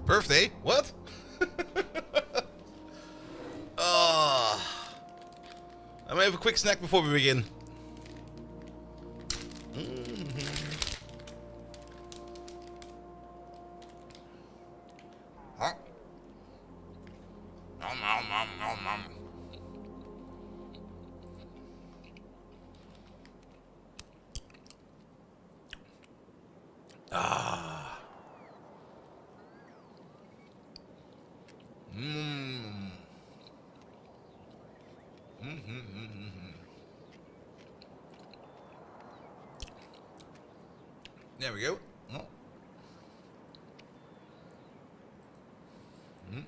Birthday? What? I'm gonna have a quick snack before we begin. Huh? Nom, nom, nom, nom, nom. Ah. Mmm. There we go. Oh. Mm.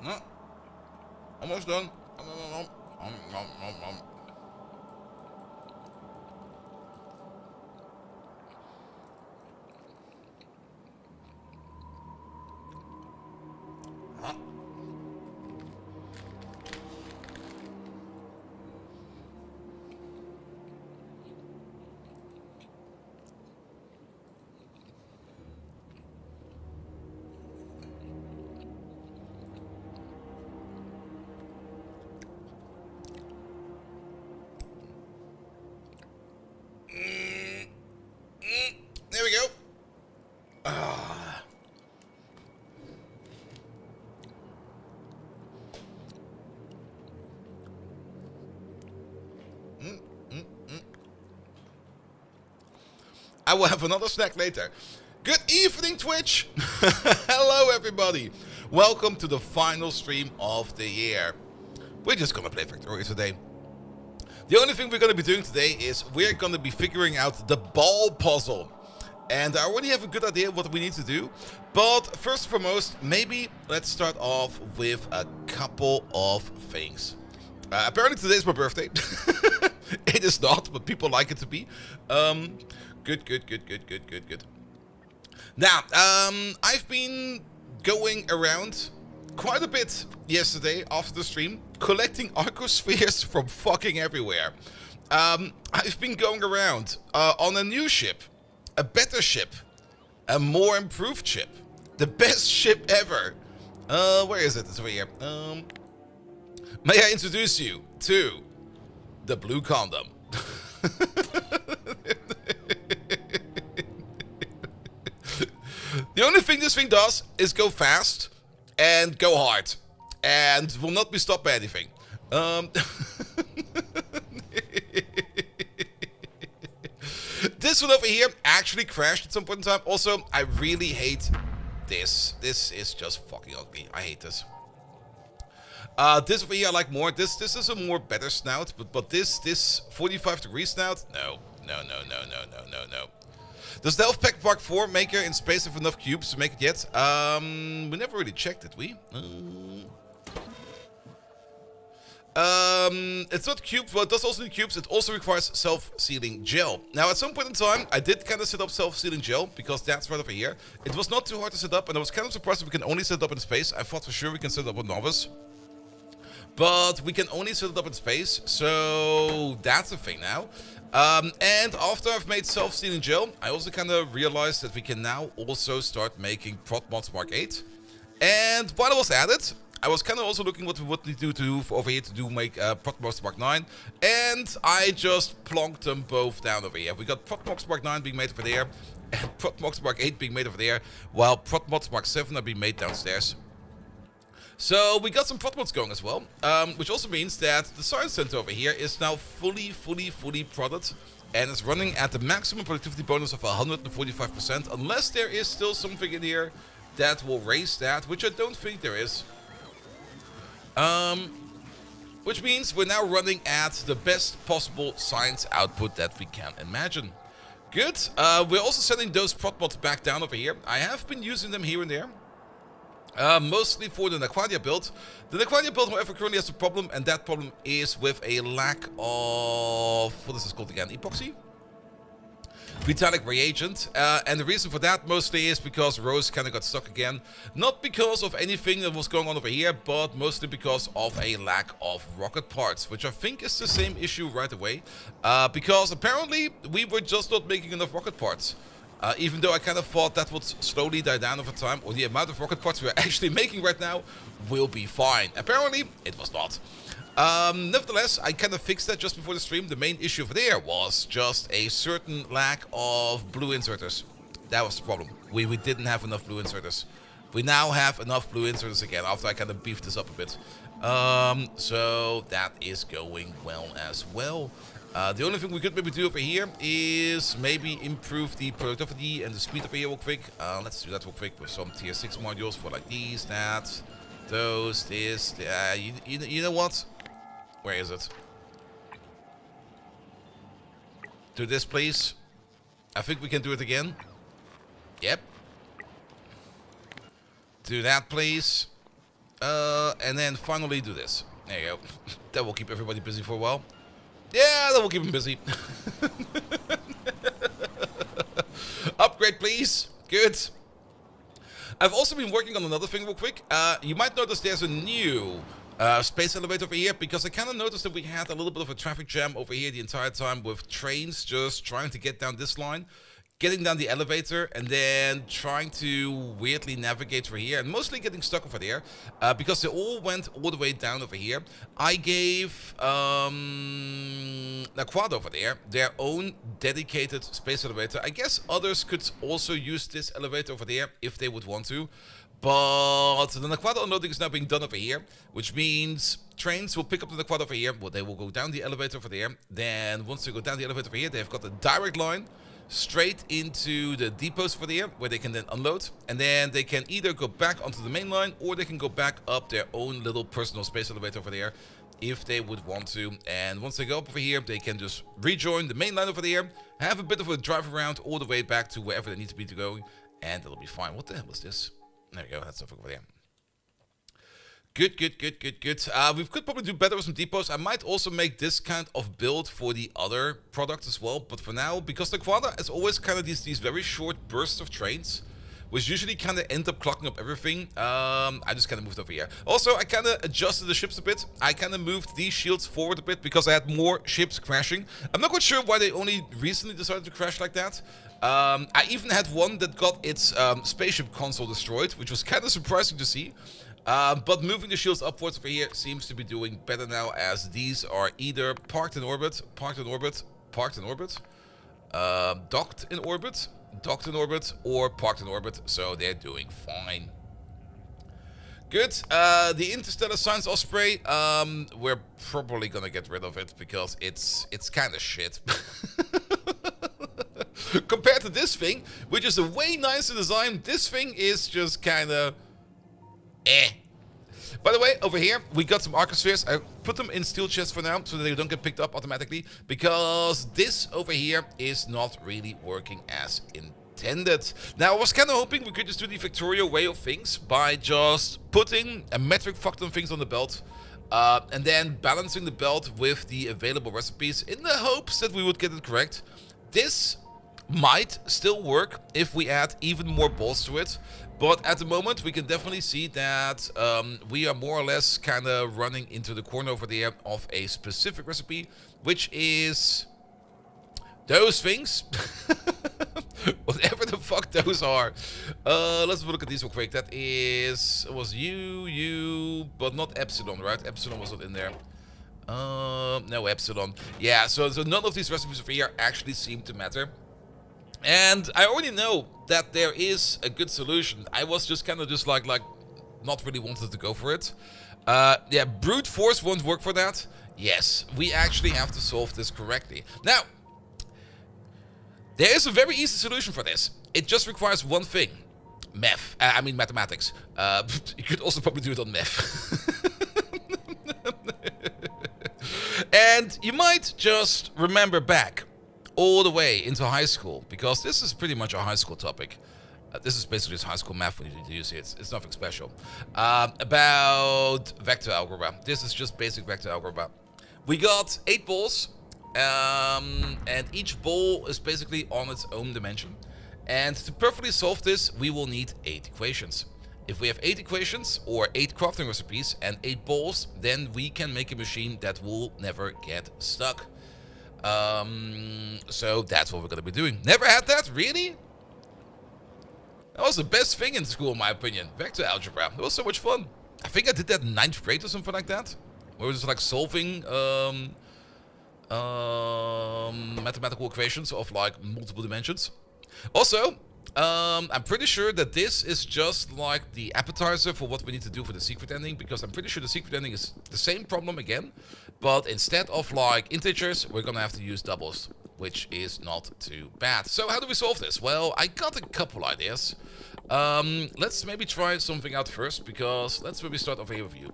No. Almost done. Huh? There we go. Ah. I will have another snack later. Good evening, Twitch. Hello, everybody. Welcome to the final stream of the year. We're just gonna play Victoria today. The only thing we're going to be doing today is we're going to be figuring out the ball puzzle. And I already have a good idea what we need to do. But first and foremost, maybe let's start off with a couple of things. Apparently today is my birthday. It is not, but people like it to be. Good. Now, I've been going around quite a bit yesterday after the stream, collecting arcospheres from fucking everywhere. I've been going around on a new ship, a better ship, a more improved ship, the best ship ever. Where is it? It's over here. May I introduce you to the blue condom? The only thing this thing does is go fast and go hard, and will not be stopped by anything. This one over here actually crashed at some point in time. Also, I really hate this. This is just fucking ugly. I hate this. This over here I like more. This is a more better snout, but this 45-degree snout, no. Does the Elf Pack Mark 4 make it in space with enough cubes to make it yet? We never really checked it, we? It's not cubes, but it does also need cubes. It also requires self-sealing gel. Now, at some point in time, I did kind of set up self-sealing gel, because that's right over here. It was not too hard to set up, and I was kind of surprised that we can only set it up in space. I thought for sure we can set it up on Novice. But we can only set it up in space, so that's the thing now. And after I've made self-sealing gel, I also kind of realized that we can now also start making Prot Mods Mark 8. And while I was at it, I was kind of also looking what we would need to do over here to do make Prot Mods Mark 9. And I just plonked them both down over here. We got Prot Mods Mark 9 being made over there, and Prot Mods Mark 8 being made over there, while Prot Mods Mark 7 are being made downstairs. So we got some prot mods going as well, which also means that the science center over here is now fully prodded and it's running at the maximum productivity bonus of 145%, unless there is still something in here that will raise that, which I don't think there is. Which means we're now running at the best possible science output that we can imagine. Good. We're also sending those prot mods back down over here. I have been using them here and there. Mostly for the Naquadia build. The Naquadia build, however, currently has a problem, and that problem is with a lack of... what is this called again? Epoxy? Vitalic reagent, and the reason for that mostly is because Rose kind of got stuck again. Not because of anything that was going on over here, but mostly because of a lack of rocket parts, which I think is the same issue right away, because apparently we were just not making enough rocket parts. Even though I kind of thought that would slowly die down over time, or the amount of rocket parts we're actually making right now will be fine. Apparently, it was not. Nevertheless, I kind of fixed that just before the stream. The main issue over there was just a certain lack of blue inserters. That was the problem. We didn't have enough blue inserters. We now have enough blue inserters again, after I kind of beefed this up a bit. So that is going well as well. The only thing we could maybe do over here is maybe improve the productivity and the speed over here real quick. Let's do that real quick with some tier 6 modules for like these, that, those, this. You know what? Where is it? Do this, please. I think we can do it again. Yep. Do that, please. And then finally do this. There you go. That will keep everybody busy for a while. Yeah, that will keep them busy. Upgrade, please. Good. I've also been working on another thing real quick. You might notice there's a new space elevator over here, because I kind of noticed that we had a little bit of a traffic jam over here the entire time with trains just trying to get down this line, getting down the elevator, and then trying to weirdly navigate through here, and mostly getting stuck over there, because they all went all the way down over here. I gave Naquad over there their own dedicated space elevator. I guess others could also use this elevator over there if they would want to, but the Naquad unloading is now being done over here, which means trains will pick up the Naquad over here, well, they will go down the elevator over there. Then once they go down the elevator over here, they've got a direct line straight into the depots for there, where they can then unload, and then they can either go back onto the main line, or they can go back up their own little personal space elevator over there if they would want to. And once they go up over here, they can just rejoin the main line over there, have a bit of a drive around all the way back to wherever they need to be to go, and it'll be fine. What the hell is this? There we go, that's something over there. Good. We could probably do better with some depots. I might also make this kind of build for the other products as well. But for now, because the Quada is always kind of these very short bursts of trains, which usually kind of end up clocking up everything, I just kind of moved over here. Also, I kind of adjusted the ships a bit. I kind of moved these shields forward a bit because I had more ships crashing. I'm not quite sure why they only recently decided to crash like that. I even had one that got its spaceship console destroyed, which was kind of surprising to see. But moving the shields upwards over here seems to be doing better now, as these are either parked in orbit, docked in orbit, or parked in orbit, so they're doing fine. Good. The Interstellar Science Osprey, we're probably gonna get rid of it because it's kind of shit. Compared to this thing, which is a way nicer design, this thing is just kind of eh. By the way, over here, we got some Arcospheres. I put them in steel chests for now, so that they don't get picked up automatically, because this over here is not really working as intended. Now, I was kind of hoping we could just do the Victoria way of things by just putting a metric fuckton things on the belt, and then balancing the belt with the available recipes in the hopes that we would get it correct. This might still work if we add even more balls to it, but at the moment we can definitely see that we are more or less kind of running into the corner over there of a specific recipe, which is those things. Whatever the fuck those are. Let's look at these real quick. That was you, but not Epsilon, right? Epsilon was not in there. No Epsilon. Yeah, so none of these recipes over here actually seem to matter. And I already know that there is a good solution. I was just kind of like not really wanted to go for it. Yeah, brute force won't work for that. Yes, we actually have to solve this correctly. Now, There is a very easy solution for this. It just requires one thing. Mathematics. You could also probably do it on math. And you might just remember back all the way into high school, because this is pretty much a high school topic. This is basically just high school math we need to use here. It's nothing special. About vector algebra. This is just basic vector algebra. We got 8 balls, and each ball is basically on its own dimension. And to perfectly solve this, we will need 8 equations. If we have 8 equations, or 8 crafting recipes, and 8 balls, then we can make a machine that will never get stuck. So that's what we're gonna be doing. Never had that? Really? That was the best thing in school, in my opinion. Vector algebra. It was so much fun. I think I did that in 9th grade or something like that. Where it was like solving mathematical equations of like multiple dimensions. Also, I'm pretty sure that this is just like the appetizer for what we need to do for the secret ending, because I'm pretty sure the secret ending is the same problem again, but instead of like integers, we're gonna have to use doubles, which is not too bad. So how do we solve this? Well, I got a couple ideas. Let's maybe try something out first, because let's maybe start over here with you.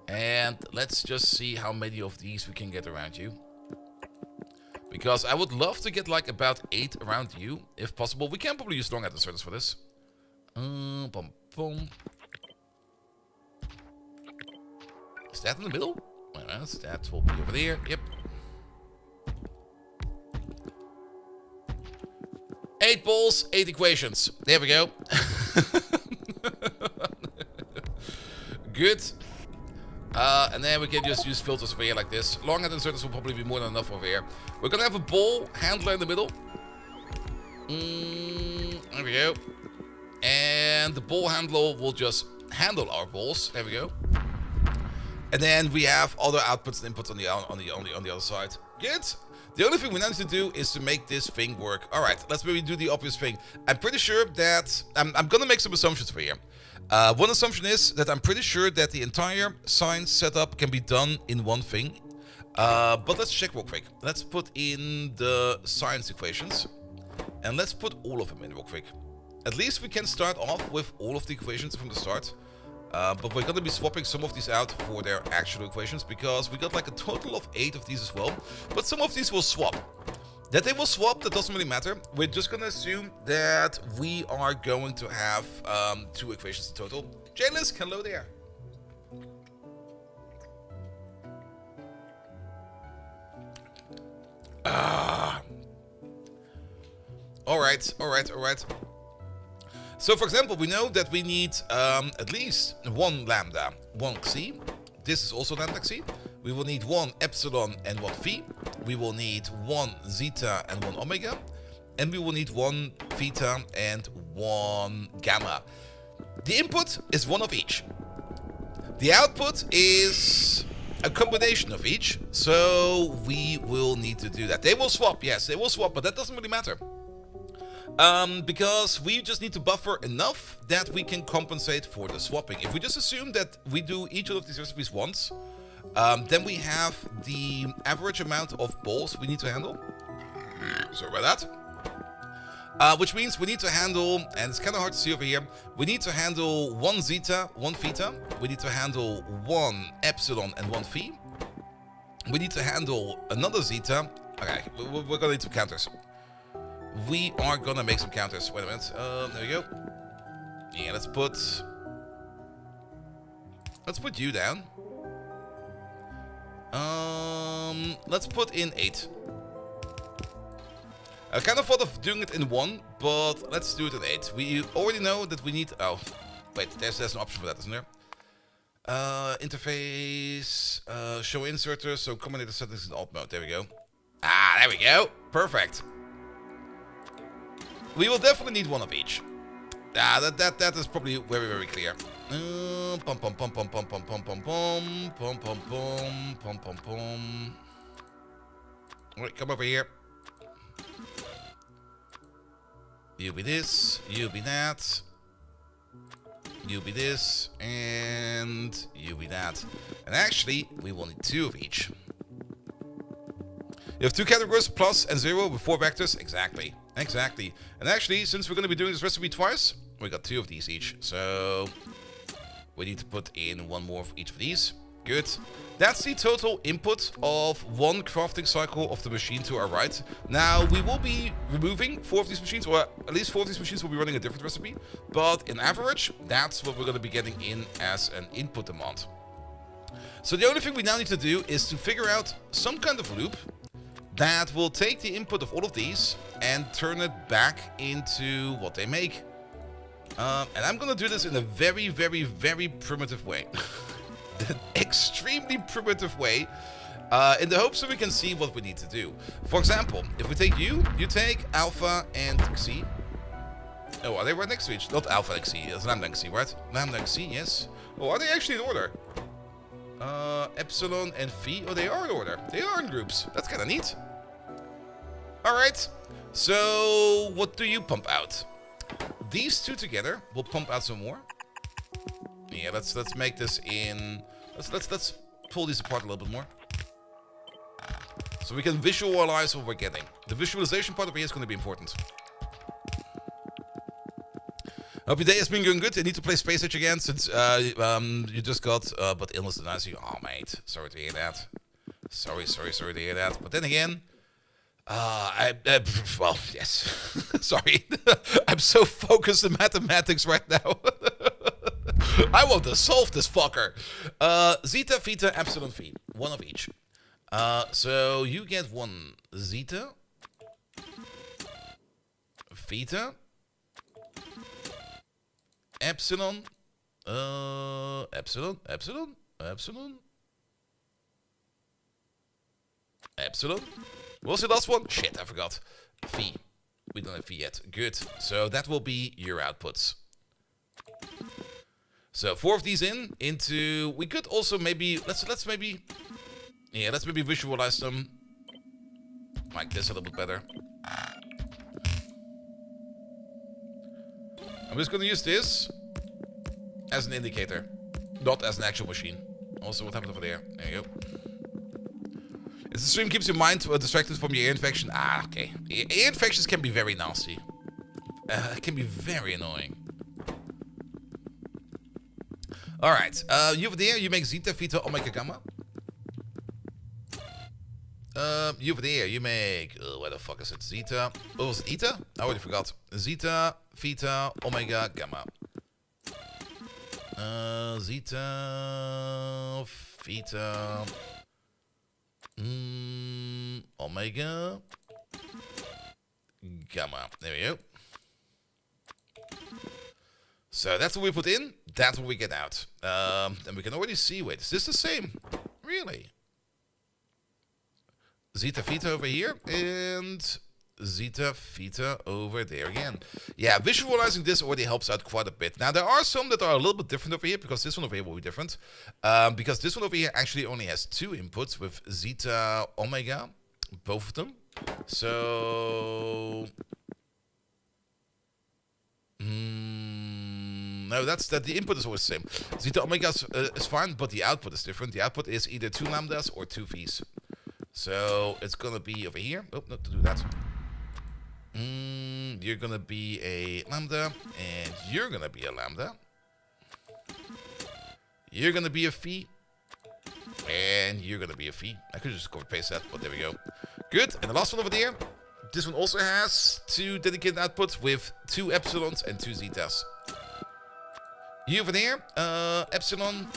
And let's just see how many of these we can get around you. Because I would love to get like about 8 around you, if possible. We can probably use long inserters for this. Boom, boom. Is that in the middle? Well, that will be over there. Yep. 8 balls, 8 equations. There we go. Good. And then we can just use filters over here like this. Long head inserters will probably be more than enough over here. We're gonna have a ball handler in the middle. There we go. And the ball handler will just handle our balls. There we go. And then we have other outputs and inputs on the other side. Good. The only thing we need to do is to make this thing work. All right, let's maybe do the obvious thing. I'm pretty sure that I'm gonna make some assumptions for here. One assumption is that I'm pretty sure that the entire science setup can be done in one thing. But let's check real quick. Let's put in the science equations. And let's put all of them in real quick. At least we can start off with all of the equations from the start. But we're going to be swapping some of these out for their actual equations, because we got like a total of 8 of these as well. But some of these will swap. That they will swap, that doesn't really matter. We're just going to assume that we are going to have 2 equations in total. Jaylis, hello there. Alright. So, for example, we know that we need at least 1 lambda, 1 xi. This is also lambda xi. We will need 1 epsilon and 1 phi. We will need 1 zeta and 1 omega. And we will need 1 theta and 1 gamma. The input is 1 of each. The output is a combination of each. So we will need to do that. They will swap, yes, they will swap, but that doesn't really matter. Because we just need to buffer enough that we can compensate for the swapping. If we just assume that we do each of these recipes once, then we have the average amount of balls we need to handle. Sorry about that. Which means we need to handle, and it's kind of hard to see over here, we need to handle 1 zeta, 1 theta. We need to handle 1 epsilon and 1 phi. We need to handle another zeta. Okay, we're gonna need some counters. We are gonna make some counters. Wait a minute. There we go. Yeah, let's put you down. Let's put in 8. I kind of thought of doing it in 1, but let's do it in 8. We already know that we need. Oh, wait. There's an option for that, isn't there? Interface. Show inserter. So combinator settings in alt mode. There we go. Ah, there we go. Perfect. We will definitely need 1 of each. That is probably very, very clear. Pum pum pum pum pum pum pum pum pum pum pum pum pum pum pum. Alright, come over here. You be this, you be that. You be this, and you be that. And actually, we will need 2 of each. You have 2 categories, plus and 0 with 4 vectors. Exactly. Exactly. And actually, since we're going to be doing this recipe twice, we got 2 of these each. So we need to put in 1 more for each of these. Good. That's the total input of 1 crafting cycle of the machine to our right. Now, we will be removing 4 of these machines, or at least 4 of these machines will be running a different recipe. But in average, that's what we're going to be getting in as an input demand. So the only thing we now need to do is to figure out some kind of loop that will take the input of all of these and turn it back into what they make. And I'm going to do this in a very, very, very primitive way. An extremely primitive way, in the hopes that we can see what we need to do. For example, if we take you take Alpha and Xi. Oh, are they right next to each? Not Alpha and Xi, it's Lambda and Xi, right? Lambda and Xi, yes. Oh, are they actually in order? Epsilon and Phi, oh, they are in order. They are in groups. That's kind of neat. Alright, so what do you pump out? These 2 together will pump out some more. Yeah, let's make this in. Let's pull these apart a little bit more, so we can visualize what we're getting. The visualization part of it is going to be important. Hope your day has been going good. I need to play Space Age again since you just got but illness denies you. Oh mate, sorry to hear that. Sorry to hear that. But then again, well, yes. Sorry, I'm so focused in mathematics right now. I want to solve this fucker. Zeta, Theta, Epsilon, Phi. 1 of each. So you get 1 Zeta. Theta. Epsilon. Epsilon. What was the last one? Shit, I forgot. Phi. We don't have Phi yet. Good. So that will be your outputs. So 4 of these into. We could also maybe let's maybe visualize them like this a little bit better. I'm just gonna use this as an indicator, not as an actual machine. Also, what happened over there? There you go. If the stream keeps your mind distracted from your ear infection, okay. Ear infections can be very nasty. It can be very annoying. Alright, you over there, you make Zeta, Theta, Omega, Gamma. You over there, you make, where the fuck is it? Zeta, oh, was it Eta? I already forgot. Zeta, Theta, Omega, Gamma. Zeta, Theta, Omega, Gamma. There we go. So that's what we put in, that's what we get out. And we can already see, wait, is this the same? Really? Zeta Theta over here, and Zeta Theta over there again. Yeah, visualizing this already helps out quite a bit. Now, there are some that are a little bit different over here, because this one over here will be different. Because this one over here actually only has 2 inputs with Zeta Omega, both of them. So... no, the input is always the same. Zeta Omega is fine, but the output is different. The output is either 2 lambdas or 2 V's. So it's gonna be over here. Oh, not to do that. You're gonna be a lambda, and you're gonna be a lambda. You're gonna be a phi, and you're gonna be a phi. I could just copy paste that, but there we go. Good. And the last one over there. This one also has 2 dedicated outputs with 2 epsilons and 2 zetas. You over there, epsilon,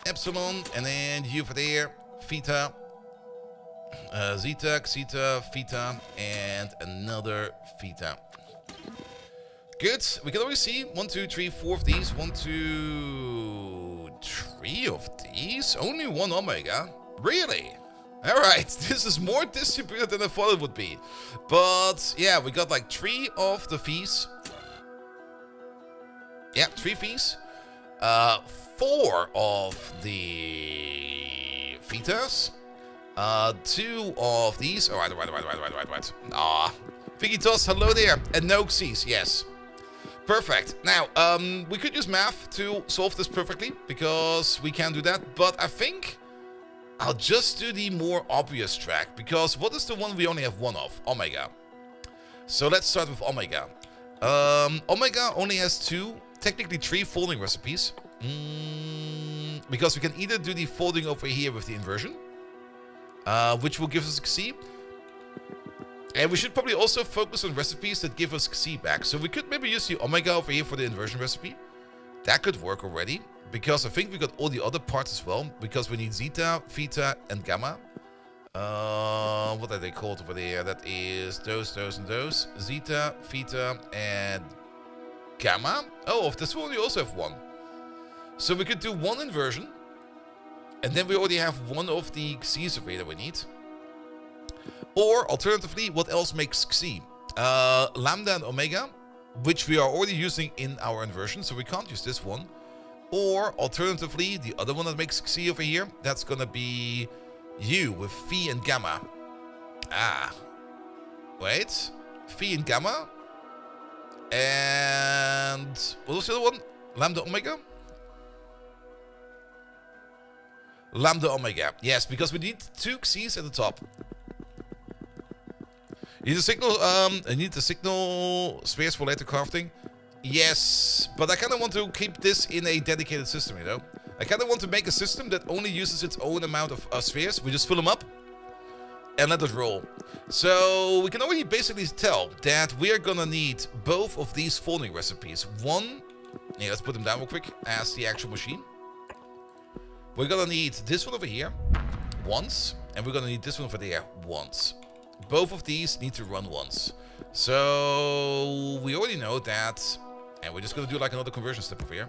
epsilon, and then you over there, theta, zeta, xeta, theta, and another theta. Good. We can always see 1, 2, 3, 4 of these. 1, 2, 3 of these. Only 1 omega. Really? Alright, this is more distributed than I thought it would be. But yeah, we got like 3 of the V's. Yeah, 3 V's. 4 of the Thetas. 2 of these. Alright. Vigitos, hello there. And no X's, yes. Perfect. Now, we could use math to solve this perfectly, because we can do that. But I think I'll just do the more obvious track, because what is the one we only have one of? Omega. So let's start with Omega. Omega only has technically three folding recipes. Because we can either do the folding over here with the inversion, which will give us XC. And we should probably also focus on recipes that give us XC back. So we could maybe use the Omega over here for the inversion recipe. That could work already, because I think we got all the other parts as well, because we need Zeta, Theta, and Gamma. What are they called over there? That is those, and those. Zeta, Theta, and Gamma. Oh, of this one we also have one. So we could do one inversion, and then we already have one of the X's over here that we need. Or, alternatively, what else makes Xi? Lambda and Omega, which we are already using in our inversion, so we can't use this one. Or, alternatively, the other one that makes Xi over here, that's gonna be U with Phi and Gamma. Wait. Phi and Gamma. And what was the other one? Lambda Omega? Lambda Omega. Yes, because we need two X's at the top. You need the signal spheres for later crafting. Yes, but I kind of want to keep this in a dedicated system, you know? I kind of want to make a system that only uses its own amount of spheres. We just fill them up and let it roll. So we can already basically tell that we are gonna need both of these folding recipes. One, yeah, let's put them down real quick as the actual machine. We're gonna need this one over here once, and we're gonna need this one over there once. Both of these need to run once. So we already know that, and we're just gonna do like another conversion step over here.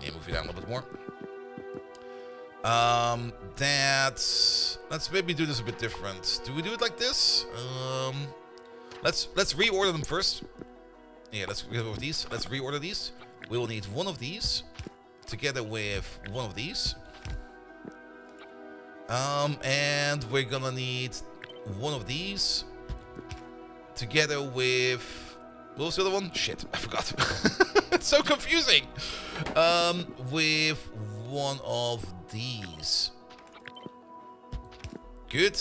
Yeah, move it down a little bit more. Let's maybe do this a bit different. Do we do it like this? Let's reorder them first. Yeah, let's go with these. Let's reorder these. We will need one of these together with one of these. And we're gonna need one of these together with, what was the other one? Shit, I forgot. It's so confusing. With one of these. Good.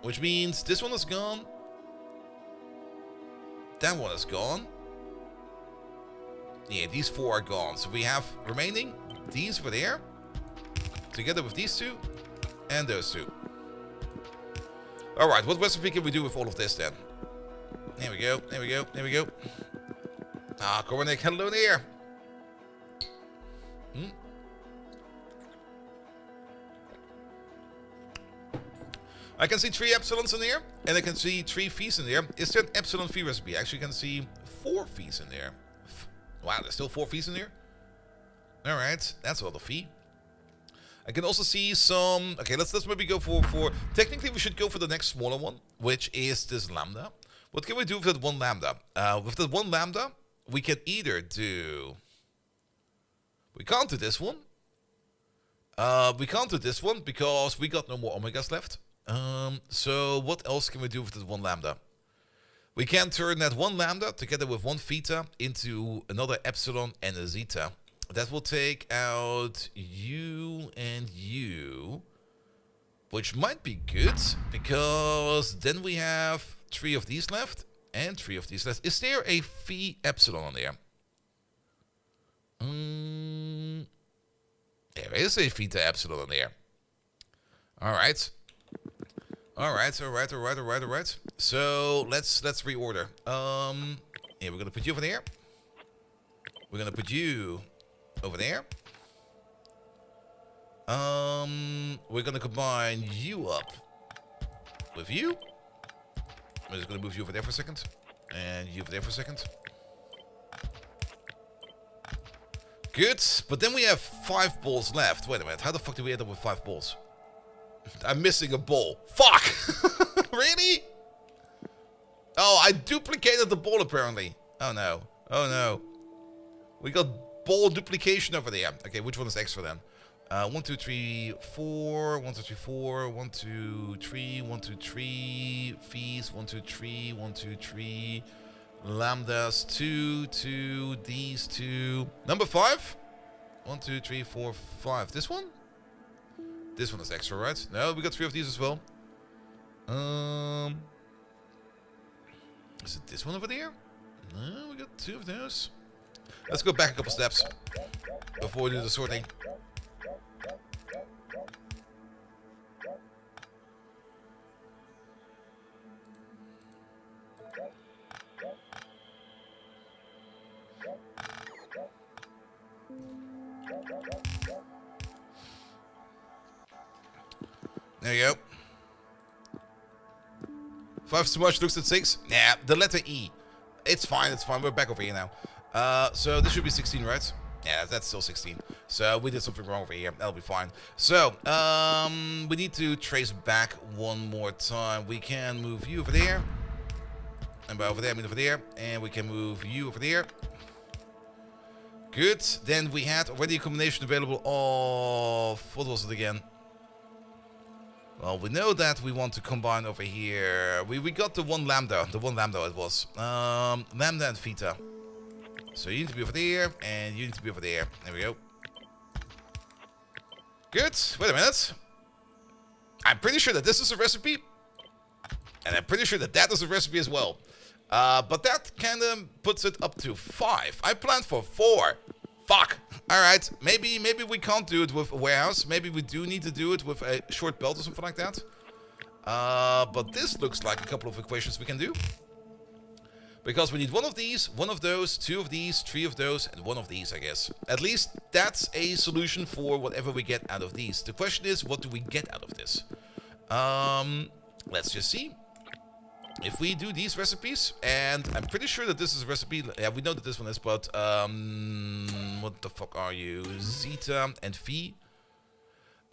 Which means this one is gone. That one is gone. Yeah, these four are gone. So we have remaining these over there, together with these two, and those two. Alright, what recipe can we do with all of this then? There we go, there we go, there we go. Ah, Coronik, hello there. I can see 3 epsilons in there, and I can see 3 V's in there. Is there an epsilon V recipe? Actually, I can see 4 V's in there. Wow, there's still 4 V's in there? Alright, that's a lot of V. I can also see some... Okay, let's maybe go for... Technically, we should go for the next smaller one, which is this lambda. What can we do with that one lambda? With that one lambda, we can either do... We can't do this one. We can't do this one because we got no more omegas left. So what else can we do with this one lambda? We can turn that one lambda together with one theta into another epsilon and a zeta. That will take out U and U, which might be good because then we have 3 of these left and 3 of these left. Is there a phi epsilon on there? There is a theta epsilon on there. Alright. Alright. So let's reorder. Yeah, we're gonna put you over there. We're gonna put you over there. We're gonna combine you up with you. I'm just gonna move you over there for a second. And you over there for a second. Good, but then we have 5 balls left. Wait a minute, how the fuck do we end up with 5 balls? I'm missing a ball. Fuck! Really? Oh, I duplicated the ball apparently. Oh no. Oh no. We got ball duplication over there. Okay, which one is extra then? 1, 2, 3, 4. 1, 2, 3, 4. 1, 2, 3. 1, 2, 3. Fees. 1, 2, 3. 1, 2, 3. Lambdas. 2, 2. These 2. Number 5? 1, 2, 3, 4, 5. This one? This one is extra, right? No, we got 3 of these as well. Is it this one over there? No, we got 2 of those. Let's go back a couple steps before we do the sorting. There you go. 5 too much, looks at 6. Nah, the letter E. It's fine, it's fine. We're back over here now. So this should be 16, right? Yeah, that's still 16. So we did something wrong over here. That'll be fine. So, we need to trace back one more time. We can move you over there. And by over there, I mean over there. And we can move you over there. Good. Then we had already a combination available of... What was it again? Well, we know that we want to combine over here. We got the one lambda. The one lambda it was. Lambda and theta. So you need to be over there, and you need to be over there. There we go. Good. Wait a minute. I'm pretty sure that this is a recipe. And I'm pretty sure that that is a recipe as well. But that kind of puts it up to 5. I planned for 4. Fuck. Alright, maybe we can't do it with a warehouse. Maybe we do need to do it with a short belt or something like that. But this looks like a couple of equations we can do. Because we need 1 of these, 1 of those, 2 of these, 3 of those, and 1 of these, I guess. At least that's a solution for whatever we get out of these. The question is, what do we get out of this? Let's just see. If we do these recipes, and I'm pretty sure that this is a recipe. Yeah, we know that this one is, but what the fuck are you? Zeta and Phi.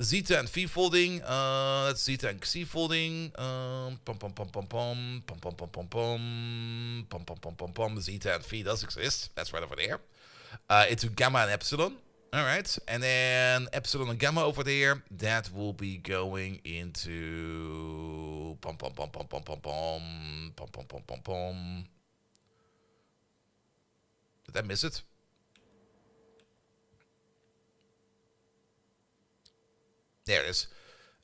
Zeta and Phi folding. That's Zeta and Xi folding. Pom pom pom pom pom pom pom pom pom pom pom pom pom pom pom. Zeta and Phi does exist. That's right over there. Into gamma and epsilon. All right, and then epsilon and gamma over there. That will be going into pom pom pom pom pom pom pom pom pom pom pom pom. Did I miss it? There it is.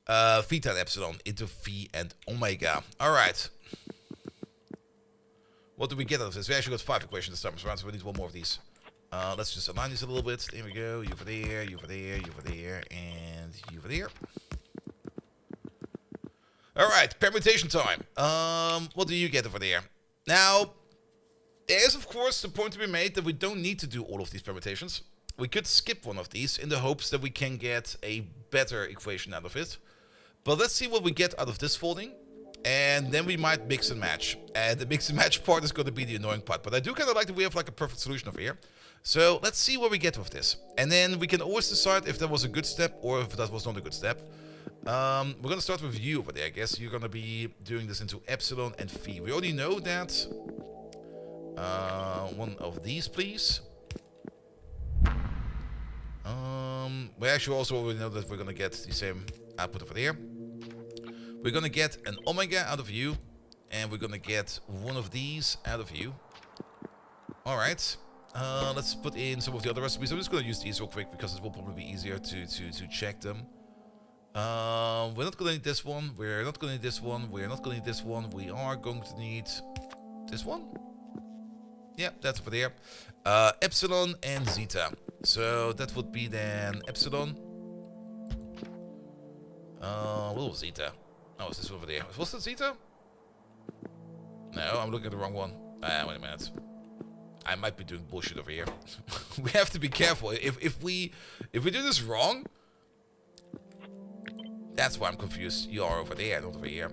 Theta and epsilon into Phi and omega. All right. What do we get out of this? We actually got 5 equations this time around, so we need 1 more of these. Let's just align these a little bit. There we go. You over there, you over there, you over there, and you over there. All right, permutation time. What do you get over there? Now, there is, of course, the point to be made that we don't need to do all of these permutations. We could skip one of these in the hopes that we can get a better equation out of it. But let's see what we get out of this folding. And then we might mix and match. And the mix and match part is going to be the annoying part. But I do kind of like that we have like a perfect solution over here. So let's see what we get with this. And then we can always decide if that was a good step or if that was not a good step. We're going to start with you over there, I guess. You're going to be doing this into epsilon and phi. We already know that. 1 of these, please. We actually also already know that we're going to get the same output over there. We're going to get an omega out of you. And we're going to get 1 of these out of you. Alright. Let's put in some of the other recipes. I'm just going to use these real quick because it will probably be easier to check them. We're not going to need this one. We're not going to need this one. We're not going to need this one. We are going to need this one. Yeah, that's over there. Epsilon and zeta. So that would be then epsilon. What was zeta? Oh, is this over there? Was that zeta? No, I'm looking at the wrong one. Wait a minute. I might be doing bullshit over here. We have to be careful. If we do this wrong, that's why I'm confused. You are over there, not over here.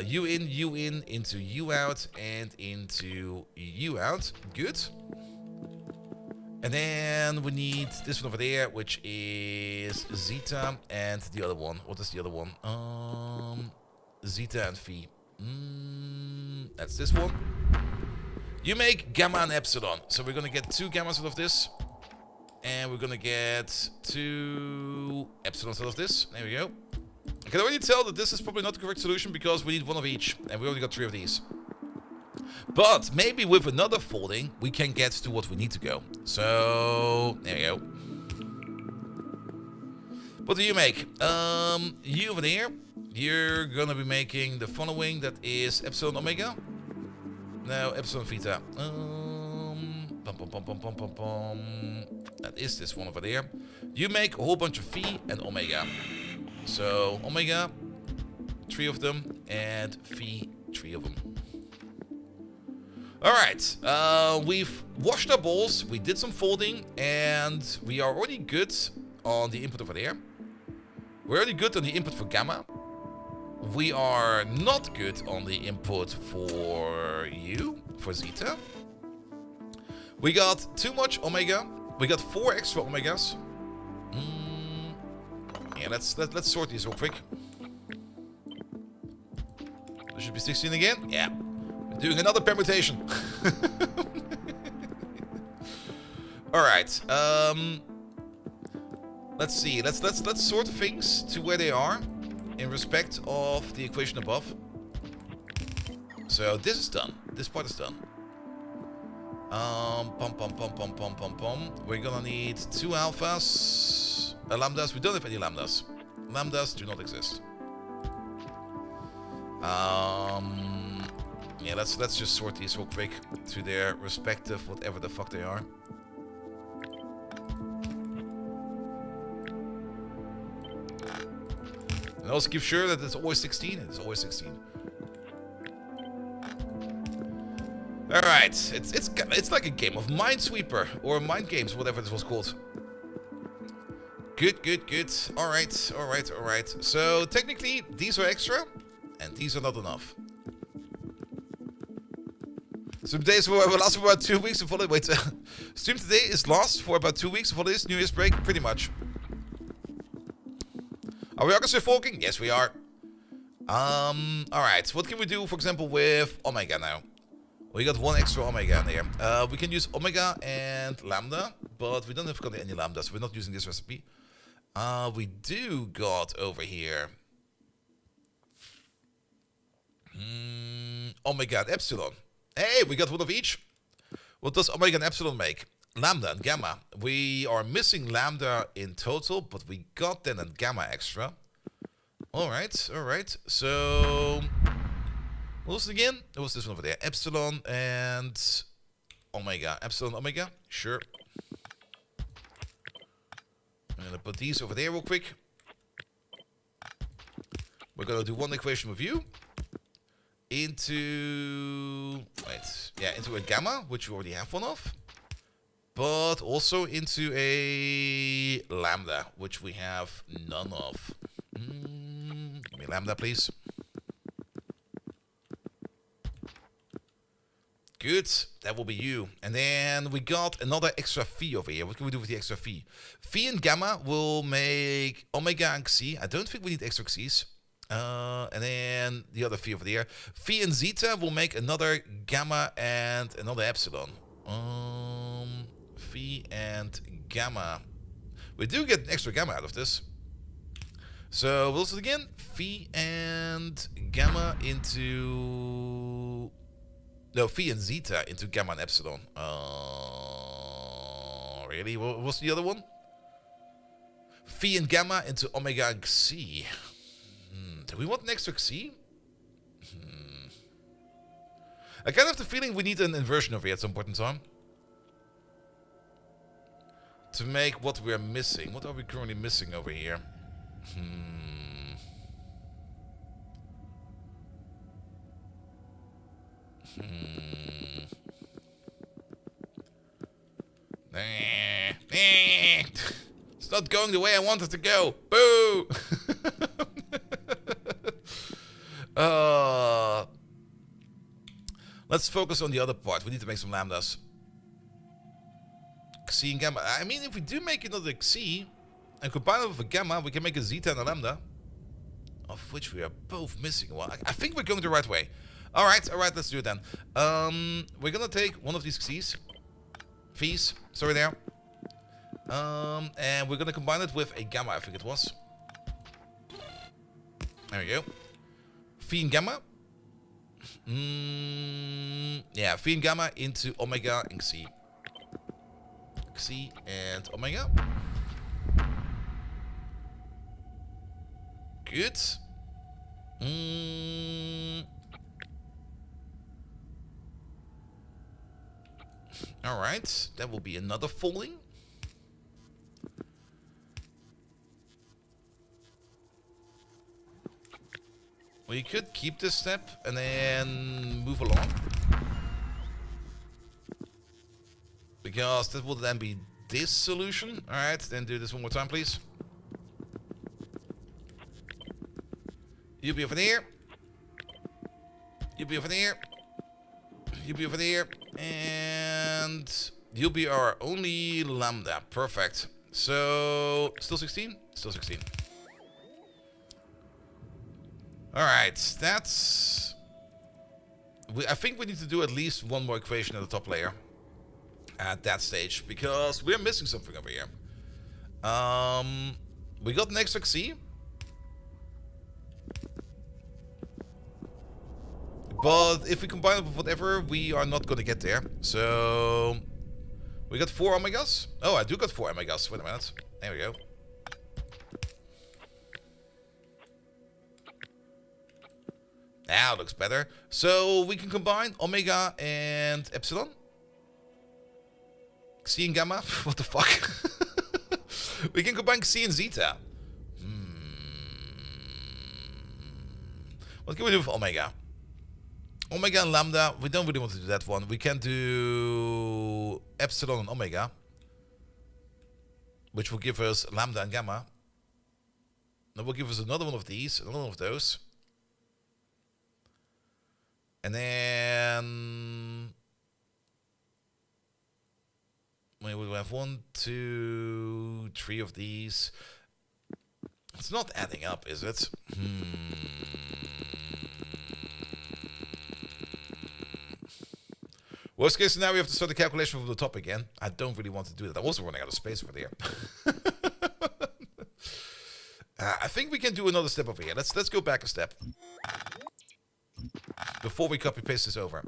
You in, into you out, and into you out. Good. And then we need this one over there, which is zeta, and the other one. What is the other one? Zeta and phi. That's this one. You make gamma and epsilon. So we're going to get 2 gammas out of this. And we're going to get 2 epsilons out of this. There we go. I can already tell that this is probably not the correct solution because we need 1 of each. And we only got 3 of these. But maybe with another folding, we can get to what we need to go. So, there we go. What do you make? You over there, you're gonna be making the following. That is epsilon omega. No, epsilon theta. That is this one over there. You make a whole bunch of phi and omega. So omega, 3 of them, and phi, 3 of them. Alright, we've washed our balls, we did some folding, and we are already good on the input over there. We're already good on the input for gamma. We are not good on the input for you, for zeta. We got too much omega. We got 4 extra omegas. Yeah, let's sort these real quick. There should be 16 again. Yeah, we're doing another permutation. All right. Let's see. Let's sort things to where they are in respect of the equation above. So this is done. This part is done. We're gonna need 2 alphas, lambdas. We don't have any lambdas. Lambdas do not exist. Yeah, let's just sort these real quick to their respective whatever the fuck they are. And also keep sure that it's always 16. It's always 16. Alright, it's like a game of Minesweeper, or Mind Games, whatever this was called. Good. Alright. So, technically, these are extra, and these are not enough. Some days will last for about 2 weeks of holiday. Wait, stream today is last for about 2 weeks of holidays, New Year's break, pretty much. Are we August Falking? Yes, we are. Alright, what can we do, for example, with Omega now? We got 1 extra omega in there. We can use omega and lambda, but we don't have got any lambdas. We're not using this recipe. We do got over here omega and epsilon. Hey, we got 1 of each. What does omega and epsilon make? Lambda and gamma. We are missing lambda in total, but we got then a gamma extra. Alright. So what was it again? It was this one over there. Epsilon and omega. Epsilon, omega. Sure. I'm going to put these over there real quick. We're going to do 1 equation with you. Into a gamma, which we already have 1 of. But also into a lambda, which we have none of. Give me lambda, please. Good, that will be you. And then we got another extra phi over here. What can we do with the extra phi? Phi and gamma will make omega and xi. I don't think we need extra x's. And then the other phi over there. Phi and zeta will make another gamma and another epsilon. Phi and gamma. We do get an extra gamma out of this. So we'll do it again. Phi and gamma into... No, phi and zeta into gamma and epsilon. Really? What was the other one? Phi and gamma into omega and xi. Do we want an extra xi? I kind of have the feeling we need an inversion over here at some point in time. To make what we're missing. What are we currently missing over here? It's not going the way I want it to go. Boo! Let's focus on the other part. We need to make some lambdas. Xi and gamma. I mean, if we do make another xi and combine it with a gamma, we can make a zeta and a lambda, of which we are both missing. Well, I think we're going the right way. All right, let's do it then. We're gonna take 1 of these phis, sorry there, and we're gonna combine it with a gamma. I think it was. There we go. Phi and gamma. Yeah, phi and gamma into omega and xi. Xi and omega. Good. Alright, that will be another falling. We could keep this step and then move along. Because that will then be this solution. Alright, then do this one more time, please. You be over there. You be over there. You be over there. And you'll be our only lambda. Perfect. So, still 16? Still 16. Alright, that's... I think we need to do at least one more equation at the top layer. At that stage. Because we're missing something over here. We got an extra C. But if we combine it with whatever, we are not going to get there. So... we got 4 omegas. Oh, I do got 4 omegas. Wait a minute. There we go. Now looks better. So we can combine omega and epsilon. Xi and gamma. What the fuck? We can combine Xi and zeta. What can we do with omega? Omega and lambda. We don't really want to do that one. We can do epsilon and omega, which will give us lambda and gamma. That will give us another one of these, another one of those. And then we will have 1, 2, 3 of these. It's not adding up, is it? Worst case scenario, we have to start the calculation from the top again. I don't really want to do that. I'm also running out of space over there. I think we can do another step over here. Let's go back a step. Before we copy paste this over.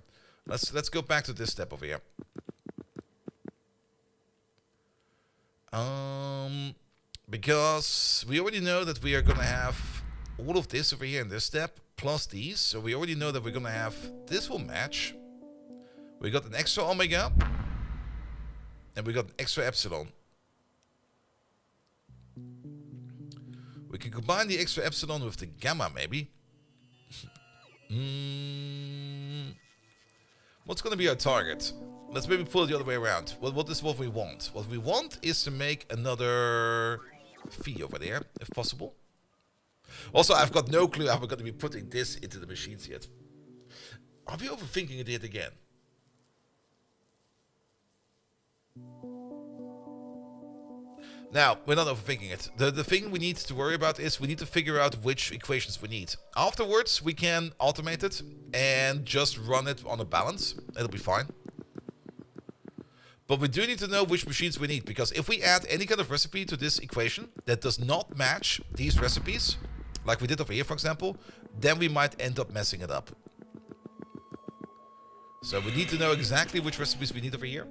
Let's go back to this step over here. Because we already know that we are gonna have all of this over here in this step, plus these. So we already know that we're gonna have this will match. We got an extra omega. And we got an extra epsilon. We can combine the extra epsilon with the gamma, maybe. What's going to be our target? Let's maybe pull it the other way around. What is what we want? What we want is to make another phi over there, if possible. Also, I've got no clue how we're going to be putting this into the machines yet. Are we overthinking it yet again? Now, we're not overthinking it. The thing we need to worry about is we need to figure out which equations we need. Afterwards, we can automate it and just run it on a balance. It'll be fine. But we do need to know which machines we need, because if we add any kind of recipe to this equation that does not match these recipes, like we did over here, for example, then we might end up messing it up. So we need to know exactly which recipes we need over here.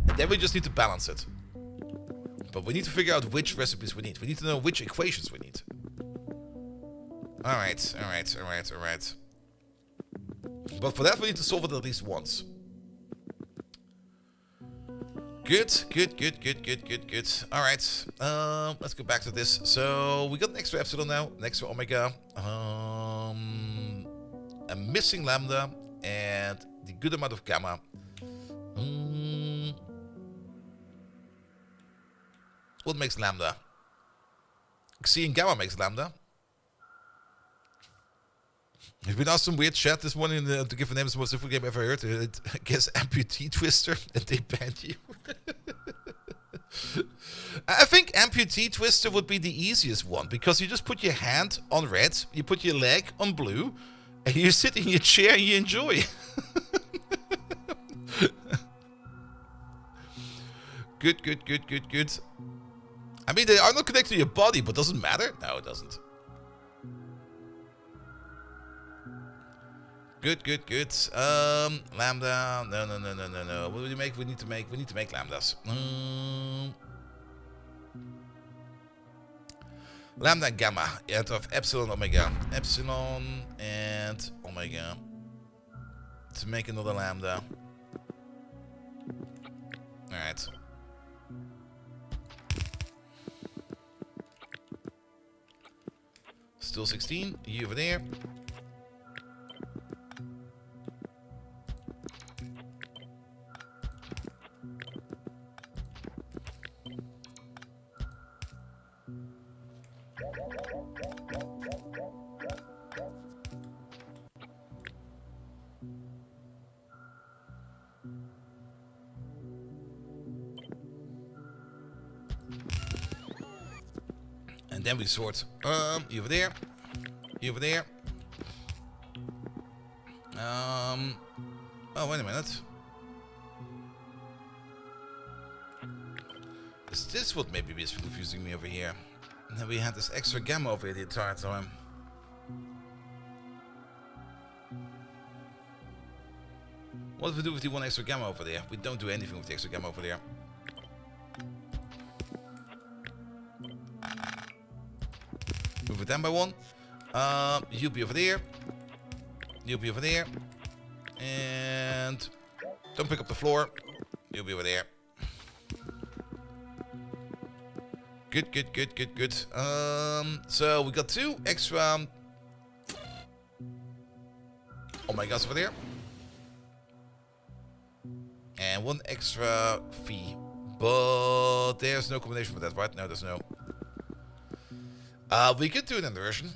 And then we just need to balance it. But we need to figure out which recipes we need. We need to know which equations we need. Alright. But for that we need to solve it at least once. Good. Alright. Let's go back to this. So we got an extra epsilon now, an extra omega, a missing lambda, and the good amount of gamma. What makes lambda? Xi and gamma makes lambda. I've been asked some weird chat this morning to give a name to the most difficult game I've ever heard. I guess Amputee Twister, and they banned you. I think Amputee Twister would be the easiest one, because you just put your hand on red, you put your leg on blue, and you sit in your chair and you enjoy. Good. I mean, they are not connected to your body, but doesn't matter? No, it doesn't. Good. Lambda. No. What do we make? We need to make lambdas. Lambda and gamma. Yeah, to have epsilon, omega. Epsilon and omega. To make another lambda. Alright. Still 16. You over there. And then we sort. You over there. You over there. Oh, wait a minute. Is this what maybe is confusing me over here? And then we had this extra gamma over here the entire time. What do we do with the one extra gamma over there? We don't do anything with the extra gamma over there. Move it down by one. You'll be over there. You'll be over there. And don't pick up the floor. You'll be over there. Good, good, good, good, good. So we got 2 extra omegas over there. And 1 extra fee. But there's no combination for that, right? No, there's no. We could do an inversion.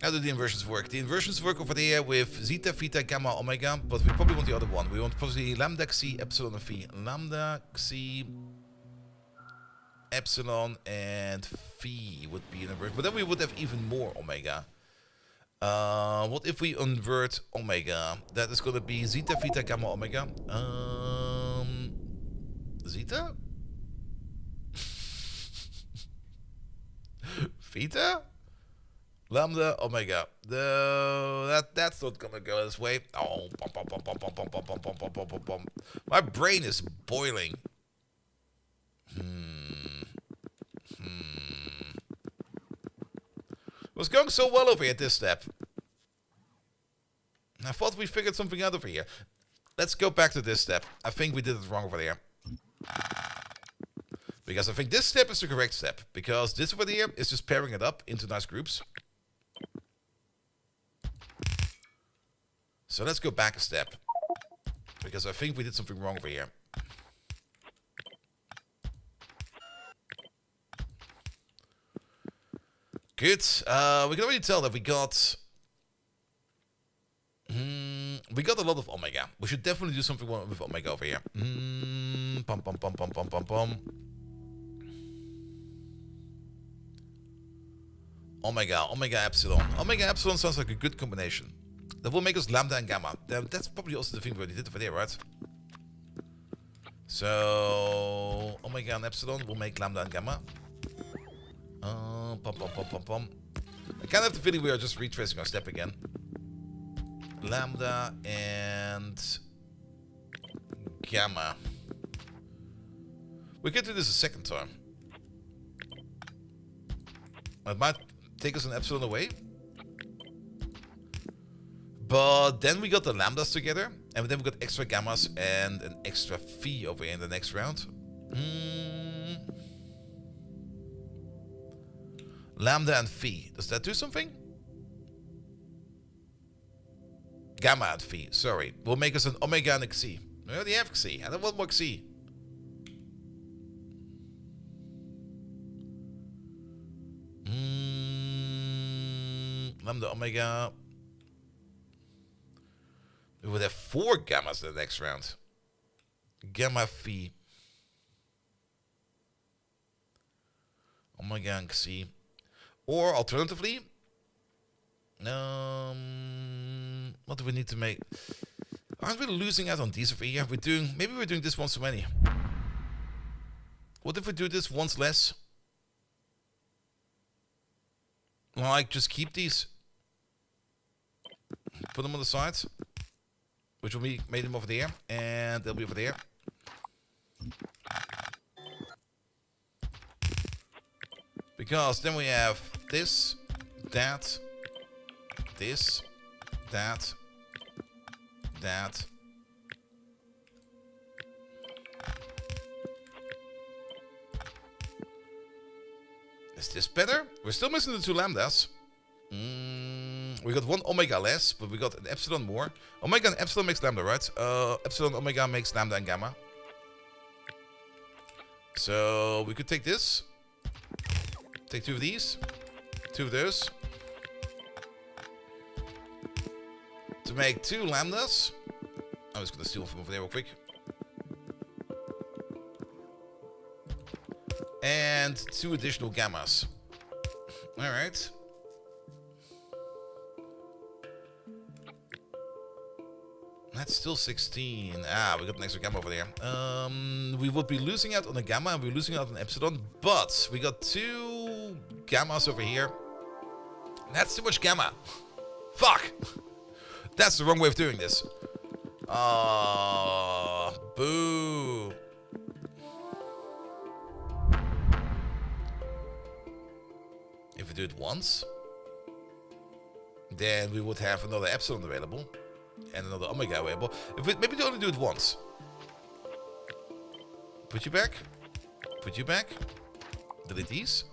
How do the inversions work? The inversions work over there with zeta, theta, gamma, omega, but we probably want the other one. We want probably lambda, xi, epsilon, and phi. Lambda, xi, epsilon, and phi would be an inversion. But then we would have even more omega. What if we invert omega? That is going to be zeta, theta, gamma, omega. Zeta? Theta? Lambda, omega. No, that's not gonna go this way. Oh, my brain is boiling. It was going so well over here at this step. I thought we figured something out over here. Let's go back to this step. I think we did it wrong over there. Because I think this step is the correct step. Because this over here is just pairing it up into nice groups. So let's go back a step. Because I think we did something wrong over here. Good. We can already tell that we got a lot of omega. We should definitely do something with omega over here. Pum pum pum pum pum pum pum. Omega, omega epsilon. Omega epsilon sounds like a good combination. That will make us lambda and gamma. That's probably also the thing we already did over there, right? So omega and epsilon will make lambda and gamma. Pum pum pum pum pum. I kind of have the feeling we are just retracing our step again. Lambda and gamma. We can do this a second time. It might take us an epsilon away. But then we got the lambdas together. And then we got extra gammas and an extra phi over here in the next round. Lambda and phi. Does that do something? Gamma and phi. Sorry. Will make us an omega and a xi. We already have xi. I don't want more xi. Lambda, omega. We would have 4 gammas in the next round. Gamma phi. Omega and xi. Or alternatively, what do we need to make? Aren't we losing out on these over here? Maybe we're doing this once too many. What if we do this once less? Like, just keep these. Put them on the sides. Which will be made them over there. And they'll be over there. Because then we have this, that, this, that, that. Is this better? We're still missing the 2 lambdas. We got 1 omega less, but we got an epsilon more. Omega and epsilon makes lambda, right? Epsilon omega makes lambda and gamma. So we could take this. Take 2 of these. 2 of those. To make 2 lambdas. I'm just gonna steal one from over there real quick. And 2 additional gammas. Alright. That's still 16. Ah, we got an extra gamma over there. We would be losing out on a gamma and we're losing out on epsilon, but we got 2 gammas over here. That's too much gamma. Fuck! That's the wrong way of doing this. Boo. If we do it once, then we would have another epsilon available. And another omega available. If we, maybe we only do it once. Put you back. Put you back. Delete these.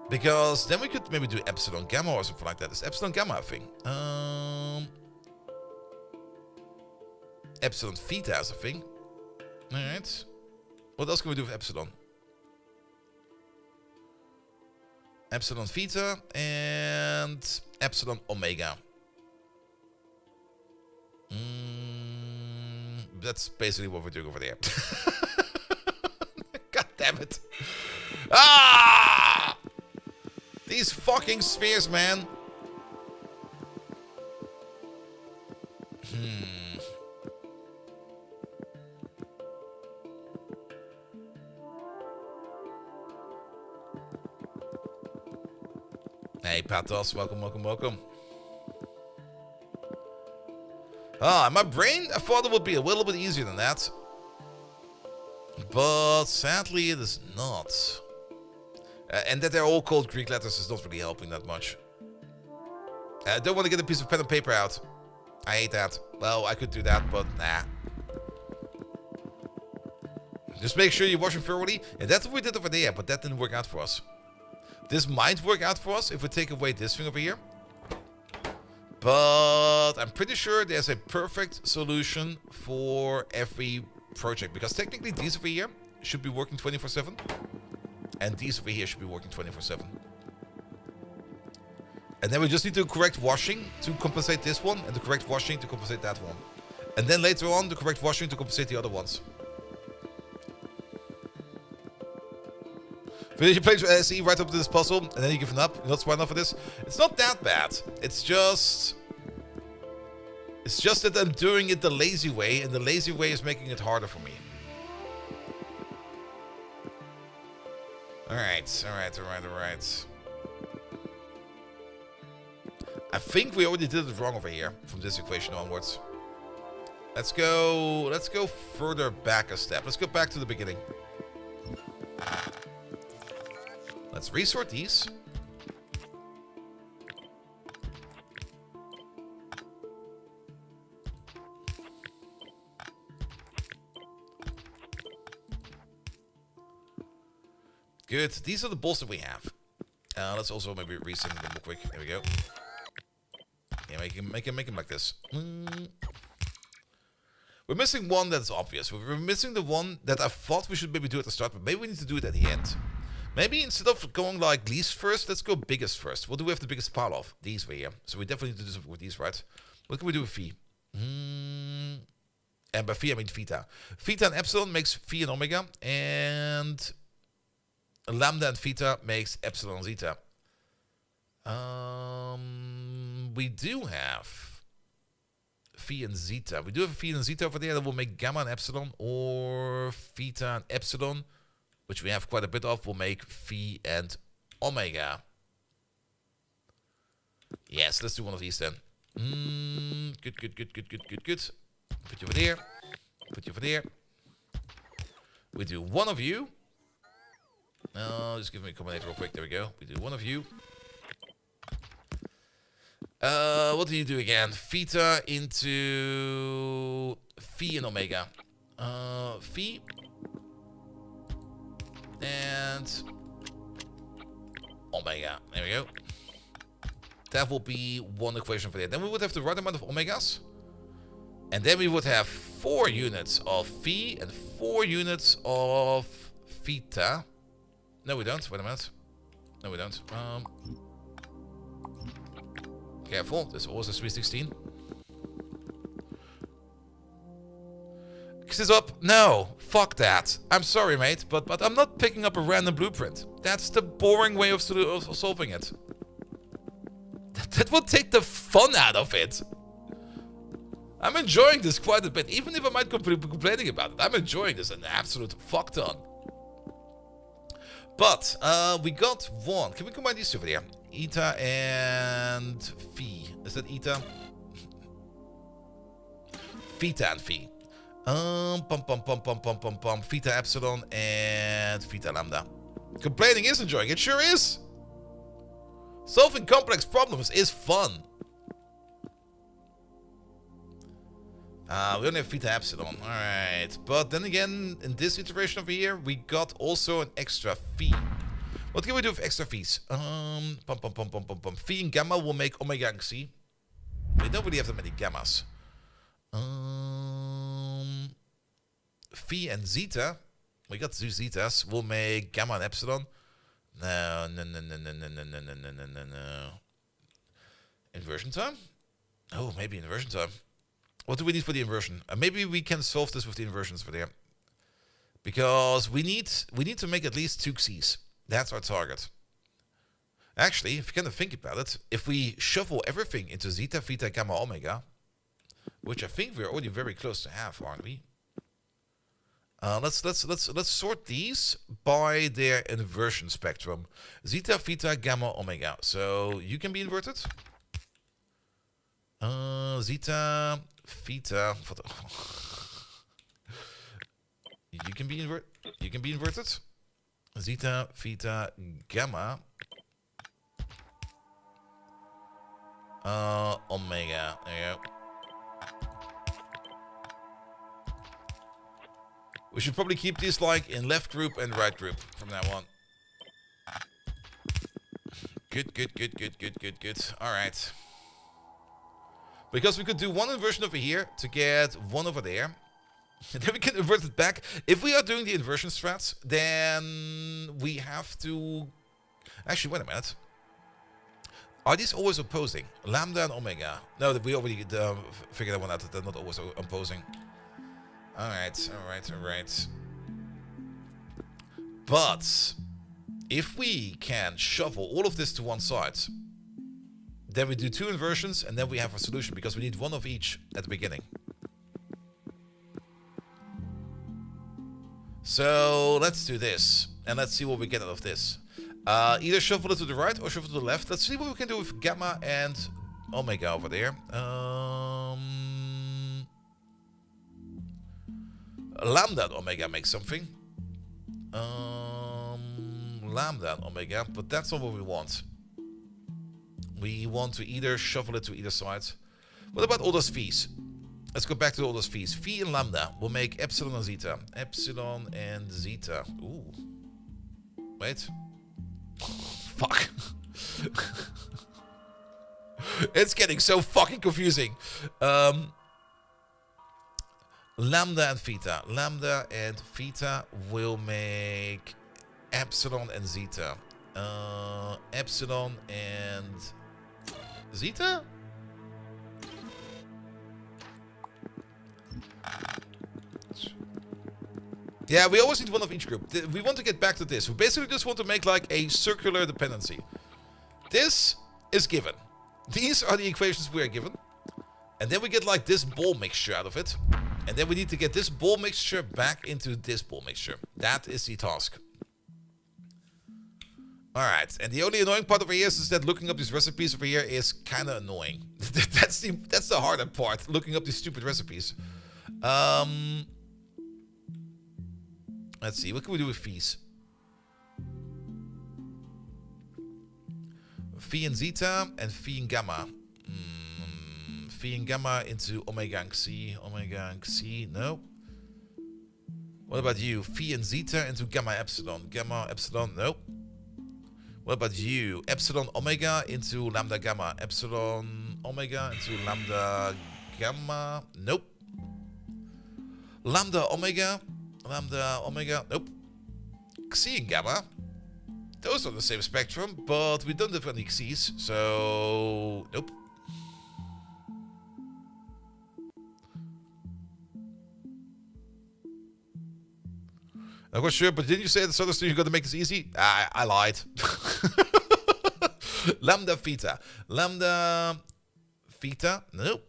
Because then we could maybe do epsilon gamma or something like that. It's epsilon gamma, I think. Epsilon theta is a thing. Alright. What else can we do with epsilon? Epsilon theta and epsilon omega. That's basically what we're doing over there. God damn it. Ah! These fucking spheres, man. Hey, Patos, welcome, welcome, welcome. Ah, my brain, I thought it would be a little bit easier than that. But sadly, it is not. And that they're all called Greek letters is not really helping that much. I don't want to get a piece of pen and paper out. I hate that. Well, I could do that, but nah. Just make sure you wash them thoroughly. And that's what we did over there, but that didn't work out for us. This might work out for us if we take away this thing over here. But I'm pretty sure there's a perfect solution for every project. Because technically these over here should be working 24/7. And these over here should be working 24/7. And then we just need the correct washing to compensate this one. And the correct washing to compensate that one. And then later on the correct washing to compensate the other ones. Finish your playthrough SE right up to this puzzle, and then you give up. You're not smart enough for this. It's not that bad. It's just that I'm doing it the lazy way, and the lazy way is making it harder for me. Alright. I think we already did it wrong over here, from this equation onwards. Let's go further back a step. Let's go back to the beginning. Let's resort these. Good. These are the balls that we have. Let's also maybe resync them real quick. There we go. Yeah, make him like this. We're missing one that's obvious. We're missing the one that I thought we should maybe do at the start, but maybe we need to do it at the end. Maybe instead of going like least first, let's go biggest first. What do we have the biggest pile of? These over here. So we definitely need to do something with these, right? What can we do with phi? And by phi I mean theta. Theta and epsilon makes phi and omega. And lambda and theta makes epsilon and zeta. We do have phi and zeta. We do have a phi and zeta over there that will make gamma and epsilon, or theta and epsilon, which we have quite a bit of, will make phi and omega. Yes, let's do one of these then. Good. Put you over there. Put you over there. We do one of you. Just give me a combinator real quick. There we go. We do one of you. What do you do again? Theta into Phi and Omega. Phi. And Omega. There we go. That will be one equation for that. Then we would have the right amount of Omegas. And then we would have 4 units of Phi and 4 units of Theta. No, we don't. Wait a minute. No, we don't. Careful. This is also 316. Is this up? No. Fuck that. I'm sorry, mate, but I'm not picking up a random blueprint. That's the boring way of solving it. That will take the fun out of it. I'm enjoying this quite a bit, even if I might be complaining about it. I'm enjoying this an absolute fuck ton. But we got one. Can we combine these two over here? Eta and Phi. Is that Eta? Theta and Phi. Theta epsilon and Theta lambda. Complaining is enjoying. It sure is. Solving complex problems is fun. We only have Theta epsilon. Alright. But then again, in this iteration over here, we got also an extra Phi. What can we do with extra Phis? Phi and gamma will make omega and Xi. We don't really have that many gammas. Phi and zeta. We got 2 zetas. Will make gamma and epsilon. No. Inversion time? Oh, maybe inversion time. What do we need for the inversion? Maybe we can solve this with the inversions for there. Because we need to make at least 2 X's. That's our target. Actually, if you kind of think about it, if we shuffle everything into zeta, theta, gamma, omega, which I think we're already very close to have, aren't we? Let's sort these by their inversion spectrum. Zeta, theta, gamma, omega. So you can be inverted. Zeta, theta. You can be inverted. Zeta, theta, gamma. Omega. There you go. We should probably keep these like in left group and right group from now on. Good. Alright. Because we could do one inversion over here to get one over there. And then we can invert it back. If we are doing the inversion strats, then we have to... Actually, wait a minute. Are these always opposing? Lambda and omega. No, we already figured that one out, that they're not always opposing. Alright. But if we can shuffle all of this to one side, then we do 2 inversions and then we have a solution, because we need one of each at the beginning. So let's do this and let's see what we get out of this. Either shuffle it to the right or shuffle to the left. Let's see what we can do with gamma and omega over there. Lambda and omega make something. Lambda and omega, but that's not what we want. We want to either shuffle it to either side. What about all those Ph's? Let's go back to all those Ph's. Phi and lambda will make epsilon and zeta. Epsilon and zeta. Ooh. Wait. Fuck. It's getting so fucking confusing. Lambda and theta. Lambda and theta will make epsilon and zeta. Epsilon and zeta? Yeah, we always need one of each group. We want to get back to this. We basically just want to make like a circular dependency. This is given. These are the equations we are given. And then we get like this ball mixture out of it. And then we need to get this ball mixture back into this ball mixture. That is the task. Alright, and the only annoying part over here is that looking up these recipes over here is kind of annoying. That's the harder part, looking up these stupid recipes. Let's see, what can we do with fees? Phi and zeta and Phi and gamma. Phi and gamma into omega and xi. Omega and xi. No. What about you? Phi and zeta into gamma epsilon. Gamma epsilon. No. What about you? Epsilon omega into lambda gamma. Epsilon omega into lambda gamma. Nope. Lambda omega. Lambda omega. Nope. Xi and gamma. Those are the same spectrum, but we don't have any x's, so nope. I'm not sure, but didn't you say at the start of the you're going to make this easy? I lied. Lambda theta. Lambda theta. Nope.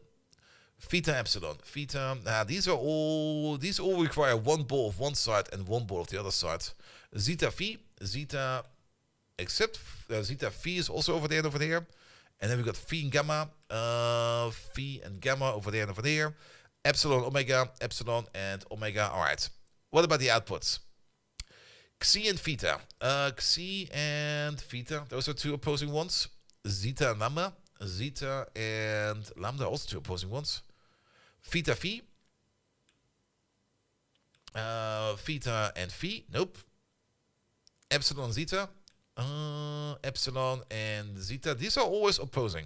Theta epsilon. Theta. These all require one ball of one side and one ball of the other side. Zeta phi. Zeta. Except zeta phi is also over there and over there. And then we got phi and gamma. Phi and gamma over there and over there. Epsilon, omega, epsilon, and omega. All right. What about the outputs? Xi and theta. Xi and theta. Those are two opposing ones. Zeta and lambda. Zeta and lambda, also two opposing ones. Theta phi. Theta and phi. Nope. Epsilon and zeta. Epsilon and zeta. These are always opposing.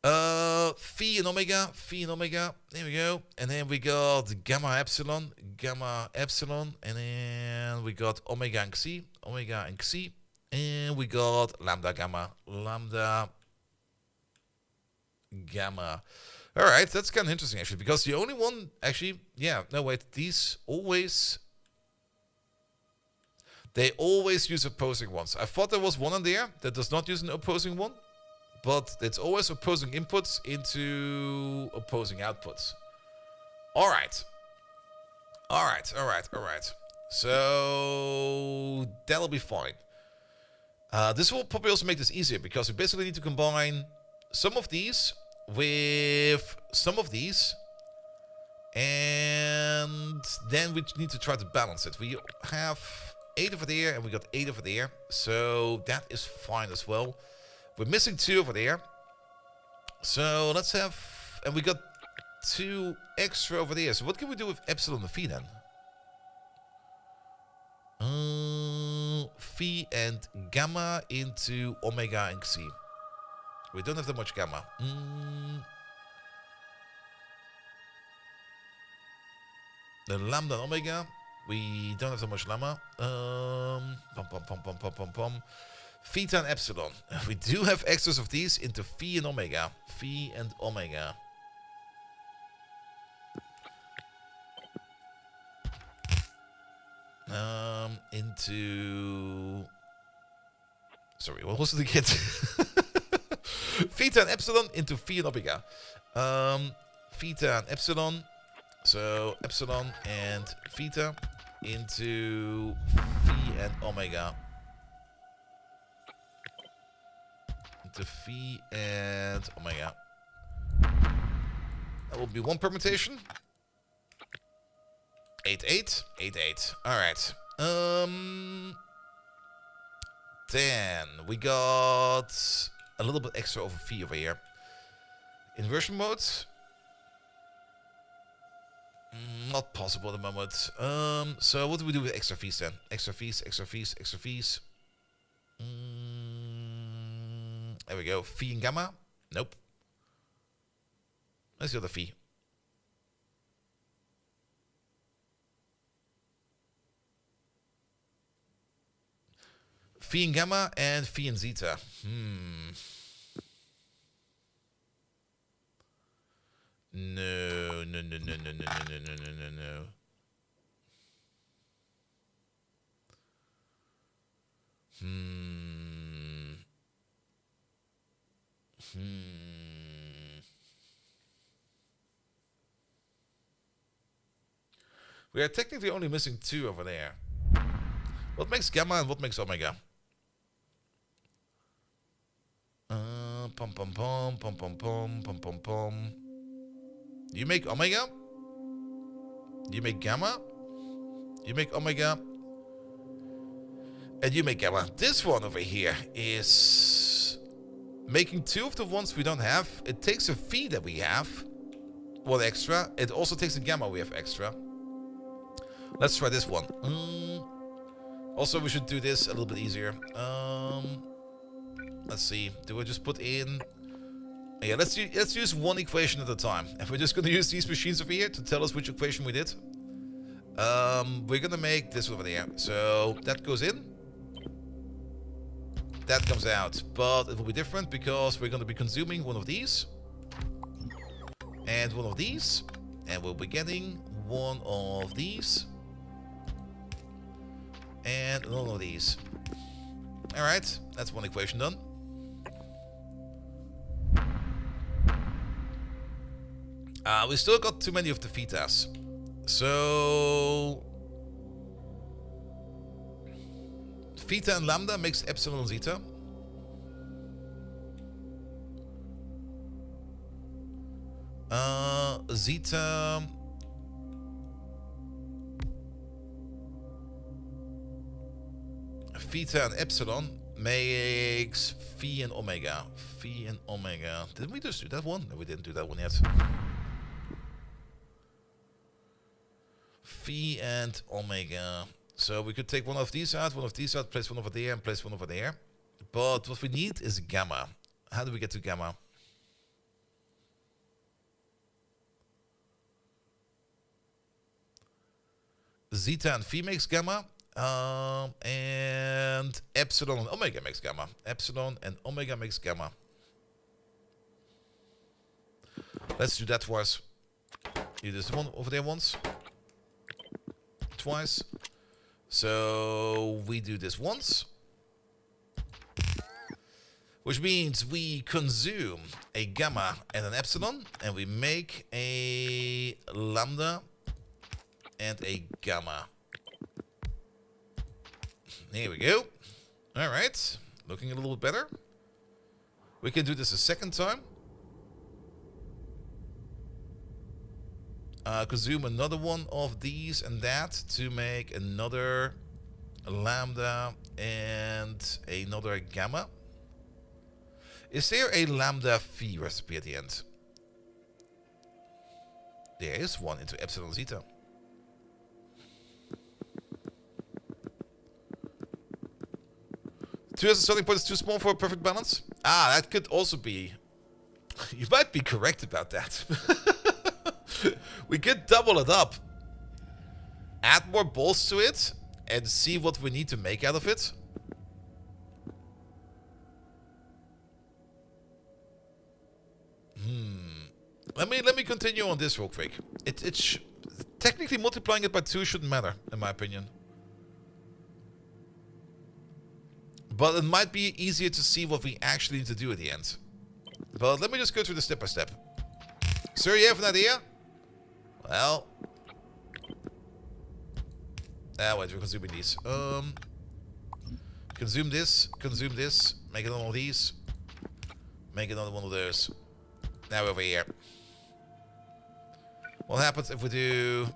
Phi and omega. Phi and omega. There we go. And then we got gamma epsilon. Gamma epsilon. And then we got omega and xi. Omega and xi. And we got lambda gamma. Lambda gamma. All right, that's kind of interesting actually, because the only one actually, yeah, no wait, these always, they always use opposing ones. I thought there was one in there that does not use an opposing one, but it's always opposing inputs into opposing outputs. All right. All right, all right, all right. So that'll be fine. This will probably also make this easier, because we basically need to combine some of these with some of these, and then we need to try to balance it. We have 8 over there and we got 8 over there, so that is fine as well. We're missing 2 over there, so let's have, and we got 2 extra over there. So what can we do with epsilon and phi then? Phi and gamma into omega and xi. We don't have that much gamma. The lambda and omega. We don't have that much lambda. Theta and epsilon. We do have extras of these into phi and omega. Phi and omega. Into... Sorry, what was it again? Theta and epsilon into phi and omega. Theta and epsilon. So epsilon and theta into phi and omega. Into phi and omega. That will be one permutation. 8, 8, 8, 8. All right. Then we got a little bit extra over phi over here. Inversion mode. Not possible at the moment. So what do we do with extra phis then? Extra phis, extra phis, extra phis. There we go. Phi and gamma. Nope. Let's go to phi. Phi and gamma and phi and zeta. No, no, no, no, no, no, no, no, no, no, no. We are technically only missing 2 over there. What makes gamma and what makes omega? Pom pom pom pom pom pom pom pom pom. You make omega. You make gamma. You make omega. And you make gamma. This one over here is making 2 of the ones we don't have. It takes a phi that we have, 1 extra. It also takes a gamma we have extra. Let's try this one. Also, we should do this a little bit easier. Let's see. Do I just put in... Yeah, let's use 1 equation at a time. And we're just going to use these machines over here to tell us which equation we did. We're going to make this over there. So that goes in. That comes out. But it will be different because we're going to be consuming one of these. And one of these. And we'll be getting one of these. And one of these. Alright, that's 1 equation done. We still got too many of the thetas. So... theta and lambda makes epsilon and zeta. Zeta... theta and epsilon makes phi and omega. Phi and omega. Didn't we just do that one? No, we didn't do that one yet. Phi and omega. So we could take one of these out, place one over there, and place one over there. But what we need is gamma. How do we get to gamma? Zeta and phi makes gamma. And epsilon and omega makes gamma. Epsilon and omega makes gamma. Let's do that twice. You do this one over there once. Twice. So we do this once. Which means we consume a gamma and an epsilon. And we make a lambda and a gamma. Here we go. Alright. Looking a little bit better. We can do this a second time. Consume another one of these and that to make another lambda and another gamma. Is there a lambda phi recipe at the end? There is one into epsilon zeta. Two as a starting point is too small for a perfect balance? Ah, that could also be... You might be correct about that. We could double it up. Add more balls to it and see what we need to make out of it. Let me continue on this real quick. Technically multiplying it by 2 shouldn't matter, in my opinion. But it might be easier to see what we actually need to do at the end. But let me just go through the step by step. Sir, you have an idea? Well... wait, we're consuming these. Consume this, make another one of these. Make another one of those. Now we're over here. What happens if we do...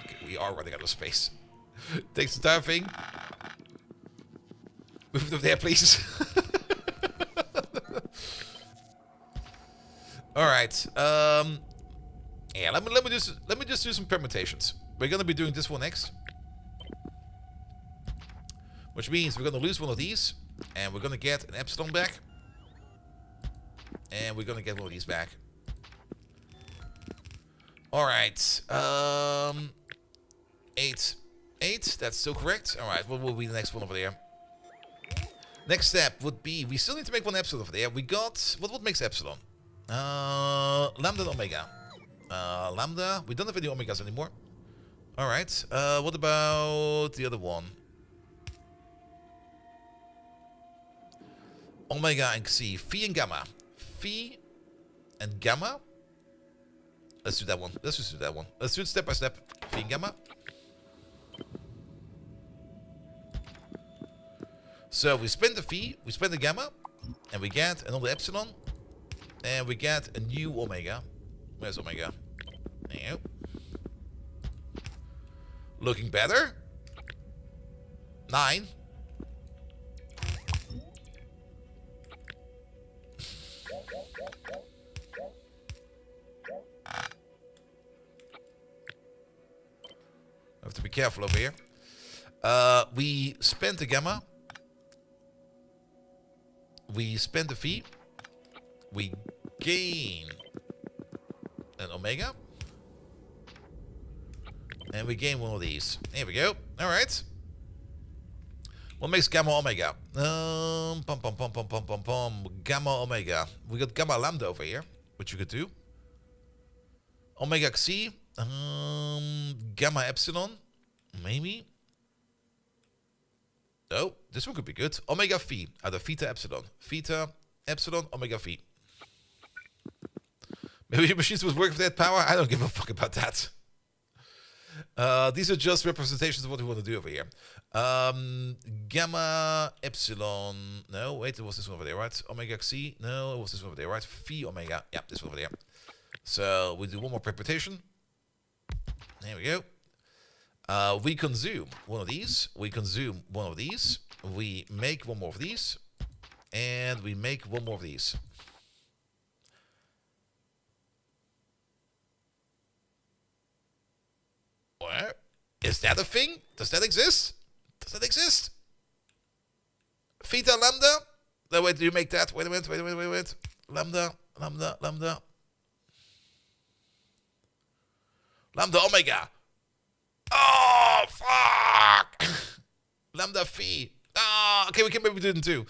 Okay, we are running out of space. Takes the entire thing. Move it over there, please. Alright. Yeah, let me just do some permutations. We're gonna be doing this one next. Which means we're gonna lose one of these. And we're gonna get an epsilon back. And we're gonna get one of these back. Alright. 8. 8, that's still correct. Alright, what will be the next one over there? Next step would be, we still need to make one epsilon over there. We got, what makes epsilon? Lambda and omega. Lambda, we don't have any omegas anymore. Alright, what about the other one? Omega and Xi, Phi and Gamma. Phi and Gamma. Let's do that one. Let's just do that one. Let's do it step by step. Phi and Gamma. So we spend the Phi, we spend the Gamma, and we get another epsilon, and we get a new omega. Where's omega? There. Looking better. 9. Have to be careful over here. We spent the gamma. We spend the fee. We gain an omega. And we gain one of these. Here we go. Alright. What makes gamma omega? Gamma omega. We got gamma lambda over here, which you could do. Omega xi. Gamma epsilon. Maybe. Oh, this one could be good. Omega phi out of theta epsilon. Theta epsilon omega phi. Maybe your machines would work with that power. I don't give a fuck about that. These are just representations of what we want to do over here. Gamma epsilon. No, wait, it was this one over there, right? Omega xi. No, it was this one over there, right? Phi omega. Yeah, this one over there. So we do one more preparation. There we go. We consume one of these. We consume one of these. We make one more of these. And we make one more of these. Where? Is that a thing? Does that exist? Does that exist? Theta lambda? No, wait, do you make that? Wait a minute, wait. Lambda. Lambda omega. Oh, fuck! Lambda phi. Okay, we can maybe do them too.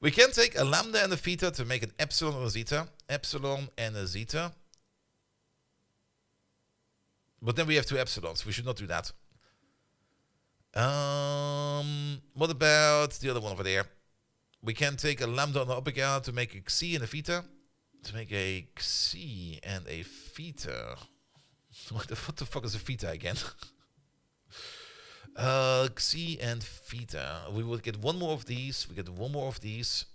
We can take a lambda and a theta to make an epsilon and a zeta. Epsilon and a zeta. But then we have two epsilons. We should not do that. What about the other one over there? We can take a lambda and an omega to make a xi and a theta. To make a xi and a theta. What the fuck is a theta again? Xi and theta. We would get one more of these. We get one more of these.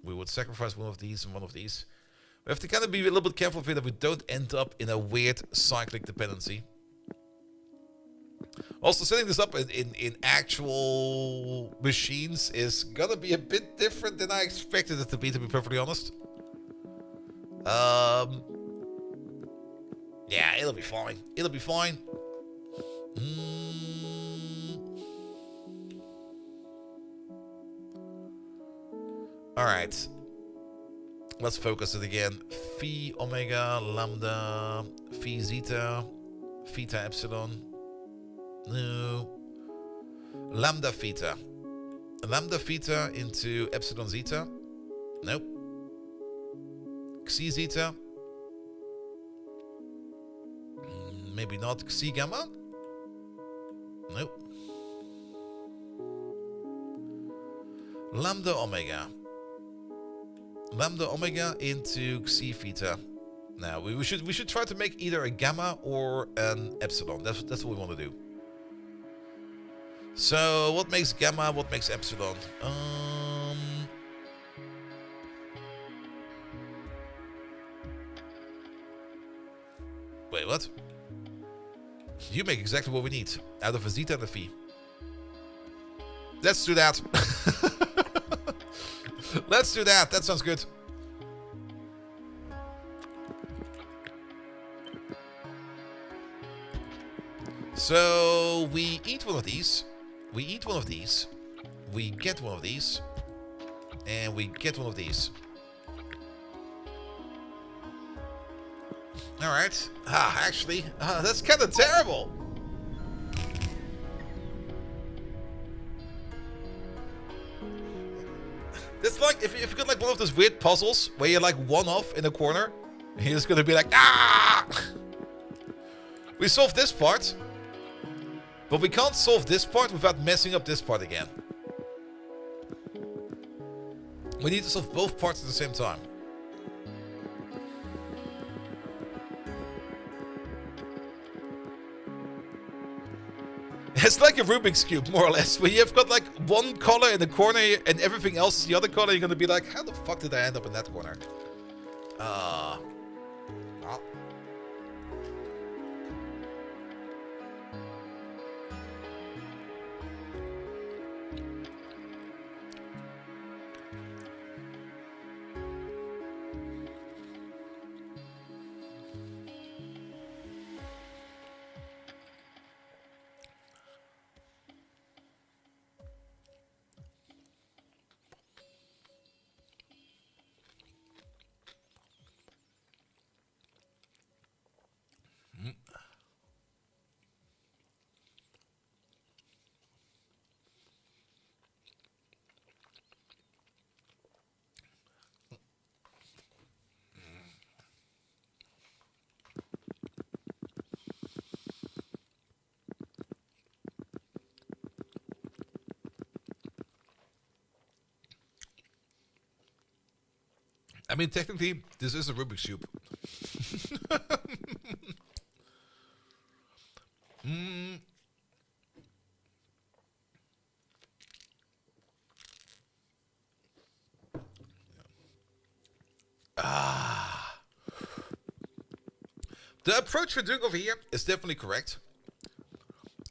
We would sacrifice one of these and one of these. We have to kind of be a little bit careful here that we don't end up in a weird cyclic dependency. Also, setting this up in actual machines is gonna be a bit different than I expected it to be perfectly honest. Yeah, it'll be fine. It'll be fine. Alright. Let's focus it again. Phi omega lambda phi zeta theta epsilon. No. Lambda theta. Lambda theta into epsilon zeta. Nope. Xi zeta. Maybe not. Xi gamma. Nope. Lambda omega. Lambda omega into xi theta. Now we should try to make either a gamma or an epsilon. That's what we want to do. So what makes gamma? What makes epsilon? Wait, what? You make exactly what we need out of a zeta and a phi. Let's do that. Let's do that. That sounds good. So we eat one of these. We eat one of these. We get one of these. And we get one of these. Alright. Actually, that's kind of terrible. It's like if you got like one of those weird puzzles where you're like one off in a corner, and you're just gonna be like, ah! We solved this part, but we can't solve this part without messing up this part again. We need to solve both parts at the same time. It's like a Rubik's Cube, more or less, where you've got like one color in the corner and everything else is the other color. You're gonna be like, how the fuck did I end up in that corner? I mean, technically, this is a Rubik's Cube. mm. Ah. The approach we're doing over here is definitely correct.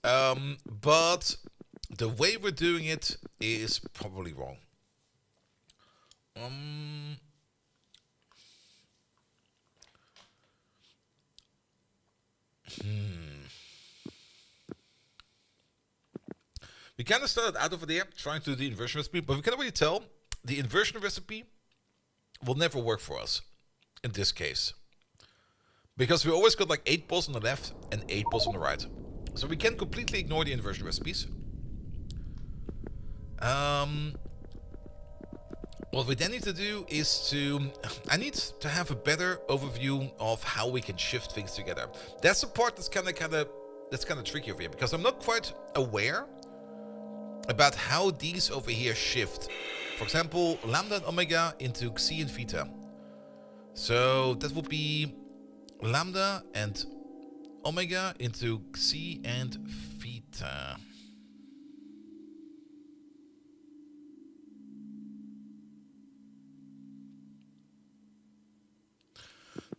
But the way we're doing it is probably wrong. We kind of started out over there trying to do the inversion recipe, but we can already tell the inversion recipe will never work for us in this case. Because we always got like 8 balls on the left and 8 balls on the right. So we can completely ignore the inversion recipes. What we then need to do is I need to have a better overview of how we can shift things together. That's the part that's kind of tricky over here, because I'm not quite aware about how these over here shift. For example, lambda and omega into xi and theta. So that would be lambda and omega into xi and theta.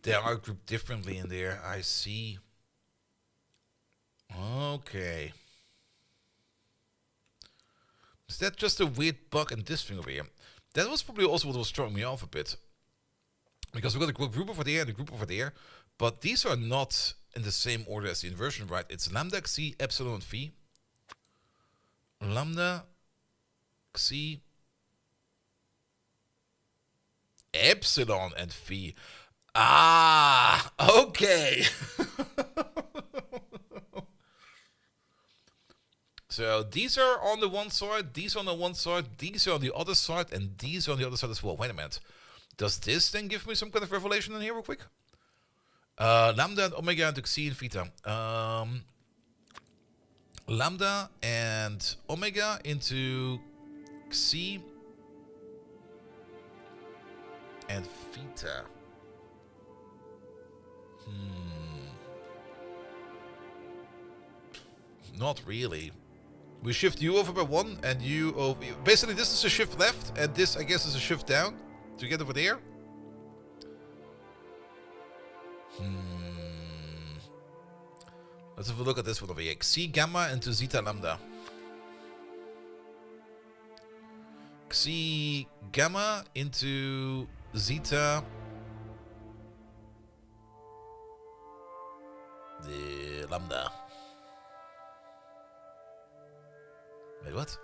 They are grouped differently in there, I see. Okay. Is that just a weird bug in this thing over here? That was probably also what was throwing me off a bit. Because we've got a group over there and a group over there, but these are not in the same order as the inversion, right? It's lambda, xi, epsilon, and phi. Lambda, xi, epsilon, and phi. Ah, okay. So these are on the one side, these are on the one side, these are on the other side, and these are on the other side as well. Wait a minute. Does this then give me some kind of revelation in here real quick? Lambda and omega into xi and theta. Lambda and omega into xi and theta. Not really. We shift you over by 1 and you over... Basically, this is a shift left and this, I guess, is a shift down to get over there. Let's have a look at this one over here. Xi gamma into zeta lambda. Xi gamma into zeta... the lambda. Wait, what?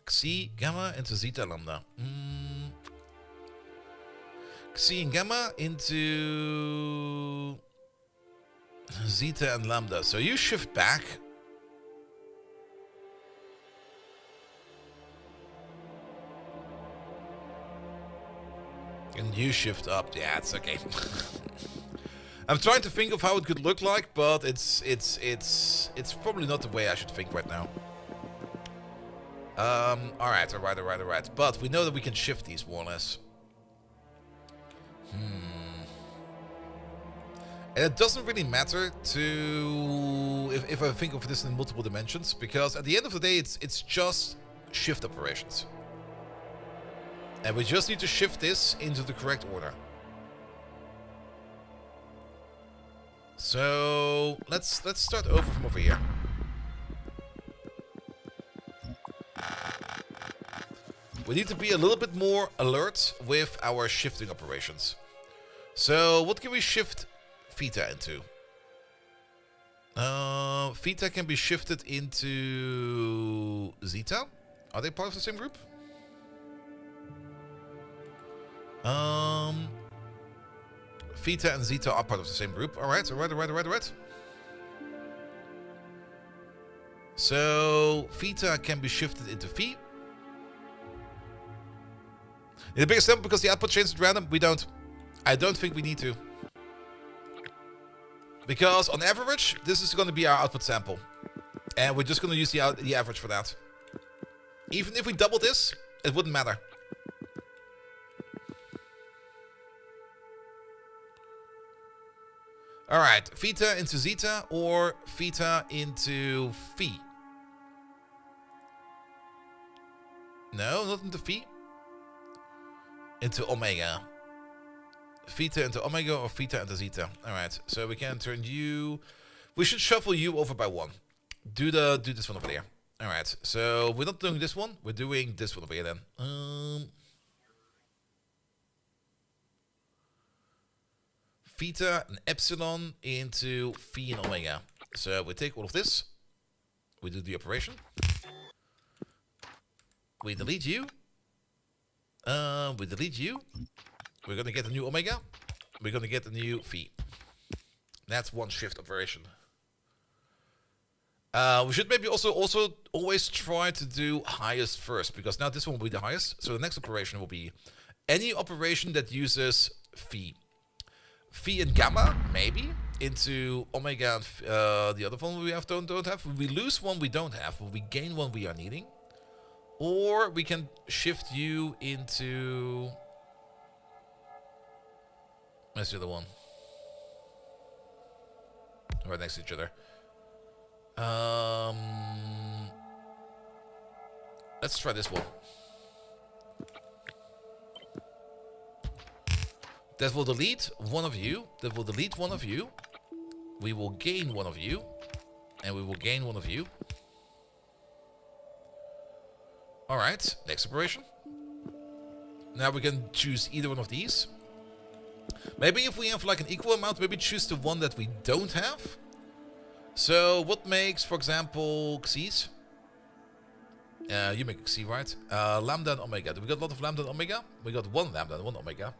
Xi gamma into zeta lambda. Xi and gamma into zeta and lambda. So you shift back. And you shift up. Yeah, it's okay. I'm trying to think of how it could look like, but it's probably not the way I should think right now. Alright. But we know that we can shift these more or less. And it doesn't really matter to if I think of this in multiple dimensions, because at the end of the day it's just shift operations. And we just need to shift this into the correct order. So let's start over from over here. We need to be a little bit more alert with our shifting operations. So what can we shift theta into? Theta can be shifted into zeta. Are they part of the same group? Theta and zeta are part of the same group. Alright. So theta can be shifted into phi. In the biggest sample, because the output changes at random, we don't. I don't think we need to. Because on average, this is going to be our output sample. And we're just going to use the average for that. Even if we double this, it wouldn't matter. Alright, theta into zeta or theta into phi? No, not into phi. Into omega. Theta into omega or theta into zeta. Alright, so we can turn you... We should shuffle you over by 1. Do this one over there. Alright, so we're not doing this one. We're doing this one over here then. Theta and epsilon into phi and omega. So we take all of this. We do the operation. We delete you. We delete you. We're gonna get a new omega. We're gonna get a new phi. That's one shift operation. We should maybe also always try to do highest first, because now this one will be the highest. So the next operation will be any operation that uses phi. Phi and gamma, maybe, into omega and the other one we have don't have. We lose one we don't have, but we gain one we are needing. Or we can shift you into... Where's the other one? Right next to each other. Let's try this one. That will delete one of you. That will delete one of you. We will gain one of you. And we will gain one of you. Alright, next operation. Now we can choose either one of these. Maybe if we have like an equal amount, maybe choose the one that we don't have. So what makes, for example, x's? You make x, right? Lambda and omega. Do we got a lot of lambda and omega? We got one lambda and one omega.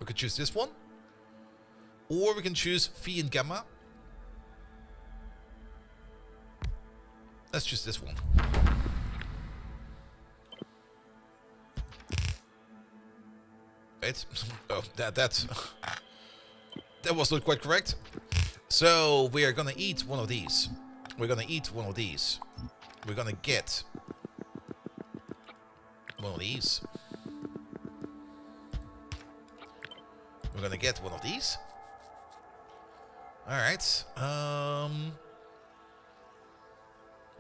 We could choose this one. Or we can choose phi and gamma. Let's choose this one. Wait. Oh, that was not quite correct. So we are gonna eat one of these. We're gonna eat one of these. We're gonna get one of these. We're gonna get one of these. Alright.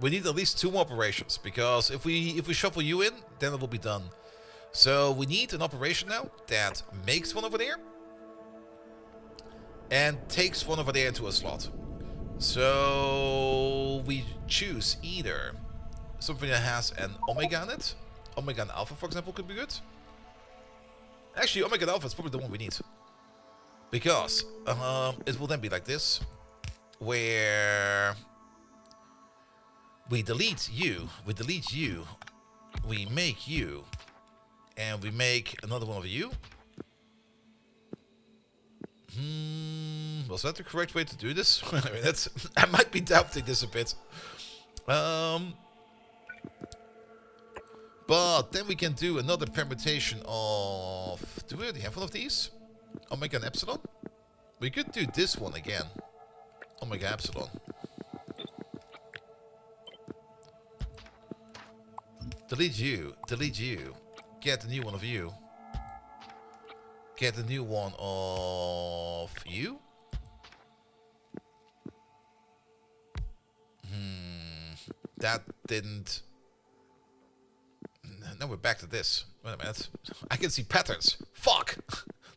We need at least 2 more operations, because if we shuffle you in, then it will be done. So we need an operation now that makes one over there and takes one over there into a slot. So we choose either something that has an omega in it. Omega and alpha, for example, could be good. Actually, omega and alpha is probably the one we need, because it will then be like this, where we delete you, we make you, and we make another one of you. Was that the correct way to do this? I mean, I might be doubting this a bit. But then we can do another permutation of... Do we already have one of these? Omega and epsilon? We could do this one again. Omega epsilon. Delete you. Get a new one of you. Get a new one of you. That didn't... Now we're back to this. Wait a minute. I can see patterns. Fuck!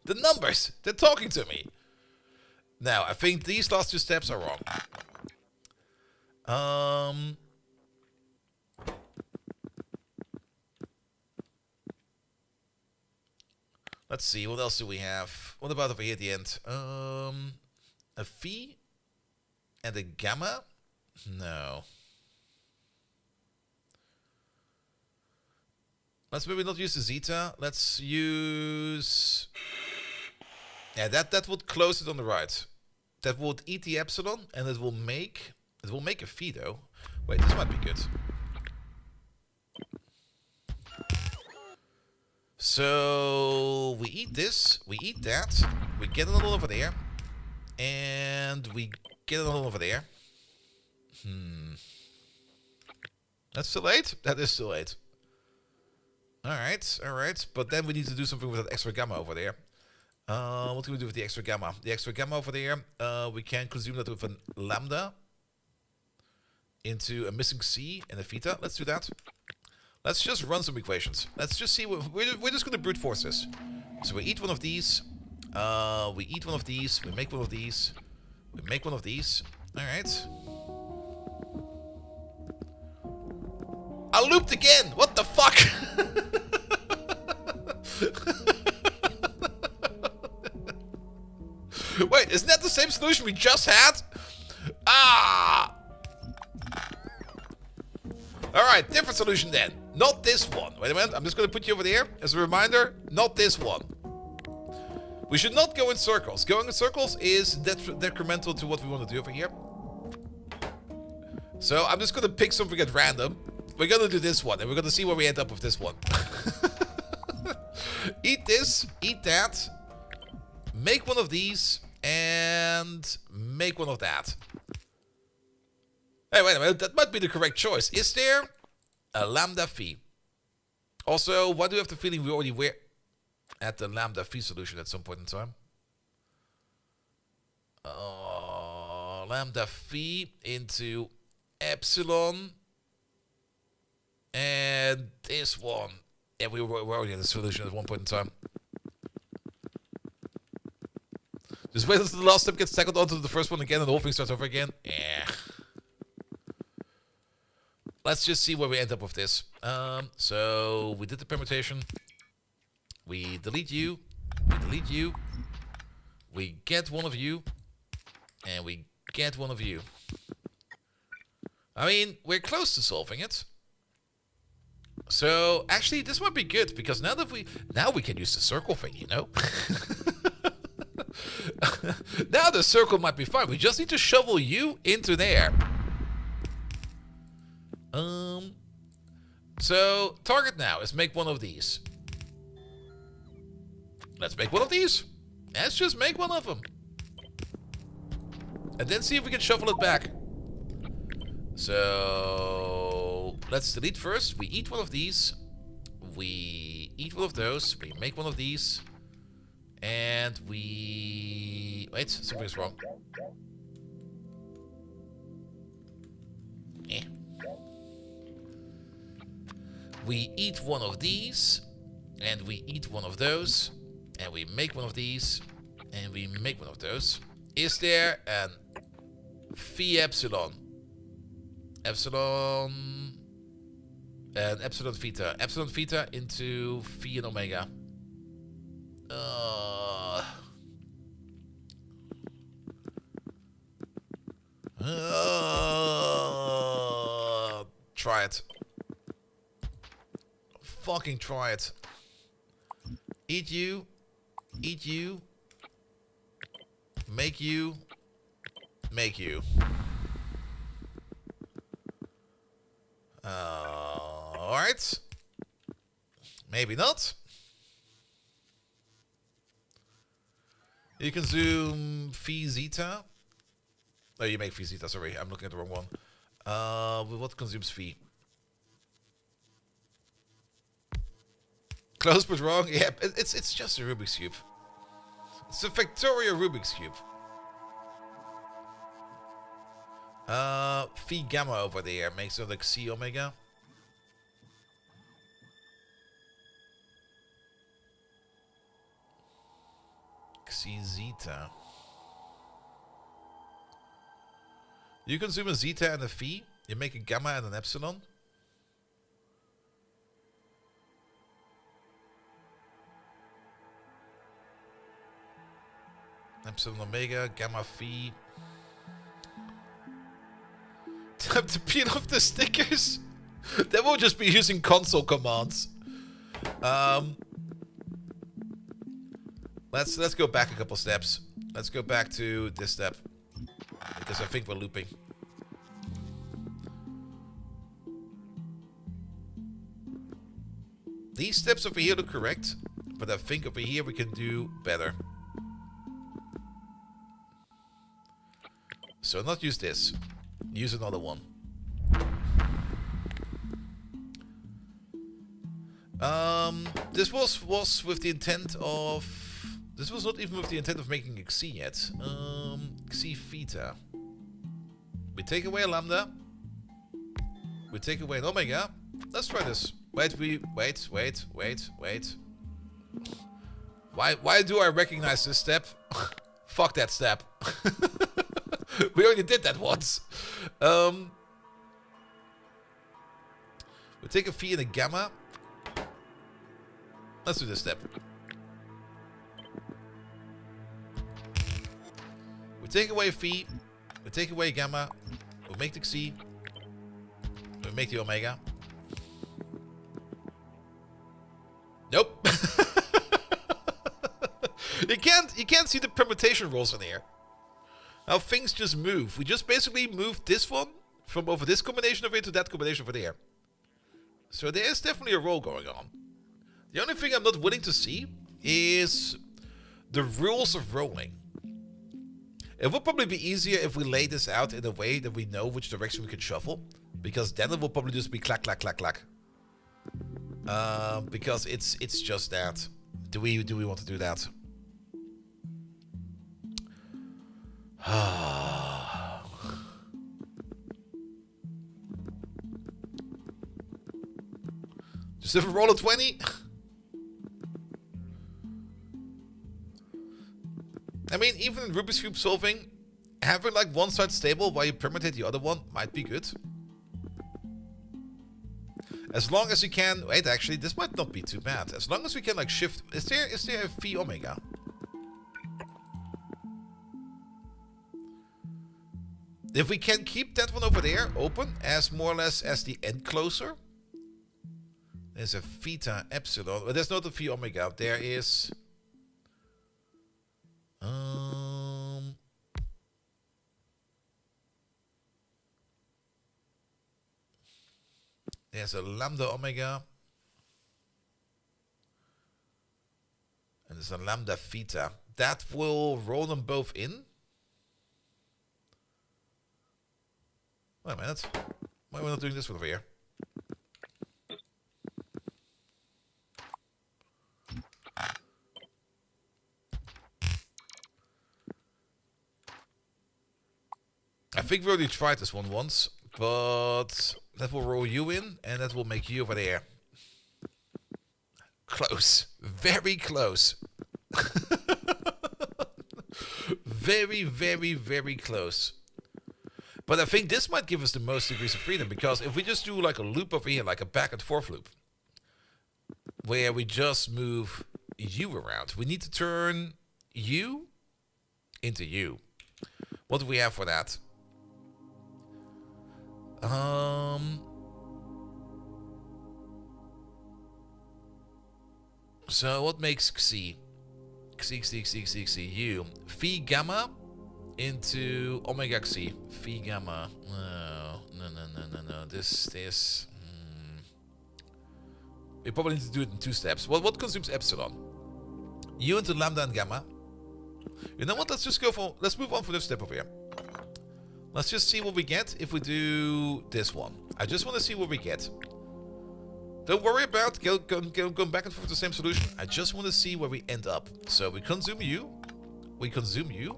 The numbers! They're talking to me! Now, I think these last 2 steps are wrong. Let's see, what else do we have? What about over here at the end? A phi and a gamma? No. Let's maybe not use the zeta. Let's use... Yeah, that would close it on the right. That would eat the epsilon, and it will make a phi though. Wait, this might be good. So we eat this, we eat that, we get another one over there, and we get another one over there. That's still 8? That is still 8. Alright, but then we need to do something with that extra gamma over there. What can we do with the extra gamma? The extra gamma over there, we can consume that with a lambda into a missing C and a theta. Let's do that. Let's just run some equations. Let's just see. We're just going to brute force this. So we eat one of these. We eat one of these. We make one of these. We make one of these. All right. I looped again. What the fuck? Wait, isn't that the same solution we just had? Ah! Alright, different solution then. Not this one. Wait a minute, I'm just going to put you over there. As a reminder, not this one. We should not go in circles. Going in circles is detrimental to what we want to do over here. So I'm just going to pick something at random. We're going to do this one, and we're going to see where we end up with this one. Eat this, eat that. Make one of these, and make one of that. Hey, wait a minute, that might be the correct choice. Is there a lambda phi? Also, why do we have the feeling we already were at the lambda phi solution at some point in time? Lambda phi into epsilon. And this one. Yeah, we were already at the solution at one point in time. Just wait until the last step gets tackled onto the first one again and the whole thing starts over again. Yeah. Let's just see where we end up with this. So we did the permutation. We delete you. We delete you. We get one of you. And we get one of you. I mean, we're close to solving it. So actually, this might be good because now we can use the circle thing, you know. Now the circle might be fine. We just need to shovel you into there. So target now is make one of these. Let's make one of these. Let's just make one of them. And then see if we can shuffle it back. So let's delete first. We eat one of these. We eat one of those. We make one of these. And we... Wait, something's wrong. Eh. We eat one of these. And we eat one of those. And we make one of these. And we make one of those. Is there an phi epsilon? Epsilon... And epsilon theta. Epsilon theta into phi and omega. Try it. Fucking try it. Eat you. Eat you. Make you. Make you. Alright. Maybe not. You can zoom phi zeta. No, you make phi zeta, sorry. I'm looking at the wrong one. What consumes phi? Close but wrong? Yeah, it's just a Rubik's Cube. It's a factorial Rubik's Cube. Phi gamma over there makes it like C omega. Xi zeta. You consume a zeta and a phi. You make a gamma and an epsilon. Epsilon omega, gamma phi. Time to peel off the stickers. Then we'll just be using console commands. Let's go back a couple steps. Let's go back to this step because I think we're looping. These steps over here look correct, but I think over here we can do better. So not use this. Use another one. This was with the intent of This was not even with the intent of making a Xi yet. Xi theta. We take away a lambda. We take away an omega. Let's try this. Wait. Why do I recognize this step? Fuck that step. We already did that once. We take a phi and a gamma. Let's do this step. We take away phi. We take away gamma. We make the Xi. We make the omega. Nope. You can't see the permutation rules in here. How things just move. We just basically moved this one from over this combination over here to that combination over there. So there is definitely a roll going on. The only thing I'm not willing to see is the rules of rolling. It would probably be easier if we lay this out in a way that we know which direction we can shuffle. Because then it will probably just be clack, clack, clack, clack. Because it's just that. Do we want to do that? Just have a roll of 20. I mean, even in Rubik's Cube solving, having like one side stable while you permutate the other one might be good. As long as you can... Wait, actually, this might not be too bad. As long as we can like shift... Is there a phi omega? If we can keep that one over there open as more or less as the end closer. There's a theta epsilon. But there's not a phi omega. There is... There's a lambda omega. And there's a lambda theta. That will roll them both in. Wait a minute. Why are we not doing this one over here? I think we already tried this one once, but that will roll you in, and that will make you over there. Close. Very close. Very, very, very close. But I think this might give us the most degrees of freedom, because if we just do like a loop over here, like a back and forth loop, where we just move you around, we need to turn you into you. What do we have for that? So what makes Xi? Xi, you. Phi gamma into omega Xi. Phi gamma. No. This. We probably need to do it in two steps. What consumes epsilon? U into lambda and gamma. You know what? Let's move on for this step over here. Let's just see what we get if we do this one. I just want to see what we get. Don't worry about going back and forth with the same solution. I just want to see where we end up. So we consume you. We consume you.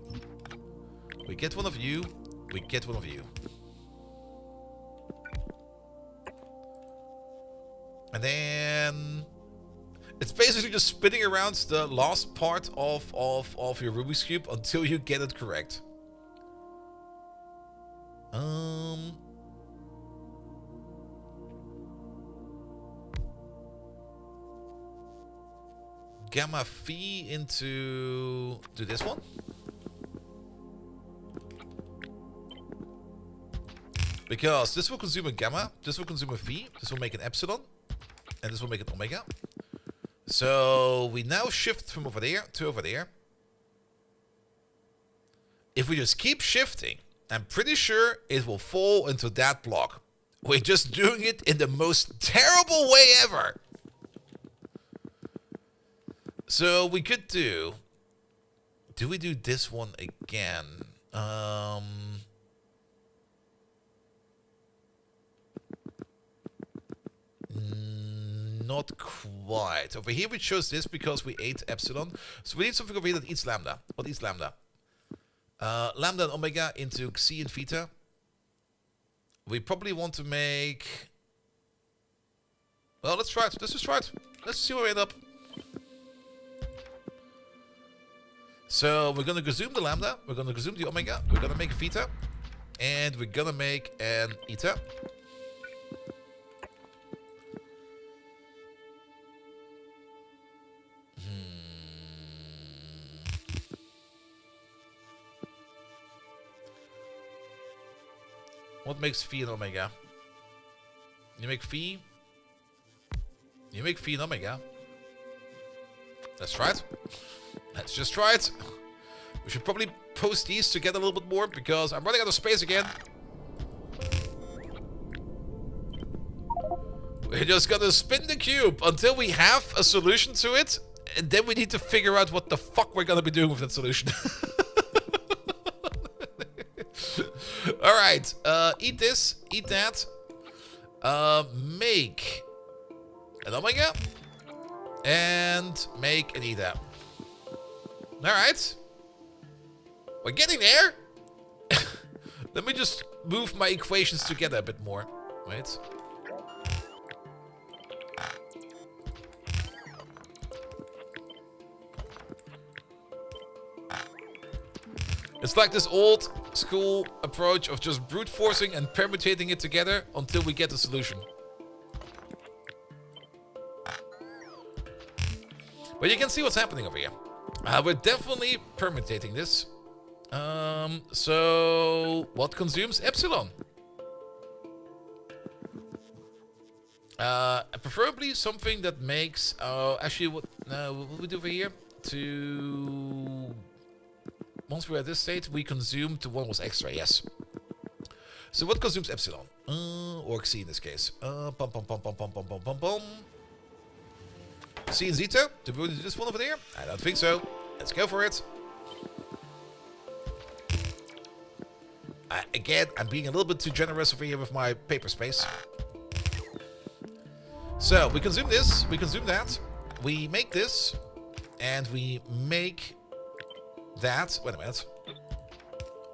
We get one of you. We get one of you. And then... It's basically just spinning around the last part of your Rubik's Cube until you get it correct. Gamma phi into... Do this one. Because this will consume a gamma, this will consume a phi, this will make an epsilon, and this will make an omega. So we now shift from over there to over there. If we just keep shifting, I'm pretty sure it will fall into that block. We're just doing it in the most terrible way ever. So we could do... Do we do this one again? not quite. Over here we chose this because we ate epsilon. So we need something over here that eats lambda. What eats lambda? Lambda and omega into xi and theta. We probably want to make... Well, let's try it. Let's just try it. Let's see where we end up. So we're going to consume the lambda. We're going to consume the omega. We're going to make a theta. And we're going to make an eta. What makes phi and omega? You make phi. You make phi and omega. Let's try it. Let's just try it. We should probably post these together a little bit more because I'm running out of space again. We're just gonna spin the cube until we have a solution to it. And then we need to figure out what the fuck we're gonna be doing with that solution. Alright, eat this, eat that. Make an omega. And make an eta. Alright. We're getting there. Let me just move my equations together a bit more. Wait. It's like this old school approach of just brute forcing and permutating it together until we get the solution. But you can see what's happening over here. We're definitely permutating this. So what consumes epsilon? Preferably something that makes... actually, what we do over here? Once we're at this state, we consume the one was extra, yes. So what consumes epsilon? Or xi in this case. Xi and zeta? Do we do this one over there? I don't think so. Let's go for it. Again, I'm being a little bit too generous over here with my paper space. So, we consume this, we consume that, we make this, and we make that. Wait a minute.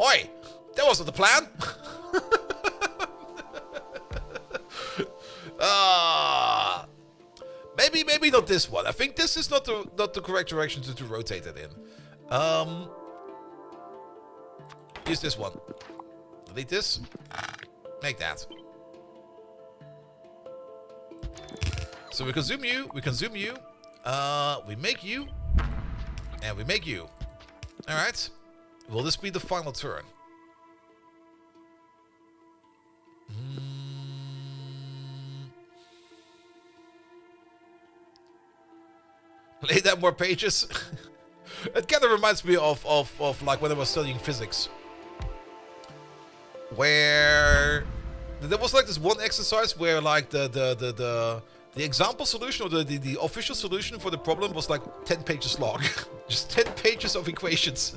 Oi! That wasn't the plan! Maybe not this one. I think this is not the correct direction to rotate it in. Use this one. Delete this. Make that. So we consume you, we consume you, we make you, and we make you. Alright. Will this be the final turn? Lay down more pages. It kind of reminds me of like when I was studying physics. Where there was like this one exercise where like the example solution or the official solution for the problem was like 10 pages long. Just 10 pages of equations.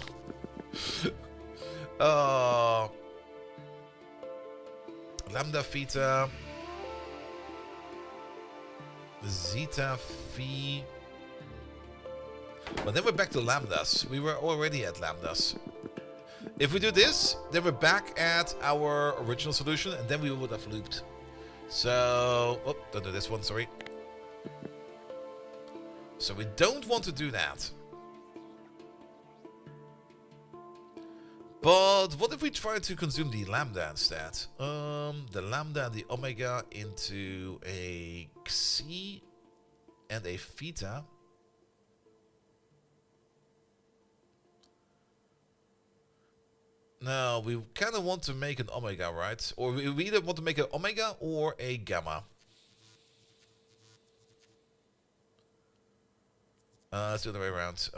Lambda, theta, zeta, phi. But then we're back to lambdas. We were already at lambdas. If we do this, then we're back at our original solution, and then we would have looped. So, oh, don't do this one, sorry. So we don't want to do that. But what if we try to consume the lambda instead? The lambda and the omega into a xi and a theta. No, we kind of want to make an omega, right? Or we either want to make an omega or a gamma. Let's do the other way around.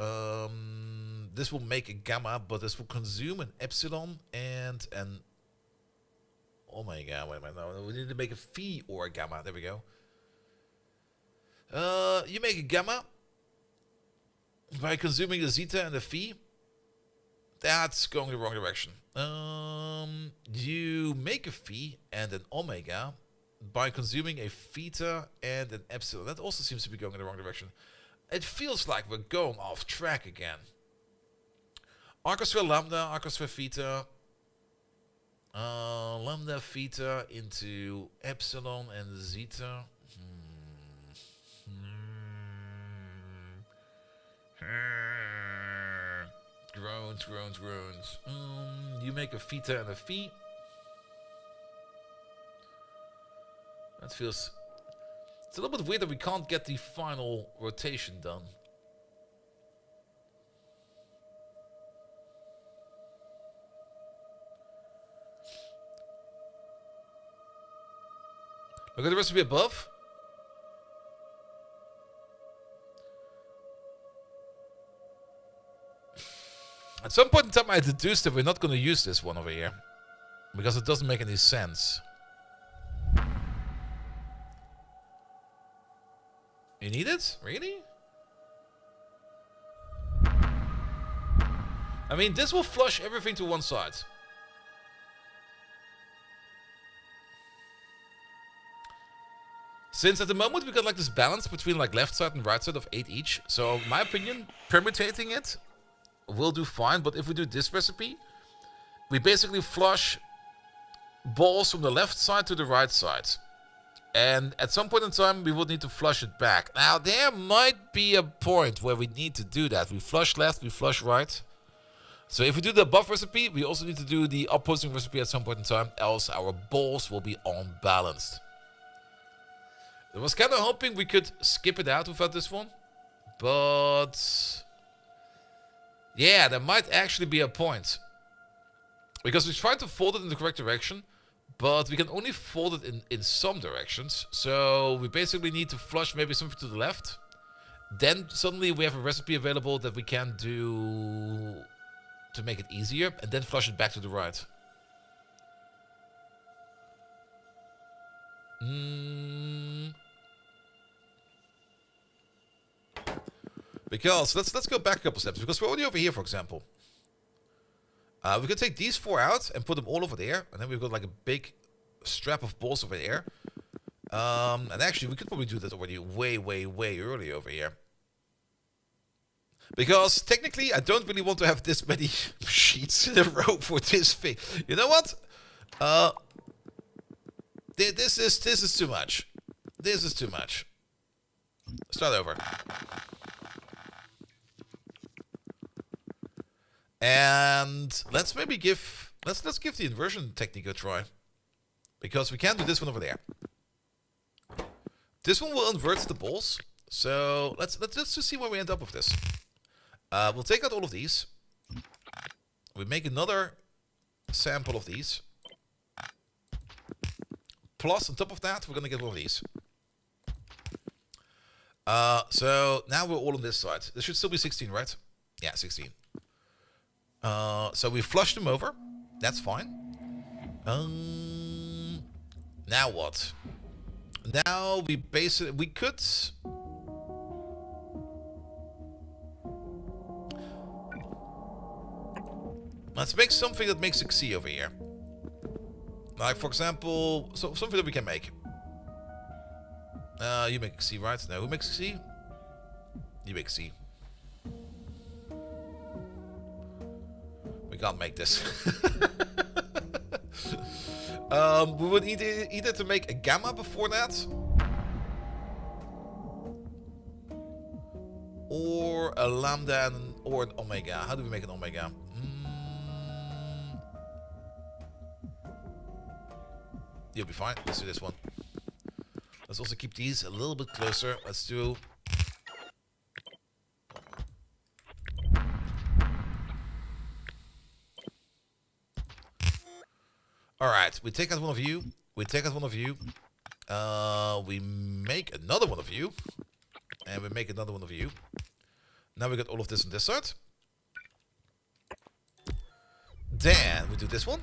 This will make a gamma, but this will consume an epsilon and an omega. Wait a minute, no, we need to make a phi or a gamma. There we go. You make a gamma by consuming the zeta and the phi. That's going the wrong direction. You make a phi and an omega by consuming a theta and an epsilon. That also seems to be going in the wrong direction. It feels like we're going off track again. Arcosphere lambda, arcosphere theta. Lambda theta into epsilon and zeta. Groans, groans, groans. You make a theta and a phi. That feels... It's a little bit weird that we can't get the final rotation done. Look at the recipe above. At some point in time I deduced that we're not going to use this one over here. Because it doesn't make any sense. You need it? Really? I mean, this will flush everything to one side. Since at the moment we got like this balance between like left side and right side of 8 each. So in my opinion, permutating it will do fine. But if we do this recipe, we basically flush balls from the left side to the right side. And at some point in time, we would need to flush it back. Now, there might be a point where we need to do that. We flush left, we flush right. So if we do the above recipe, we also need to do the opposing recipe at some point in time. Else our balls will be unbalanced. I was kind of hoping we could skip it out without this one. But... yeah, there might actually be a point. Because we tried to fold it in the correct direction. But we can only fold it in some directions. So we basically need to flush maybe something to the left. Then suddenly we have a recipe available that we can do to make it easier. And then flush it back to the right. Because let's go back a couple steps. Because we're already over here, for example. We can take these 4 out and put them all over there. And then we've got like a big strap of balls over there. And actually, we could probably do that already way, way, way early over here. Because technically, I don't really want to have this many sheets in a row for this thing. You know what? This is too much. This is too much. Start over. And let's maybe give let's give the inversion technique a try. Because we can't do this one over there. This one will invert the balls. So let's just see where we end up with this. We'll take out all of these. We make another sample of these. Plus on top of that, we're gonna get one of these. So now we're all on this side. This should still be 16, right? Yeah, 16. So we flushed them over. That's fine. Now what? Now we could... let's make something that makes a C over here. Like, for example, something that we can make. You make a C, right? No, who makes a C? You make a C. We can't make this. We would need either to make a gamma before that, or a lambda or an omega. How do we make an omega? You'll be fine. Let's do this one. Let's also keep these a little bit closer. Let's do... Alright, we take out one of you. We take out one of you. We make another one of you. And we make another one of you. Now we got all of this on this side. Then we do this one.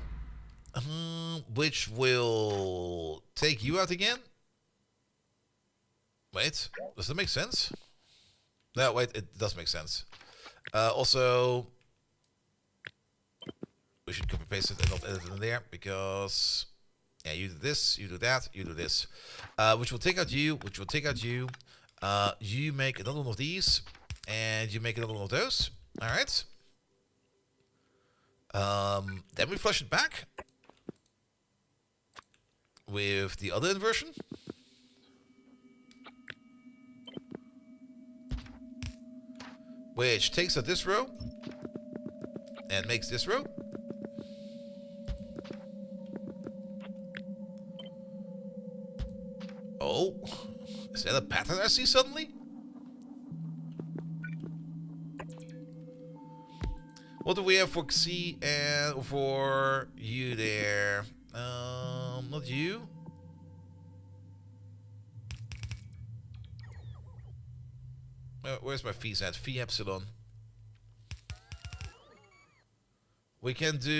Which will take you out again. Wait, does that make sense? No, wait, it does make sense. Also, we should copy paste it and not edit it in there because Yeah, you do this, you do that, you do this. Which will take out you, which will take out you. You make another one of these, and you make another one of those. Alright. Then we flush it back with the other inversion. Which takes out this row and makes this row. Oh, is that a pattern I see suddenly? What do we have for C and for you there? Not you. Where's my fees at? Phi epsilon. We can do...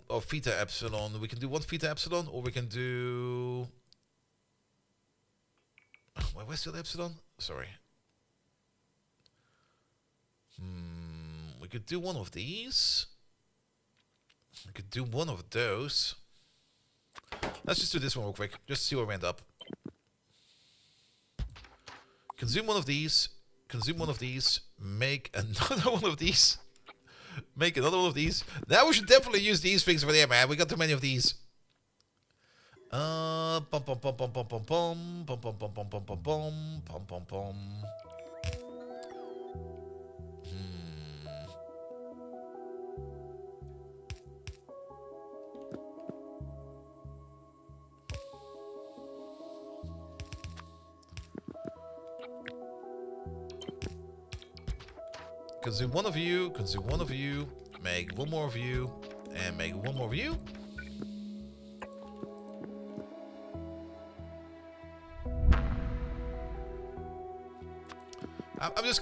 Oh, theta epsilon. We can do one theta epsilon, or we can do... Where's the epsilon? Sorry. We could do one of these. We could do one of those. Let's just do this one real quick, just to see where we end up. Consume one of these. Consume one of these. Make another one of these. Make another one of these. Now we should definitely use these things over there, man. We got too many of these. Pom pom pom pom pom pom pom pom pom pom pom pom pom pom pom pom pom. Consume one of you, consume one of you, make one more of you, and make one more of you. I'm just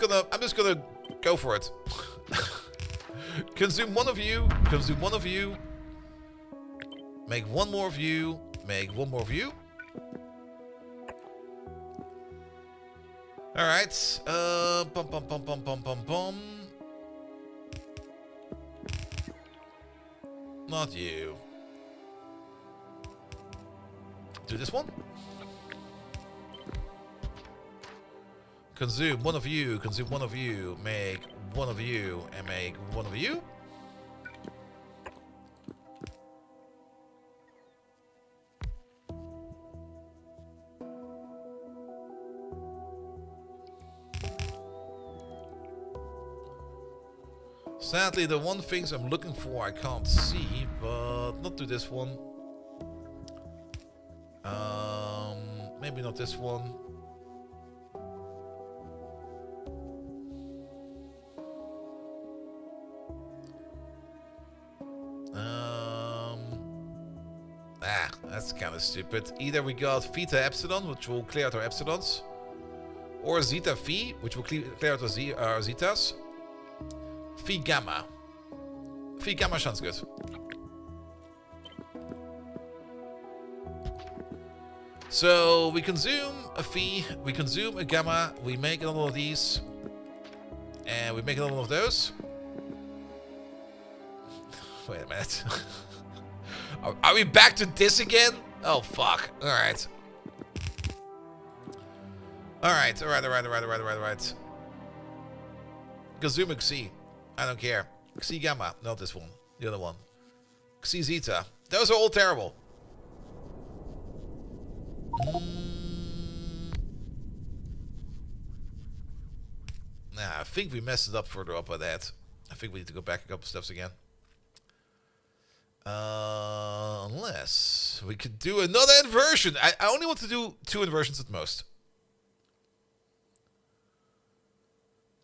gonna go for it. Consume one of you, consume one of you, make one more of you, make one more of you. Alright, pom pom pom pom pom pom pom. Not you. Do this one. Consume one of you, consume one of you, make one of you, and make one of you. Sadly, the one things I'm looking for I can't see, but not do this one. Maybe not this one. That's kind of stupid. Either we got theta epsilon, which will clear out our epsilons, or zeta phi, which will clear out our zetas. Phi gamma. Phi gamma sounds good. So we consume a phi, we consume a gamma, we make another one of these, and we make another one of those. Wait a minute. Are we back to this again? Oh fuck. Alright. Alright. Consume Xi. I don't care. Xi gamma. Not this one. The other one. Xi zeta. Those are all terrible. Nah, I think we messed it up further up by that. I think we need to go back a couple steps again. Unless we could do another inversion. I only want to do 2 inversions at most.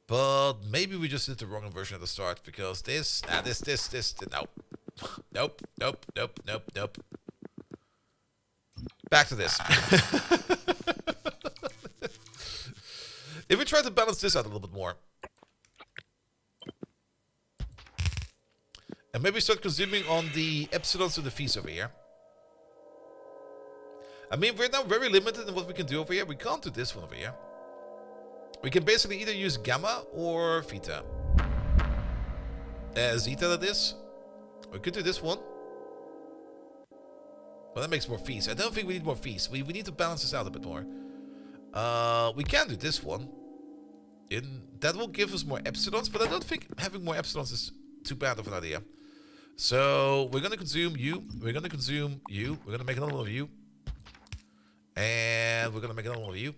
But maybe we just did the wrong inversion at the start, because this, no. Nope. Back to this. If we try to balance this out a little bit more. And maybe start consuming on the epsilons and the phis over here. I mean, we're now very limited in what we can do over here. We can't do this one over here. We can basically either use gamma or theta. Zeta, that is. We could do this one. Well, that makes more fees. I don't think we need more fees. We need to balance this out a bit more. We can do this one. That will give us more epsilons, but I don't think having more epsilons is too bad of an idea. So we're gonna consume you. We're gonna consume you. We're gonna make another one of you. And we're gonna make another one of you.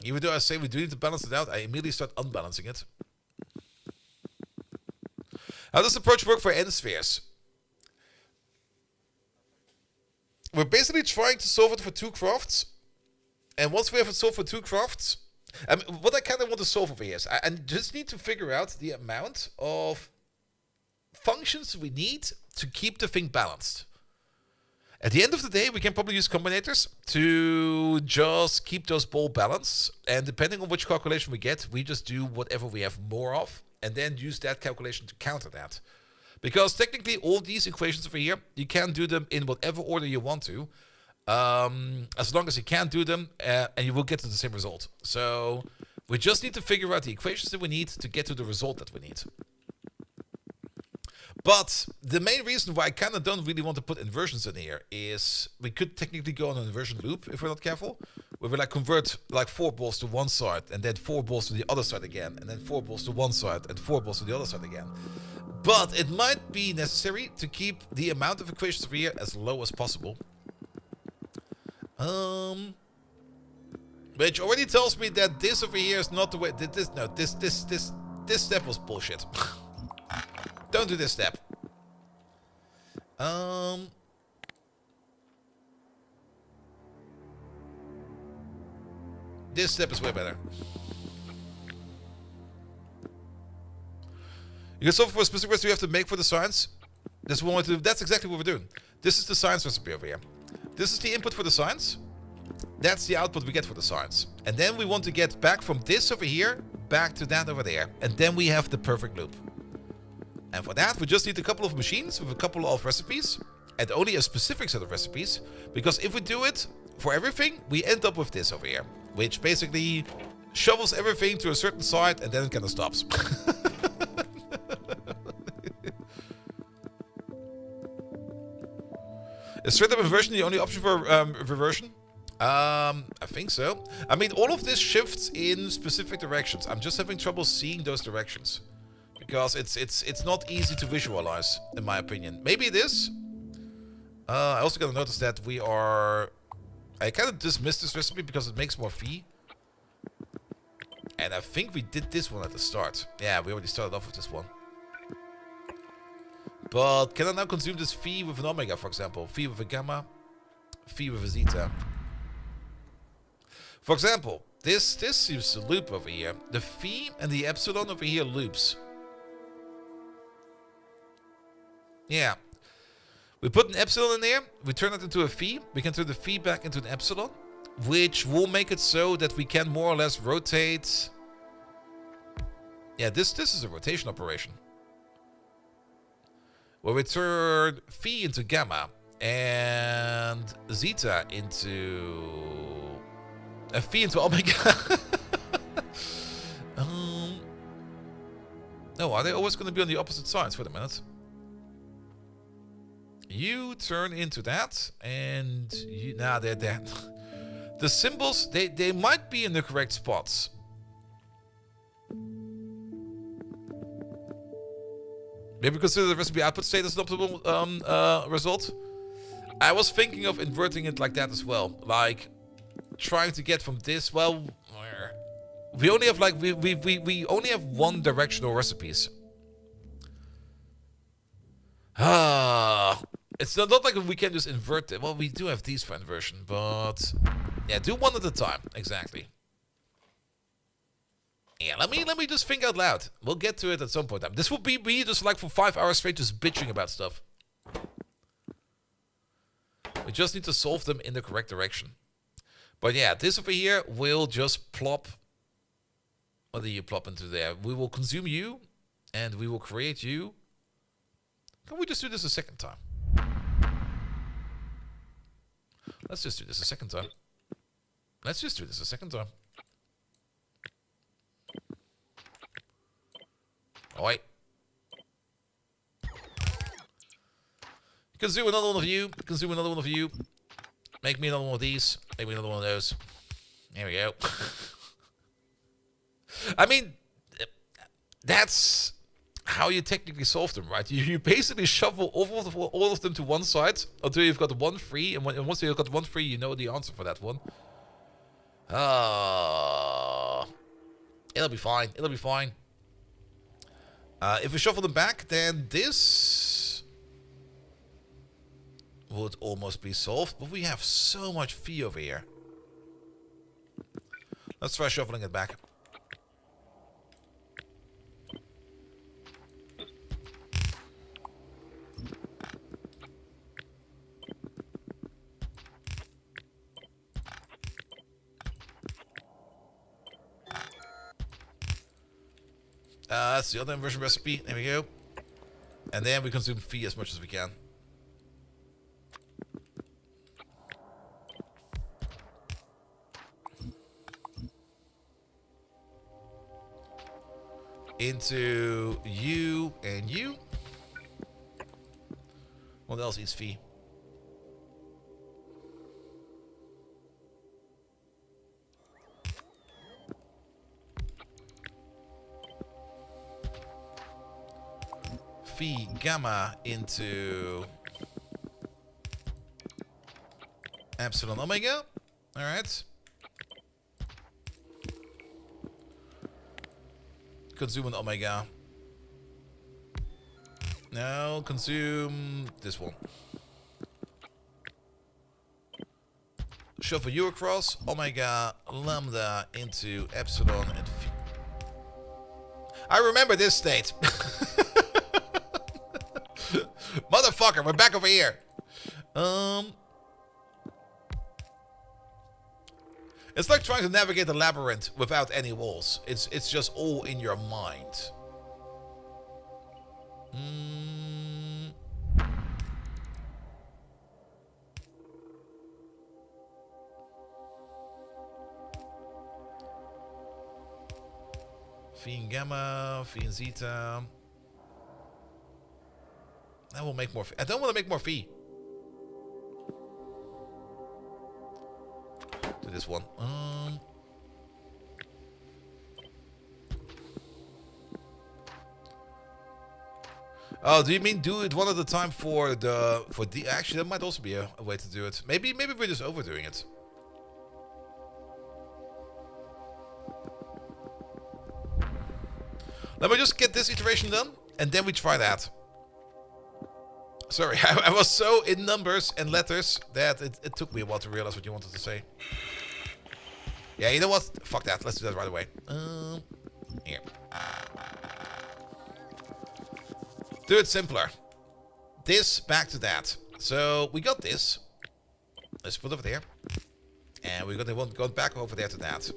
Even though I say we do need to balance it out, I immediately start unbalancing it. How does the approach work for end spheres? We're basically trying to solve it for 2 crafts. And once we have it solved for 2 crafts, what I kind of want to solve over here is I just need to figure out the amount of functions we need to keep the thing balanced. At the end of the day, we can probably use combinators to just keep those ball balanced. And depending on which calculation we get, we just do whatever we have more of, and then use that calculation to counter that. Because technically, all these equations over here, you can do them in whatever order you want to. As long as you can do them, and you will get to the same result. So we just need to figure out the equations that we need to get to the result that we need. But the main reason why I kind of don't really want to put inversions in here is we could technically go on an inversion loop if we're not careful, where we like convert like 4 balls to one side and then 4 balls to the other side again, and then 4 balls to one side and 4 balls to the other side again. But it might be necessary to keep the amount of equations over here as low as possible. Which already tells me that this over here is not the way. This step was bullshit. Don't do this step. This step is way better. You can solve for a specific recipe you have to make for the science. That's what we want to do. That's exactly what we're doing. This is the science recipe over here. This is the input for the science. That's the output we get for the science. And then we want to get back from this over here, back to that over there. And then we have the perfect loop. And for that, we just need a couple of machines with a couple of recipes. And only a specific set of recipes. Because if we do it for everything, we end up with this over here. Which basically shovels everything to a certain side and then it kind of stops. Is straight up inversion the only option for reversion? I think so. I mean, all of this shifts in specific directions. I'm just having trouble seeing those directions. Because it's not easy to visualize, in my opinion. Maybe it is. I also gotta notice that we are... I kind of dismissed this recipe because it makes more fee. And I think we did this one at the start. Yeah, we already started off with this one. But can I now consume this phi with an omega, for example? Phi with a gamma, phi with a zeta. For example, this seems to loop over here. The phi and the epsilon over here loops. Yeah. We put an epsilon in there, we turn it into a phi. We can turn the phi back into an epsilon, which will make it so that we can more or less rotate. Yeah, this is a rotation operation. Where we turn phi into gamma and zeta into a phi into omega. No, are they always going to be on the opposite sides? Wait a minute. You turn into that, and you now they're there. The symbols they might be in the correct spots. Maybe consider the recipe output state as an optimal result. I was thinking of inverting it like that as well, like trying to get from this. Well, we only have like we only have one directional recipes. It's not like we can just invert it. Well, we do have these for inversion, but yeah, do one at a time. Exactly. Yeah, let me just think out loud. We'll get to it at some point. This will be me just like for 5 hours straight just bitching about stuff. We just need to solve them in the correct direction. But yeah, this over here will just plop. What do you plop into there? We will consume you, and we will create you. Can we just do this a second time? Let's just do this a second time. Let's just do this a second time. Oh, wait. Consume another one of you. Consume another one of you. Make me another one of these. Make me another one of those. There we go. I mean, that's how you technically solve them, right? You basically shuffle all of them to one side until you've got one free, and once you've got one free, you know the answer for that one. It'll be fine. It'll be fine. If we shuffle them back, then this would almost be solved, but we have so much fee over here. Let's try shuffling it back. That's the other inversion recipe. There we go. And then we consume fee as much as we can. Into you and you. What else eats fee? Phi gamma into epsilon omega. All right. Consume an omega. Now consume this one. Shuffle you across. Omega lambda into epsilon and phi. I remember this state. Motherfucker, we're back over here. It's like trying to navigate the labyrinth without any walls. It's just all in your mind. Phi and gamma, phi and zeta. That will make more fee. I don't want to make more fee. Do this one. Oh, do you mean do it one at a time for the actually that might also be a way to do it. Maybe we're just overdoing it. Let me just get this iteration done and then we try that. Sorry, I was so in numbers and letters that it took me a while to realize what you wanted to say. Yeah, you know what? Fuck that. Let's do that right away. Here. Do it simpler. This back to that. So we got this. Let's put it over there. And we're gonna go back over there to that.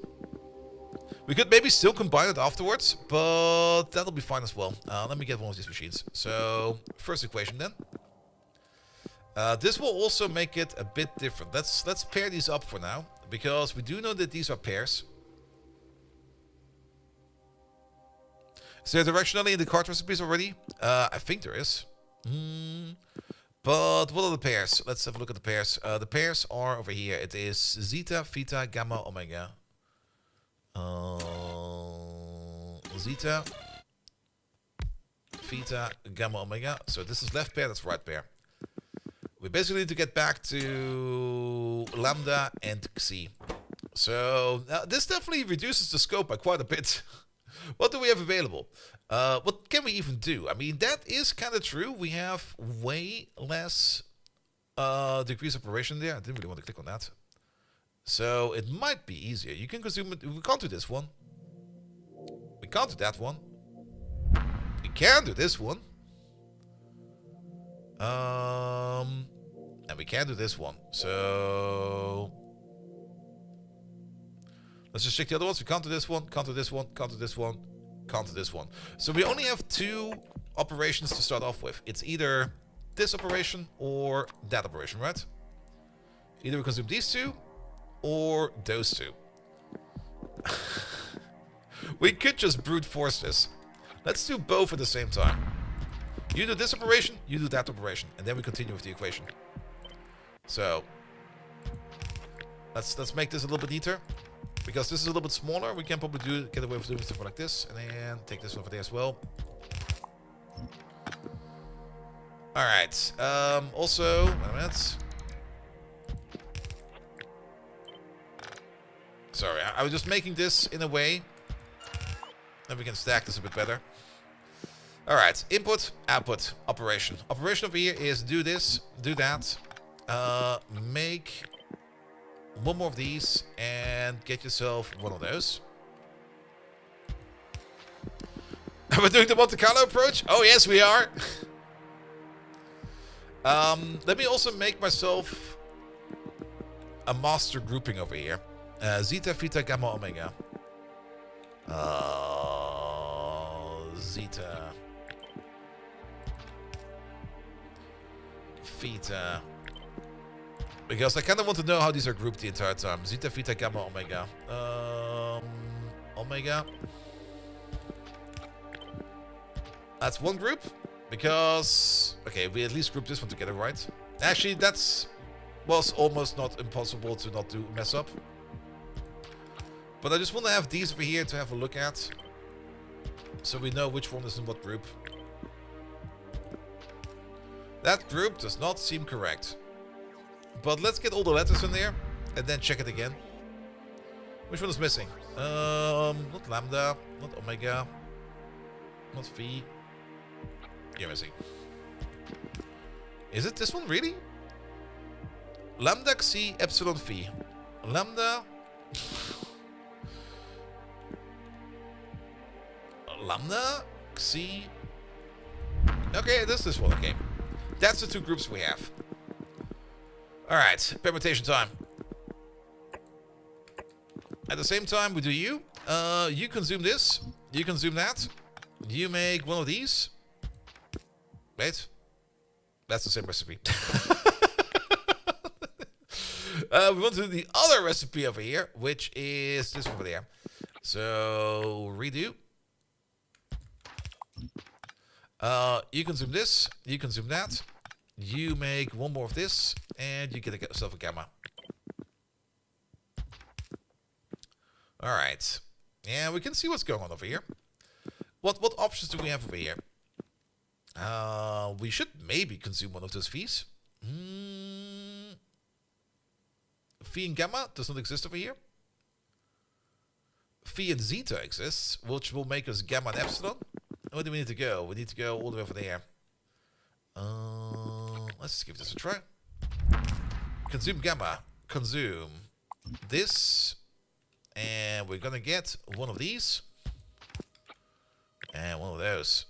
We could maybe still combine it afterwards, but that'll be fine as well. Let me get one of these machines. So first equation then. This will also make it a bit different. Let's pair these up for now, because we do know that these are pairs. Is there directionality in the card recipes already? I think there is. But what are the pairs? Let's have a look at the pairs. The pairs are over here. It is zeta, theta, gamma, omega. Zeta, theta, gamma, omega. So this is left pair, that's right pair. We basically need to get back to lambda and xi. So this definitely reduces the scope by quite a bit. What do we have available? What can we even do? I mean, that is kind of true. We have way less degrees of operation there. I didn't really want to click on that. So it might be easier. You can consume it. We can't do this one. We can't do that one. We can do this one. And we can't do this one. So let's just check the other ones. We can't do this one, can't do this one, can't do this one, can't do this one. So we only have two operations to start off with. It's either this operation or that operation, right? Either we consume these two or those two. We could just brute force this. Let's do both at the same time. You do this operation, you do that operation, and then we continue with the equation. So let's make this a little bit neater, because this is a little bit smaller. We can probably get away with doing stuff like this, and then take this over there as well. All right. Also, wait a minute. Sorry, I was just making this in a way that we can stack this a bit better. All right, input, output, operation. Operation over here is do this, do that. Make one more of these and get yourself one of those. We're doing the Monte Carlo approach? Oh, yes, we are. Let me also make myself a master grouping over here. Zeta, Theta, Gamma, Omega. Zeta. Theta. Because I kind of want to know how these are grouped the entire time. Zeta, Theta, Gamma, Omega. Omega. That's one group. Because... okay, we at least group this one together, right? Actually, was almost not impossible to not mess up. But I just want to have these over here to have a look at. So we know which one is in what group. That group does not seem correct. But let's get all the letters in there and then check it again. Which one is missing? Not lambda, not omega, not phi. You're missing. Is it this one, really? Lambda, xi, epsilon, phi. Lambda... lambda, xi... okay, this one, okay. That's the two groups we have. Alright, permutation time. At the same time, we do you. You consume this. You consume that. You make one of these. Wait. That's the same recipe. We want to do the other recipe over here, which is this over there. So, redo. You consume this. You consume that. You make one more of this, and you get yourself a gamma. Alright. Yeah, we can see what's going on over here. What options do we have over here? We should maybe consume one of those phis. Phi and gamma does not exist over here. Phi and zeta exists, which will make us gamma and epsilon. Where do we need to go? We need to go all the way over there. Let's just give this a try. Consume gamma. Consume this. And we're gonna get one of these. And one of those.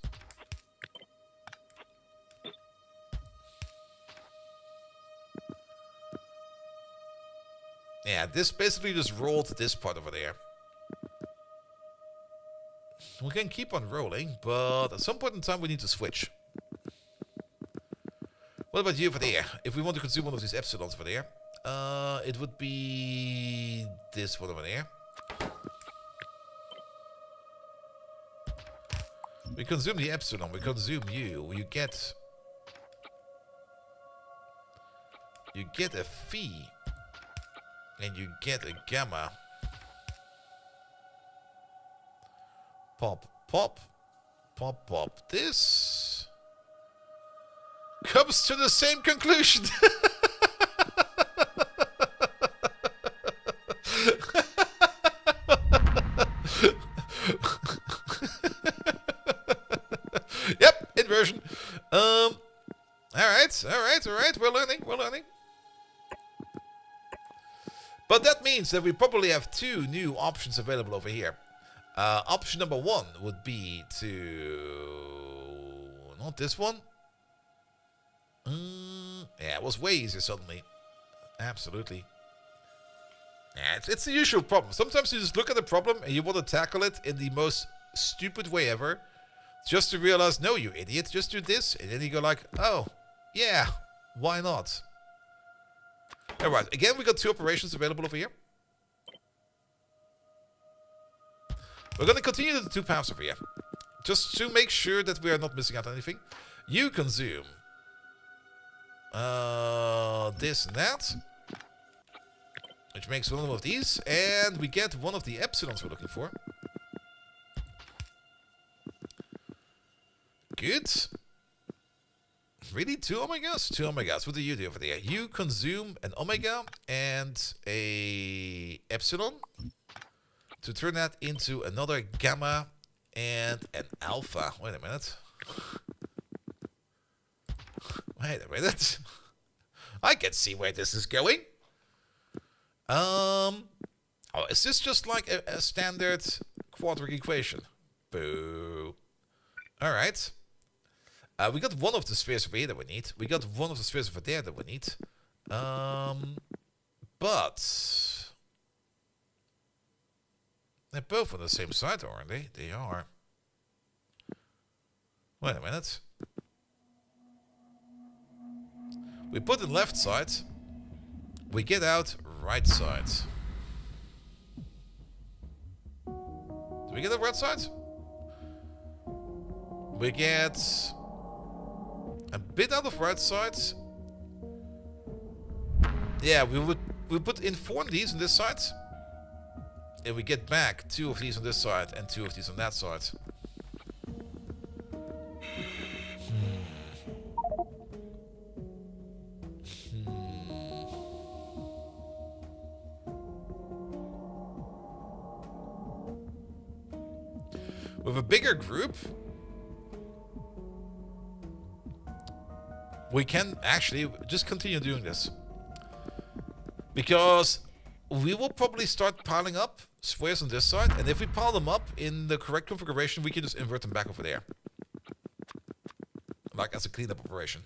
Yeah, this basically just rolled this part over there. We can keep on rolling, but at some point in time we need to switch. What about you over there? If we want to consume one of these epsilons over there, it would be this one over there. We consume the epsilon, we consume you. You get a phi, and you get a gamma. Pop, pop, pop, pop. This comes to the same conclusion. Yep, inversion. All right. We're learning. But that means that we probably have two new options available over here. Option number one would be to... not this one. Yeah, it was way easier suddenly. Absolutely. Yeah, it's the usual problem. Sometimes you just look at the problem and you want to tackle it in the most stupid way ever. Just to realize, no, you idiot, just do this. And then you go like, oh, yeah, why not? Alright, again, we got two operations available over here. We're going to continue the two paths over here. Just to make sure that we are not missing out on anything. You consume this and that, which makes one of these, and we get one of the epsilons we're looking for. Good. Really? 2 omegas? 2 omegas. What do you do over there? You consume an omega and a epsilon to turn that into another gamma and an alpha. Wait a minute. Wait a minute. I can see where this is going. Oh, is this just like a standard quadratic equation? Boo. Alright. We got one of the spheres over here that we need. We got one of the spheres over there that we need. But they're both on the same side, aren't they? They are. Wait a minute. We put in left side. We get out right side. Do we get the right side? We get a bit out of right side. Yeah, we put in 4 of these on this side. And we get back 2 of these on this side and 2 of these on that side. With a bigger group, we can actually just continue doing this. Because we will probably start piling up squares on this side, and if we pile them up in the correct configuration, we can just invert them back over there. Like as a cleanup operation.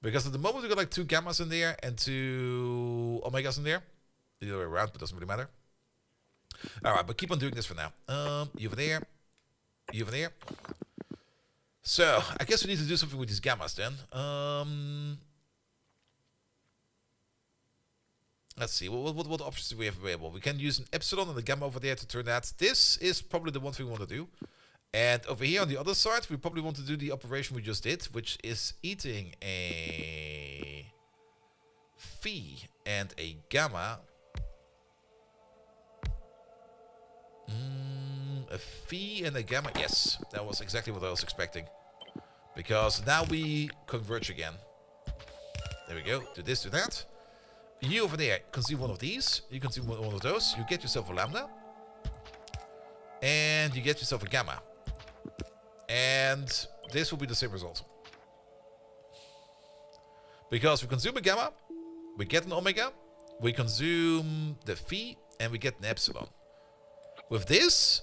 Because at the moment we got like 2 gammas in there and 2 omegas in there. The other way around, but doesn't really matter. Alright, but keep on doing this for now. You over there. You over there. So, I guess we need to do something with these gammas then. Let's see, what options do we have available? We can use an epsilon and a gamma over there to turn that. This is probably the one thing we want to do. And over here on the other side, we probably want to do the operation we just did, which is eating a phi and a gamma. A phi and a gamma. Yes, that was exactly what I was expecting. Because now we converge again. There we go. Do this, do that. You over there consume one of these. You consume one of those. You get yourself a lambda. And you get yourself a gamma. And this will be the same result. Because we consume a gamma. We get an omega. We consume the phi. And we get an epsilon. With this,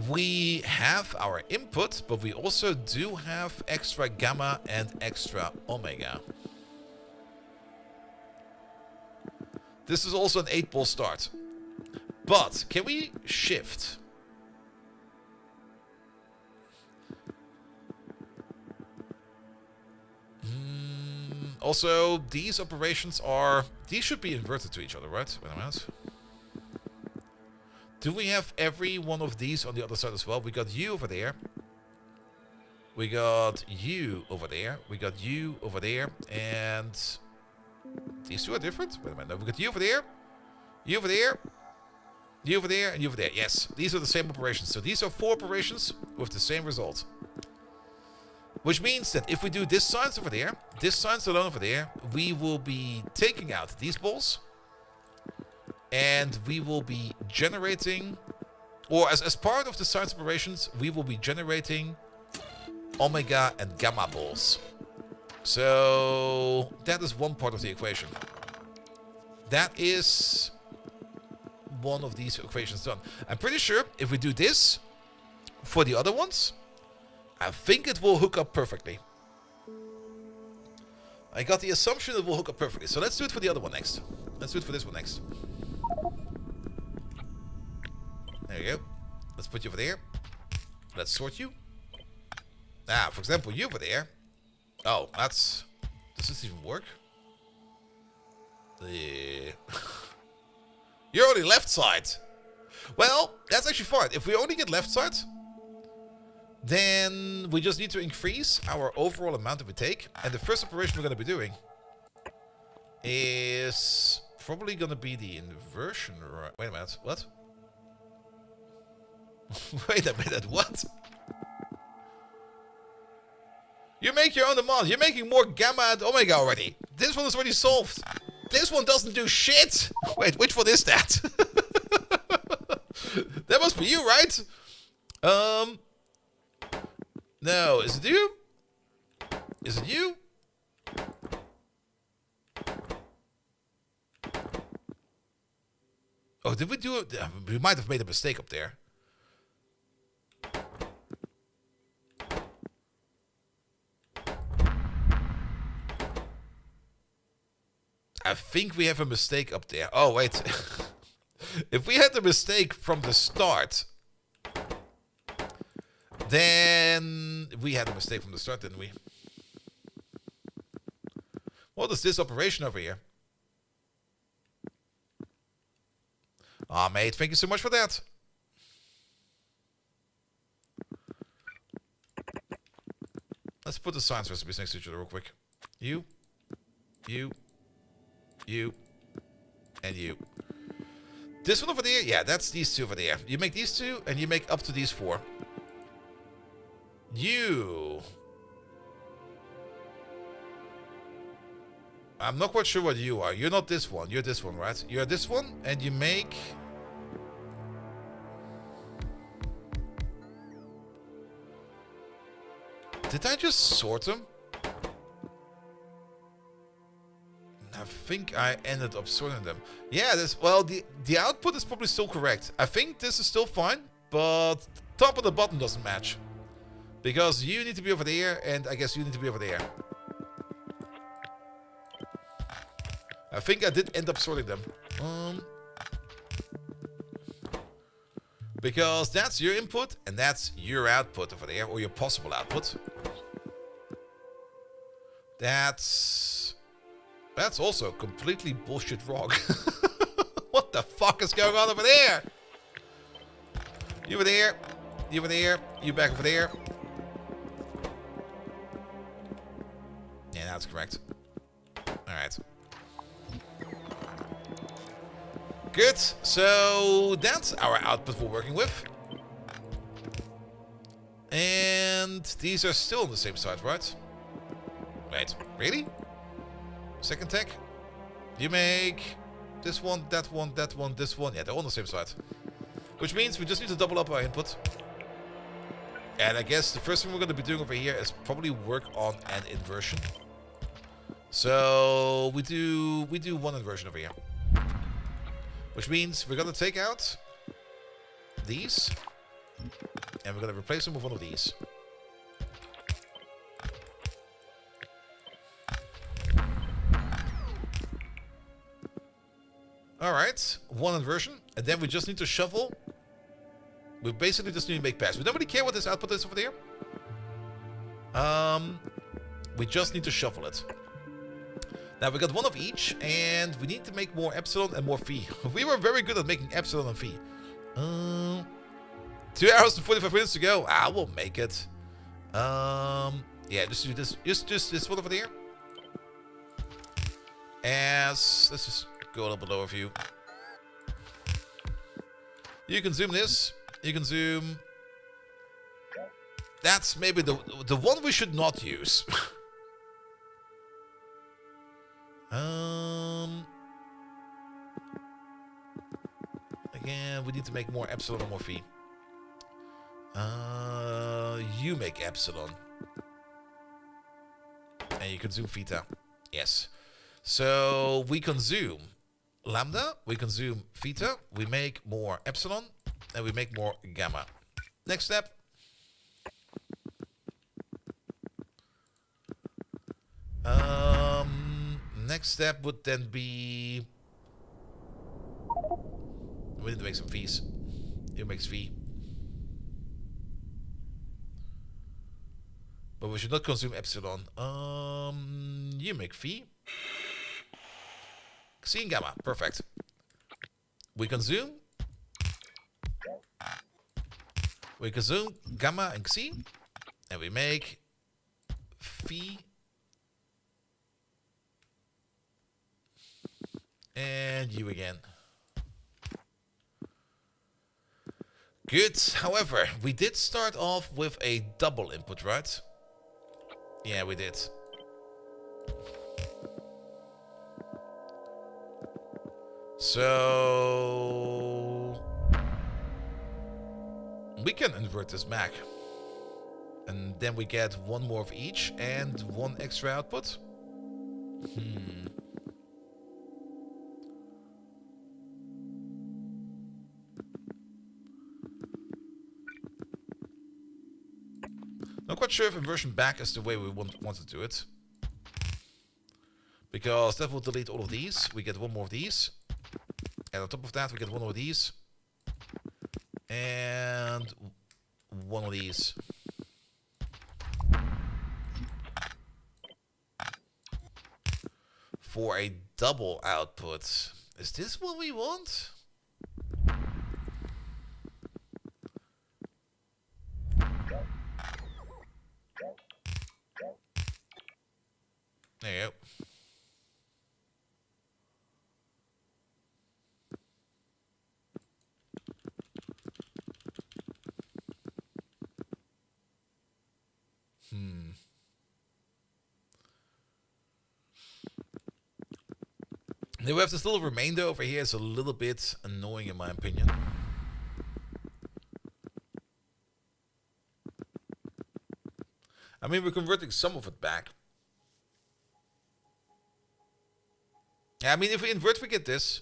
we have our input, but we also do have extra gamma and extra omega. This is also an 8-ball start. But can we shift? Also, these operations are... These should be inverted to each other, right? Wait a minute. Do we have every one of these on the other side as well? We got you over there. We got you over there. We got you over there. And these 2 are different? Wait a minute. No, we got you over there. You over there. You over there. And you over there. Yes. These are the same operations. So these are 4 operations with the same result. Which means that if we do this science over there, this science alone over there, we will be taking out these balls. And we will be generating, or as part of the science operations, we will be generating omega and gamma balls. So that is one part of the equation. That is one of these equations done. I'm pretty sure if we do this for the other ones, I think it will hook up perfectly. I got the assumption it will hook up perfectly. So let's do it for the other one next. Let's do it for this one next. There you go. Let's put you over there. Let's sort you. Ah, for example, you over there. Oh, that's... Does this even work? You're only left side. Well, that's actually fine. If we only get left side, Then we just need to increase our overall amount that we take. And the first operation we're going to be doing is probably going to be the inversion. Wait a minute. What? Wait a minute. What? You make your own demand. You're making more gamma and omega already. This one is already solved. This one doesn't do shit. Wait, which one is that? That must be you, right? No, is it you? Is it you? Oh, did we do it? We might have made a mistake up there. I think we have a mistake up there. Oh, wait. If we had the mistake from the start, then we had a mistake from the start, didn't we? What is this operation over here? Ah, mate, thank you so much for that. Let's put the science recipes next to each other real quick. You, and you. This one over there, yeah, that's these two over there. You make these two, and you make up to these 4. You. I'm not quite sure what you are. You're not this one. You're this one, right? You're this one, and you make... Did I just sort them? I think I ended up sorting them. Yeah, well, the output is probably still correct. I think this is still fine, but top of the bottom doesn't match. Because you need to be over there, and I guess you need to be over there. I think I did end up sorting them. Because that's your input, and that's your output over there, or your possible output. That's also completely bullshit wrong. What the fuck is going on over there? You over there. You over there. You back over there. Yeah, that's correct. Alright. Good. So that's our output we're working with. And these are still on the same side, right? Wait, really? Second tech? You make this one, that one, that one, this one. Yeah, they're all on the same side. Which means we just need to double up our input. And I guess the first thing we're going to be doing over here is probably work on an inversion. So we do one inversion over here. Which means we're going to take out these. And we're going to replace them with one of these. Alright, one inversion. And then we just need to shuffle. We basically just need to make packs. We don't really care what this output is over there. We just need to shuffle it. Now we got one of each, and we need to make more epsilon and more phi. We were very good at making epsilon and phi. 2 hours and 45 minutes to go. Ah, we'll make it. Yeah, just do this. Just this one over there. Let's just go a little bit lower for you. You can zoom this. You can zoom. That's maybe the one we should not use. Again, we need to make more epsilon and more phi. You make epsilon. And you consume theta. Yes. So we consume lambda, we consume theta, we make more epsilon, and we make more gamma. Next step. Next step would then be... We need to make some phis. You makes phi. But we should not consume epsilon. You make phi. Xi and gamma. Perfect. We consume. We consume gamma and xi, and we make phi and u again. Good. However, we did start off with a double input, right? Yeah, we did. So we can invert this back. And then we get one more of each and one extra output. Not quite sure if inversion back is the way we want to do it. Because that will delete all of these. We get one more of these. And on top of that, we get one of these. And one of these. For a double output. Is this what we want? There you go. Now we have this little remainder over here. It's a little bit annoying in my opinion. I mean, we're converting some of it back. I mean, if we invert, we get this.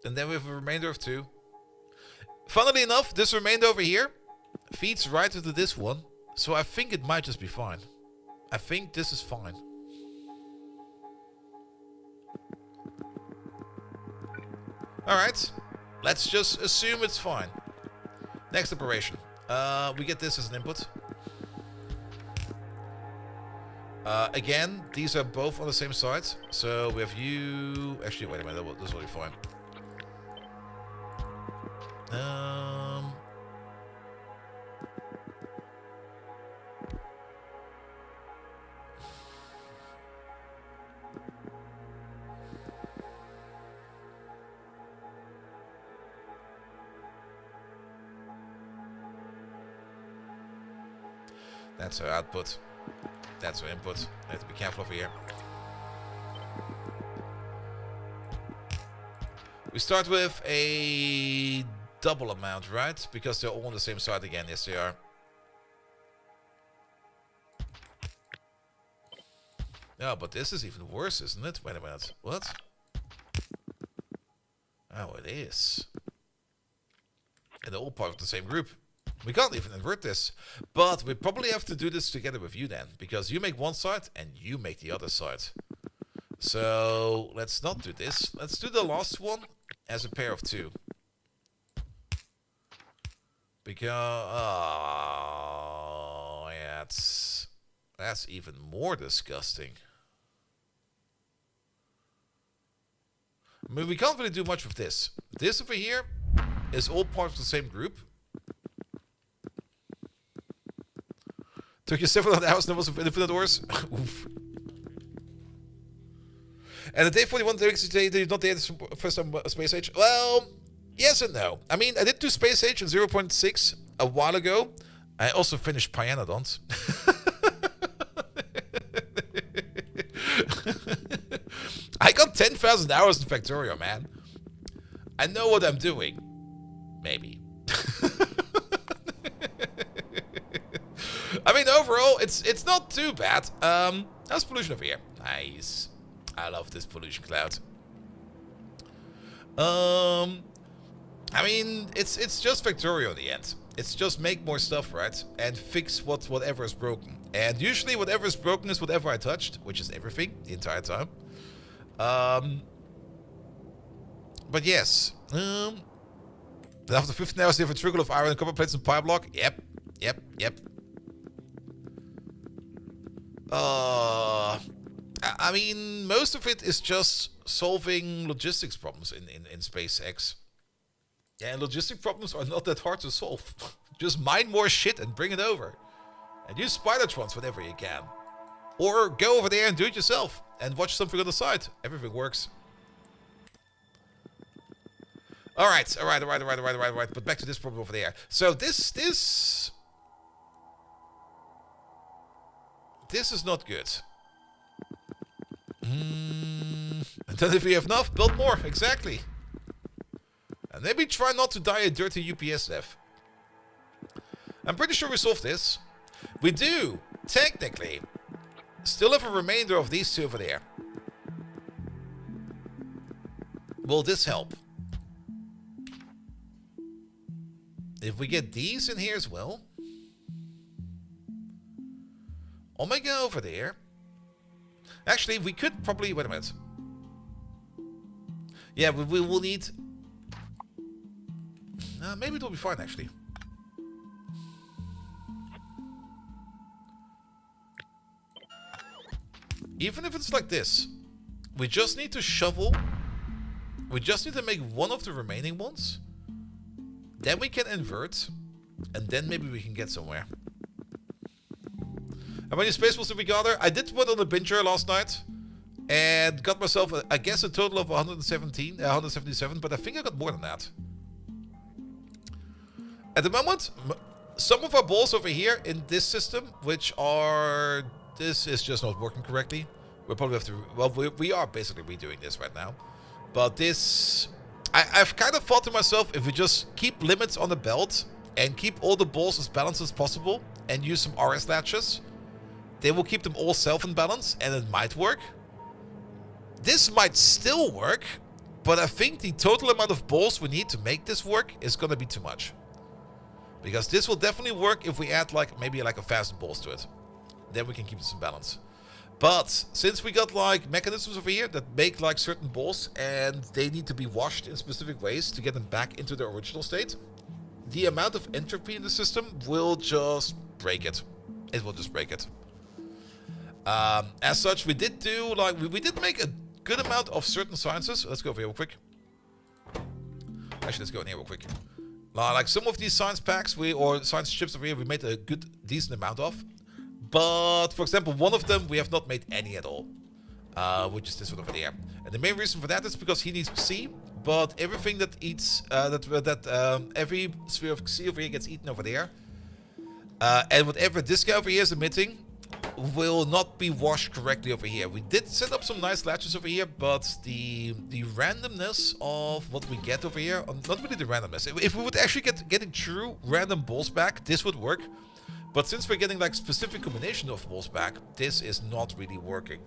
And then we have a remainder of 2. Funnily enough, this remainder over here feeds right into this one. So I think it might just be fine. I think this is fine. Alright. Let's just assume it's fine. Next operation. We get this as an input. Again, these are both on the same side. So we have you... Actually, wait a minute. This will be fine. That's our output. That's our input. I have to be careful over here. We start with a double amount, right? Because they're all on the same side again. Yes, they are. No, but this is even worse, isn't it? Wait a minute. What? Oh, it is. And they're all part of the same group. We can't even invert this. But we probably have to do this together with you then. Because you make one side and you make the other side. So let's not do this. Let's do the last one as a pair of 2. Because... Oh, yeah, that's even more disgusting. I mean, we can't really do much with this. This over here is all part of the same group. Took you 700 hours and there was infinite doors. Oof. And the day 41 did you not date first time Space Age? Well, yes and no. I mean, I did do Space Age in 0.6 a while ago. I also finished Pyanodont. I got 10,000 hours in Factorio, man. I know what I'm doing. Maybe. I mean, overall, it's not too bad. How's pollution over here? Nice. I love this pollution cloud. I mean, it's just Factorio in the end. It's just make more stuff, right? And fix whatever is broken. And usually whatever is broken is whatever I touched, which is everything the entire time. But yes. After 15 hours, you have a trickle of iron and copper plates and pile block. Yep. I mean, most of it is just solving logistics problems in SpaceX. Yeah, logistic problems are not that hard to solve. Just mine more shit and bring it over. And use Spidertrons whenever you can. Or go over there and do it yourself. And watch something on the side. Everything works. Alright. But back to this problem over there. So this is not good. And then if we have enough, build more. Exactly. And maybe try not to die a dirty UPS death. I'm pretty sure we solved this. We do, technically, still have a remainder of these two over there. Will this help? If we get these in here as well. Omega over there. Actually, we could probably... Wait a minute. Yeah, we will need... maybe it'll be fine, actually. Even if it's like this, we just need to shovel. We just need to make one of the remaining ones. Then we can invert. And then maybe we can get somewhere. How many space balls did we gather? I did one on the binger last night. And got myself, I guess, a total of 177. But I think I got more than that. At the moment, some of our balls over here in this system, which are... This is just not working correctly. We'll probably have to... Well, we are basically redoing this right now. But this... I've kind of thought to myself, if we just keep limits on the belt and keep all the balls as balanced as possible and use some RS latches, they will keep them all self-in balance and it might work. This might still work, but I think the total amount of balls we need to make this work is going to be too much. Because this will definitely work if we add like maybe like 1,000 balls to it. Then we can keep this in balance. But since we got like mechanisms over here that make like certain balls and they need to be washed in specific ways to get them back into their original state, the amount of entropy in the system will just break it. It will just break it. As such, we did do like we did make a good amount of certain sciences. Let's go over here real quick. Actually, let's go in here real quick. Like some of these science packs or science chips over here, we made a good, decent amount of. But, for example, one of them we have not made any at all. Which is this one over there. And the main reason for that is because he needs C. But everything that eats, every sphere of C over here gets eaten over there. And whatever this guy over here is emitting will not be washed correctly over here. We did set up some nice latches over here, but the randomness of what we get over here, not really the randomness. If we would actually getting true random balls back, this would work. But since we're getting like specific combination of balls back, this is not really working.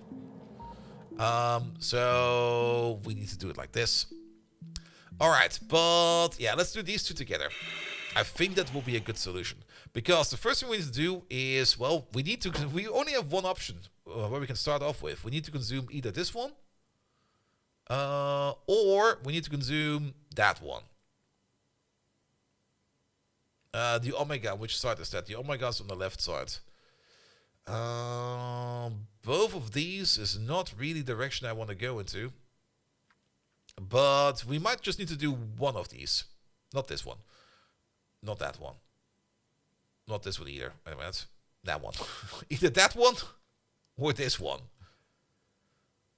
So we need to do it like this. Alright, but yeah, let's do these two together. I think that will be a good solution. Because the first thing we need to do is, well, we only have one option where we can start off with. We need to consume either this one, or we need to consume that one. The Omega, which side is that? The Omega is on the left side. Both of these is not really the direction I want to go into. But we might just need to do one of these. Not this one. Not that one. Not this one either. Wait a minute. That one. Either that one or this one.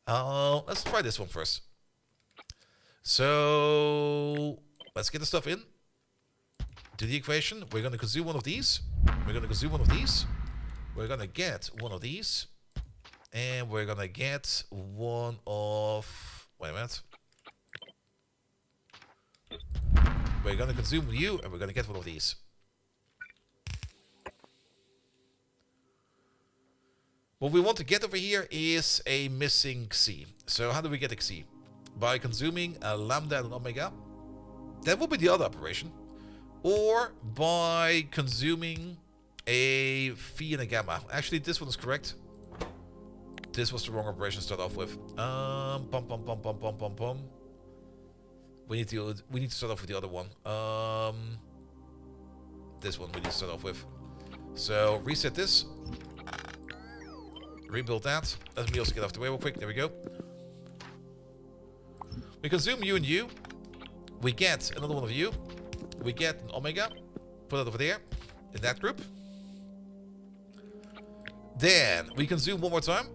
Let's try this one first. So let's get the stuff in. Do the equation. We're going to consume one of these. We're going to consume one of these. We're going to get one of these. And we're going to get one of... Wait a minute. We're going to consume you, and we're going to get one of these. What we want to get over here is a missing C. So how do we get a C? By consuming a lambda and an omega. That will be the other operation. Or by consuming a phi and a gamma. Actually, this one is correct. This was the wrong operation to start off with. We need to start off with the other one. This one we need to start off with. So reset this. Rebuild that. Let me also get off the way real quick. There we go. We consume you and you. We get another one of you. We get an omega. Put it over there. In that group. Then we consume one more time.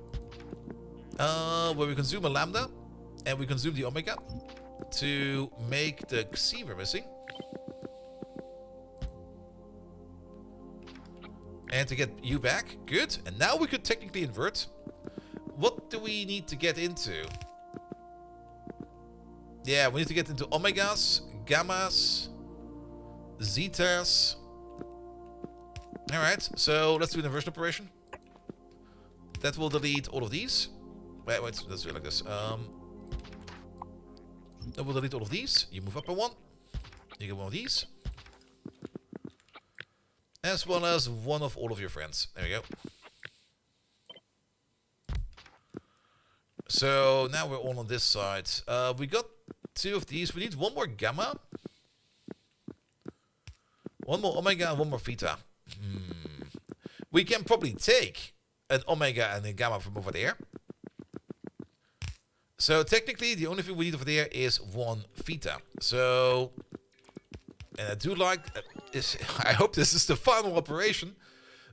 Where we consume a lambda. And we consume the omega. To make the Xi we're missing. And to get you back. Good. And now we could technically invert. What do we need to get into? Yeah, we need to get into omegas, gammas, zetas. Alright, so let's do an inversion operation. That will delete all of these. Wait, let's do it like this. That will delete all of these. You move up by one. You get one of these. As well as one of all of your friends. There we go. So now we're all on this side. We got two of these. We need one more gamma. One more omega and one more theta. We can probably take an omega and a gamma from over there. So technically the only thing we need over there is one theta. So, and I do like, I hope this is the final operation.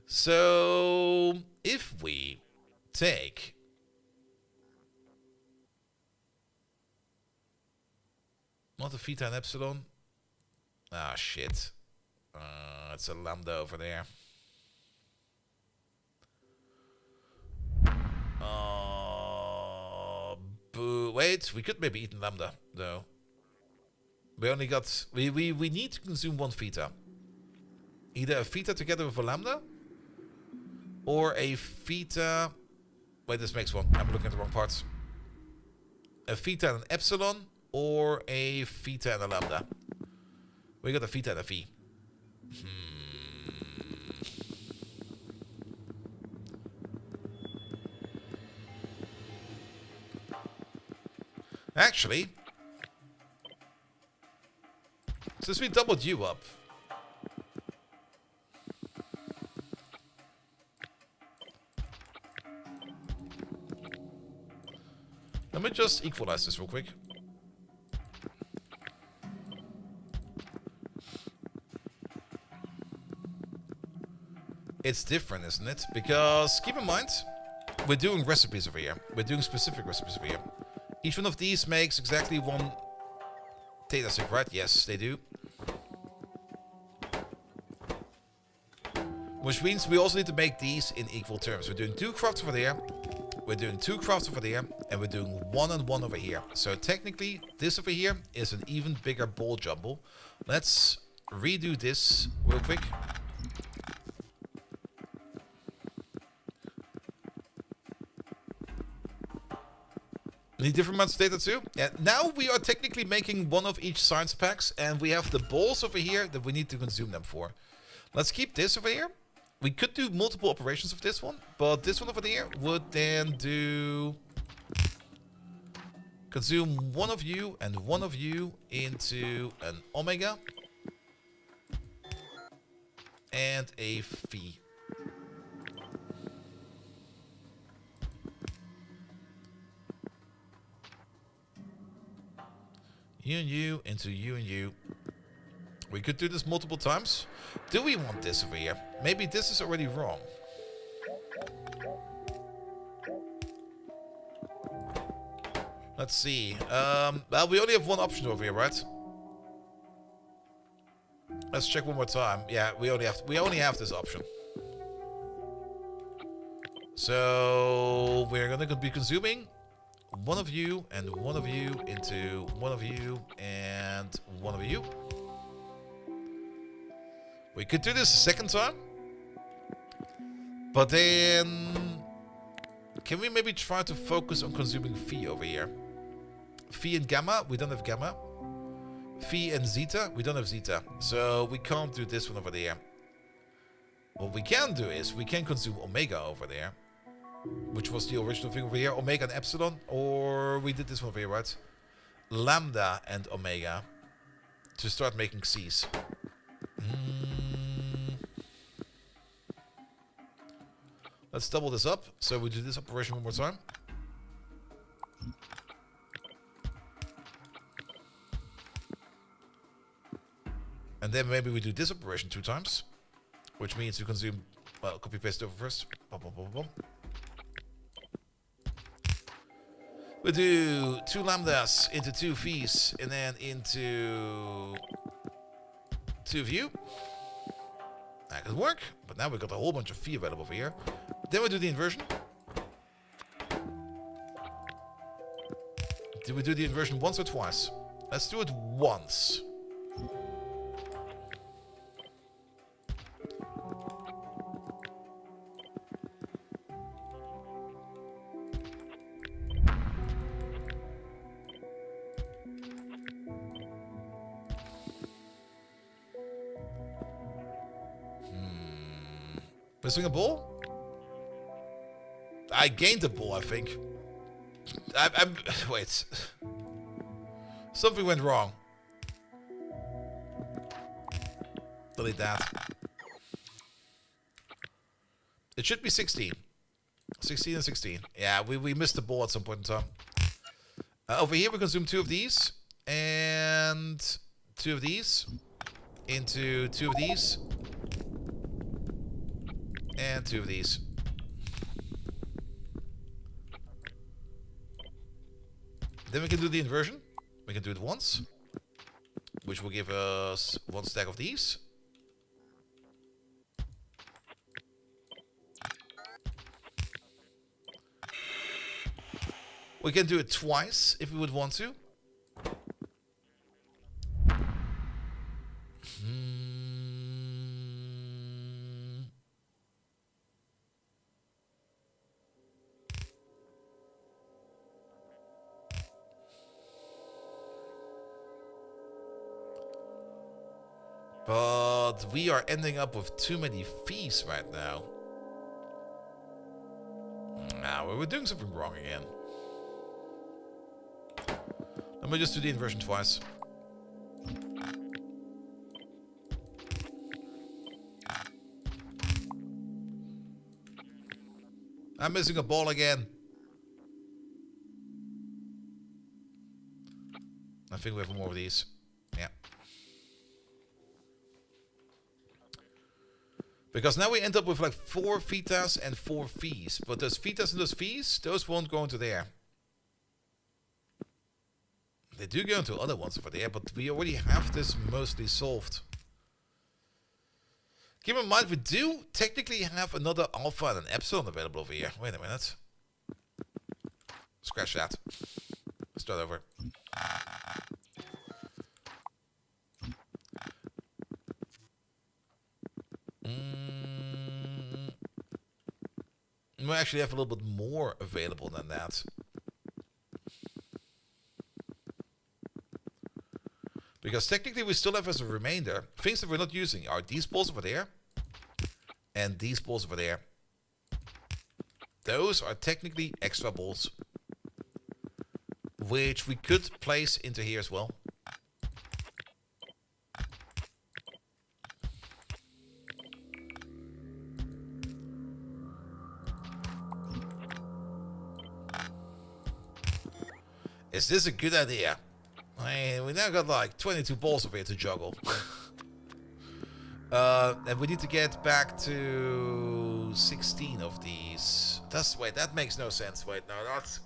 So if we take not a theta and epsilon. Ah, shit. It's a lambda over there. Boo. Wait, we could maybe eat a lambda, though. We only got... We need to consume one theta. Either a theta together with a lambda. Or a theta... Wait, this makes one. I'm looking at the wrong parts. A theta and an epsilon. Or a theta and a lambda. We got a theta and a phi. Actually, since we doubled you up, let me just equalize this real quick. It's different, isn't it? Because keep in mind, we're doing recipes over here. We're doing specific recipes over here. Each one of these makes exactly one theta sig, right? Yes, they do. Which means we also need to make these in equal terms. We're doing 2 crafts over there. We're doing 2 crafts over there. And we're doing 1 and 1 over here. So technically, this over here is an even bigger ball jumble. Let's redo this real quick. Need different amounts of data too? Yeah, now we are technically making one of each science packs, and we have the balls over here that we need to consume them for. Let's keep this over here. We could do multiple operations of this one, but this one over here would then do... Consume one of you and one of you into an omega. And a phi. You and you into you and you. We could do this multiple times. Do we want this over here? Maybe this is already wrong. Let's see. Well, we only have one option over here, right? Let's check one more time. Yeah, we only have this option. So we're gonna be consuming one of you and one of you into one of you and one of you. We could do this a second time. But then... Can we maybe try to focus on consuming phi over here? Phi and gamma, we don't have gamma. Phi and zeta, we don't have zeta. So we can't do this one over there. What we can do is we can consume omega over there. Which was the original thing over here. Omega and epsilon. Or we did this one over here, right? Lambda and omega. To start making C's. Let's double this up. So we do this operation one more time. And then maybe we do this operation 2 times. Which means we consume... Well, copy-paste over first. Bum, bum, bum, bum. We do 2 lambdas into 2 V's and then into 2 view. That could work, but now we've got a whole bunch of V available over here. Then we do the inversion. Did we do the inversion once or twice? Let's do it once. Missing a ball? I gained a ball, I think. Wait. Something went wrong. Delete that. It should be 16. 16 and 16. Yeah, we missed the ball at some point in time. Over here we consume 2 of these. And 2 of these. Into 2 of these. And 2 of these. Then we can do the inversion. We can do it once. Which will give us 1 stack of these. We can do it twice if we would want to. But we are ending up with too many fees right now. Now we're doing something wrong again. Let me just do the inversion twice. I'm missing a ball again. I think we have more of these. Yeah. Because now we end up with like 4 Vitas and 4 V's. But those Vitas and those V's, those won't go into there. They do go into other ones over there, but we already have this mostly solved. Keep in mind, we do technically have another alpha and an epsilon available over here. Wait a minute. Scratch that. Let's start over. We actually have a little bit more available than that. Because technically we still have as a remainder, things that we're not using are these balls over there. And these balls over there. Those are technically extra balls. Which we could place into here as well. Is this a good idea? I mean, we now got like 22 balls over here to juggle. And we need to get back to 16 of these. Wait, that makes no sense. Wait, no, that's...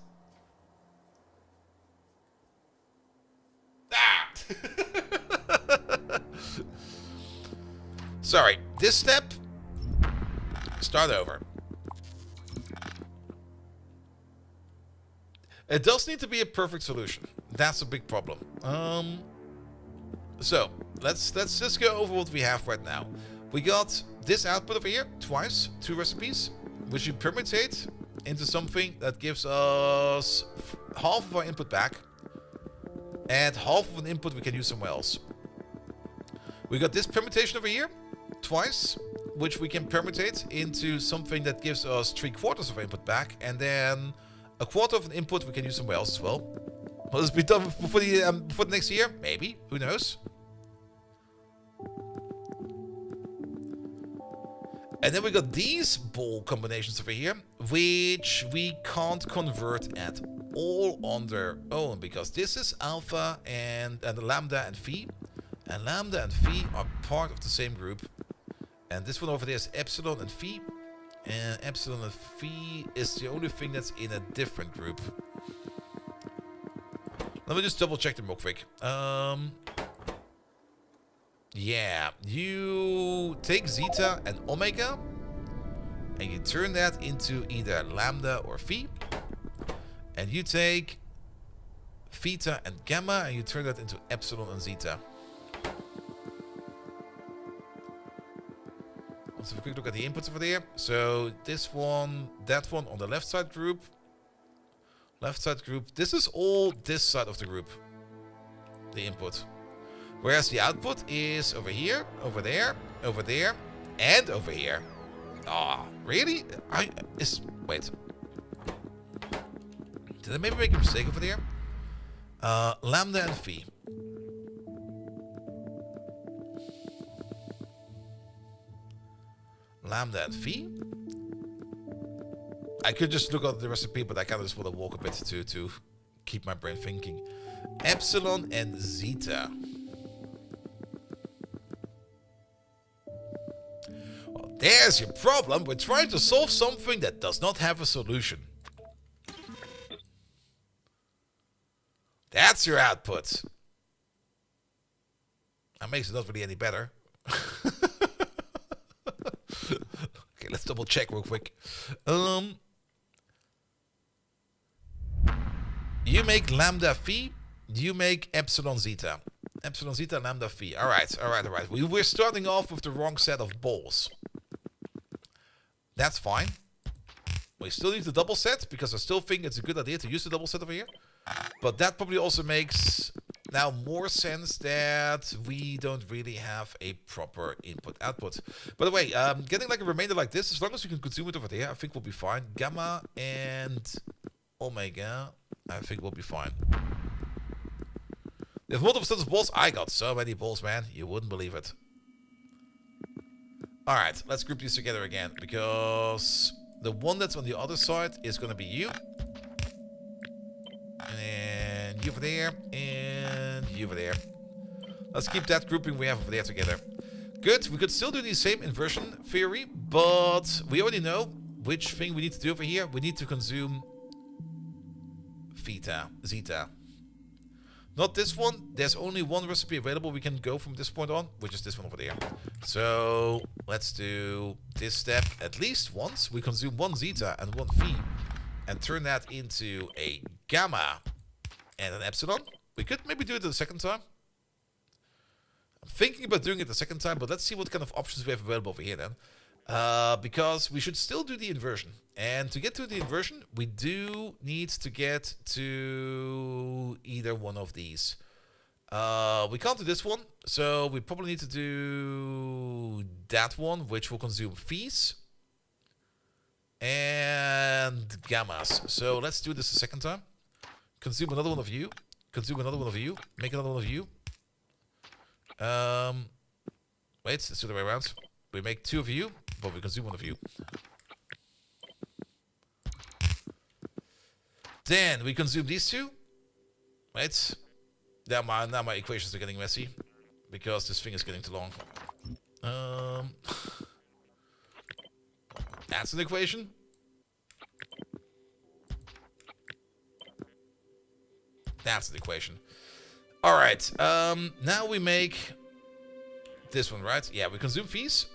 Ah! Sorry, this step... Start over. It does need to be a perfect solution. That's a big problem. So let's just go over what we have right now. We got this output over here twice, 2 recipes, which we permutate into something that gives us half of our input back, and half of an input we can use somewhere else. We got this permutation over here twice, which we can permutate into something that gives us 3/4 of our input back, and then a quarter of an input we can use somewhere else as well. Will this be done before the next year? Maybe. Who knows? And then we got these ball combinations over here, which we can't convert at all on their own, because this is alpha and lambda and phi. And lambda and phi are part of the same group. And this one over there is epsilon and phi. And epsilon and phi is the only thing that's in a different group. Let me just double check them real quick. Yeah, you take zeta and omega, and you turn that into either lambda or phi. And you take theta and gamma, and you turn that into epsilon and zeta. Let's have a quick look at the inputs over there. So this one, that one on the left side group. Left side group. This is all this side of the group. The input. Whereas the output is over here, over there, and over here. Ah, really? Wait. Did I maybe make a mistake over there? Lambda and phi. Lambda and phi. I could just look at the recipe, but I kind of just want to walk a bit to keep my brain thinking. Epsilon and zeta. Well, there's your problem. We're trying to solve something that does not have a solution. That's your output. That makes it not really any better. Okay, let's double check real quick. You make lambda phi. You make epsilon zeta. Epsilon zeta, lambda phi. Alright. We're starting off with the wrong set of balls. That's fine. We still need the double set, because I still think it's a good idea to use the double set over here. But that probably also makes now more sense that we don't really have a proper input-output. By the way, getting like a remainder like this, as long as we can consume it over there, I think we'll be fine. Gamma and omega, I think we'll be fine. There's multiple sets of balls. I got so many balls, man. You wouldn't believe it. Alright, let's group these together again, because the one that's on the other side is going to be you. And you over there, and you over there. Let's keep that grouping we have over there together. Good, we could still do the same inversion theory, but we already know which thing we need to do over here. We need to consume zeta. Not this one. There's only one recipe available we can go from this point on, which is this one over there. So let's do this step at least once. We consume one zeta and one phi, and turn that into a gamma and an epsilon. We could maybe do it the second time. I'm thinking about doing it the second time, but let's see what kind of options we have available over here then. Because we should still do the inversion. And to get to the inversion, we do need to get to either one of these. We can't do this one, so we probably need to do that one, which will consume phis and gammas. So let's do this a second time. Consume another one of you. Consume another one of you. Make another one of you. Wait, let's do the way around. We make two of you, but we consume one of you. Then we consume these two. Wait. Now my equations are getting messy, because this thing is getting too long. That's an equation. That's an equation. Alright, now we make this one, right? Yeah, we consume phis.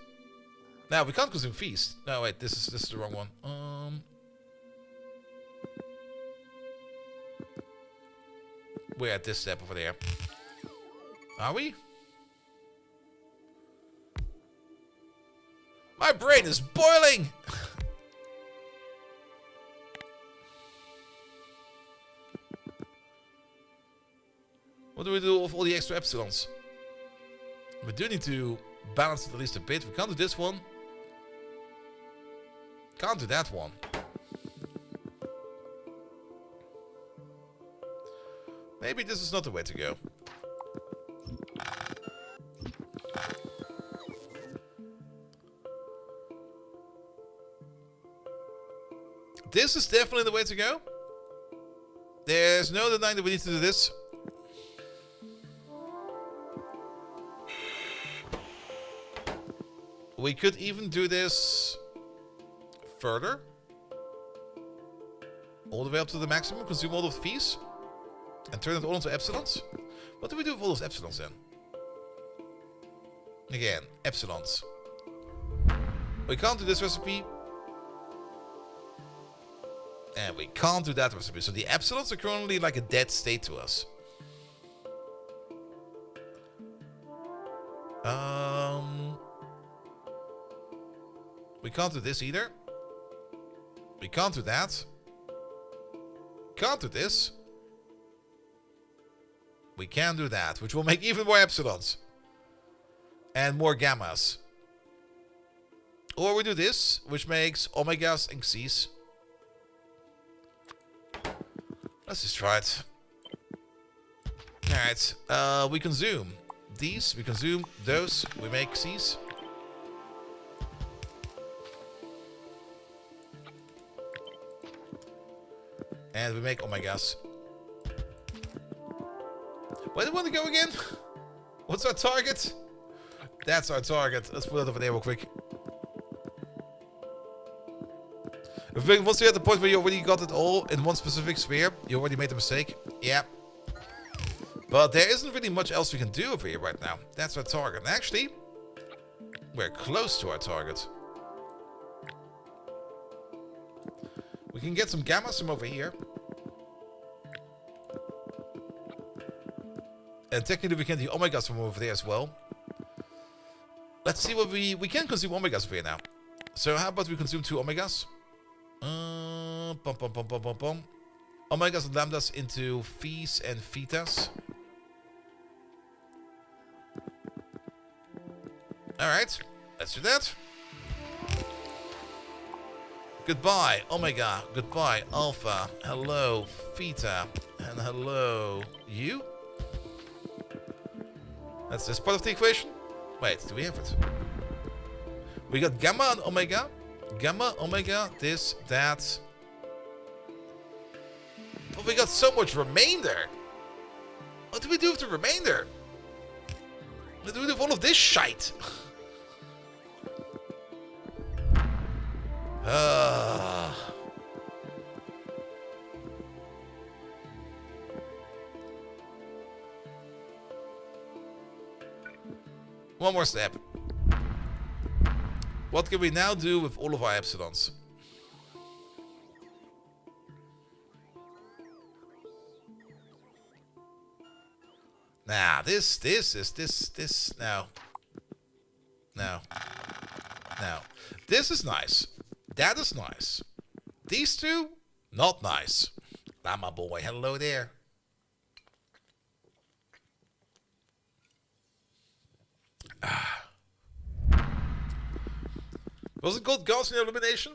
Now we can't consume phis. No, wait, this is the wrong one. We're at this step over there. Are we? My brain is boiling! What do we do with all the extra epsilons? We do need to balance it at least a bit. We can't do this one. Can't do that one. Maybe this is not the way to go. This is definitely the way to go. There's no denying that we need to do this. We could even do this further. All the way up to the maximum, consume all of the fees. And turn it all into epsilons. What do we do with all those epsilons then? Again, epsilons. We can't do this recipe. And we can't do that recipe. So the epsilons are currently like a dead state to us. We can't do this either. We can't do that. Can't do this. We can do that, which will make even more epsilons. And more gammas. Or we do this, which makes omegas and x's. Let's just try it. Alright, we consume these, we consume those, we make x's. And we make omegas. Where do we want to go again? What's our target? That's our target. Let's put it over there real quick. Once you're at the point where you already got it all in one specific sphere, you already made a mistake. Yeah. But there isn't really much else we can do over here right now. That's our target. And actually, we're close to our target. We can get some gammas from over here. And technically we can do omegas from over there as well. Let's see what we can consume omegas over here now. So how about we consume 2 omegas? Omegas and lambdas into phes and thetas. Alright, let's do that. Goodbye, omega. Goodbye, alpha. Hello, theta. And hello, you. That's this part of the equation. Wait, do we have it? We got gamma and omega. Gamma, omega, this, that. But we got so much remainder. What do we do with the remainder? What do we do with all of this shite? One more step. What can we now do with all of our epsilons? Nah, this, no. No. No. This is nice. That is nice. These two, not nice. Llama boy, hello there. Was it called Gaussian elimination?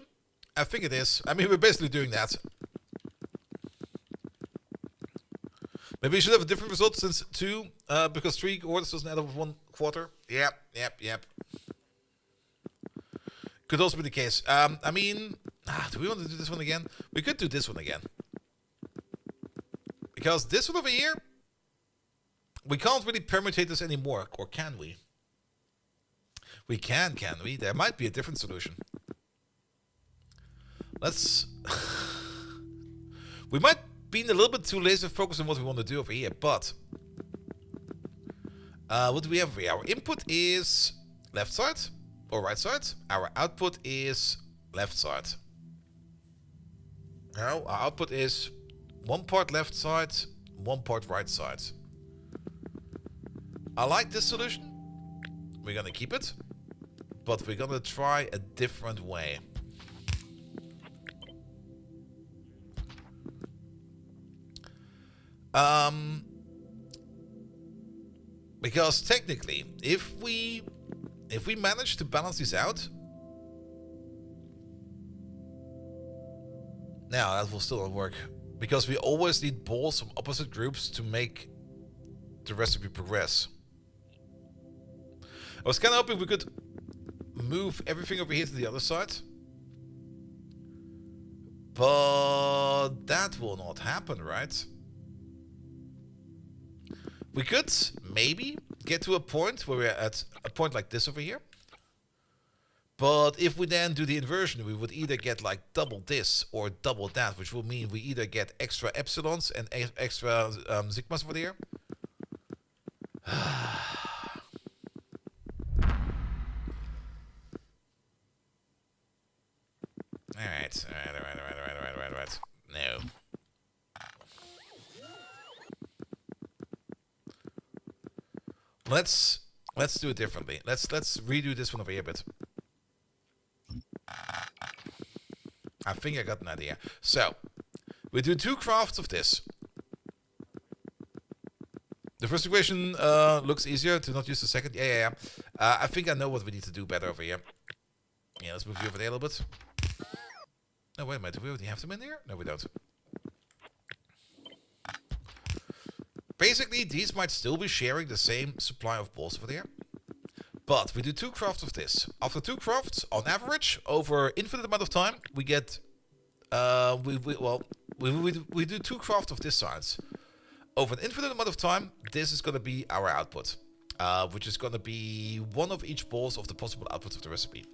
I think it is. I mean, we're basically doing that. Maybe we should have a different result since 2, because 3 quarters doesn't add up with 1 quarter. Yep. Could also be the case. I mean, do we want to do this one again? We could do this one again. Because this one over here, we can't really permutate this anymore, or can we? We can we? There might be a different solution. Let's... we might be a little bit too laser focused on what we want to do over here, but... what do we have over here? Our input is left side or right side. Our output is left side. No, our output is 1 part left side, 1 part right side. I like this solution. We're gonna keep it. But we're gonna try a different way. Because technically, if we manage to balance these out, now that will still not work. Because we always need balls from opposite groups to make the recipe progress. I was kind of hoping we could move everything over here to the other side. But that will not happen, right? We could maybe get to a point where we're at a point like this over here. But if we then do the inversion, we would either get like double this or double that, which will mean we either get extra epsilons and extra sigmas over there. Alright. No. Let's do it differently. Let's redo this one over here a bit. I think I got an idea. So, we do 2 crafts of this. The first equation looks easier to not use the second. Yeah. I think I know what we need to do better over here. Yeah, let's move you over there a little bit. No, wait a minute. Do we already have them in there? No, we don't. Basically, these might still be sharing the same supply of balls over there. But we do 2 crafts of this. After 2 crafts, on average, over infinite amount of time, we get... we do 2 crafts of this size. Over an infinite amount of time, this is going to be our output. Which is going to be 1 of each balls of the possible outputs of the recipe.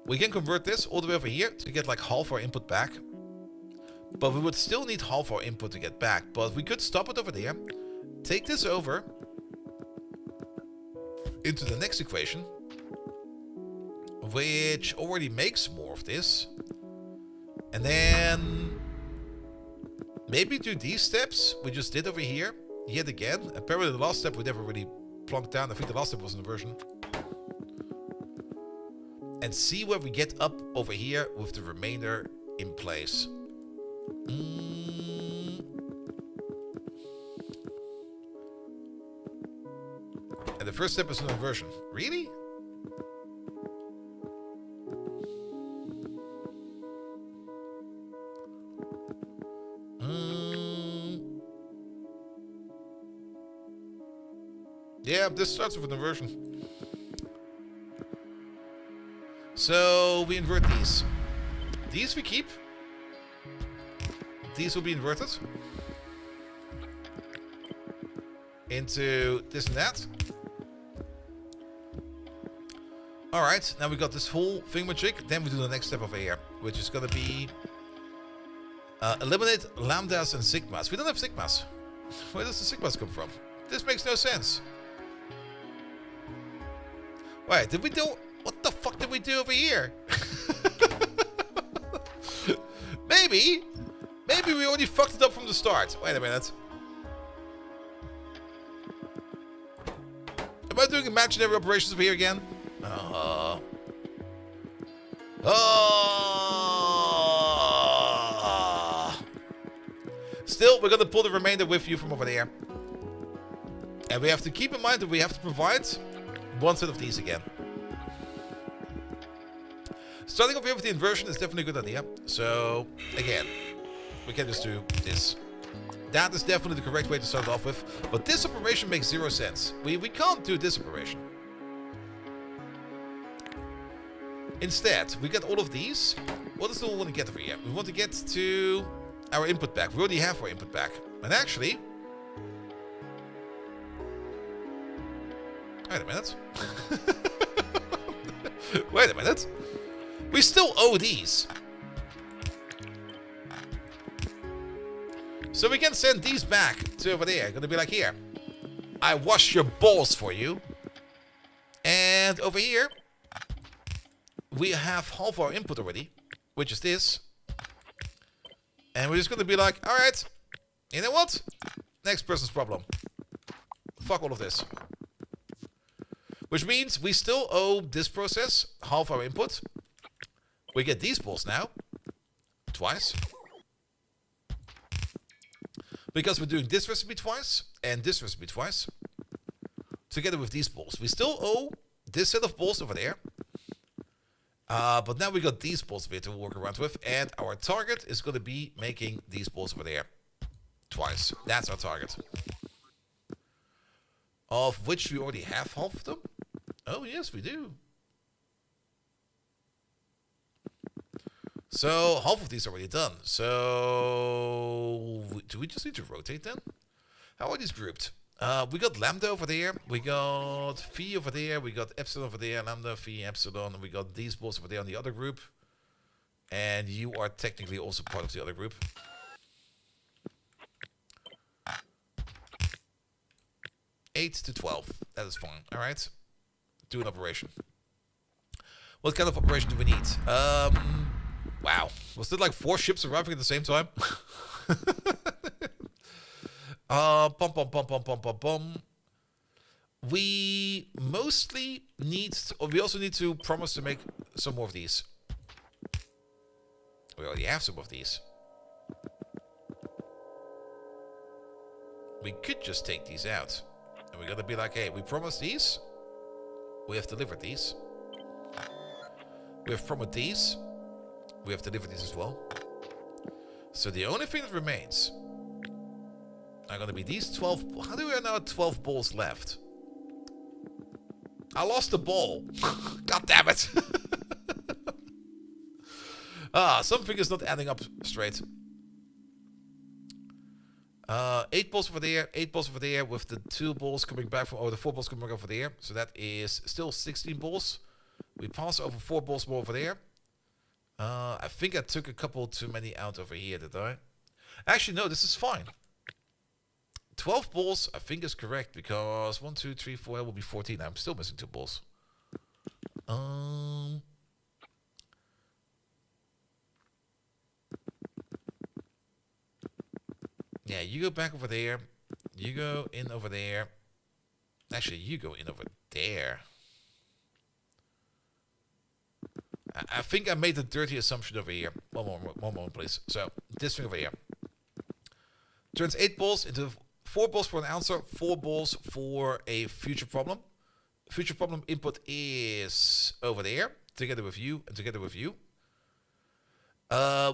We can convert this all the way over here to get like half our input back. But we would still need half our input to get back. But we could stop it over there. Take this over into the next equation, which already makes more of this. And then maybe do these steps we just did over here yet again. Apparently the last step we never really plonked down. I think the last step was an inversion. And see where we get up over here with the remainder in place. And the first step is an inversion. Really? Yeah, this starts with an inversion. So we invert these. These we keep. These will be inverted into this and that. Alright, now we got this whole thingamajig. Then we do the next step over here, which is going to be eliminate lambdas and sigmas. We don't have sigmas. Where does the sigmas come from? This makes no sense. Wait, did we do... What the fuck did we do over here? Maybe we already fucked it up from the start. Wait a minute. Am I doing imaginary operations over here again? Still, we're gonna pull the remainder with you from over there. And we have to keep in mind that we have to provide 1 set of these again. Starting off here with the inversion is definitely a good idea. So, again, we can just do this. That is definitely the correct way to start it off with. But this operation makes 0 sense. We can't do this operation. Instead, we get all of these. What is all we want to get over here? We want to get to our input back. We already have our input back. And actually... Wait a minute. Wait a minute. We still owe these. So we can send these back to over there. Gonna be like, here. I wash your balls for you. And over here, we have half our input already, which is this. And we're just gonna be like, alright, you know what? Next person's problem. Fuck all of this. Which means we still owe this process half our input. We get these balls now. Twice. Because we're doing this recipe twice and this recipe twice. Together with these balls. We still owe this set of balls over there. But now we got these balls over here to work around with. And our target is going to be making these balls over there. Twice. That's our target. Of which we already have half of them. Oh, yes, we do. So, half of these are already done. So, do we just need to rotate then? How are these grouped? We got lambda over there. We got phi over there. We got epsilon over there. Lambda, phi, epsilon. And we got these balls over there on the other group. And you are technically also part of the other group. Eight to 12. That is fine. All right. Do an operation. What kind of operation do we need? Wow. Was it like 4 ships arriving at the same time? Bum, bum, bum, bum, bum, bum, bum. We mostly need to, we also need to promise to make some more of these. We already have some of these. We could just take these out. And we're gonna be like, hey, we promised these. We have delivered these. We have promised these. We have delivered these as well. So the only thing that remains are going to be these 12... How do we now have 12 balls left? I lost the ball. God damn it. Something is not adding up straight. 8 balls over there, 8 balls over there, with the 2 balls coming back from... Oh, the 4 balls coming back over there. So that is still 16 balls. We pass over 4 balls more over there. I think I took a couple too many out over here, did I? Actually, no, this is fine. 12 balls, I think is correct, because 1, 2, 3, 4, that will be 14. I'm still missing 2 balls. Yeah, you go back over there. You go in over there. Actually, you go in over there. I think I made a dirty assumption over here. One moment, please. So, this thing over here. Turns 8 balls into 4 balls for an answer, 4 balls for a future problem. Future problem input is over there, together with you and together with you.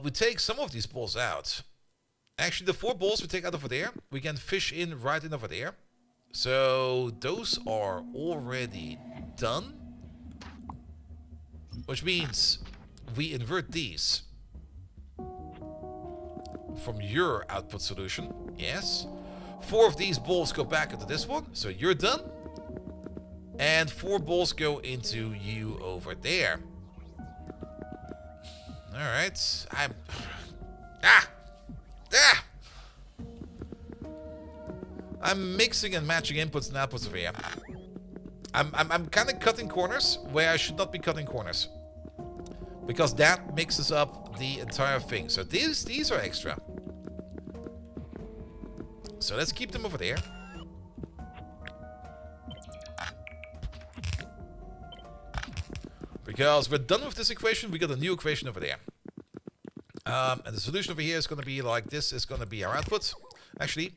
We take some of these balls out. Actually, the 4 balls we take out over there, we can fish in right in over there. So, those are already done. Which means we invert these from your output solution. Yes. 4 of these balls go back into this one. So you're done. And 4 balls go into you over there. Alright. I'm mixing and matching inputs and outputs over here. I'm kind of cutting corners where I should not be cutting corners. Because that mixes up the entire thing. So these are extra. So let's keep them over there. Because we're done with this equation, we got a new equation over there. And the solution over here is going to be like this is going to be our output. Actually...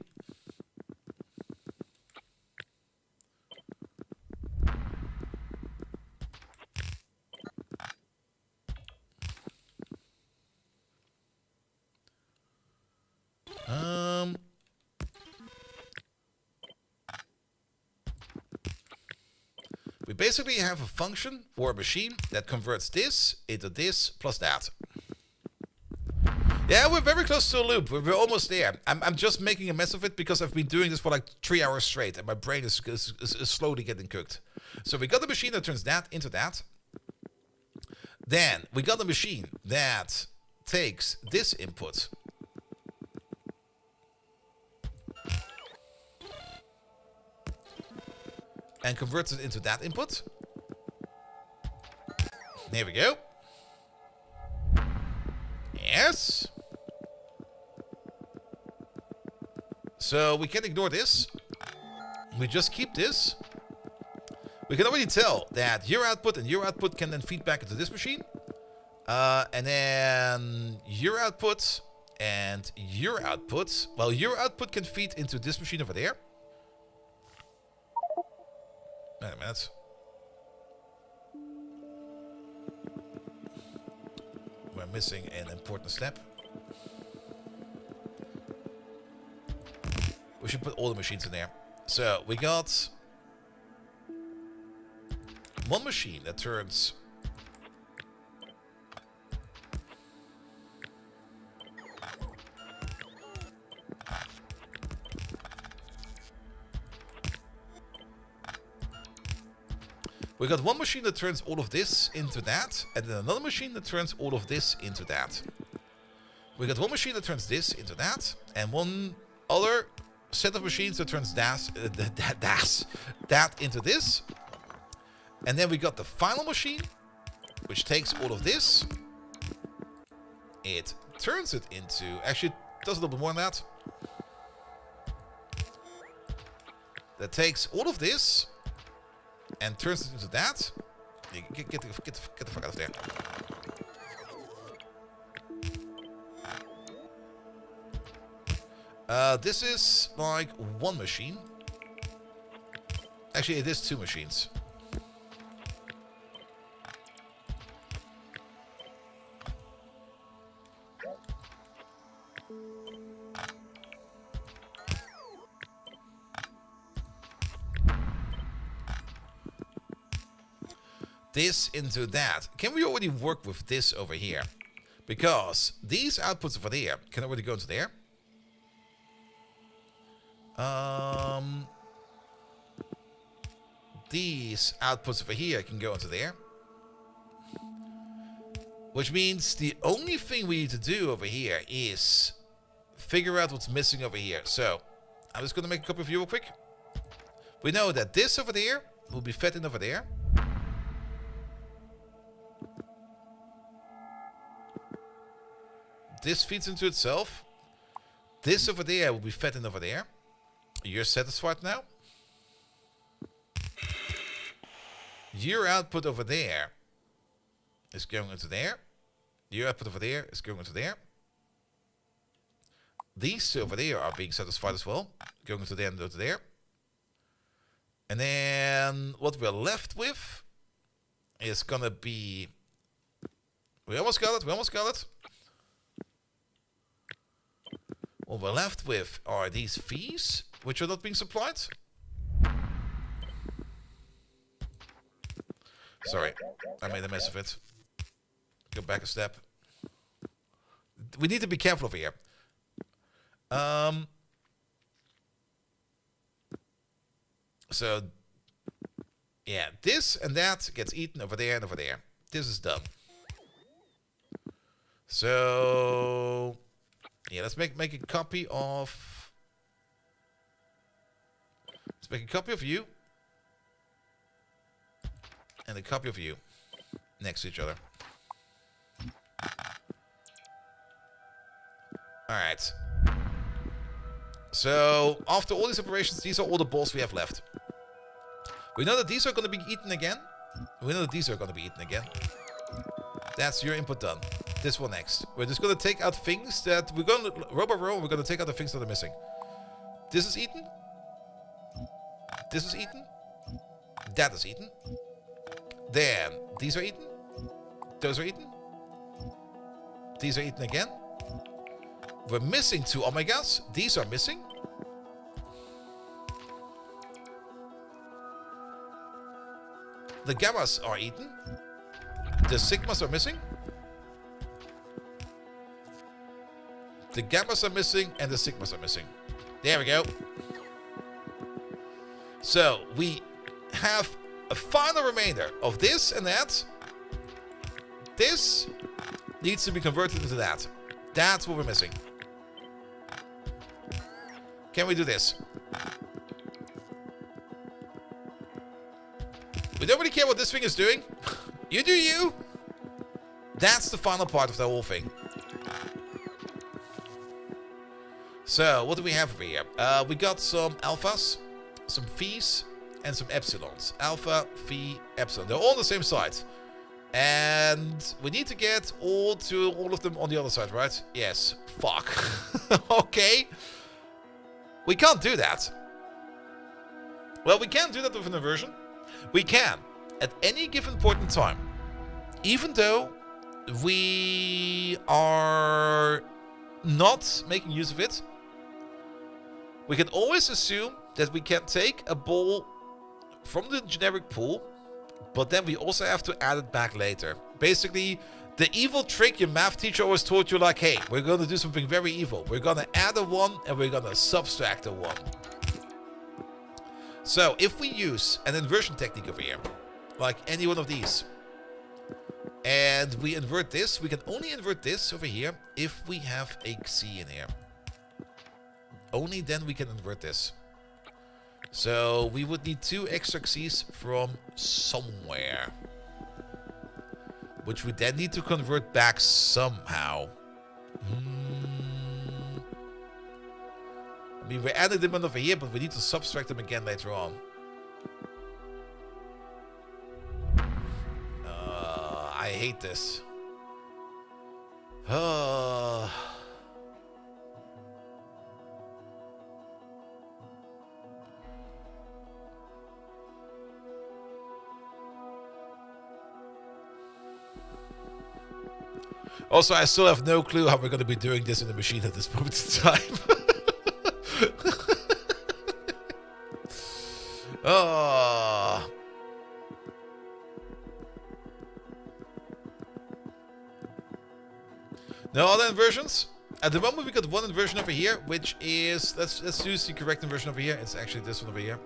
we basically have a function or a machine that converts this into this plus that. Yeah, we're very close to a loop. We're almost there. I'm just making a mess of it because I've been doing this for like 3 hours straight and my brain is slowly getting cooked. So we got a machine that turns that into that. Then we got a machine that takes this input and converts it into that input. There we go. Yes. So we can ignore this. We just keep this. We can already tell that your output and your output can then feed back into this machine. And then your output and your output. Well, your output can feed into this machine over there. Wait a minute. We're missing an important step. We should put all the machines in there. So we got one machine that turns We got one machine that turns all of this into that, and then another machine that turns all of this into that. We got one machine that turns this into that, and one other set of machines that turns that into this. And then we got the final machine, which takes all of this. It turns it into... Actually, it does a little bit more than that. That takes all of this and turns it into that. Get the fuck out of there. This is like one machine. Actually, it is two machines. This into that. Can we already work with this over here? Because these outputs over there can already go into there. These outputs over here can go into there. Which means the only thing we need to do over here is figure out what's missing over here. So, I'm just going to make a copy of you real quick. We know that this over there will be fed in over there. This feeds into itself. This over there will be fed in over there. You're satisfied now? Your output over there is going into there. Your output over there is going into there. These two over there are being satisfied as well. Going into there and into there. And then what we're left with is gonna be... We almost got it, we almost got it. What we're left with are these fees, which are not being supplied. Sorry, I made a mess of it. Go back a step. We need to be careful over here. So, yeah, this and that gets eaten over there and over there. This is done. So... Yeah, let's make a copy of... Let's make a copy of you. And a copy of you. Next to each other. Alright. So, after all these operations, these are all the balls we have left. We know that these are going to be eaten again. We know that these are going to be eaten again. That's your input done. This one next. We're just going to take out things that... We're going to... Row by row, we're going to take out the things that are missing. This is eaten. This is eaten. That is eaten. Then, these are eaten. Those are eaten. These are eaten again. We're missing 2 omegas. These are missing. The gammas are eaten. The sigmas are missing. The gammas are missing and the sigmas are missing. There we go. So, we have a final remainder of this and that. This needs to be converted into that. That's what we're missing. Can we do this? We don't really care what this thing is doing. You do you. That's the final part of the whole thing. So, what do we have over here? We got some alphas, some phis, and some epsilons. Alpha, phi, epsilon. They're all on the same side. And we need to get all of them on the other side, right? Yes. Fuck. Okay. We can't do that. Well, we can do that with an inversion. We can, at any given point in time, even though we are not making use of it, we can always assume that we can take a ball from the generic pool, but then we also have to add it back later. Basically, the evil trick your math teacher always taught you, like, hey, we're going to do something very evil. We're going to add a 1 and we're going to subtract a 1. So, if we use an inversion technique over here, like any one of these. And we invert this. We can only invert this over here if we have a C in here. Only then we can invert this. So we would need 2 extra X's from somewhere. Which we then need to convert back somehow. I mean, we added them over here, but we need to subtract them again later on. I hate this. Also, I still have no clue how we're going to be doing this in the machine at this moment in time. Oh. No other inversions? At the moment we got one inversion over here, which is let's use the correct inversion over here. It's actually this one over here.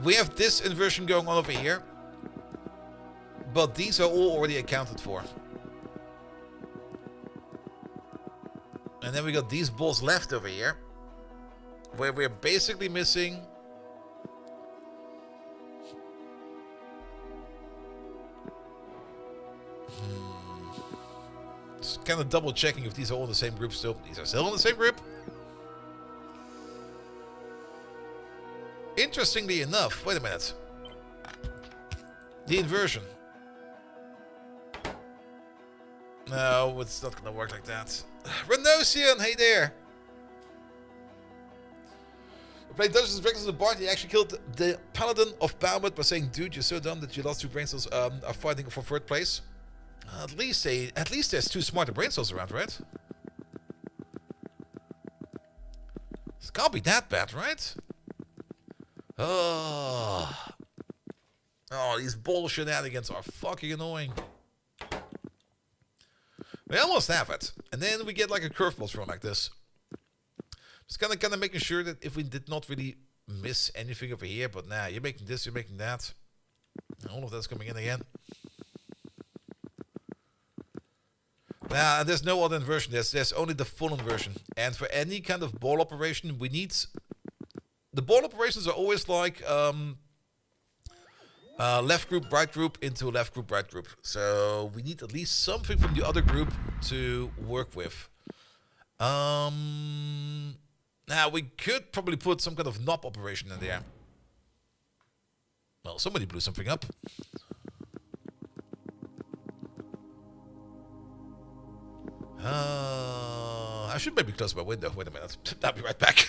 We have this inversion going on over here. But these are all already accounted for. And then we got these balls left over here. Where we're basically missing... Just kind of double checking if these are all in the same group still. These are still in the same group. Interestingly enough, wait a minute. The inversion. No, it's not gonna work like that. Renosian, hey there! We played Dungeons & Dragons in the bar. He actually killed the Paladin of Bahamut by saying, "Dude, you're so dumb that your last 2 brain cells are fighting for 3rd place." At least there's 2 smarter brain cells around, right? It can't be that bad, right? Oh, these bull shenanigans are fucking annoying. We almost have it. And then we get like a curveball thrown like this. Just kind of making sure that if we did not really miss anything over here, but nah, you're making this, you're making that. All of that's coming in again. Nah, there's no other inversion. There's only the full inversion. And for any kind of ball operation, we need... The ball operations are always like... left group, right group into left group, right group. So we need at least something from the other group to work with. Now we could probably put some kind of knob operation in there. Well, somebody blew something up. I should maybe close my window. Wait a minute. I'll be right back.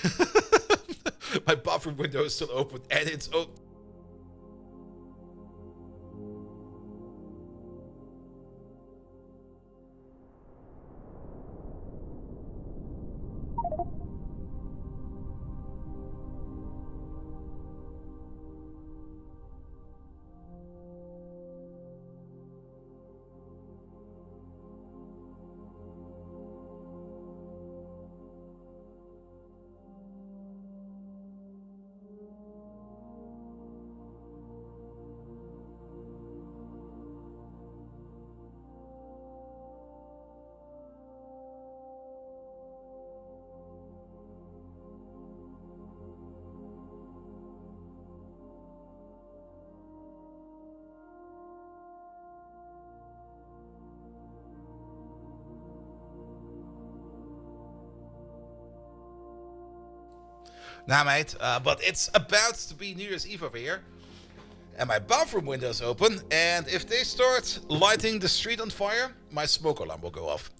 My bathroom window is still open and it's open. Nah, mate, but it's about to be New Year's Eve over here. And my bathroom window is open. And if they start lighting the street on fire, my smoke alarm will go off.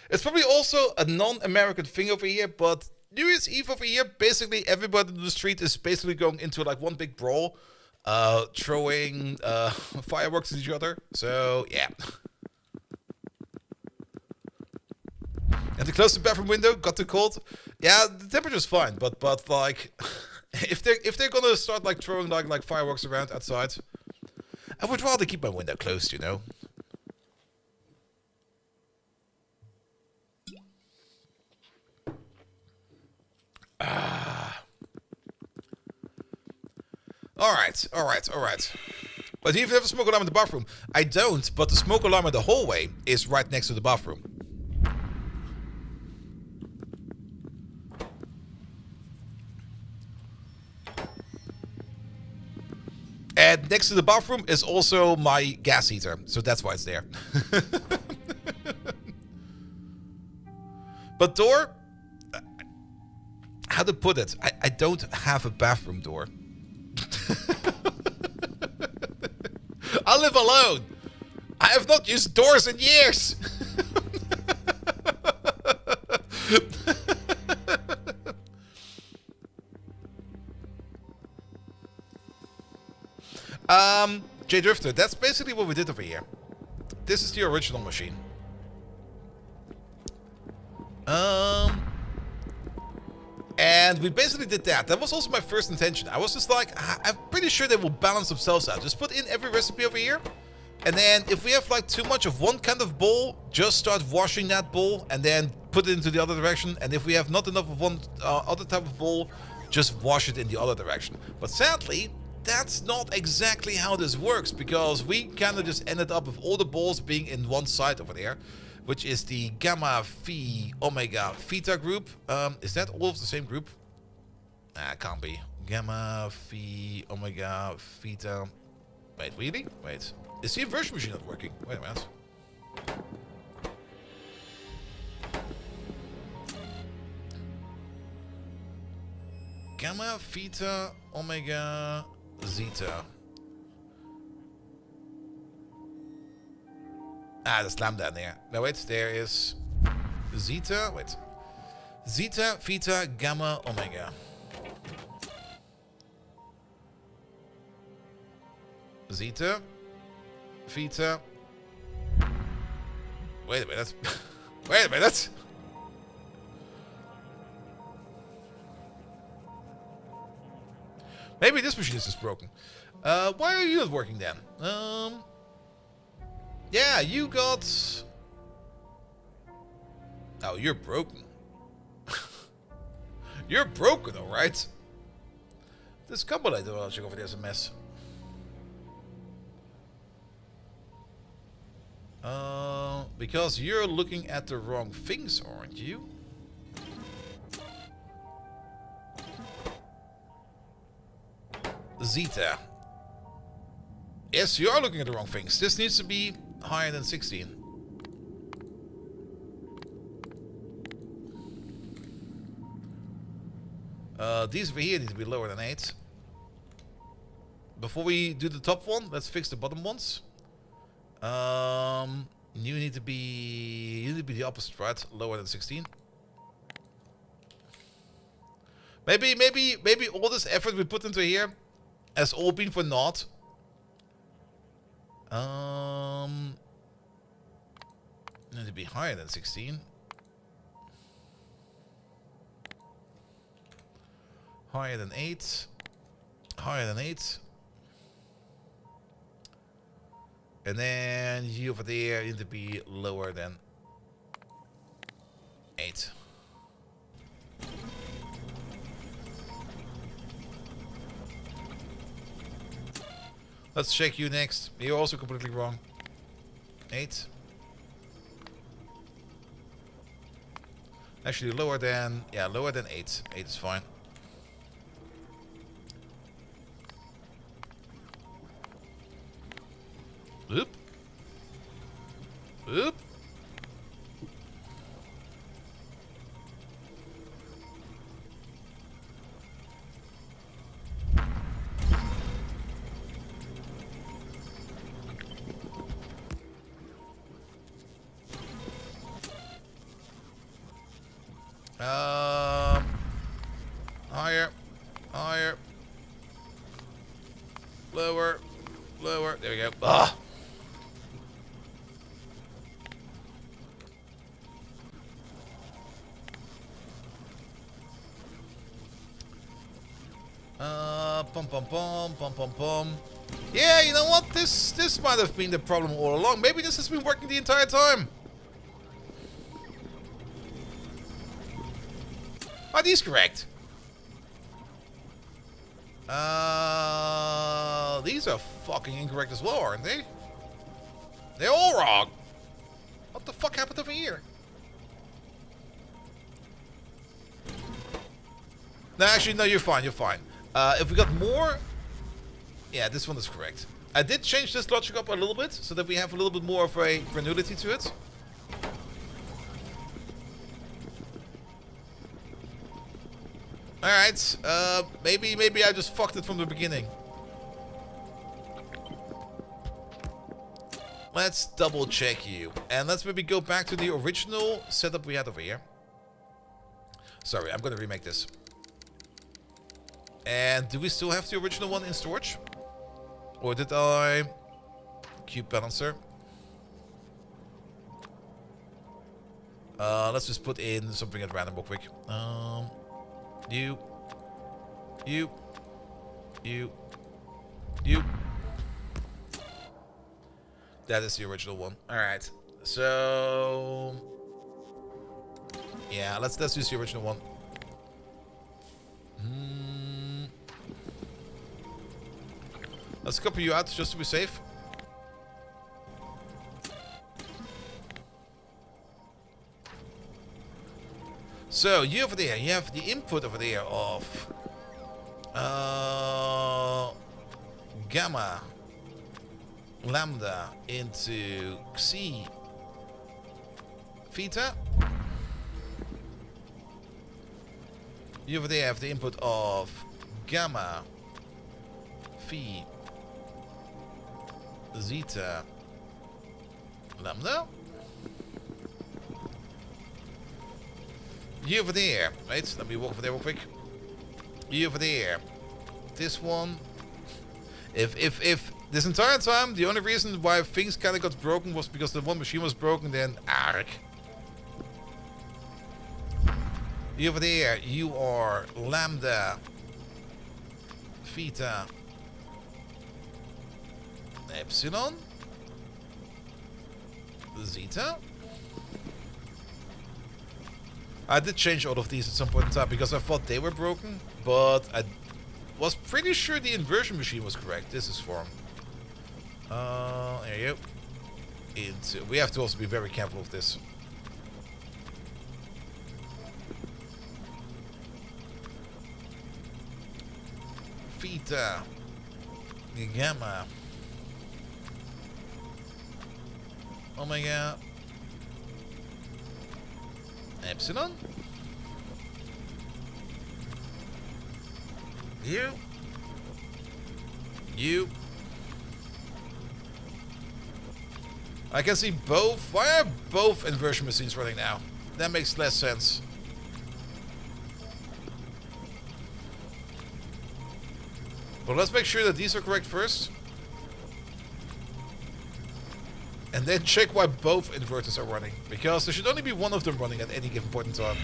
It's probably also a non-American thing over here, but New Year's Eve over here, basically everybody in the street is basically going into like one big brawl, throwing fireworks at each other. So, yeah. And to close the bathroom window, got too cold. Yeah, the temperature's fine, but like, if they're gonna start like throwing like fireworks around outside, I would rather keep my window closed, you know. Alright, alright, alright. But do you have a smoke alarm in the bathroom? I don't, but the smoke alarm in the hallway is right next to the bathroom. And next to the bathroom is also my gas heater, so that's why it's there. But door, how to put it? I don't have a bathroom door. I live alone. I have not used doors in years. J Drifter, that's basically what we did over here. This is the original machine. And we basically did that. That was also my first intention. I was just like, I'm pretty sure they will balance themselves out. Just put in every recipe over here. And then if we have like too much of one kind of bowl, just start washing that bowl and then put it into the other direction. And if we have not enough of one other type of bowl, just wash it in the other direction. But sadly, that's not exactly how this works, because we kind of just ended up with all the balls being in one side over there, which is the Gamma Phi Omega Theta group. Is that all of the same group? Nah, it can't be. Gamma Phi Omega Theta. Wait, really? Wait. Is the inversion machine not working? Wait a minute. Gamma Theta Omega Zeta. Ah, there's lambda in there. No, wait, there is Zeta. Wait. Zeta, Theta, Gamma, Omega. Zeta, Theta. Wait a minute. Wait a minute. Maybe this machine is just broken. Why are you not working then? Yeah, you got... Oh, you're broken. You're broken, alright? This combinator logic over there is a mess. Because you're looking at the wrong things, aren't you? Zeta. Yes, you are looking at the wrong things. This needs to be higher than 16. These over here need to be lower than 8. Before we do the top one, let's fix the bottom ones. You need to be the opposite, right? Lower than 16. Maybe all this effort we put into here has all been for naught. Need to be higher than 16. Higher than 8. Higher than 8. And then you over there need to be lower than 8. Let's check you next. You're also completely wrong. 8. Actually lower than 8. 8 is fine. Oop. Oop. Higher. Higher. Lower. Lower. There we go. Ah. Pum pum pum pum pum pum. Yeah, you know what? This might have been the problem all along. Maybe this has been working the entire time. Are these correct? these are fucking incorrect as well, aren't they? They're all wrong. What the fuck happened over here? No, actually, no, you're fine, you're fine. If we got more... Yeah, this one is correct. I did change this logic up a little bit, so that we have a little bit more of a granulity to it. Alright, maybe I just fucked it from the beginning. Let's double check you. And let's maybe go back to the original setup we had over here. Sorry, I'm gonna remake this. And do we still have the original one in storage? Or did I... Cube balancer. Let's just put in something at random real quick. You. That is the original one. Alright. So... Yeah, let's use the original one. Let's copy you out just to be safe. So, you over there, you have the input over there of... Gamma. Lambda into Xi. Theta. You over there have the input of Gamma. Phi. Zeta. Lambda. You over there. Right, let me walk over there real quick. You over there. This one. If this entire time the only reason why things kind of got broken was because the one machine was broken, then arg. You over there, you are Lambda, Theta, Epsilon, Zeta. I did change all of these at some point in time because I thought they were broken, but I was pretty sure the inversion machine was correct. This is form. There you go. We have to also be very careful of this. Theta. Gamma. Omega. Epsilon. You. I can see both. Why are both inversion machines running now? That makes less sense. But let's make sure that these are correct first. And then check why both inverters are running. Because there should only be one of them running at any given point in time.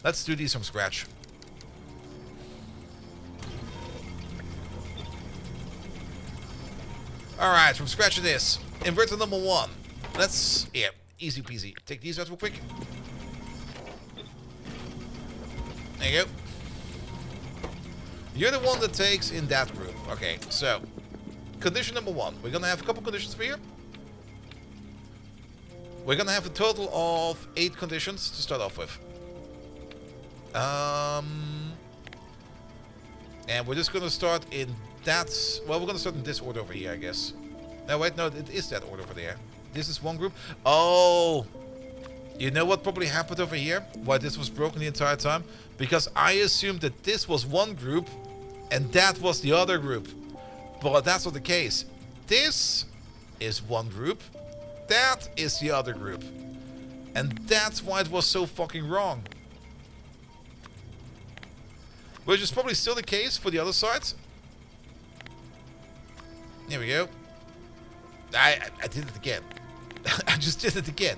Let's do these from scratch. Alright, from scratch it is. Inverter number 1. Let's... Yeah, easy peasy. Take these out real quick. There you go. You're the one that takes in that group. Okay, so... Condition number 1. We're gonna have a couple conditions for you. We're gonna have a total of 8 conditions to start off with. And we're just gonna start in that... Well, we're gonna start in this order over here, I guess. No, wait, no, it is that order over there. This is one group. Oh! You know what probably happened over here? Why this was broken the entire time? Because I assumed that this was one group and that was the other group. But that's not the case. This is one group. That is the other group. And that's why it was so fucking wrong. Which is probably still the case for the other sides. Here we go. I did it again. I just did it again.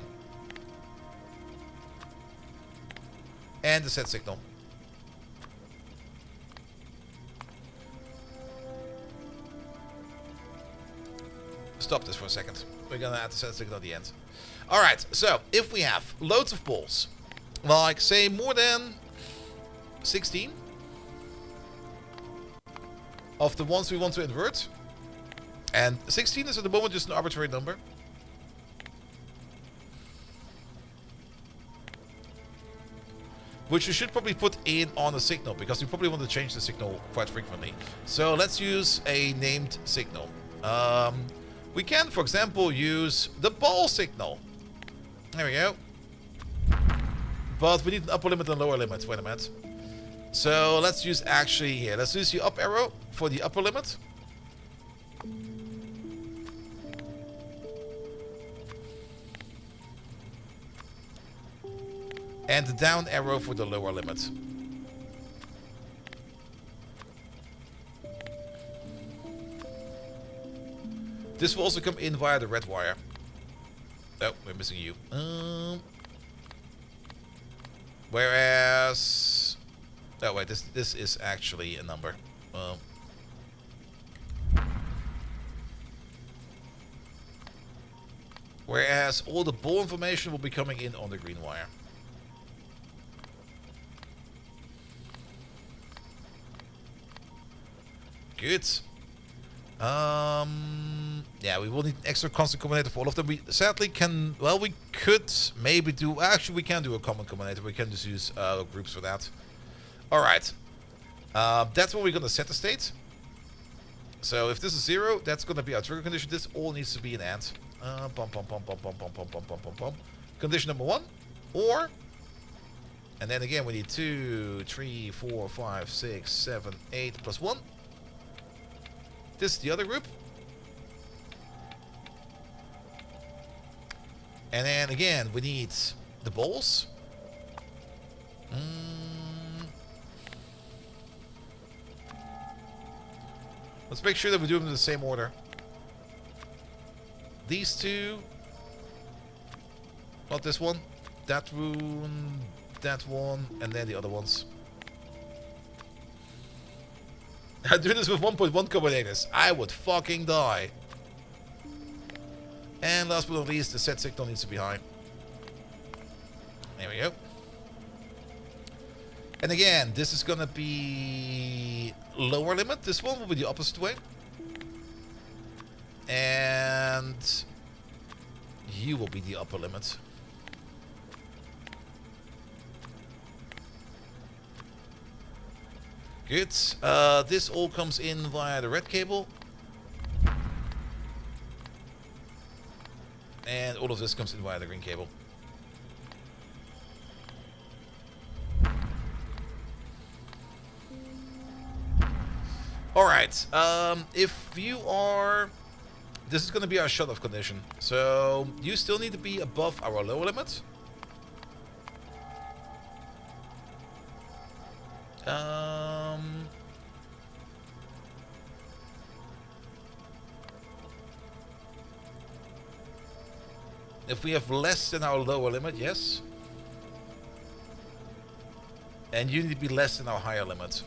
And the set signal. Stop this for a second. We're gonna add the set signal at the end. Alright, so if we have loads of balls, like say more than 16 of the ones we want to invert, and 16 is at the moment just an arbitrary number. Which you should probably put in on the signal, because you probably want to change the signal quite frequently. So let's use a named signal. We can, for example, use the ball signal. There we go. But we need an upper limit and lower limit. Wait a minute. So let's use actually here. Let's use the up arrow for the upper limit. And the down arrow for the lower limit. This will also come in via the red wire. Oh, we're missing you. Whereas... Oh wait, this is actually a number. Whereas all the ball information will be coming in on the green wire. Good. Yeah, we will need an extra constant combinator for all of them. We sadly can... Well, we could maybe do... Actually, we can do a common combinator. We can just use groups for that. Alright. That's when we're going to set the state. So if this is 0, that's going to be our trigger condition. This all needs to be an AND. Condition number 1. Or... And then again, we need 2, 3, 4, 5, 6, 7, 8 plus 1. This is the other group. And then again, we need the balls. Let's make sure that we do them in the same order. These two. Not this one. That one. That one. And then the other ones. I do this with 1.1 combinators. I would fucking die. And last but not least, the set signal needs to be high. There we go. And again, this is gonna be lower limit. This one will be the opposite way. And you will be the upper limit. Good. This all comes in via the red cable. And all of this comes in via the green cable. Alright. If you are... This is going to be our shut-off condition. So, you still need to be above our lower limit. If we have less than our lower limit, yes. And you need to be less than our higher limit.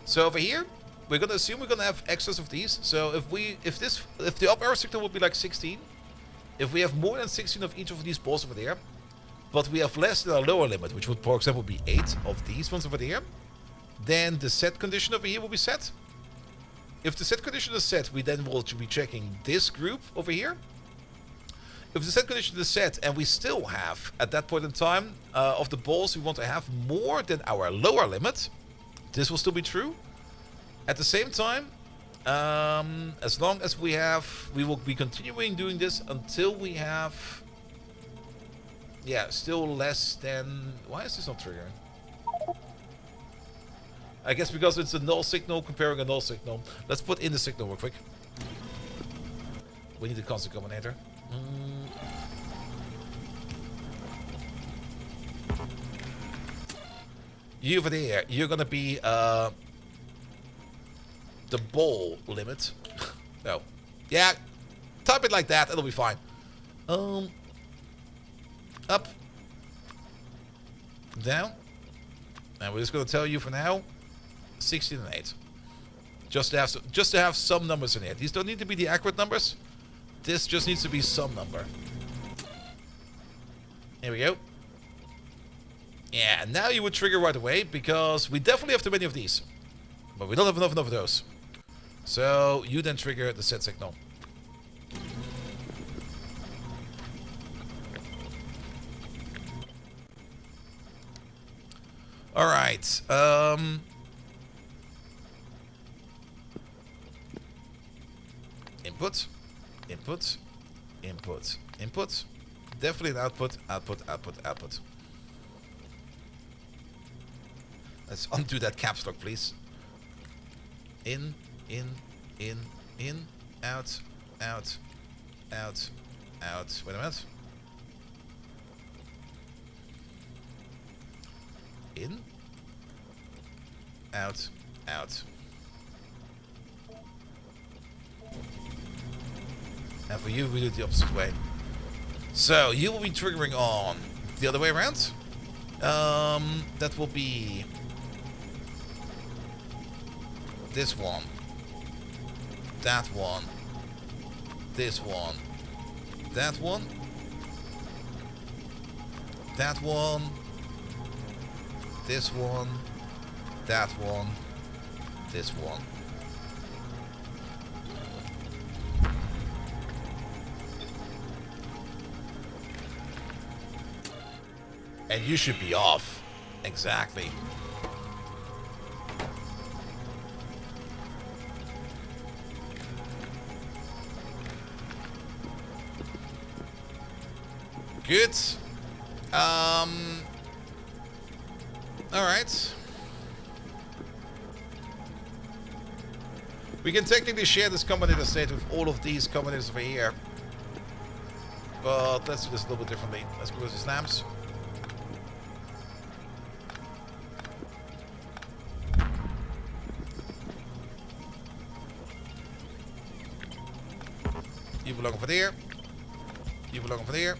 So over here, we're gonna assume we're gonna have excess of these. So if the up arrow signal would be like 16, if we have more than 16 of each of these balls over there, but we have less than our lower limit, which would for example be 8 of these ones over there, then the set condition over here will be set. If the set condition is set, we then will be checking this group over here. If the set condition is set and we still have, at that point in time, of the balls we want to have more than our lower limit, this will still be true. At the same time, as long as we will be continuing doing this until we have, yeah, still less than, why is this not triggering? I guess because it's a null signal comparing a null signal. Let's put in the signal real quick. We need a constant combinator. You over there, you're gonna be the ball limit. No. Yeah, type it like that, it'll be fine. Up. down. And we're just going to tell you for now, 16 and 8. Just to have some numbers in here. These don't need to be the accurate numbers. This just needs to be some number. Here we go. Yeah, now you would trigger right away, because we definitely have too many of these. But we don't have enough of those. So you then trigger the set signal. Alright. Input. Input. Input. Input. Definitely an output. Output. Output. Output. Let's undo that caps lock, please. In, out, out, out, out. Wait a minute. In, out, out. And for you, we do it the opposite way. So you will be triggering on the other way around. That will be this one, that one, this one, that one, that one, this one, that one, this one. And you should be off. Exactly. Good. Alright. We can technically share this combinator state with all of these combinators over here. But let's do this a little bit differently. Let's go with the snaps. You belong over there. You belong over there.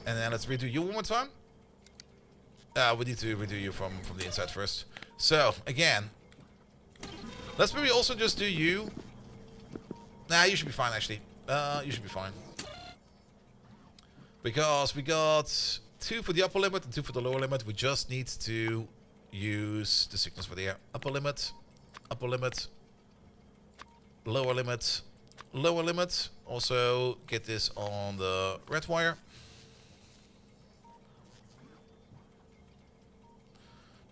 And then let's redo you one more time. We need to redo you from the inside first. So, again. Let's maybe also just do you. Nah, you should be fine, actually. You should be fine. Because we got 2 for the upper limit and 2 for the lower limit. We just need to use the signals for the upper limit, lower limit, lower limit. Also, get this on the red wire.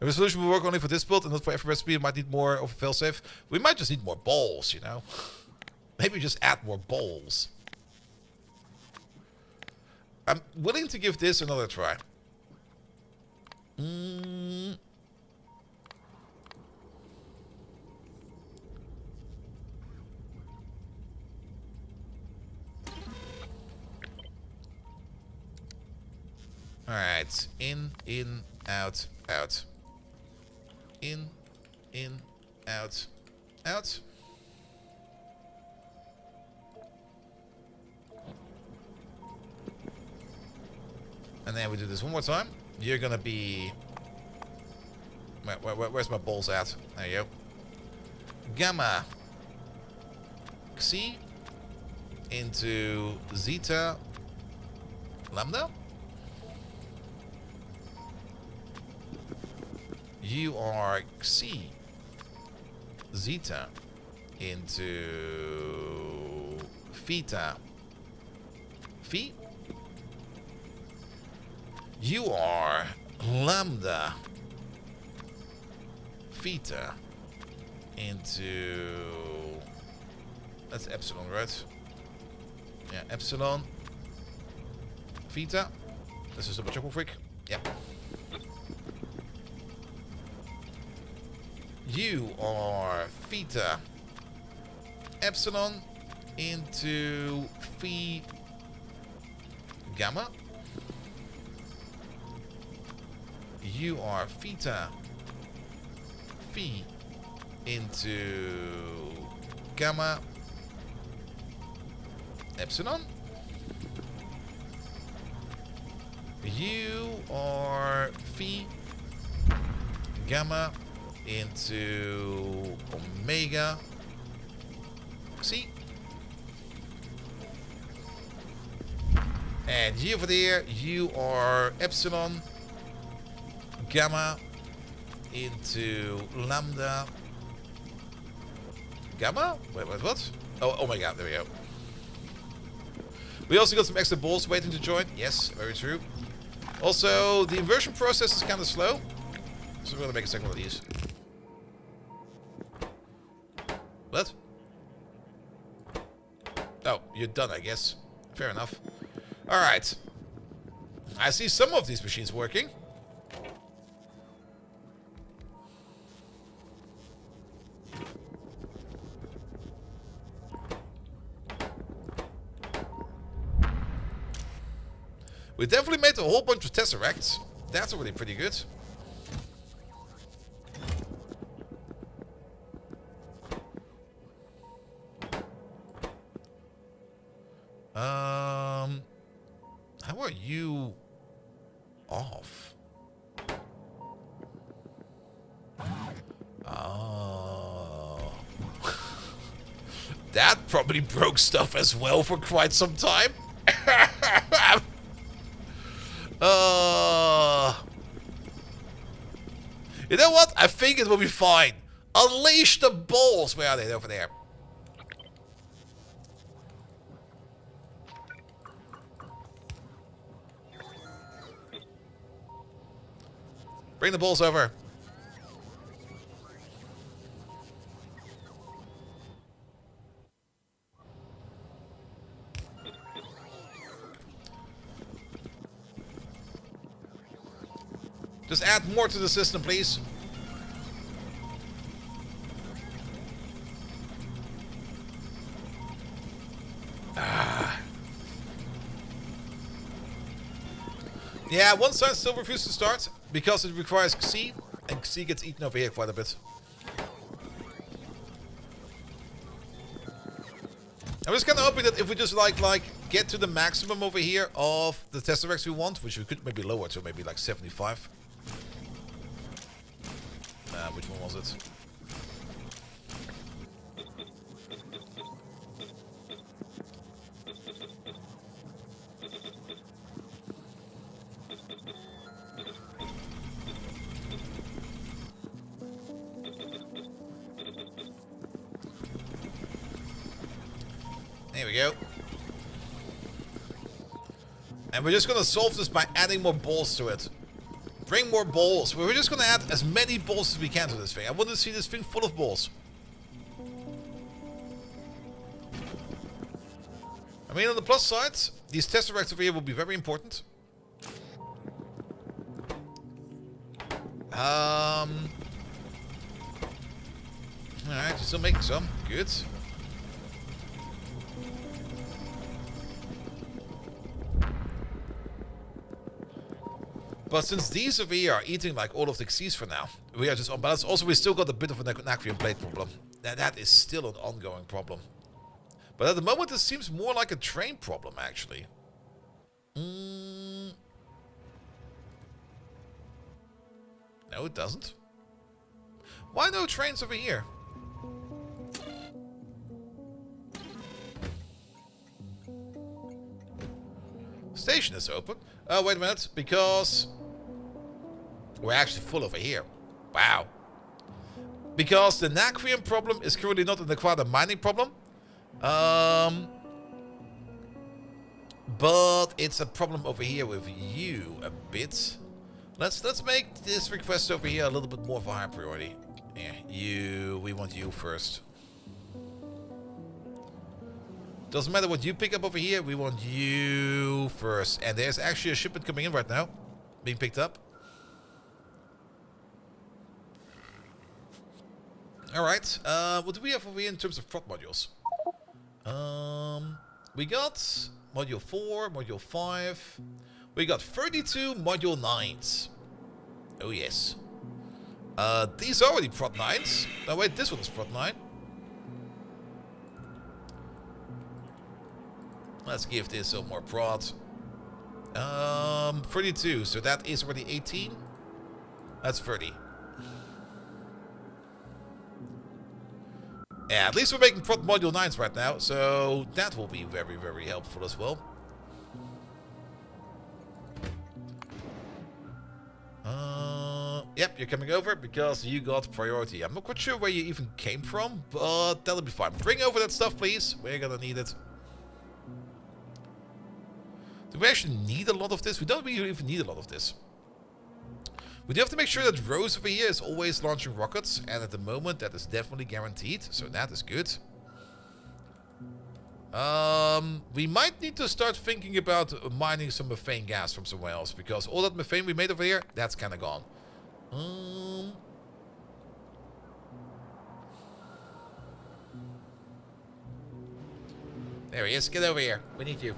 If a solution will work only for this build and not for every recipe, it might need more of a failsafe. We might just need more balls, you know? Maybe just add more balls. I'm willing to give this another try. Alright. In, out, out. In, out, out. And then we do this one more time. You're gonna be... Where's my balls at? There you go. Gamma Xi into Zeta Lambda. You are Xi Zeta into Theta Phi. You are Lambda Theta into... That's Epsilon, right? Yeah, Epsilon Theta. This is a chocolate freak. Yeah. You are Theta Epsilon into Phi Gamma. You are Theta. Phi into Gamma. Epsilon. You are Phi. Gamma into Omega. See? And you over there, you are Epsilon. Gamma into Lambda. Gamma? Wait, what? Oh my god, there we go. We also got some extra balls waiting to join. Yes, very true. Also, the inversion process is kind of slow. So we're going to make a second one of these. What? Oh, you're done, I guess. Fair enough. Alright. I see some of these machines working. We definitely made a whole bunch of Tesseracts. That's already pretty good. How are you off? Oh. That probably broke stuff as well for quite some time. You know what? I think it will be fine. Unleash the balls. Where are they? Over there. Bring the balls over. Just add more to the system, please. Yeah, one side still refuses to start because it requires Xi, and Xi gets eaten over here quite a bit. I'm just kind of hoping that if we just like get to the maximum over here of the Tesseracts we want, which we could maybe lower to maybe like 75. Which one was it? There we go. And we're just gonna solve this by adding more balls to it. Bring more balls. We're just gonna add as many balls as we can to this thing. I want to see this thing full of balls. I mean, on the plus side, these Tesseracts over here will be very important. Alright, you're still making some. Good. But since these over here are eating like all of the Xyz for now, we are just on balance. Also, we still got a bit of a Nacrium plate problem. That is still an ongoing problem. But at the moment, it seems more like a train problem, actually. No, it doesn't. Why no trains over here? Station is open. Oh, wait a minute, because we're actually full over here. Wow. Because the Nacrium problem is currently not an aquatic mining problem. But it's a problem over here with you a bit. Let's make this request over here a little bit more of a high priority. Yeah, we want you first. Doesn't matter what you pick up over here, we want you first. And there's actually a shipment coming in right now, being picked up. Alright, what do we have over here in terms of prop modules? We got Module 4, Module 5. We got 32 Module 9s. Oh yes. These are already Prot 9s. No wait, this one is Prot 9. Let's give this some more Prot. 32, so that is already 18. That's 30. Yeah, at least we're making Prot Module 9s right now, so that will be very, very helpful as well. Yep, you're coming over because you got priority. I'm not quite sure where you even came from, but that'll be fine. Bring over that stuff, please. We're gonna need it. Do we actually need a lot of this? We don't really even need a lot of this. We do have to make sure that Rose over here is always launching rockets, and at the moment that is definitely guaranteed, so that is good. We might need to start thinking about mining some methane gas from somewhere else, because all that methane we made over here, that's kind of gone. There he is. Get over here. We need you.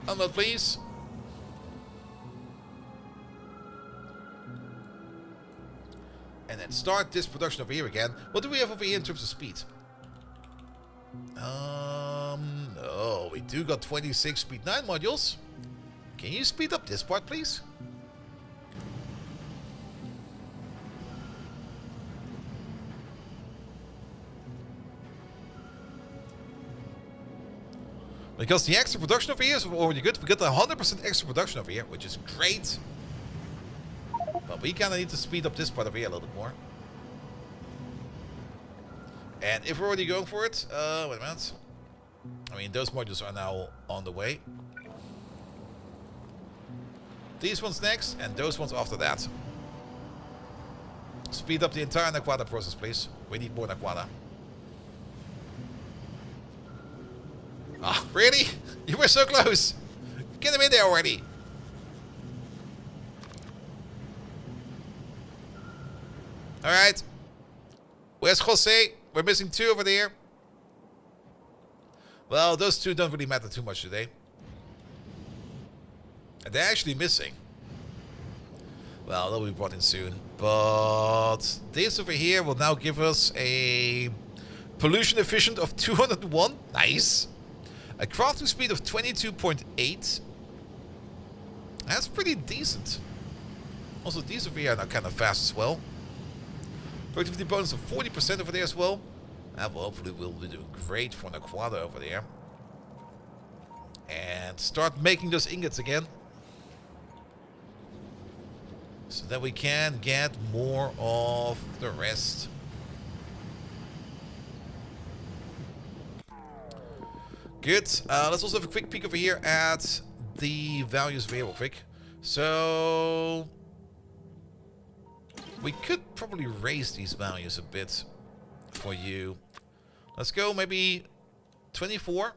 Unload, please. And then start this production over here again. What do we have over here in terms of speed? Oh, we do got 26 speed 9 modules. Can you speed up this part, please? Because the extra production over here is already good. We got 100% extra production over here, which is great. But we kind of need to speed up this part over here a little bit more. And if we're already going for it, wait a minute. I mean, those modules are now on the way. These ones next, and those ones after that. Speed up the entire Naquata process, please. We need more Naquata. Ah, really? You were so close. Get them in there already. Alright. Where's Jose? We're missing 2 over there. Well, those 2 don't really matter too much today. And they're actually missing. Well, they'll be brought in soon. But this over here will now give us a pollution efficient of 201. Nice. A crafting speed of 22.8. That's pretty decent. Also, these over here are now kind of fast as well. Productivity bonus of 40% over there as well. And well, hopefully we'll be doing great for Naquata over there. And start making those ingots again. So that we can get more of the rest. Good. Let's also have a quick peek over here at the values very quick. So we could probably raise these values a bit for you. Let's go maybe 24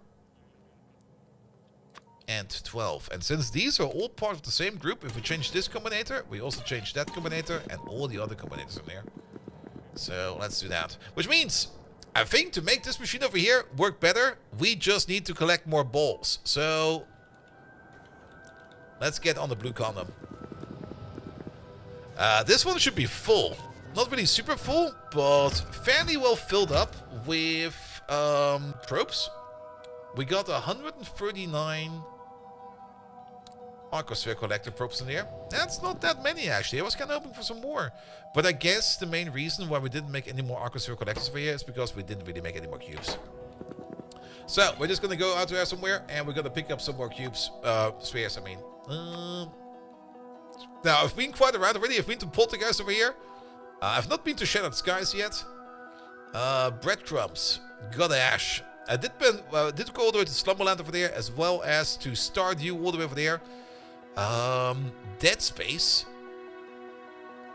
and 12. And since these are all part of the same group, if we change this combinator, we also change that combinator and all the other combinators in there. So let's do that. Which means, I think to make this machine over here work better, we just need to collect more balls. So let's get on the blue condom. This one should be full. Not really super full, but fairly well filled up with probes. We got 139 Arcosphere collector probes in there. That's not that many, actually. I was kind of hoping for some more. But I guess the main reason why we didn't make any more Arcosphere collectors over here is because we didn't really make any more cubes. So, we're just going to go out there somewhere, and we're going to pick up some more cubes. Spheres, I mean. Now, I've been quite around already. I've been to Poltergeist over here. I've not been to Shattered Skies yet. Breadcrumbs. Got Ash. I did go all the way to Slumberland over there, as well as to Stardew all the way over there. Dead Space.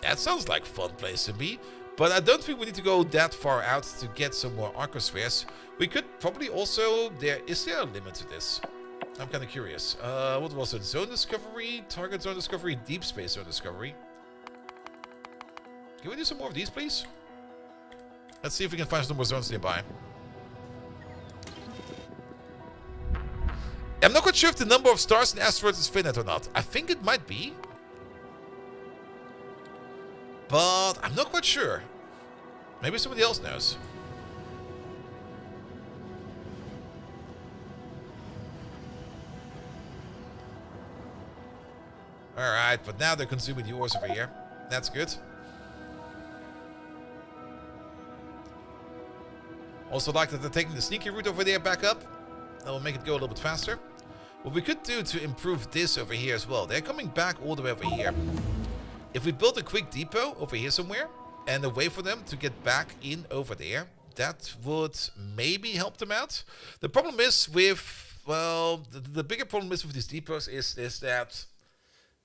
That sounds like a fun place to be. But I don't think we need to go that far out to get some more Arcospheres. We could probably also... Is there a limit to this? I'm kind of curious. What was it? Zone Discovery? Target Zone Discovery? Deep Space Zone Discovery? Can we do some more of these, please? Let's see if we can find some more zones nearby. I'm not quite sure if the number of stars and asteroids is finite or not. I think it might be. But I'm not quite sure. Maybe somebody else knows. Alright, but now they're consuming the ores over here. That's good. Also like that they're taking the sneaky route over there back up. That will make it go a little bit faster. What we could do to improve this over here as well. They're coming back all the way over here. If we build a quick depot over here somewhere, and a way for them to get back in over there, that would maybe help them out. The problem is with, well, the bigger problem is with these depots is that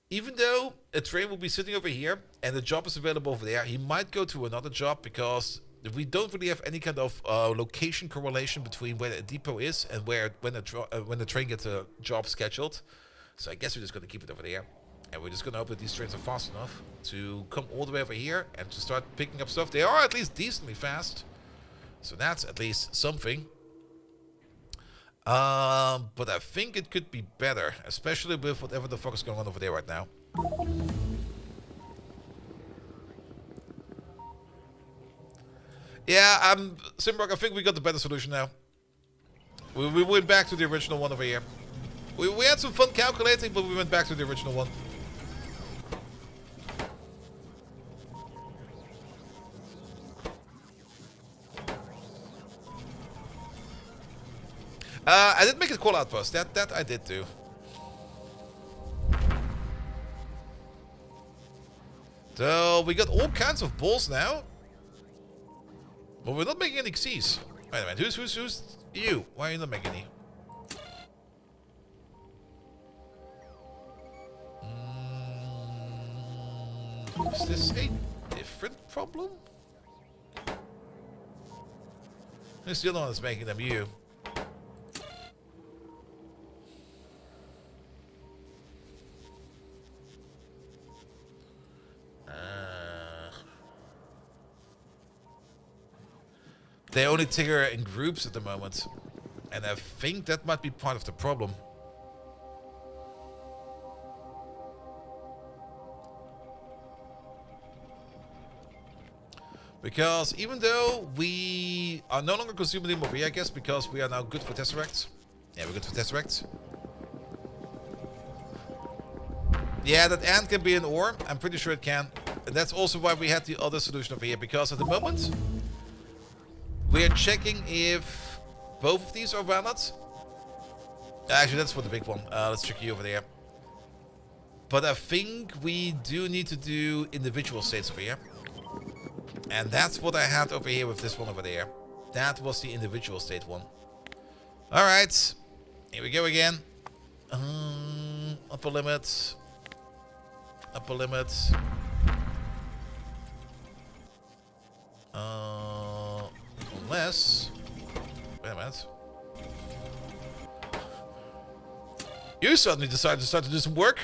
even though a train will be sitting over here and the job is available over there, he might go to another job because we don't really have any kind of location correlation between where a depot is and when the train gets a job scheduled. So I guess we're just going to keep it over there. And we're just going to hope that these trains are fast enough to come all the way over here and to start picking up stuff. They are at least decently fast. So that's at least something. But I think it could be better, especially with whatever the fuck is going on over there right now. Yeah, Simrock, I think we got the better solution now. We went back to the original one over here. We had some fun calculating, but we went back to the original one. I did make a call outpost. That I did do. So we got all kinds of balls now. But we're not making any X's. Wait a minute, who's you? Why are you not making any? Is this a different problem? Who's the other one that's making them? You. They only trigger in groups at the moment. And I think that might be part of the problem. Because even though we are no longer consuming them over here, I guess, because we are now good for Tesseracts. Yeah, we're good for Tesseracts. Yeah, that ant can be an ore. I'm pretty sure it can. And that's also why we had the other solution over here. Because at the moment, we are checking if both of these are valid. Actually, that's for the big one. Let's check you over there. But I think we do need to do individual states over here. And that's what I had over here with this one over there. That was the individual state one. Alright. Here we go again. Upper limit. Upper limit. Unless... Wait a minute. You suddenly decided to start to do some work?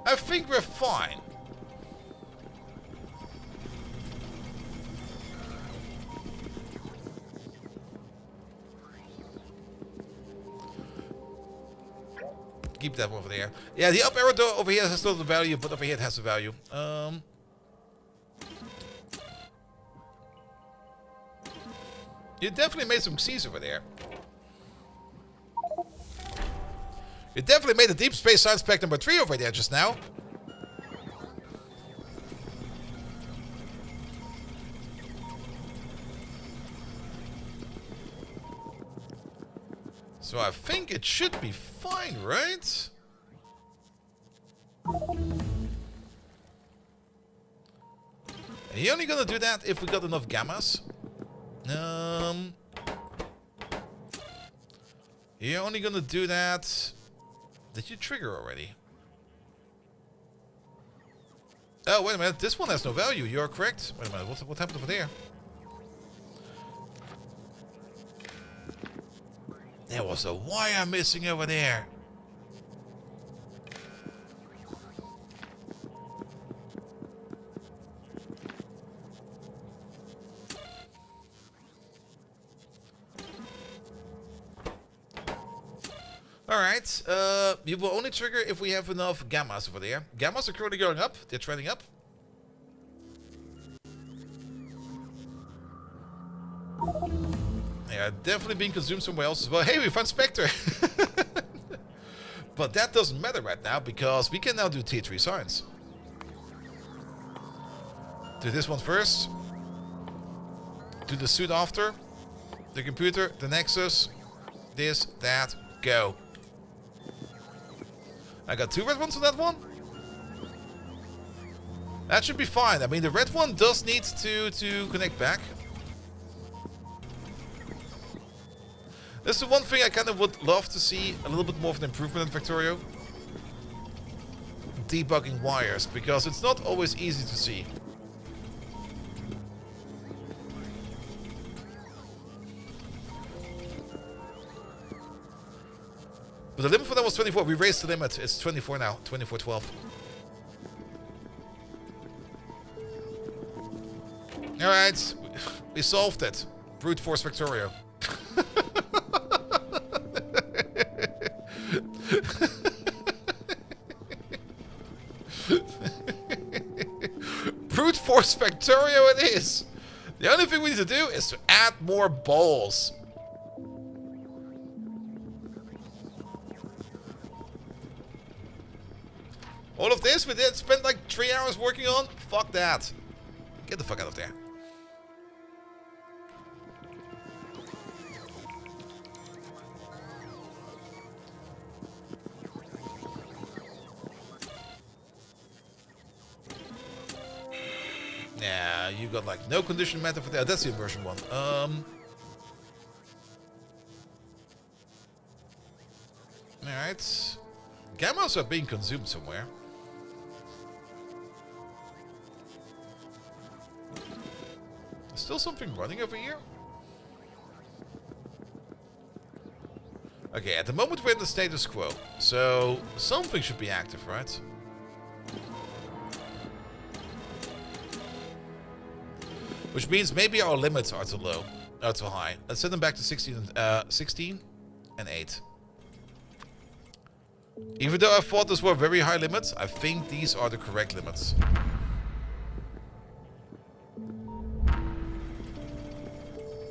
I think we're fine. Keep that over there. Yeah, the up arrow over here has still the value, but over here it has the value. You definitely made some X's over there. You definitely made a Deep Space Science Pack number 3 over there just now. So I think it should be fine, right? And you're only gonna do that if we got enough gammas. You're only gonna do that. Did you trigger already? Oh, wait a minute. This one has no value. You're correct. Wait a minute. What happened over there? There was a wire missing over there. Alright, you will only trigger if we have enough gammas over there. Gammas are currently going up. They're trending up. Yeah, definitely being consumed somewhere else as well. Hey, we found Spectre! But that doesn't matter right now, because we can now do tier 3 signs. Do this one first. Do the suit after. The computer, the Nexus. This, that, go. I got 2 red ones on that one. That should be fine. I mean, the red one does need to connect back. This is the one thing I kind of would love to see a little bit more of an improvement in Factorio. Debugging wires, because it's not always easy to see. But the limit for that was 24. We raised the limit. It's 24 now. 24.12. Alright. We solved it. Brute force Factorio. Brute force Factorio it is. The only thing we need to do is to add more balls. All of this we did spend like 3 hours working on? Fuck that. Get the fuck out of there. Yeah, you got like no condition matter for that. That's the inversion one. Alright. Gammas are being consumed somewhere. Still something running over here? Okay, at the moment we're in the status quo. So something should be active, right? Which means maybe our limits are too low, or too high. Let's set them back to 16 and 8. Even though I thought those were very high limits, I think these are the correct limits.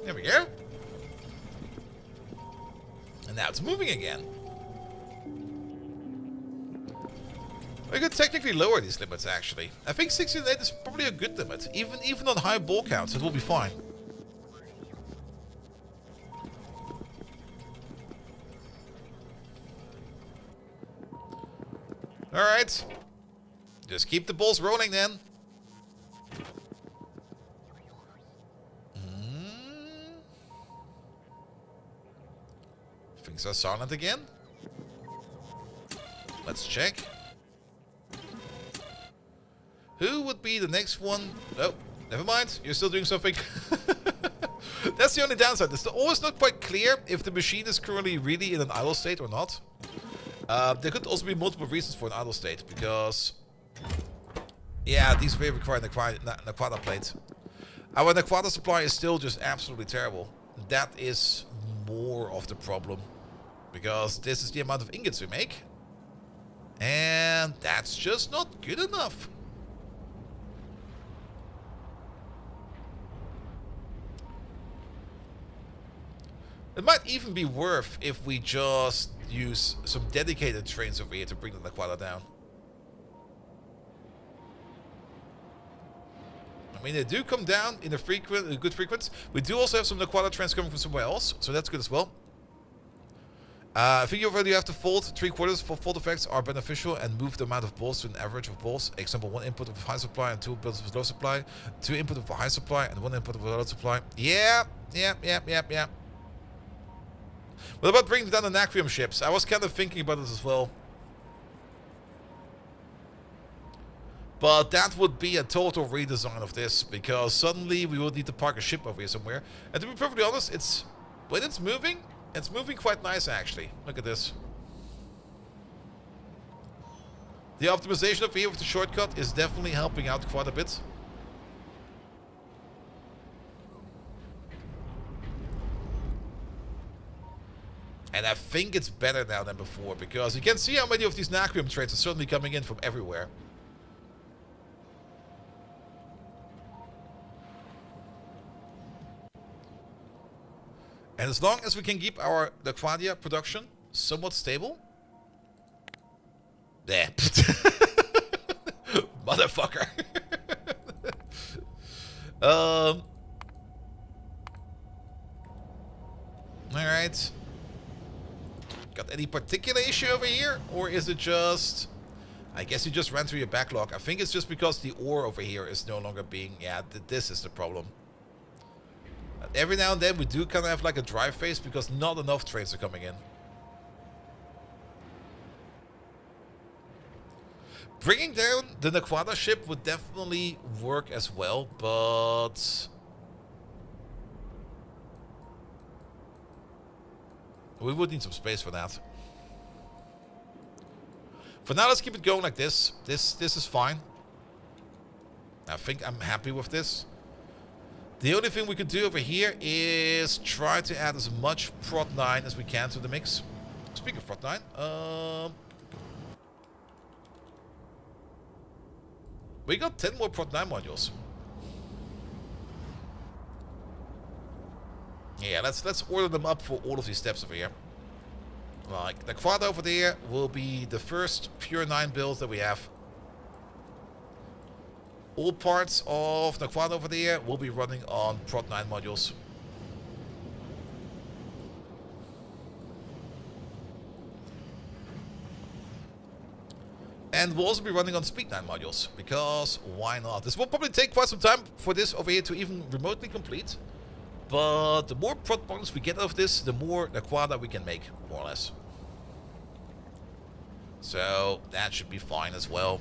There we go. And now it's moving again. We could technically lower these limits, actually. I think 16 and 8 is probably a good limit. Even on high ball counts, it will be fine. Alright. Just keep the balls rolling then. Things are silent again. Let's check. Who would be the next one? Oh, never mind. You're still doing something. That's the only downside. It's always not quite clear if the machine is currently really in an idle state or not. There could also be multiple reasons for an idle state, because... yeah, these may require an Aquata plate. Our Aquata supply is still just absolutely terrible. That is more of the problem. Because this is the amount of ingots we make. And that's just not good enough. It might even be worth if we just use some dedicated trains over here to bring the Aquata down. I mean, they do come down in a good frequency. We do also have some Aquata trains coming from somewhere else, so that's good as well. I think you already have to fold 3/4 for fold effects are beneficial and move the amount of balls to an average of balls. Example, 1 input of high supply and 2 inputs of low supply. 2 input of a high supply and 1 input of a low supply. Yeah. What about bringing down the Nacrium ships? I was kind of thinking about this as well. But that would be a total redesign of this, because suddenly we would need to park a ship over here somewhere. And to be perfectly honest, when it's moving quite nice actually. Look at this. The optimization over here with the shortcut is definitely helping out quite a bit. And I think it's better now than before, because you can see how many of these Nacrium trains are suddenly coming in from everywhere. And as long as we can keep our Laquadia production somewhat stable. There. Motherfucker. Alright. Got any particular issue over here? Or is it just... I guess you just ran through your backlog. I think it's just because the ore over here is no longer being... Yeah, this is the problem. Every now and then we do kind of have like a dry phase because not enough trains are coming in. Bringing down the Naquada ship would definitely work as well, but... we would need some space for that. For now, let's keep it going like this. This is fine. I think I'm happy with this. The only thing we could do over here is try to add as much Prot 9 as we can to the mix. Speaking of Prot 9, we got 10 more Prot 9 modules. Yeah, let's order them up for all of these steps over here. Like, the quad over there will be the first pure 9 build that we have. All parts of the quad over there will be running on Prot 9 modules. And we'll also be running on Speed 9 modules, because why not? This will probably take quite some time for this over here to even remotely complete. But the more Prot modules we get out of this, the more Naquada we can make, more or less. So that should be fine as well.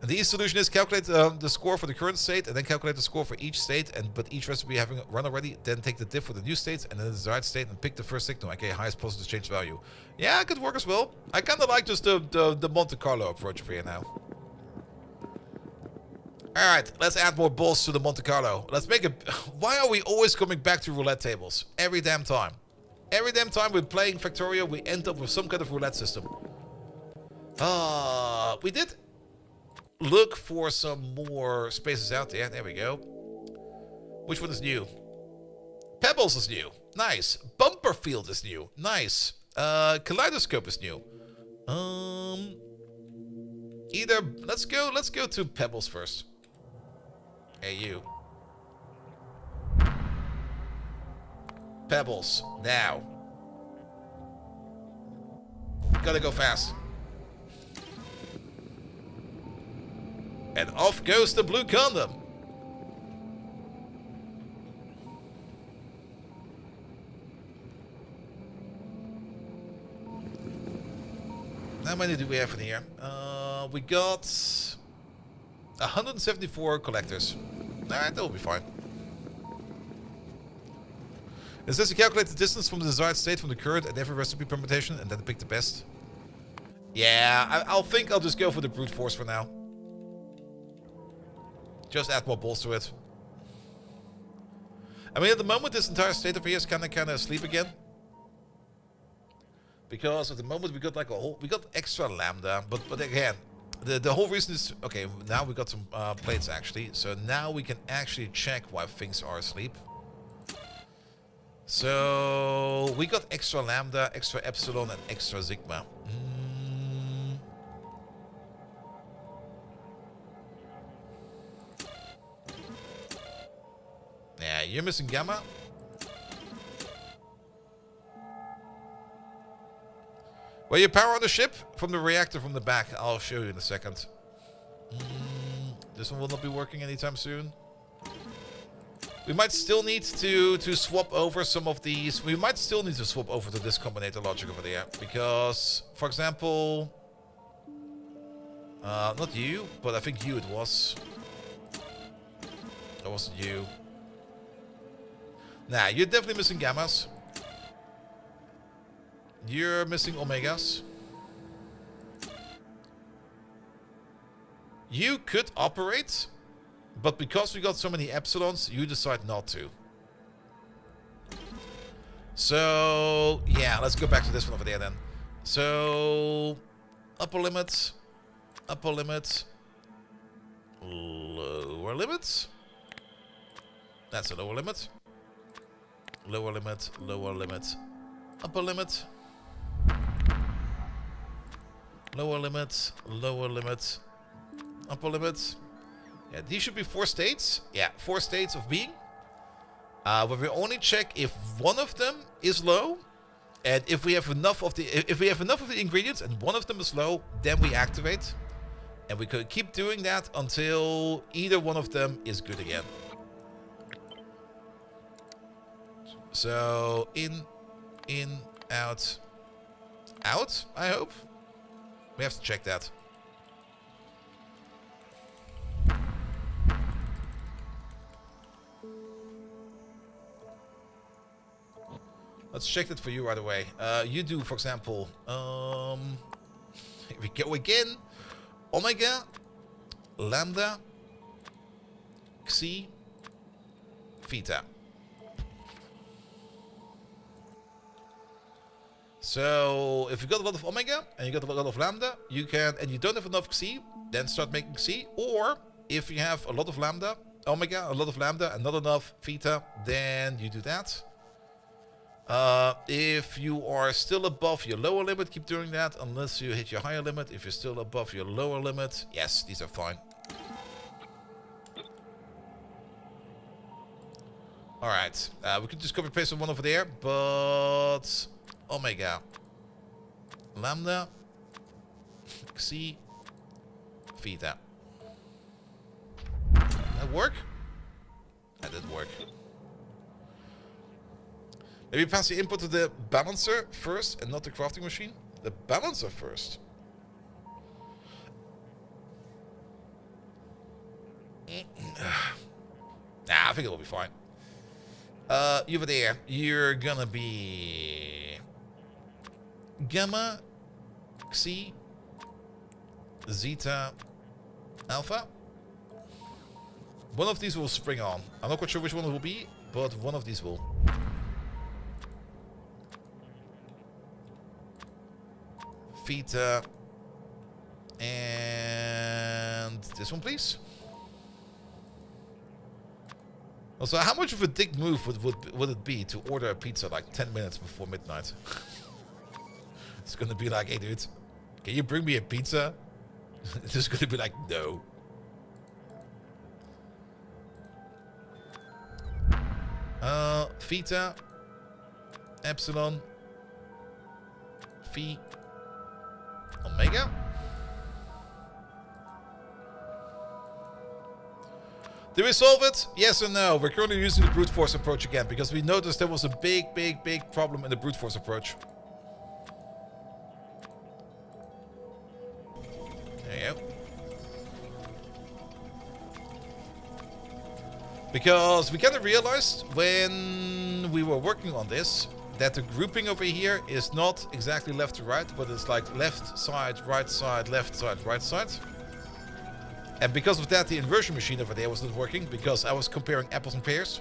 And the easy solution is calculate the score for the current state, and then calculate the score for each state, but each recipe having run already, then take the diff for the new states, and then the desired state, and pick the first signal, aka highest positive change value. Yeah, it could work as well. I kind of like just the Monte Carlo approach over here now. Alright, let's add more balls to the Monte Carlo. Let's make it... Why are we always coming back to roulette tables? Every damn time. Every damn time we're playing Factorio, we end up with some kind of roulette system. We did look for some more spaces out there. There we go. Which one is new? Pebbles is new. Nice. Bumper Field is new. Nice. Kaleidoscope is new. Let's go to Pebbles first. Hey, you. Pebbles. Now. Gotta go fast. And off goes the blue condom. How many do we have in here? We got 174 collectors. Alright, that will be fine. It says you calculate the distance from the desired state from the current and every recipe permutation, and then pick the best. Yeah, I'll think I'll just go for the brute force for now. Just add more balls to it. I mean, at the moment, this entire state over here is kind of asleep again. Because at the moment we got like we got extra lambda, but again, the whole reason is, okay, now we got some plates actually, so now we can actually check why things are asleep. So we got extra lambda, extra epsilon, and extra sigma. Yeah, you're missing gamma. Well, you power on the ship from the reactor from the back. I'll show you in a second. This one will not be working anytime soon. We might still need to swap over some of these. We might still need to swap over to this combinator logic over there. Because, for example, Not you, but I think you it was. That wasn't you. Nah, you're definitely missing gammas. You're missing omegas. You could operate, but because we got so many epsilons, you decide not to. So, yeah, let's go back to this one over there then. So, upper limit, lower limit. That's a lower limit. Lower limit, upper limit. Lower limit, upper limit. Yeah, these should be 4 states. Yeah, 4 states of being. Where we only check if one of them is low, and if we have enough of the ingredients and one of them is low, then we activate, and we could keep doing that until either one of them is good again. So in, out, out. I hope we have to check that. Let's check that for you right away. You do, for example, here we go again. Omega, Lambda, Xi, Theta. So if you got a lot of Omega and you got a lot of Lambda, you can, and you don't have enough Xi, then start making Xi. Or if you have a lot of Lambda, Omega, a lot of Lambda, and not enough Theta, then you do that. If you are still above your lower limit, keep doing that unless you hit your higher limit. If you're still above your lower limit, yes, these are fine. Alright, we could just copy paste one over there, but Omega, Lambda, Xi, Theta. That work? That did work. Maybe pass the input to the balancer first and not the crafting machine? The balancer first. Nah, I think it'll be fine. You over there, you're gonna be Gamma, Xi, Zeta, Alpha. One of these will spring on. I'm not quite sure which one it will be, but one of these will. Theta, and this one, please. Also, how much of a dick move would it be to order a pizza like 10 minutes before midnight? It's gonna be like, hey dude, can you bring me a pizza? It's just gonna be like, no. Theta, Epsilon, Phi, Omega. Did we solve it? Yes or no? We're currently using the brute force approach again because we noticed there was a big problem in the brute force approach. There you go. Because we kind of realized when we were working on this that the grouping over here is not exactly left to right, but it's like left side, right side, left side, right side. And because of that, the inversion machine over there was not working because I was comparing apples and pears.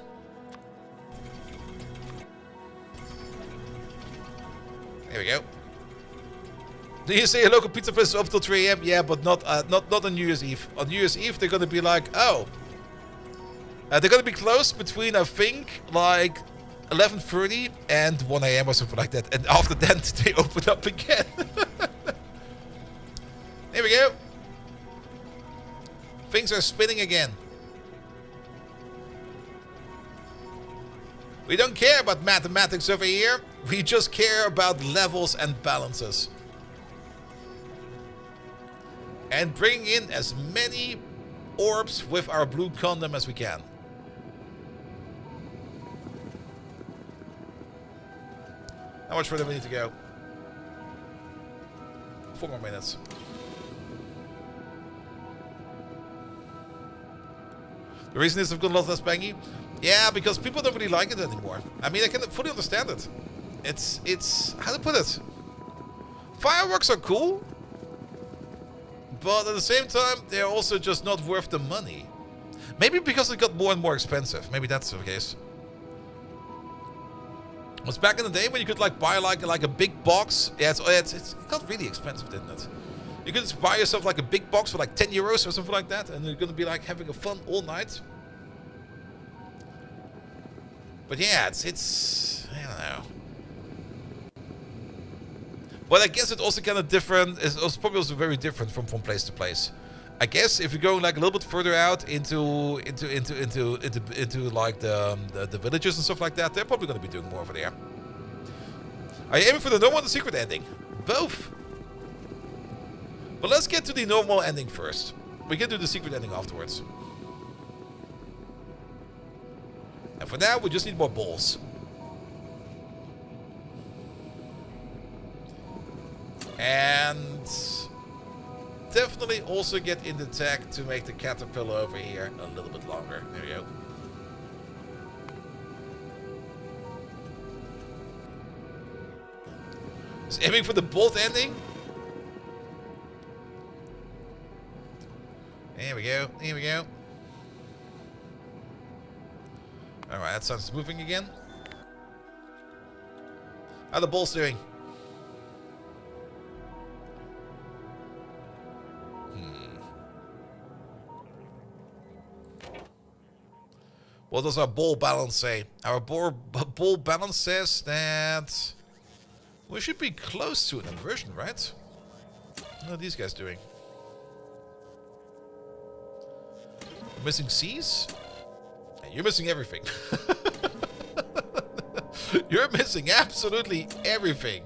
There we go. Do you say a local pizza place is up till 3 AM? Yeah, but not on New Year's Eve. On New Year's Eve, they're gonna be like, oh, they're gonna be closed between, I think, like 11:30 and 1 AM or something like that. And after that, they open up again. There we go. Things are spinning again. We don't care about mathematics over here. We just care about levels and balances. And bring in as many orbs with our blue condom as we can. How much further we need to go? 4 more minutes. The reason is I've got a lot less bangy. Yeah, because people don't really like it anymore. I mean, I can fully understand it. It's how to put it. Fireworks are cool, but at the same time, they're also just not worth the money. Maybe because it got more and more expensive. Maybe that's the case. It was back in the day when you could like buy like a big box. Yeah, it got really expensive, didn't it? You could just buy yourself like a big box for like 10 euros or something like that, and you're gonna be like having a fun all night. But yeah, it's I don't know. But I guess it's also kind of different. It's also probably also very different from place to place. I guess if you're going like a little bit further out into like the villages and stuff like that, they're probably going to be doing more over there. Are you aiming for the normal or the secret ending? Both. But let's get to the normal ending first. We can do the secret ending afterwards. And for now, we just need more balls. And definitely also get in the tech to make the caterpillar over here a little bit longer. There we go. Just aiming for the bolt ending. There we go. Here we go. Alright, that starts moving again. How are the bolts doing? What does our ball balance say? Our ball balance says that we should be close to an inversion, right? What are these guys doing? Missing C's? Hey, you're missing everything. You're missing absolutely everything.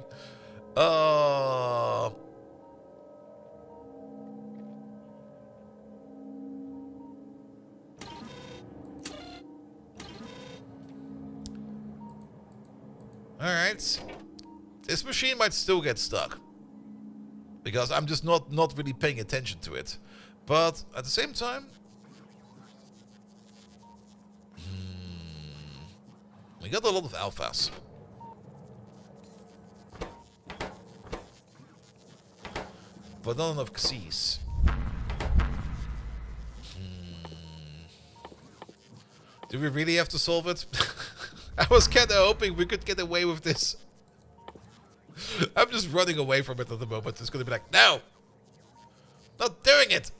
Alright. This machine might still get stuck. Because I'm just not really paying attention to it. But at the same time... we got a lot of alphas. But not enough X's. Do we really have to solve it? I was kind of hoping we could get away with this. I'm just running away from it at the moment. It's going to be like, no! Not doing it!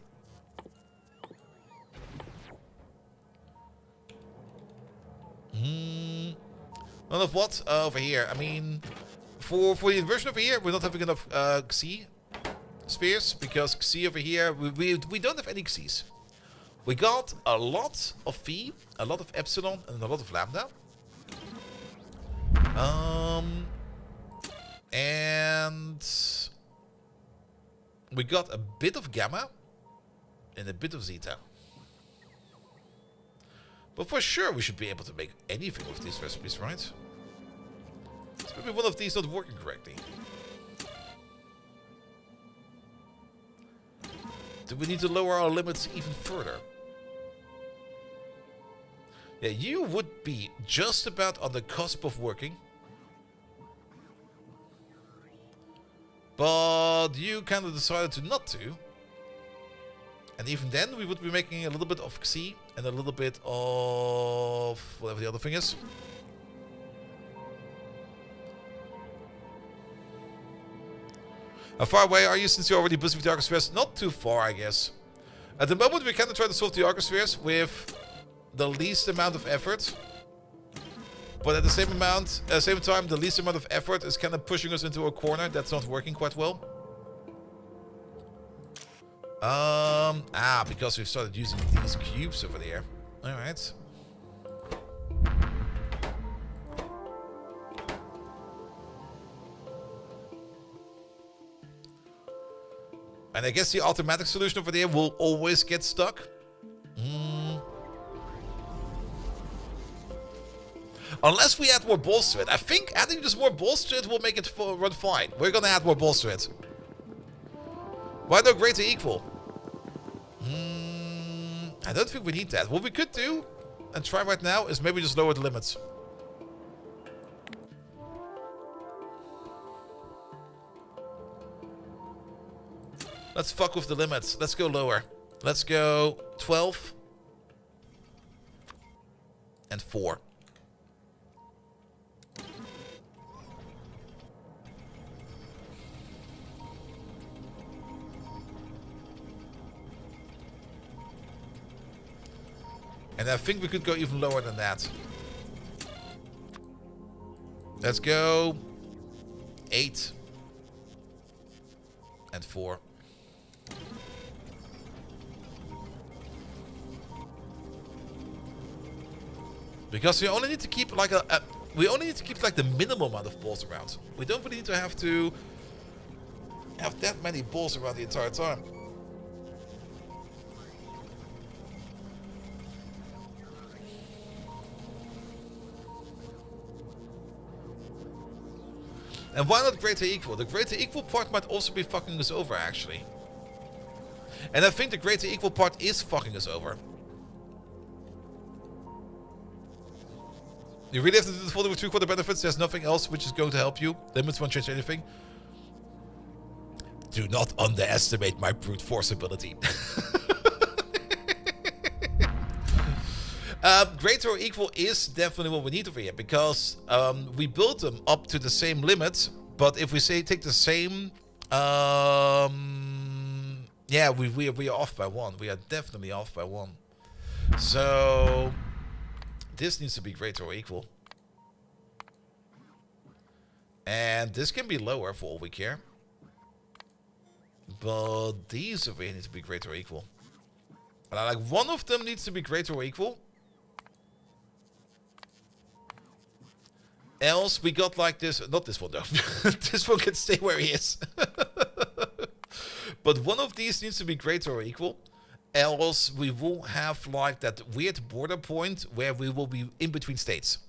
None of what? Over here. I mean, for the inversion over here, we're not having enough Xi spheres. Because Xi over here, we don't have any X's. We got a lot of Phi, a lot of Epsilon, and a lot of Lambda. And we got a bit of Gamma and a bit of Zeta. But for sure we should be able to make anything with these recipes, right? It's maybe one of these not working correctly. Do we need to lower our limits even further? Yeah, you would be just about on the cusp of working. But you kind of decided to not to. And even then, we would be making a little bit of Xi and a little bit of whatever the other thing is. How far away are you since you're already busy with the Arcospheres? Not too far, I guess. At the moment, we kind of try to solve the Arcospheres with the least amount of effort. But at the same time, the least amount of effort is kind of pushing us into a corner that's not working quite well. Because we've started using these cubes over there. Alright. And I guess the automatic solution over there will always get stuck. Unless we add more balls to it. I think adding just more balls to it will make it run fine. We're gonna add more balls to it. Why no greater equal? I don't think we need that. What we could do, and try right now, is maybe just lower the limits. Let's fuck with the limits. Let's go lower. Let's go 12 and 4. And I think we could go even lower than that. Let's go 8 and 4. Because we only need to keep like we only need to keep like the minimum amount of balls around. We don't really need to have that many balls around the entire time. And why not greater equal? The greater equal part might also be fucking us over, actually. And I think the greater equal part is fucking us over. You really have to do the folder with 3/4 benefits. There's nothing else which is going to help you. Limits won't change anything. Do not underestimate my brute force ability. Greater or equal is definitely what we need over here, because we built them up to the same limit, but if we say take the same, yeah, we are off by 1. We are definitely off by 1. So this needs to be greater or equal, and this can be lower for all we care. But these over here need to be greater or equal. And like one of them needs to be greater or equal. Else we got like this, not this one though. This one can stay where he is. But one of these needs to be greater or equal. Else we will have like that weird border point where we will be in between states.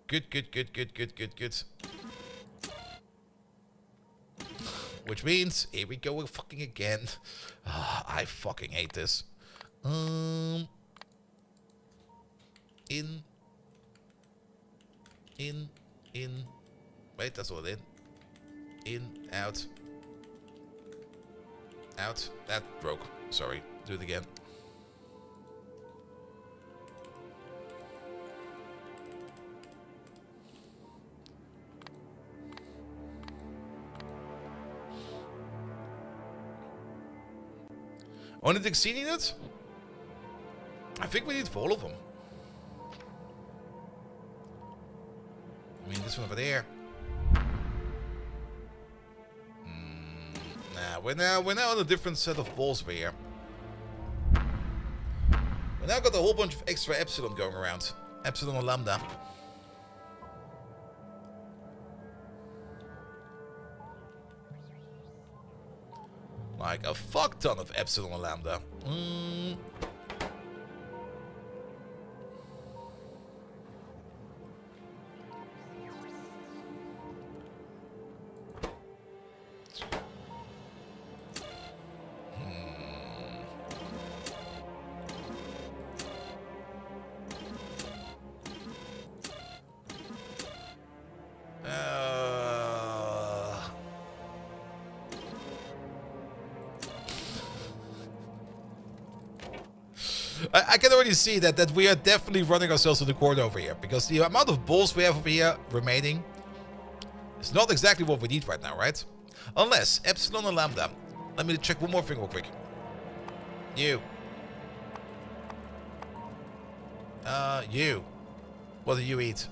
Good. Which means, here we go fucking again. Oh, I fucking hate this. In. Wait, that's all in. In, out. Out. That broke. Sorry. Do it again. Only thing seeing it? I think we need for all of them. I mean, this one over there. Nah, we're now on a different set of balls over here. We now got a whole bunch of extra epsilon going around. Epsilon and lambda. Like a fuck ton of epsilon and lambda. I can already see that we are definitely running ourselves in the corner over here, because the amount of balls we have over here remaining is not exactly what we need right now, right? Unless epsilon and lambda. Let me check one more thing real quick. You. You. What do you eat?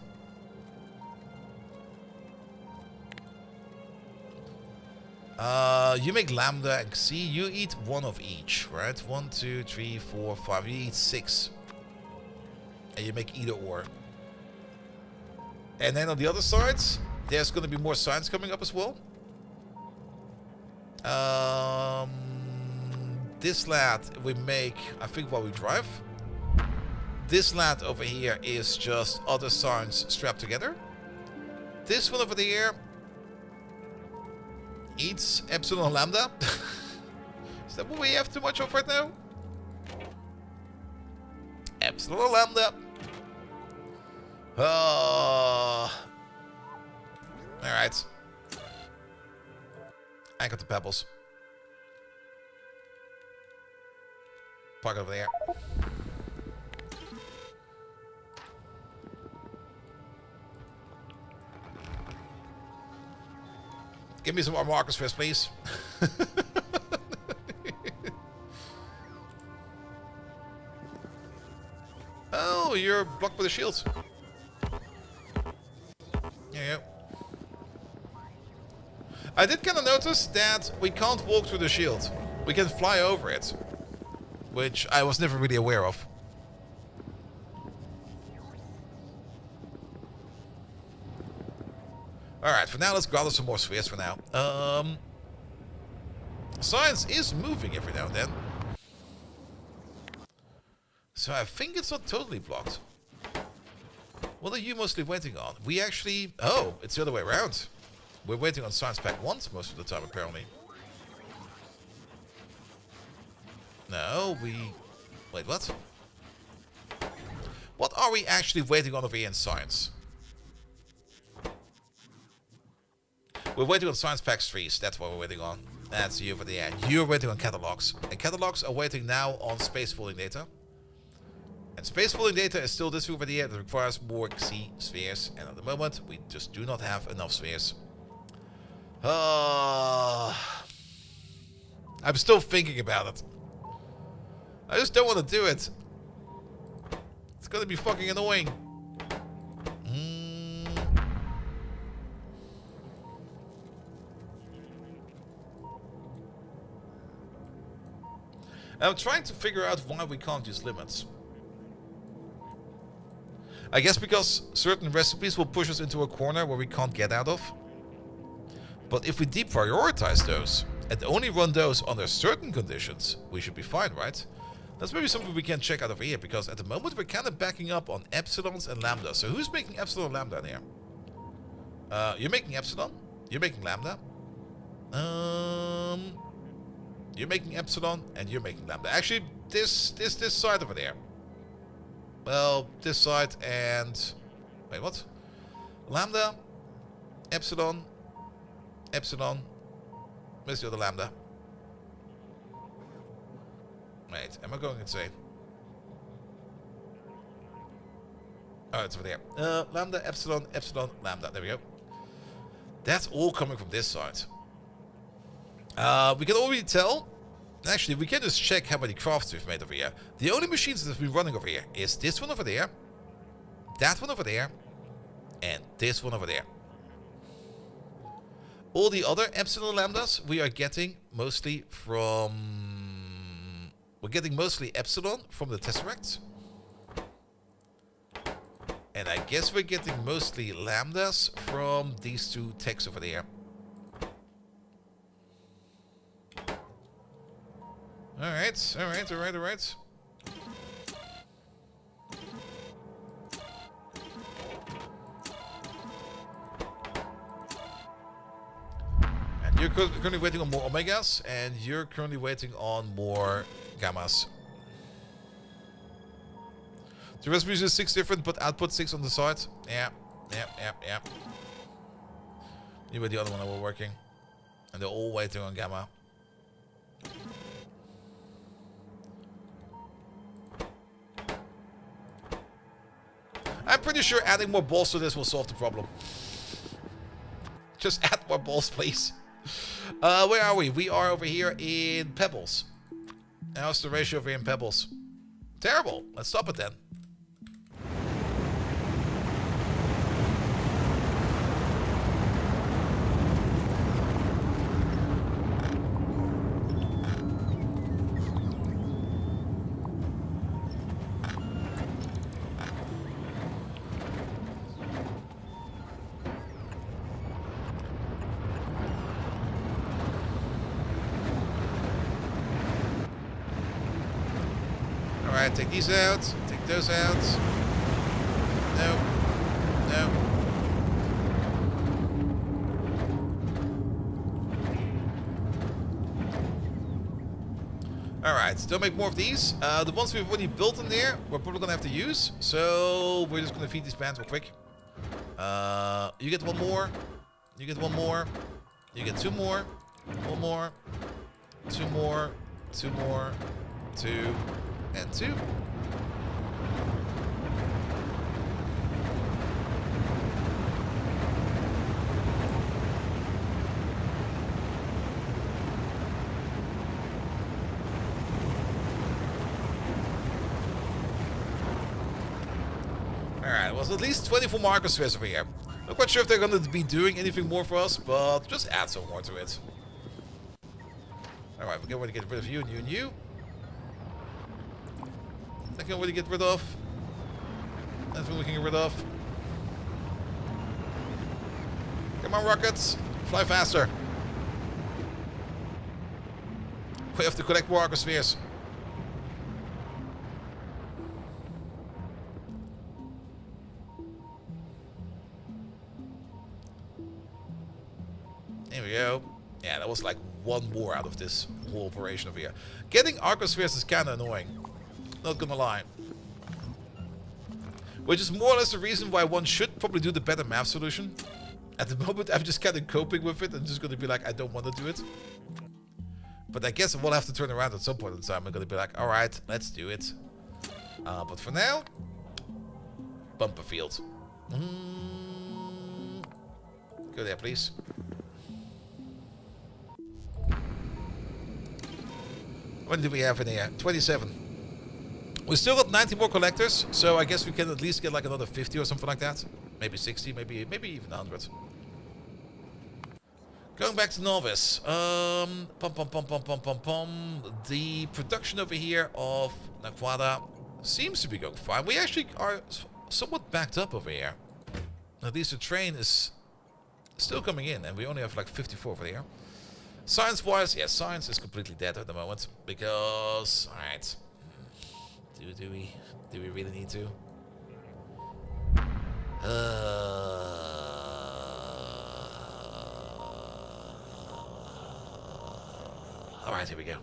You make lambda and C. You eat one of each, right? 1, 2, 3, 4, 5. You eat 6. And you make either or. And then on the other side, there's going to be more signs coming up as well. This lad we make, I think, while we drive. This lad over here is just other signs strapped together. this one over there eats epsilon lambda. Is that what we have too much of right now? Epsilon lambda. Alright. I got the pebbles. Park over there. Give me some more markers first, please. Oh, you're blocked by the shields. Yeah. I did kind of notice that we can't walk through the shield. We can fly over it, which I was never really aware of. Alright, for now, let's gather some more spheres for now. Science is moving every now and then. So I think it's not totally blocked. What are you mostly waiting on? We actually... Oh, it's the other way around. We're waiting on Science Pack 1s most of the time, apparently. No, we... Wait, what? What are we actually waiting on over here in Science? We're waiting on Science Packs 3s. That's what we're waiting on. That's you over there. You're waiting on catalogs. And catalogs are waiting now on space falling data. And space falling data is still this over there. That requires more Xi spheres. And at the moment, we just do not have enough spheres. I'm still thinking about it. I just don't want to do it. It's gonna be fucking annoying. I'm trying to figure out why we can't use limits. I guess because certain recipes will push us into a corner where we can't get out of. But if we deprioritize those and only run those under certain conditions, we should be fine, right? That's maybe something we can check out over here, because at the moment we're kind of backing up on epsilons and lambda. So who's making epsilon and lambda in here? You're making epsilon. You're making lambda. You're making epsilon and you're making lambda. Actually, this side over there. Well, this side and... Wait, what? Lambda, epsilon, epsilon. Where's the other lambda? Wait, am I going insane? Oh, it's over there. Lambda, epsilon, epsilon, lambda. There we go. That's all coming from this side. We can already tell. Actually, we can just check how many crafts we've made over here. The only machines that have been running over here is this one over there, that one over there, and this one over there. All the other epsilon lambdas we are getting mostly from... We're getting mostly epsilon from the tesseracts. And I guess we're getting mostly lambdas from these two techs over there. Alright. And you're currently waiting on more omegas, and you're currently waiting on more gammas. The recipes is 6 different, but output 6 on the side. Yeah. You were the other one that were working. And they're all waiting on gamma. I'm pretty sure adding more balls to this will solve the problem. Just add more balls, please. Where are we? We are over here in Pebbles. How's the ratio over here in Pebbles? Terrible. Let's stop it then. Alright, take these out. Take those out. No. Alright, still make more of these. The ones we've already built in there, we're probably gonna have to use. So we're just gonna feed these bands real quick. You get one more. You get one more. You get two more. One more. Two more. Two more. Two. And two. Alright, well, at least 24 Arcospheres over here. Not quite sure if they're going to be doing anything more for us, but just add some more to it. Alright, we're going to get rid of you and you and you. I can really get rid of. That's what we can get rid of. Come on, rockets. Fly faster. We have to collect more Arcospheres. There we go. Yeah, that was like one more out of this whole operation over here. Getting Arcospheres is kind of annoying. Not gonna lie. Which is more or less the reason why one should probably do the better math solution. At the moment, I'm just kind of coping with it and just gonna be like, I don't want to do it. But I guess we'll have to turn around at some point in time. I'm gonna be like, alright, let's do it. But for now, bumper field. Go there, please. What do we have in here? 27. We still got 90 more collectors, so I guess we can at least get like another 50 or something like that. Maybe 60, maybe even 100. Going back to Novice. The production over here of Naquada seems to be going fine. We actually are somewhat backed up over here. At least the train is still coming in, and we only have like 54 over here. Science-wise, yeah, science is completely dead at the moment because, all right, do we really need to? All right, here we go.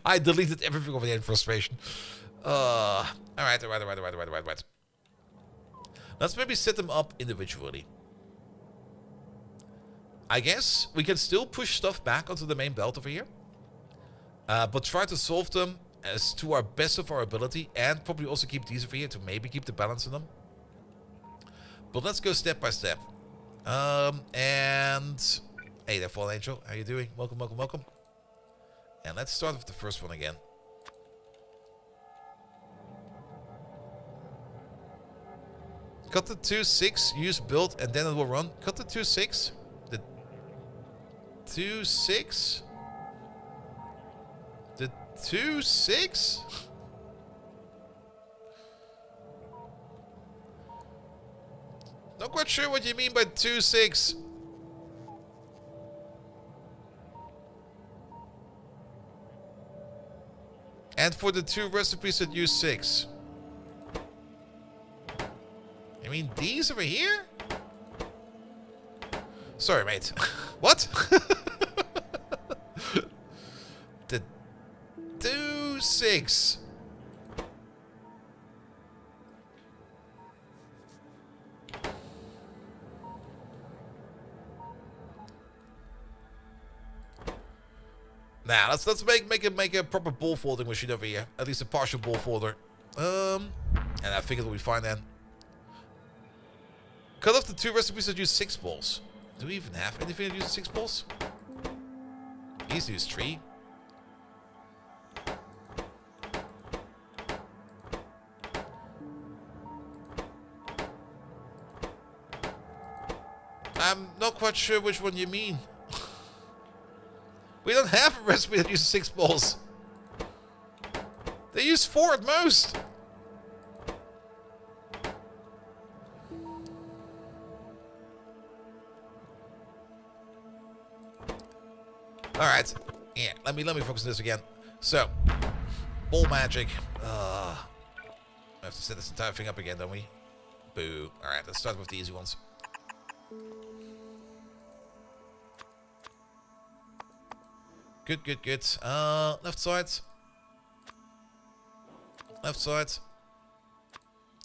I deleted everything over there in frustration. All right. Let's maybe set them up individually. I guess we can still push stuff back onto the main belt over here. But try to solve them as to our best of our ability. And probably also keep these over here to maybe keep the balance in them. But let's go step by step. And... Hey there, Fallen Angel. How you doing? Welcome. And let's start with the first one again. Cut the 2-6, use build, and then it will run. Cut the 2-6. 2-6? The 2-6? Not quite sure what you mean by 2-6. And for the 2 recipes that use 6. I mean, these over here? Sorry, mate. What? The 2-6. Now let's make a proper ball folding machine over here. At least a partial ball folder. And I think it'll be fine then. Cut off the 2 recipes that use 6 balls. Do we even have anything that uses 6 balls? These use 3. I'm not quite sure which one you mean. We don't have a recipe that uses 6 balls. They use 4 at most. Alright. Yeah, let me focus on this again. So, ball magic. We have to set this entire thing up again, don't we? Boo. Alright, let's start with the easy ones. Good, good, good. Left side. Left side.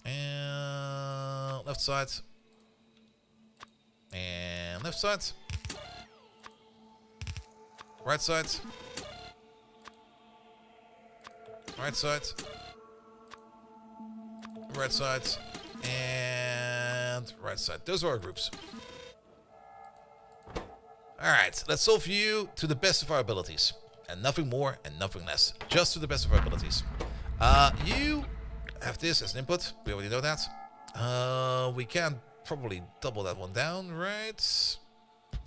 And left side. And left side. Right side. Right side. Right side. And right side. Those are our groups. Alright, let's solve you to the best of our abilities. And nothing more and nothing less. Just to the best of our abilities. You have this as an input. We already know that. We can probably double that one down, right?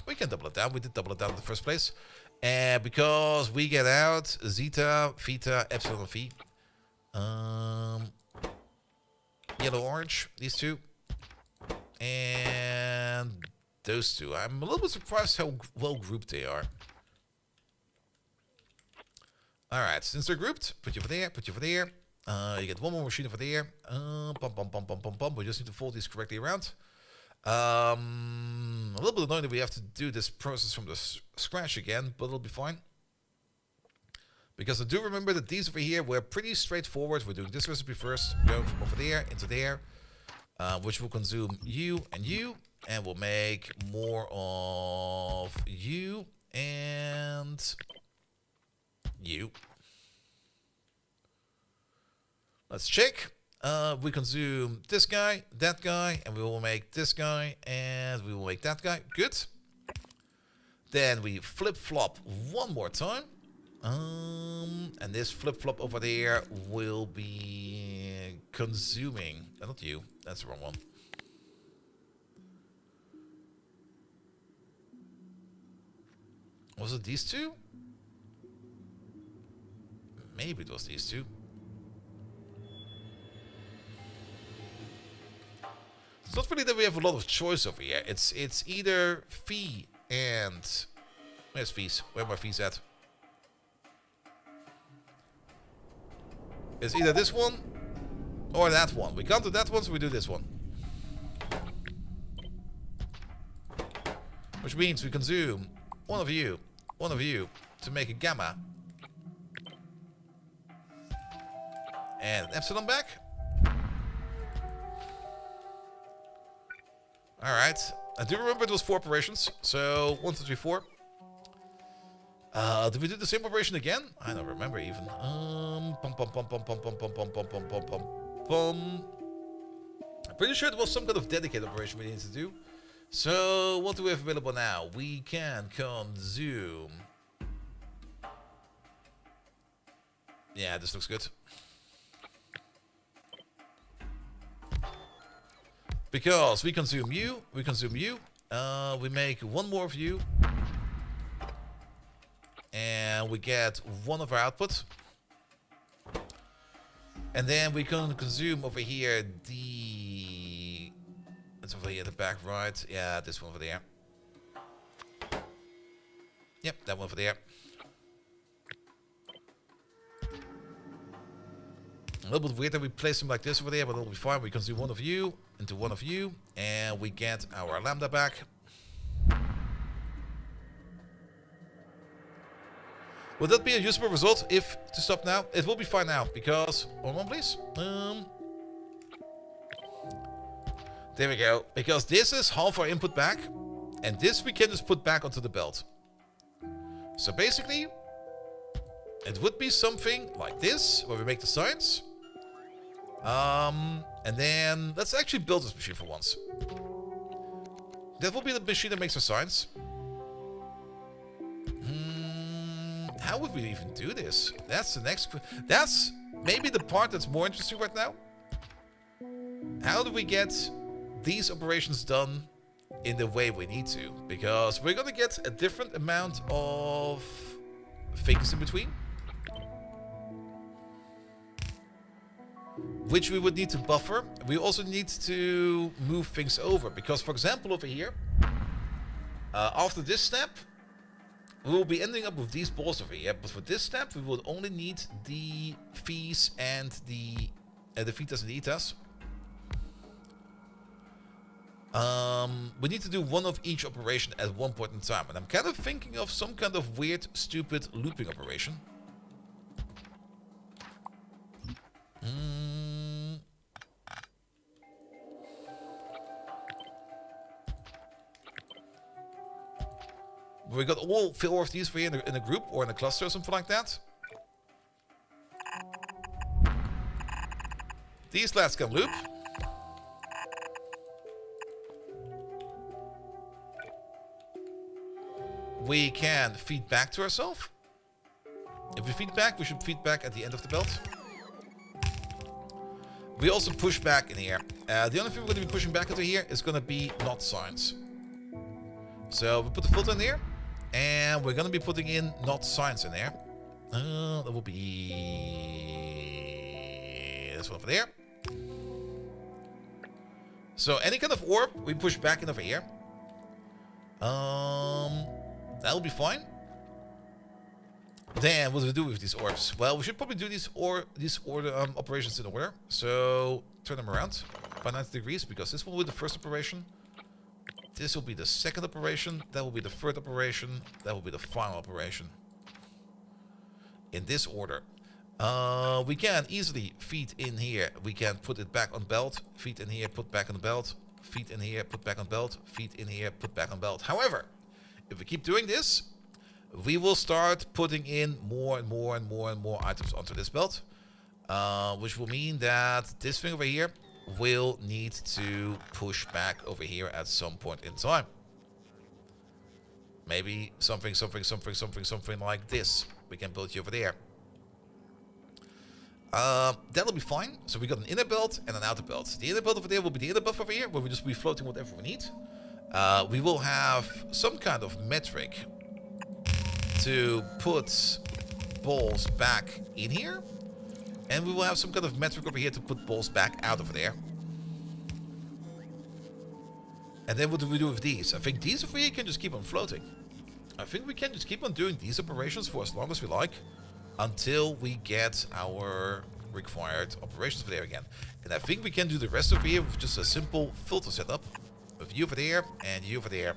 We can double it down. We did double it down in the first place. And because we get out zeta, theta, epsilon, phi. Yellow, orange, these two. And those two. I'm a little bit surprised how well grouped they are. Alright, since they're grouped, put you over there, put you over there. You get one more machine over there. We just need to fold these correctly around. A little bit annoying that we have to do this process from the scratch again, but it'll be fine. Because I do remember that these over here were pretty straightforward. We're doing this recipe first, going from over there into there, which will consume you, and we'll make more of you and you. Let's check. We consume this guy, that guy, and we will make this guy, and we will make that guy. Good. Then we flip-flop one more time. And this flip-flop over there will be consuming. Not you. That's the wrong one. Was it these two? Maybe it was these two. It's not really that we have a lot of choice over here. It's either phi and... Where's phis? Where are my phis at? It's either this one or that one. We can't do that one, so we do this one. Which means we consume one of you to make a gamma. And epsilon back. Alright. I do remember it was 4 operations. So 1, 2, 3, 4. Did we do the same operation again? I don't remember even. I'm pretty sure it was some kind of dedicated operation we needed to do. So what do we have available now? We can consume. Yeah, this looks good. Because we consume you, we make one more of you. And we get one of our output. And then we can consume over here the... It's over here at the back right. Yeah, this one over there. Yep, that one over there. A little bit weird that we place them like this over there, but it'll be fine. We consume one of you into one of you, and we get our lambda back. Would that be a useful result if to stop now? It will be fine now, because... Hold on, please. There we go. Because this is half our input back, and this we can just put back onto the belt. So basically, it would be something like this, where we make the signs. And then, let's actually build this machine for once. That will be the machine that makes the signs. How would we even do this? That's the next... That's maybe the part that's more interesting right now. How do we get these operations done in the way we need to? Because we're going to get a different amount of things in between. Which we would need to buffer. We also need to move things over. Because, for example, over here, after this step... we will be ending up with these balls over here, but for this step we will only need the phis and the thetas and the etas. We need to do one of each operation at one point in time. And I'm kind of thinking of some kind of weird, stupid looping operation. We got all 4 of these for you in a group or in a cluster or something like that. These lads can loop. We can feed back to ourselves. If we feed back, we should feed back at the end of the belt. We also push back in here. The only thing we're going to be pushing back into here is going to be not signs. So we put the filter in here. And we're going to be putting in not signs in there. That will be this one over there. So any kind of orb, we push back in over here. That'll be fine. Then what do we do with these orbs? Well, we should probably do these operations in order. So turn them around by 90 degrees because this will be the first operation. This will be the second operation. That will be the third operation. That will be the final operation. In this order. We can easily feed in here. We can put it back on belt. Feed in here, put back on the belt. Feed in here, put back on belt. Feed in here, put back on belt. However, if we keep doing this, we will start putting in more and more and more and more items onto this belt. Which will mean that this thing over here will need to push back over here at some point in time. Maybe something like this. We can build you over there. That'll be fine. So we got an inner belt and an outer belt. The inner belt over there will be the inner buff over here, where we just be floating whatever we need. We will have some kind of metric to put balls back in here. And we will have some kind of metric over here to put balls back out over there. And then what do we do with these? I think these over here can just keep on floating. I think we can just keep on doing these operations for as long as we like. Until we get our required operations over there again. And I think we can do the rest over here with just a simple filter setup. With you over there and you over there.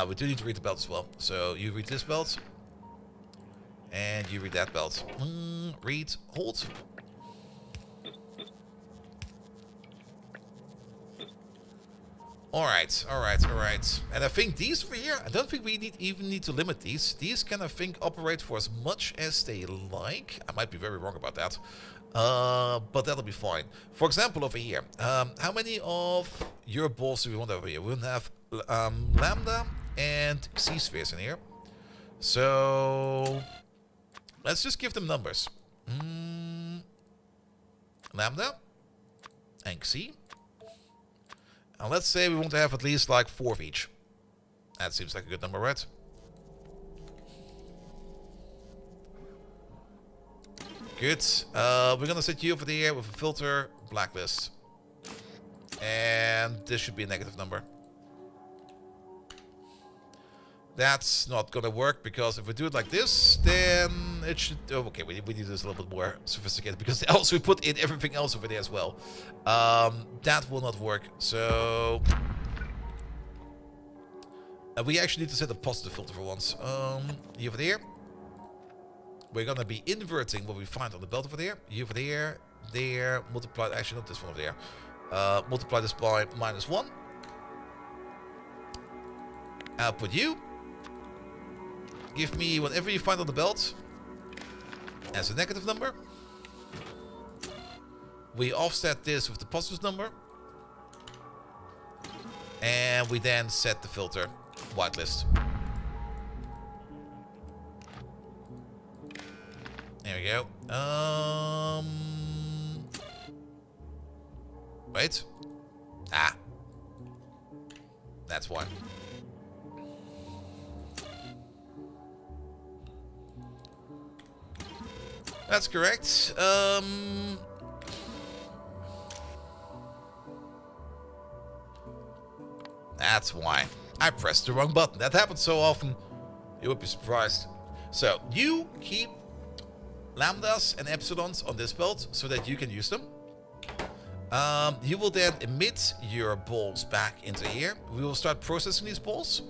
We do need to read the belt as well. So you read this belt. And you read that belt. Read, hold. Alright. And I think these over here, I don't think we even need to limit these. These can, I think, operate for as much as they like. I might be very wrong about that. But that'll be fine. For example, over here, how many of your balls do we want over here? We'll have Lambda and Xi spheres in here. So let's just give them numbers. Lambda and Xi. And let's say we want to have at least like 4 of each. That seems like a good number, right? Good. We're gonna set you over there with a filter blacklist. And this should be a negative number. That's not gonna work because if we do it like this, then it should... Oh, okay, we need this a little bit more sophisticated because else we put in everything else over there as well. That will not work. So... we actually need to set a positive filter for once. You over there. We're gonna be inverting what we find on the belt over there. You over there, there, multiply... Actually, not this one over there. Multiply this by -1. Output you. Give me whatever you find on the belt as a negative number. We offset this with the positive number. And we then set the filter whitelist. There we go. Wait. Ah. That's why. That's correct. That's why. I pressed the wrong button. That happens so often. You would be surprised. So, you keep lambdas and epsilons on this belt so that you can use them. You will then emit your balls back into here. We will start processing these balls.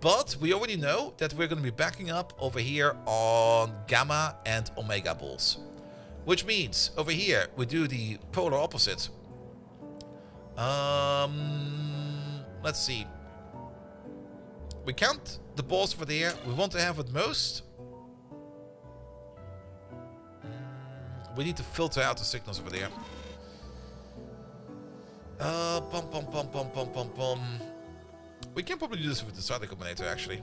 But we already know that we're going to be backing up over here on gamma and omega balls. Which means over here we do the polar opposite. Let's see. We count the balls over there. We want to have at most. We need to filter out the signals over there. We can probably do this with the starter combinator, actually.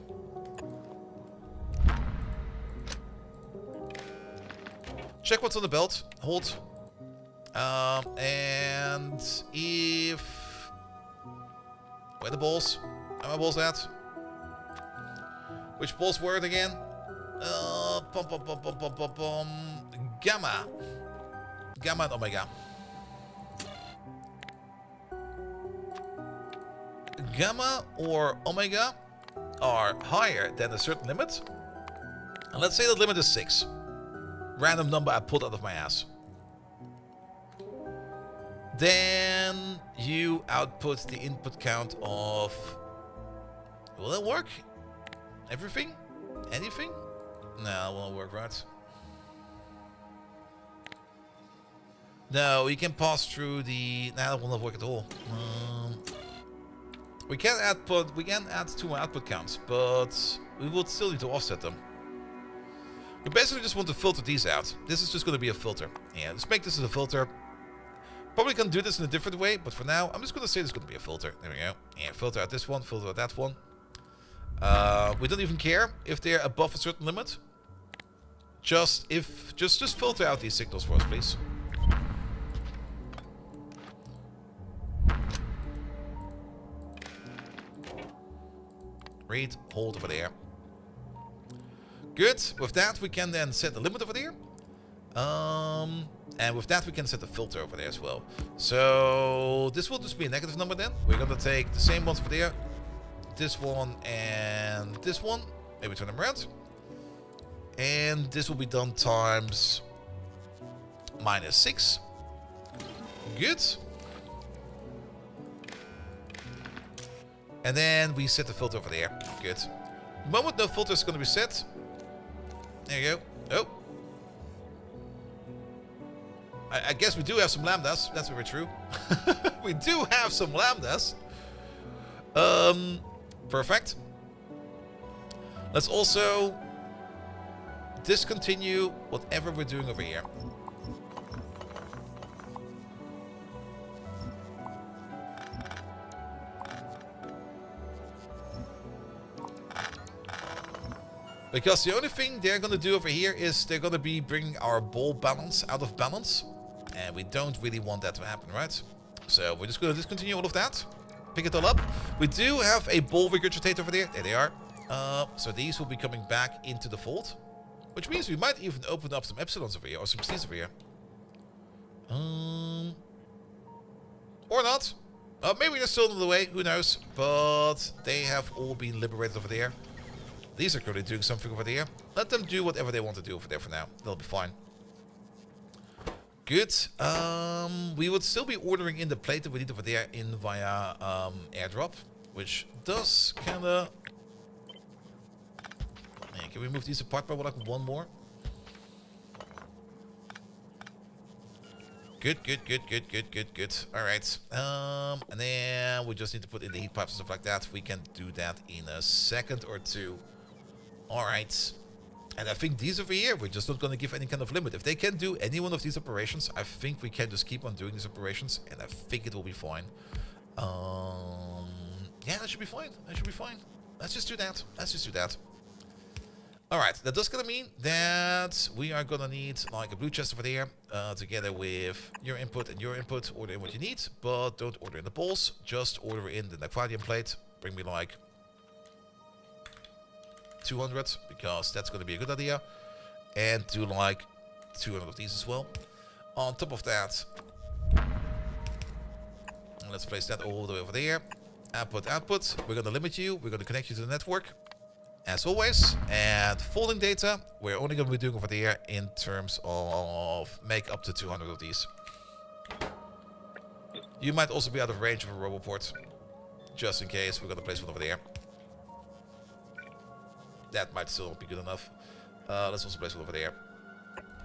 Check what's on the belt. Hold. And if... Where are the balls? Where are my balls at? Which balls were it again? Gamma. Gamma and omega. Gamma or omega are higher than a certain limit. And let's say that limit is 6. Random number I pulled out of my ass. Then you output the input count of... Will that work? Everything? Anything? No, it won't work, right? No, you can pass through the... No, it will not work at all. We can add 2 more output counts, but we will still need to offset them. We basically just want to filter these out. This is just going to be a filter. Yeah, let's make this as a filter. Probably can do this in a different way, but for now, I'm just going to say this is going to be a filter. There we go. Yeah, filter out this one, filter out that one. We don't even care if they're above a certain limit. Just filter out these signals for us, please. Read, hold over there. Good. With that, we can then set the limit over there. And with that, we can set the filter over there as well. So this will just be a negative number then. We're going to take the same ones for there. This one and this one. Maybe turn them around. And this will be done times -6. Good. And then we set the filter over there. Good. The moment no filter is going to be set. There you go. Oh. I guess we do have some lambdas. That's very true. We do have some lambdas. Perfect. Let's also discontinue whatever we're doing over here. Because the only thing they're going to do over here is they're going to be bringing our ball balance out of balance. And we don't really want that to happen, right? So we're just going to discontinue all of that. Pick it all up. We do have a ball regurgitator over there. There they are. So these will be coming back into the fold. Which means we might even open up some epsilons over here. Or some C's over here. Or not. Maybe they're still in the way. Who knows? But they have all been liberated over there. These are currently doing something over there. Let them do whatever they want to do over there for now. They'll be fine. Good. We would still be ordering in the plate that we need over there in via airdrop. Which does kind of... Yeah, can we move these apart by like one more? Good. Alright. And then we just need to put in the heat pipes and stuff like that. We can do that in a second or two. Alright. And I think these over here, we're just not going to give any kind of limit. If they can do any one of these operations, I think we can just keep on doing these operations. And I think it will be fine. Yeah, that should be fine. That should be fine. Let's just do that. Let's just do that. Alright, that does gonna mean that we are gonna need like a blue chest over there, together with your input and your input. Order in what you need, but don't order in the balls. Just order in the Aquarium plate. Bring me like 200, because that's gonna be a good idea. And do like 200 of these as well. On top of that, let's place that all the way over there. Output. We're gonna limit you. We're gonna connect you to the network. as always. And folding data, we're only going to be doing over there in terms of make up to 200 of these. You might also be out of range of a roboport, just in case we're going to place one over there. That might still be good enough. Let's also place one over there.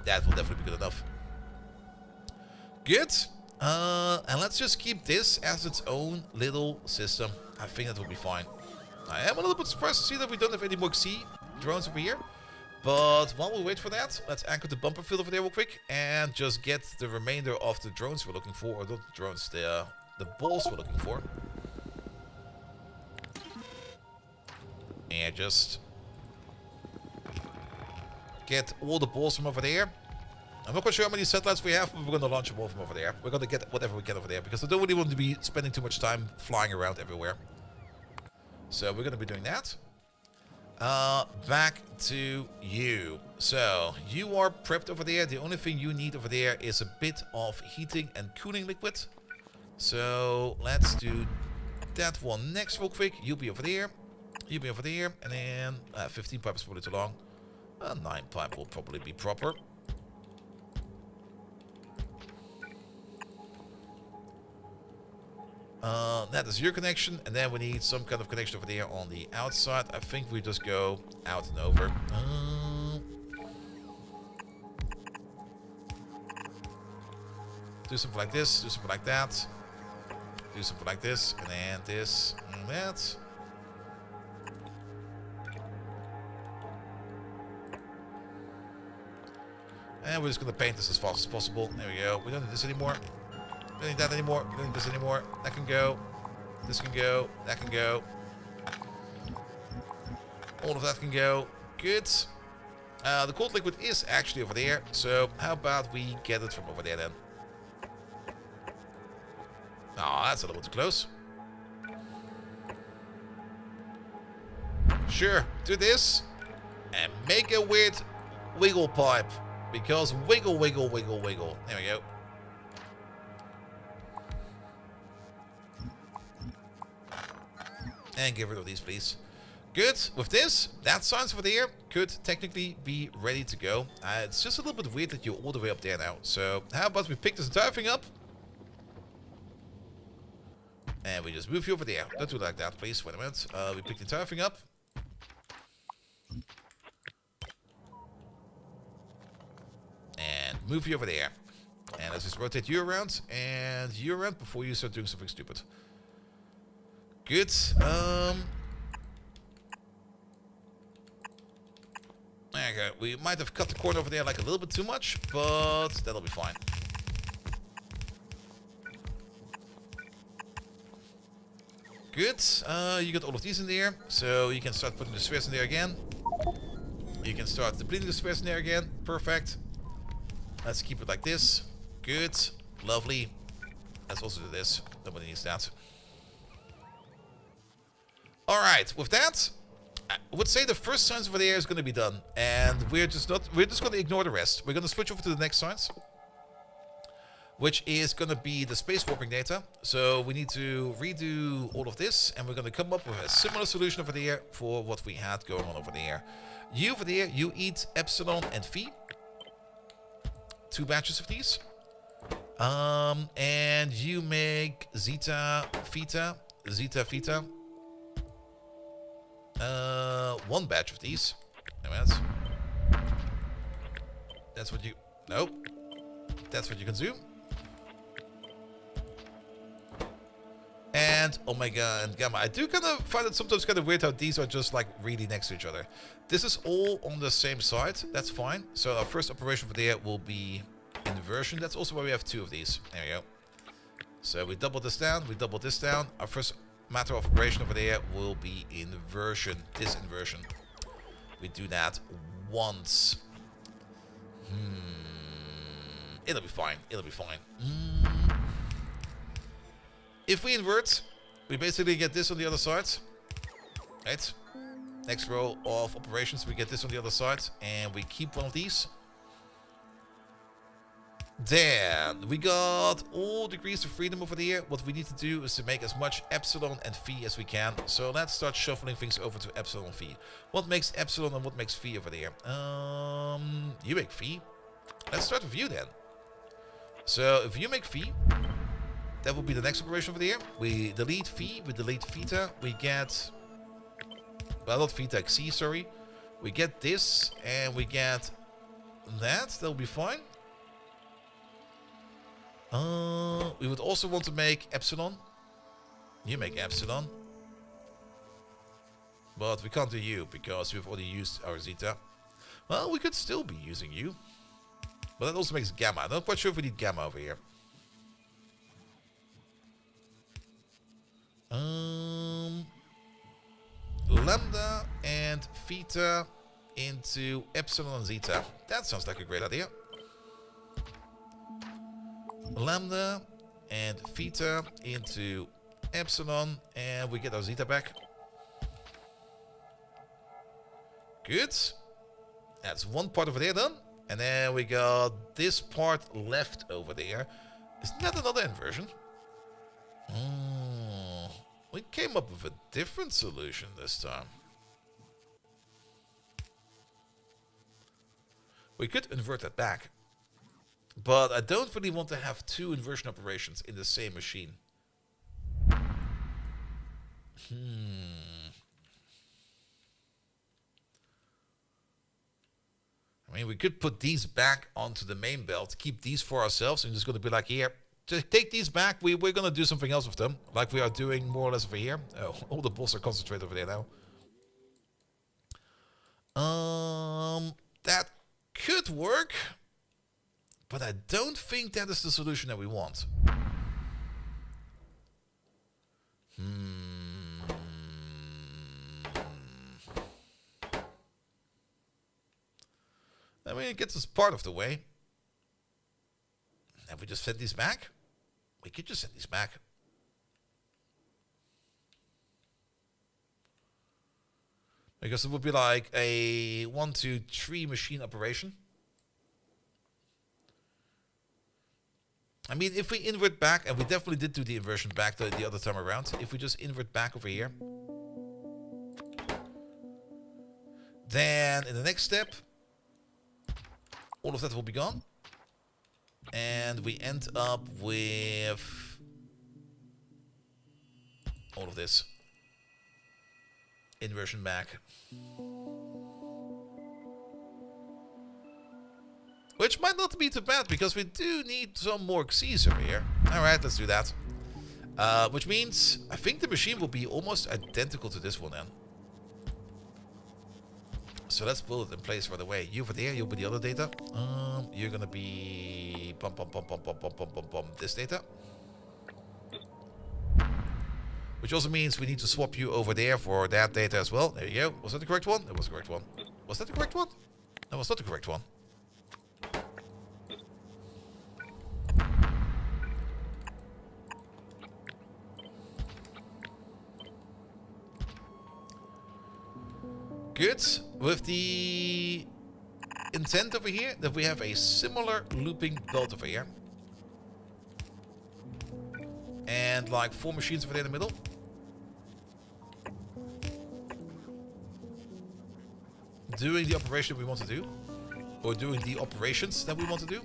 That will definitely be good enough. Good. And let's just keep this as its own little system. I think that will be fine. I am a little bit surprised to see that we don't have any more C drones over here. But while we wait for that, let's anchor the bumper field over there real quick. And just get the remainder of the drones we're looking for. Or not the drones, the balls we're looking for. And just get all the balls from over there. I'm not quite sure how many satellites we have, but we're going to launch them all from over there. We're going to get whatever we can over there, because I don't really want to be spending too much time flying around everywhere. So we're going to be doing that. Back to you. So you are prepped over there. The only thing you need over there is a bit of heating and cooling liquid. So let's do that one next real quick. You'll be over there. You'll be over there. And then 15 pipe is probably too long. 9 pipe will probably be proper. That is your connection, and then we need some kind of connection over there on the outside. I think we just go out and over. Do something like this, do something like that. Do something like this, and then this, and that. And we're just going to paint this as fast as possible. There we go. We don't need this anymore. We don't need that anymore. We don't need this anymore. That can go. This can go. That can go. All of that can go. Good. The cold liquid is actually over there. So how about we get it from over there then? Oh, that's a little too close. Sure. Do this. And make a weird wiggle pipe. Because wiggle, wiggle, wiggle, wiggle. There we go. And get rid of these, please. Good. With this, that science over there could technically be ready to go. It's just a little bit weird that you're all the way up there now. So how about we pick this entire thing up? And we just move you over there. Don't do it like that, please. Wait a minute. We pick the entire thing up. And move you over there. And let's just rotate you around and you around before you start doing something stupid. Good. Okay, we might have cut the cord over there like a little bit too much, but that'll be fine. Good. You got all of these in there, so you can start putting the spheres in there again. You can start depleting the spheres in there again. Perfect. Let's keep it like this. Good. Lovely. Let's also do this. Nobody needs that. Alright, with that, I would say the first science over there is going to be done. And we're just going to ignore the rest. We're going to switch over to the next science, which is going to be the space warping data. So we need to redo all of this, and we're going to come up with a similar solution over there for what we had going on over there. You over there, you eat epsilon and phi. 2 batches of these. And you make zeta, theta, zeta, theta. 1 batch of these. That's what you... Nope. That's what you consume. And omega and gamma. I do kind of find it sometimes kind of weird how these are just like really next to each other. This is all on the same side. That's fine. So our first operation for there will be inversion. That's also why we have 2 of these. There we go. So we double this down. We double this down. Our first matter of operation over there will be inversion. This inversion. We do that once. It'll be fine. It'll be fine. If we invert, we basically get this on the other side. Right? Next row of operations, we get this on the other side. And we keep one of these. Then we got all degrees of freedom over here. What we need to do is to make as much epsilon and phi as we can. So let's start shuffling things over to epsilon and phi. What makes epsilon and what makes phi over there? You make phi. Let's start with you then. So if you make phi, that will be the next operation over there. We delete phi, we delete theta, we get, well, not theta, xi, sorry. We get this and we get that. That'll be fine. We would also want to make epsilon. You make epsilon. But we can't do you because we've already used our zeta. Well, we could still be using you. But that also makes gamma. I'm not quite sure if we need gamma over here. Lambda and theta into epsilon and zeta. That sounds like a great idea. Lambda and theta into epsilon, and we get our zeta back. Good. That's one part over there done. And then we got this part left over there. Isn't that another inversion? We came up with a different solution this time. We could invert that back. But I don't really want to have two inversion operations in the same machine. I mean, we could put these back onto the main belt, keep these for ourselves, and just going to be like, here, just take these back. We're going to do something else with them, like we are doing more or less over here. Oh, all the balls are concentrated over there now. That could work. But I don't think that is the solution that we want. I mean, it gets us part of the way. Have we just sent these back? We could just send these back. Because it would be like a 1, 2, 3 machine operation. I mean, if we invert back, and we definitely did do the inversion back the other time around. If we just invert back over here, then in the next step, all of that will be gone. And we end up with all of this. Inversion back. Which might not be too bad, because we do need some more X's over here. Alright, let's do that. Which means, I think the machine will be almost identical to this one then. So let's build it in place right away. You over there, you'll be the other data. You're gonna be... this data. Which also means we need to swap you over there for that data as well. There you go. Was that the correct one? That was the correct one. Was that the correct one? That was not the correct one. Good. With the intent over here that we have a similar looping belt over here. And like 4 machines over there in the middle. Doing the operation we want to do. Or doing the operations that we want to do.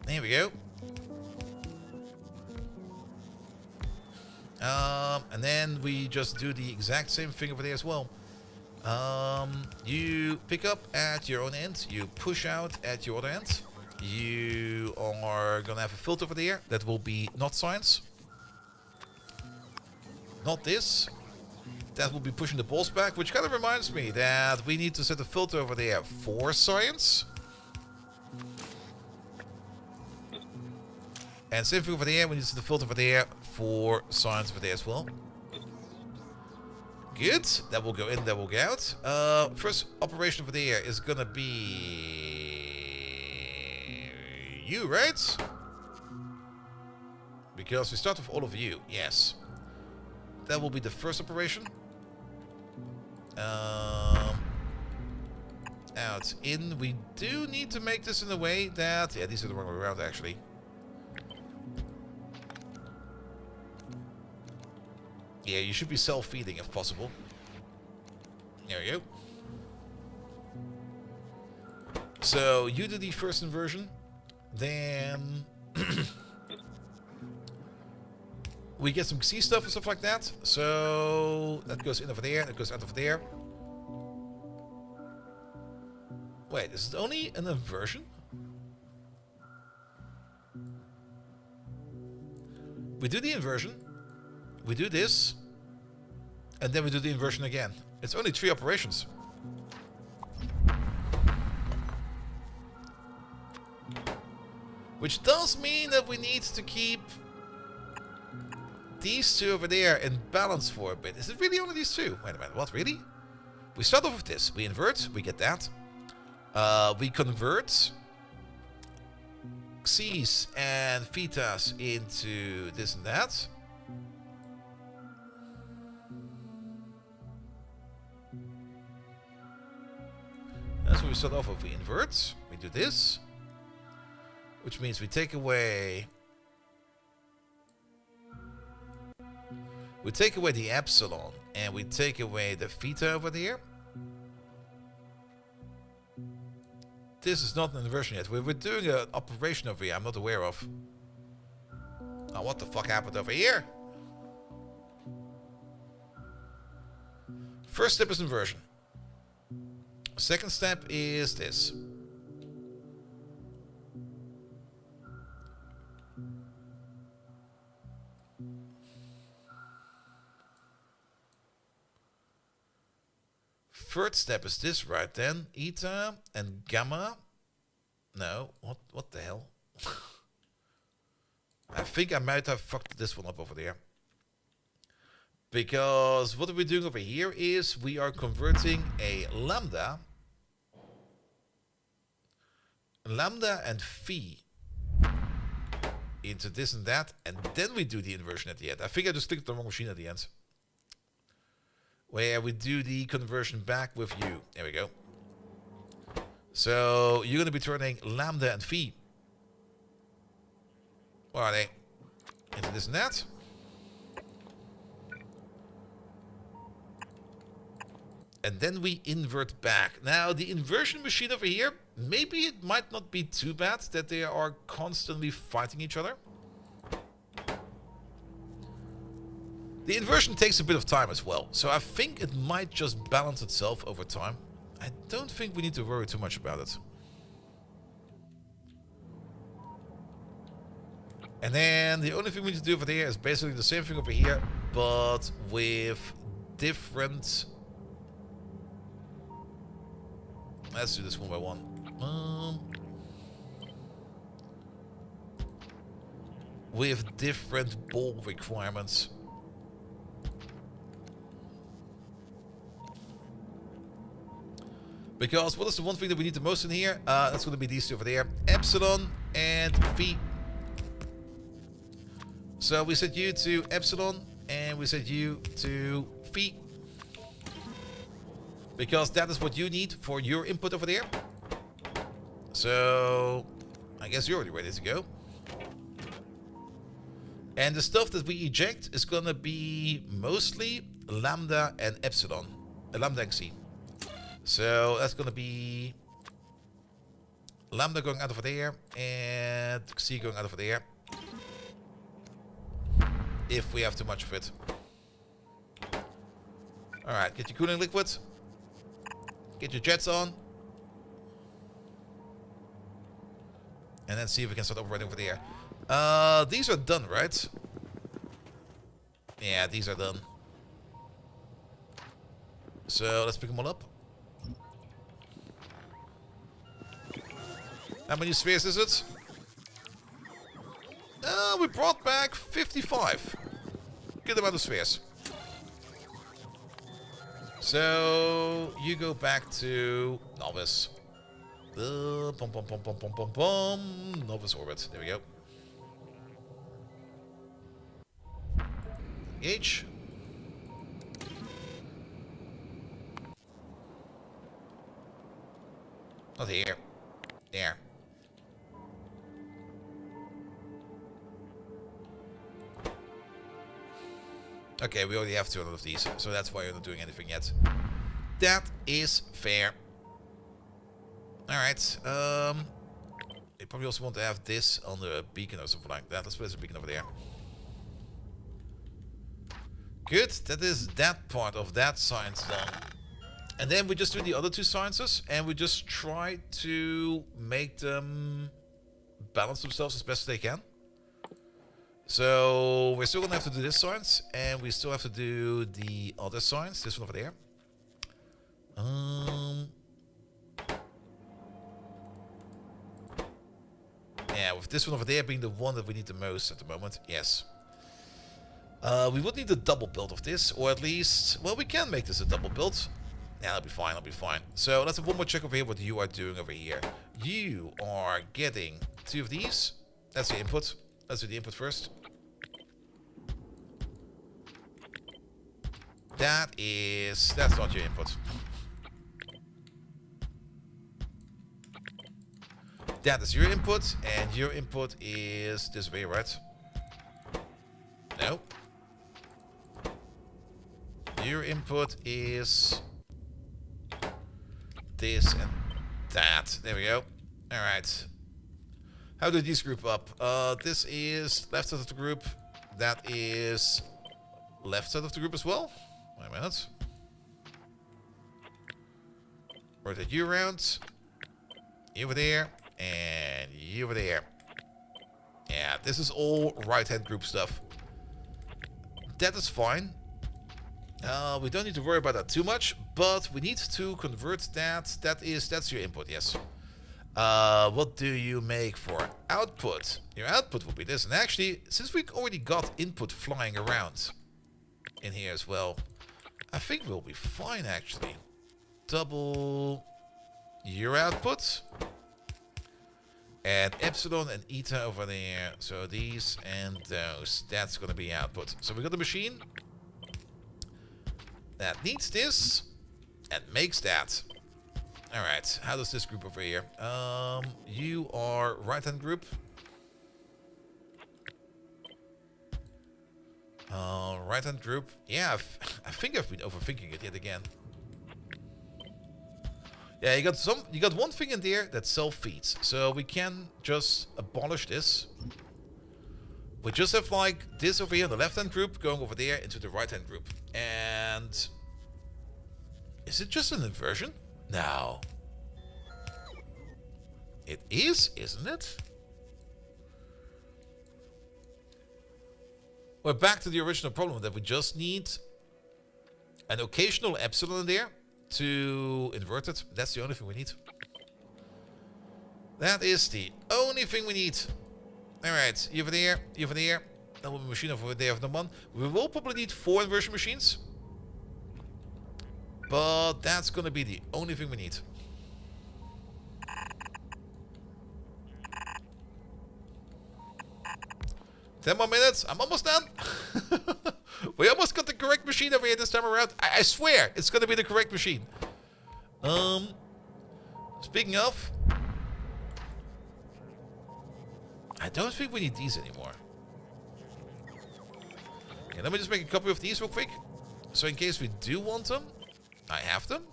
There we go. And then we just do the exact same thing over there as well. You pick up at your own end. You push out at your other end. You are gonna have a filter over there that will be not science. Not this. That will be pushing the balls back, which kind of reminds me that we need to set a filter over there for science. And same thing over there, we need to set the filter over there for science over there as well. Good, that will go in, that will go out. First operation over there is gonna be you, right? Because we start with all of you, yes. That will be the first operation. Out, in. We do need to make this in a way that... Yeah, these are the wrong way around, actually. Yeah, you should be self-feeding if possible. There we go. So, you do the first inversion. Then... we get some sea stuff and stuff like that. So, that goes in over there, that goes out over there. Wait, is it only an inversion? We do the inversion. We do this. And then we do the inversion again. It's only 3 operations. Which does mean that we need to keep these 2 over there in balance for a bit. Is it really only these 2? Wait a minute, what, really? We start off with this. We invert, we get that. We convert X's and Thetas into this and that. That's what we start off with. We invert, we do this, which means we take away the epsilon and we take away the theta over there. This is not an inversion yet. We're doing an operation over here I'm not aware of. Oh, what the fuck happened over here? First step is inversion. Second step is this. Third step is this, right then? Eta and gamma. No, what the hell? I think I might have fucked this one up over there. Because what we're doing over here is we are converting a lambda and phi into this and that, and then we do the inversion at the end. I think I just clicked the wrong machine at the end. Where we do the conversion back with u. There we go. So you're going to be turning lambda and phi. What are they? Into this and that. And then we invert back. Now, the inversion machine over here, maybe it might not be too bad that they are constantly fighting each other. The inversion takes a bit of time as well, so I think it might just balance itself over time. I don't think we need to worry too much about it. And then the only thing we need to do over there is basically the same thing over here, but with different... Let's do this one by one. With different ball requirements. Because what is the one thing that we need the most in here? That's going to be these 2 over there. Epsilon and phi. So we set you to epsilon and we set you to phi. Because that is what you need for your input over there. So I guess you're already ready to go. And the stuff that we eject is going to be mostly lambda and epsilon. Lambda and xi. So that's going to be lambda going out over there and xi going out over there. If we have too much of it. Alright, get your cooling liquid. Get your jets on. And then see if we can start operating over there. These are done, right? Yeah, these are done. So let's pick them all up. How many spheres is it? We brought back 55. Good amount of spheres. So you go back to novice. Novice orbit. There we go. Engage. Not here. There. Okay, we already have 200 of these, so that's why we're not doing anything yet. That is fair. Alright, you probably also want to have this on the beacon or something like that. Let's place a beacon over there. Good, that is that part of that science done. And then we just do the other 2 sciences, and we just try to make them balance themselves as best as they can. So we're still gonna have to do this science, and we still have to do the other science, this one over there. Yeah, with this one over there being the one that we need the most at the moment, yes. We would need a double build of this, or at least, well, we can make this a double build. Yeah, that'll be fine, that'll be fine. So let's have one more check over here what you are doing over here. You are getting 2 of these. That's the input. Let's do the input first. That's not your input. That is your input, and your input is this way, right? No. Your input is this and that. There we go. Alright. How do these group up? This is left side of the group. That is left side of the group as well. Wait a minute. Rotate you around. You over there. And you over there. Yeah, this is all right-hand group stuff. That is fine. We don't need to worry about that too much, but we need to convert that. That's your input, yes. What do you make for output? Your output will be this. And actually, since we already got input flying around in here as well, I think we'll be fine, actually. Double your output. And epsilon and eta over there. So these and those. That's going to be output. So we got the machine that needs this and makes that. Alright, how does this group over here? You are right-hand group. Right-hand group. Yeah, I think I've been overthinking it yet again. Yeah, you got one thing in there that self-feeds. So we can just abolish this. We just have like this over here, the left-hand group, going over there into the right-hand group. And is it just an inversion? No. It is, isn't it? We're back to the original problem that we just need an occasional epsilon in there to invert it. That's the only thing we need. That is the only thing we need. Alright, you over there, you over there. Double machine over there of the one. We will probably need 4 inversion machines. But that's gonna be the only thing we need. Ten more minutes. I'm almost done. We almost got the correct machine over here this time around. I swear, it's gonna be the correct machine. Speaking of, I don't think we need these anymore. Okay, let me just make a copy of these real quick. So in case we do want them, I have them.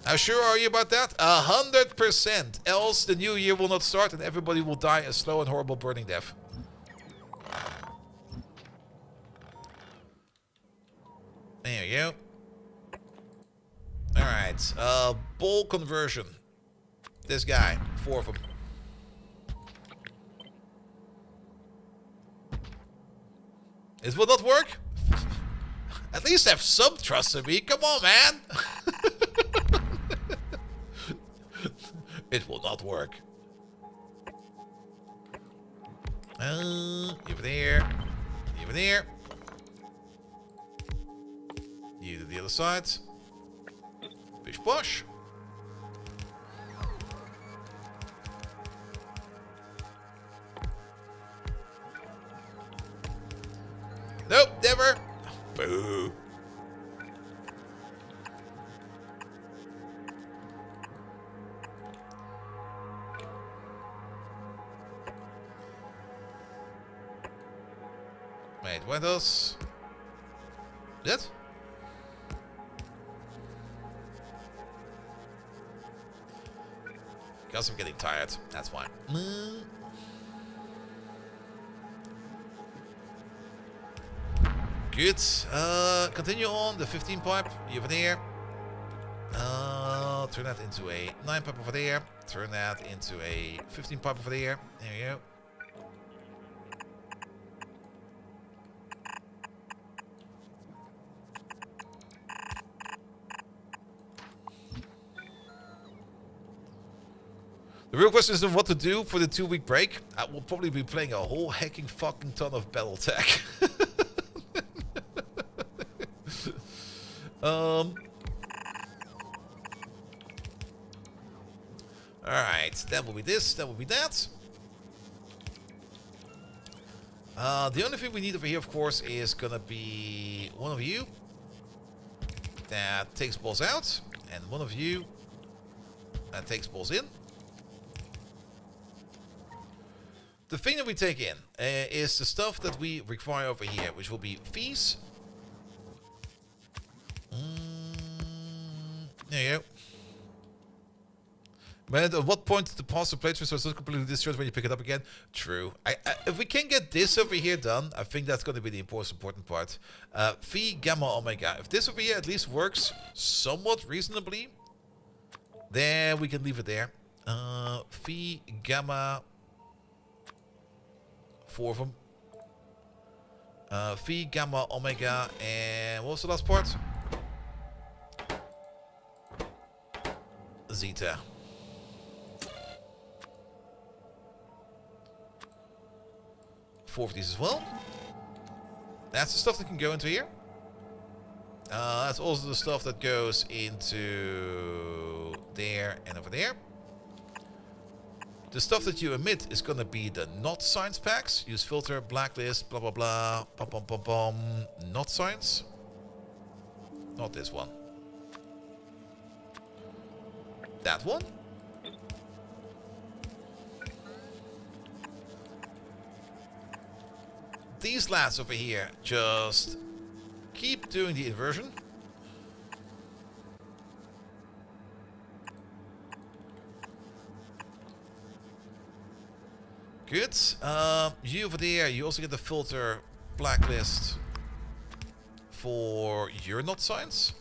How sure are you about that? 100%. Else the new year will not start and everybody will die a slow and horrible burning death. There you go. Alright. Ball conversion. This guy. 4 of them. It will not work? At least have some trust in me. Come on, man. It will not work. Over there. Over there. You to the other side. Bish bosh. Nope, never. Boo. where does... That? Guess I'm getting tired. That's fine. Good. Continue on the 15 pipe. Over there. Turn that into a 9 pipe over there. Turn that into a 15 pipe over there. There you go. The real question is what to do for the 2-week break. I will probably be playing a whole hecking fucking ton of Battletech. Alright, that will be this, that will be that. The only thing we need over here, of course, is gonna be one of you that takes balls out, and one of you that takes balls in. The thing that we take in is the stuff that we require over here, which will be fees. There you go. But at what point the pause the playthrough so it's not completely destroyed when you pick it up again? True. If we can get this over here done, I think that's going to be the important part. Phi, Gamma, Omega. If this over here at least works somewhat reasonably, then we can leave it there. Phi, Gamma... 4 of them. Phi, Gamma, Omega, and what was the last part? Zeta. Four of these as well. That's the stuff that can go into here. That's also the stuff that goes into there and over there. The stuff that you emit is going to be the not science packs. Use filter, blacklist, blah, blah, blah. Pom, pom, pom, pom. Not science. Not this one. That one. These lads over here just keep doing the inversion. Good. You over there, you also get the filter blacklist for your not science.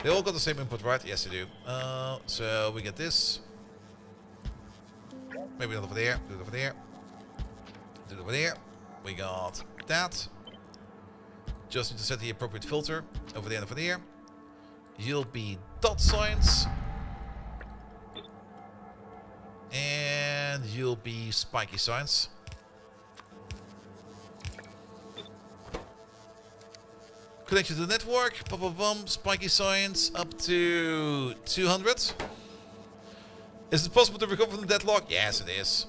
They all got the same input, right? Yes, they do. So we get this. Maybe not over there. Do it over there. Do it over there. We got that. Just need to set the appropriate filter over there and over there. You'll be dot science. And you'll be spiky science. Connection to the network. Bum, bum, bum. Spiky science up to 200. Is it possible to recover from the deadlock? Yes, it is.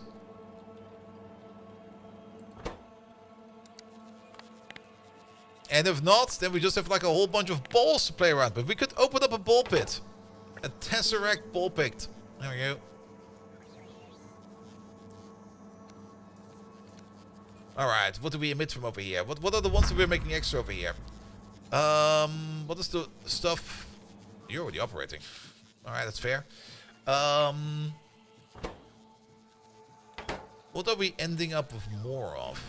And if not, then we just have like a whole bunch of balls to play around. But we could open up a ball pit. A Tesseract ball pit. There we go. Alright, what do we emit from over here? What are the ones that we're making extra over here? What is the stuff? You're already operating. Alright, that's fair. What are we ending up with more of?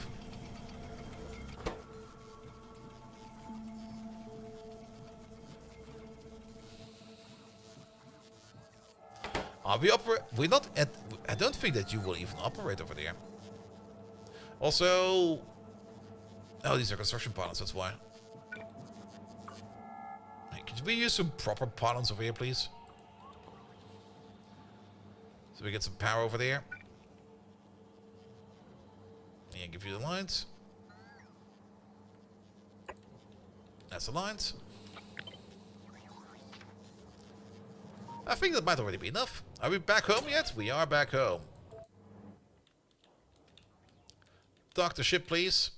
Are we operate? We're not at. I don't think that you will even operate over there. Also, oh, these are construction pylons. That's why. Hey, could we use some proper pylons over here, please? So we get some power over there. And give you the lines. That's the lines. I think that might already be enough. Are we back home yet? We are back home. Dock the ship, please.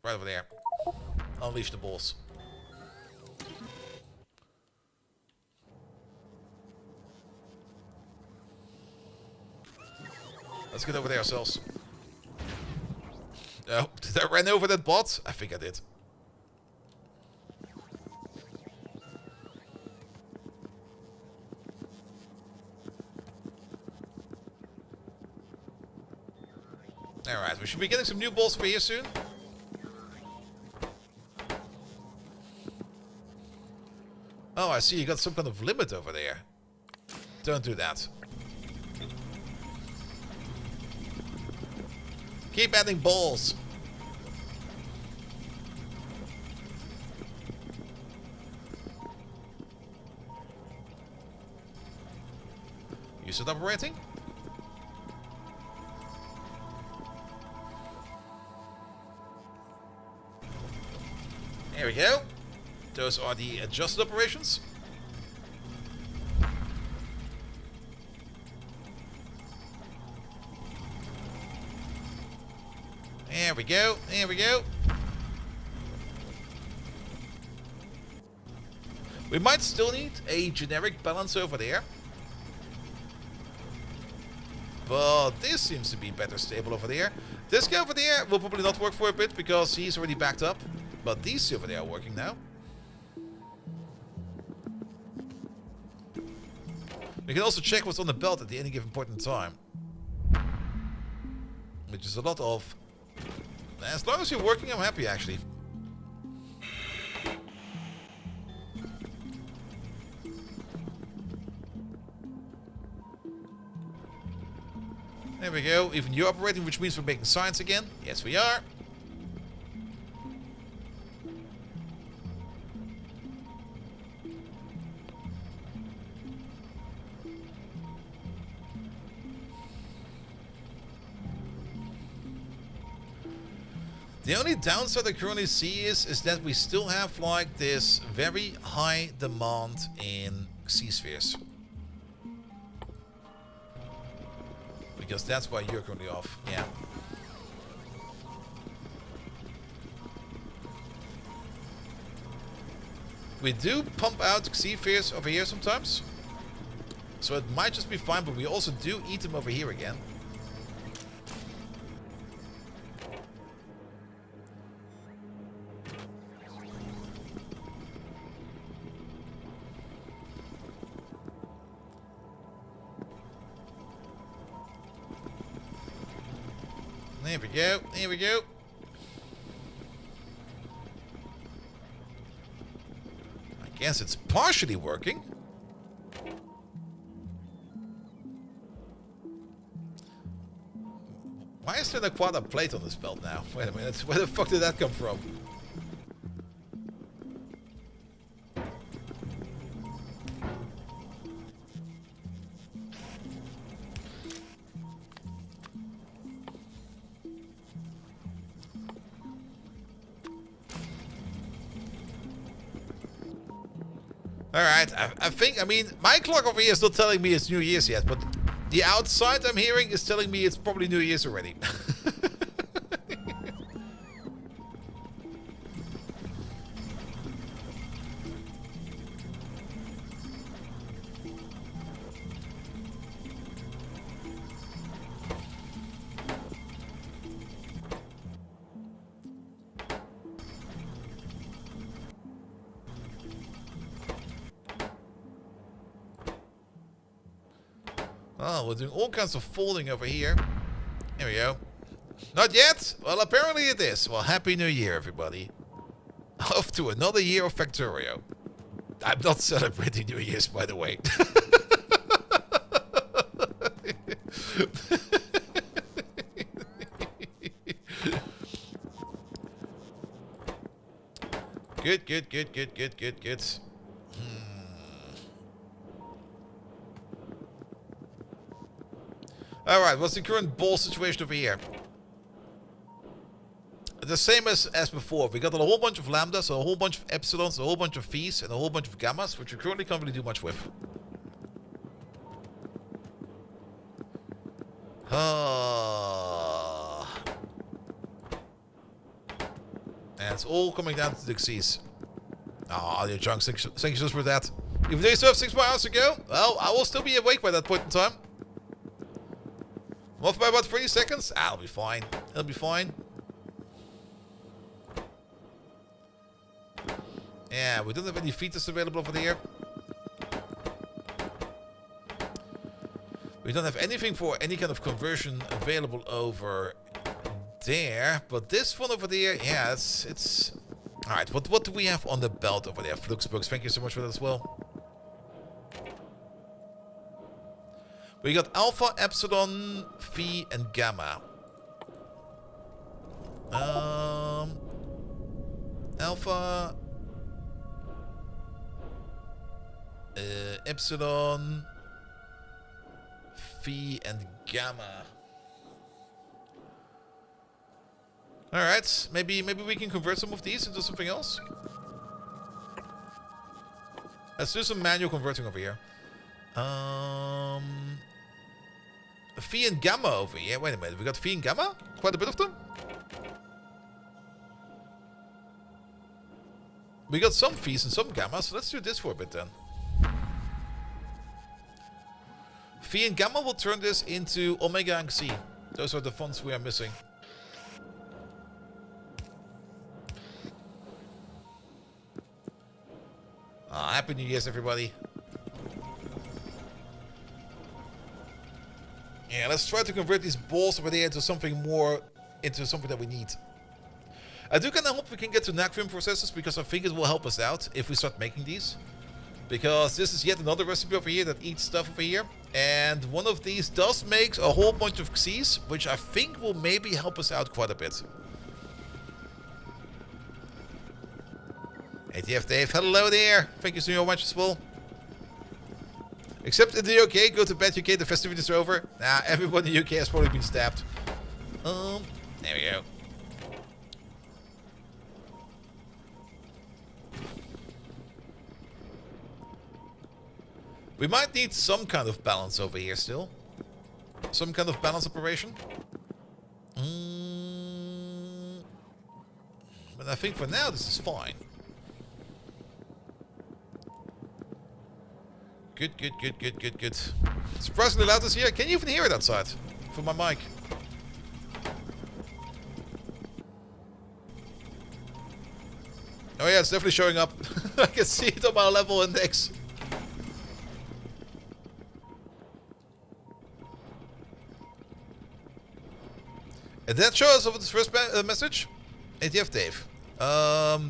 Right over there. Unleash the balls. Let's get over there ourselves. Oh, did I run over that bot? I think I did. Alright, we should be getting some new balls for here soon. Oh, I see you got some kind of limit over there. Don't do that. Keep adding balls. You start operating? There we go. Those are the adjusted operations. There we go. There we go. We might still need a generic balance over there. But this seems to be better stable over there. This guy over there will probably not work for a bit because he's already backed up. But these over there are working now. We can also check what's on the belt at any given point in time. Which is a lot of... As long as you're working, I'm happy actually. There we go. Even you're operating, which means we're making science again. Yes, we are. The only downside I currently see is that we still have like this very high demand in sea spheres. Because that's why you're currently off. Yeah. We do pump out sea spheres over here sometimes. So it might just be fine, but we also do eat them over here again. There we go, there we go. I guess it's partially working. Why is there a quad plate on this belt now? Wait a minute, where the fuck did that come from? Alright, I mean, my clock over here is not telling me it's New Year's yet, but the outside I'm hearing is telling me it's probably New Year's already. Oh, we're doing all kinds of folding over here. Here we go. Not yet? Well, apparently it is. Well, Happy New Year, everybody. Off to another year of Factorio. I'm not celebrating New Year's, by the way. Good, good, good, good, good, good, good. Alright, what's the current ball situation over here? The same as before. We got a whole bunch of lambdas, a whole bunch of epsilons, a whole bunch of v's, and a whole bunch of gammas, which we currently can't really do much with. And it's all coming down to the X's. Ah, you're drunk. Thank you just for that. Even though you still have 6 more hours to go, well, I will still be awake by that point in time. I'm off by about 30 seconds. Ah, it'll be fine. It'll be fine. Yeah, we don't have any features available over there. We don't have anything for any kind of conversion available over there. But this one over there, yeah, it's... Alright, what do we have on the belt over there? Fluxbugs, thank you so much for that as well. We got Alpha, Epsilon, Phi, and Gamma. Alpha... Epsilon... Phi, and Gamma. Alright, maybe we can convert some of these into something else. Let's do some manual converting over here. Phi and Gamma over here. Wait a minute, we got Phi and Gamma? Quite a bit of them? We got some Phis and some Gammas, so let's do this for a bit then. Phi and Gamma will turn this into Omega and Xi. Those are the fonts we are missing. Happy New Year's, everybody. Yeah, let's try to convert these balls over there into something more, into something that we need. I do kind of hope we can get to natrium processors, because I think it will help us out if we start making these. Because this is yet another recipe over here that eats stuff over here. And one of these does make a whole bunch of X's, which I think will maybe help us out quite a bit. ATF Dave, hello there. Thank you so much as well. Except in the UK, go to bed UK, the festivities are over. Nah, everyone in the UK has probably been stabbed. There we go. We might need some kind of balance over here still. Some kind of balance operation. But I think for now this is fine. Good. Surprisingly loud this year. Can you even hear it outside? From my mic. Oh yeah, it's definitely showing up. I can see it on my level index. And that shows up with this first message. ATF Dave.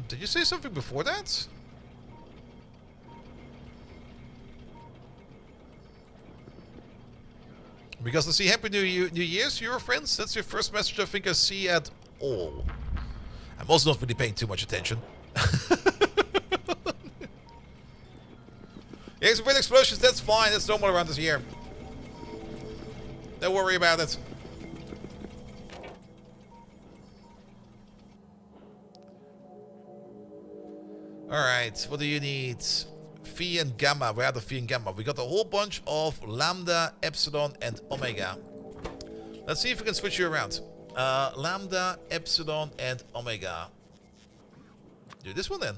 Did you say something before that? Because I see Happy New Year's, your friends. That's your first message I think I see at all. I'm also not really paying too much attention. Yeah, some weird explosions, that's fine. That's normal around this year. Don't worry about it. Alright, what do you need? Phi and Gamma. We're out of Phi and Gamma. We got a whole bunch of Lambda, Epsilon, and Omega. Let's see if we can switch you around. Lambda, Epsilon, and Omega. Do this one then.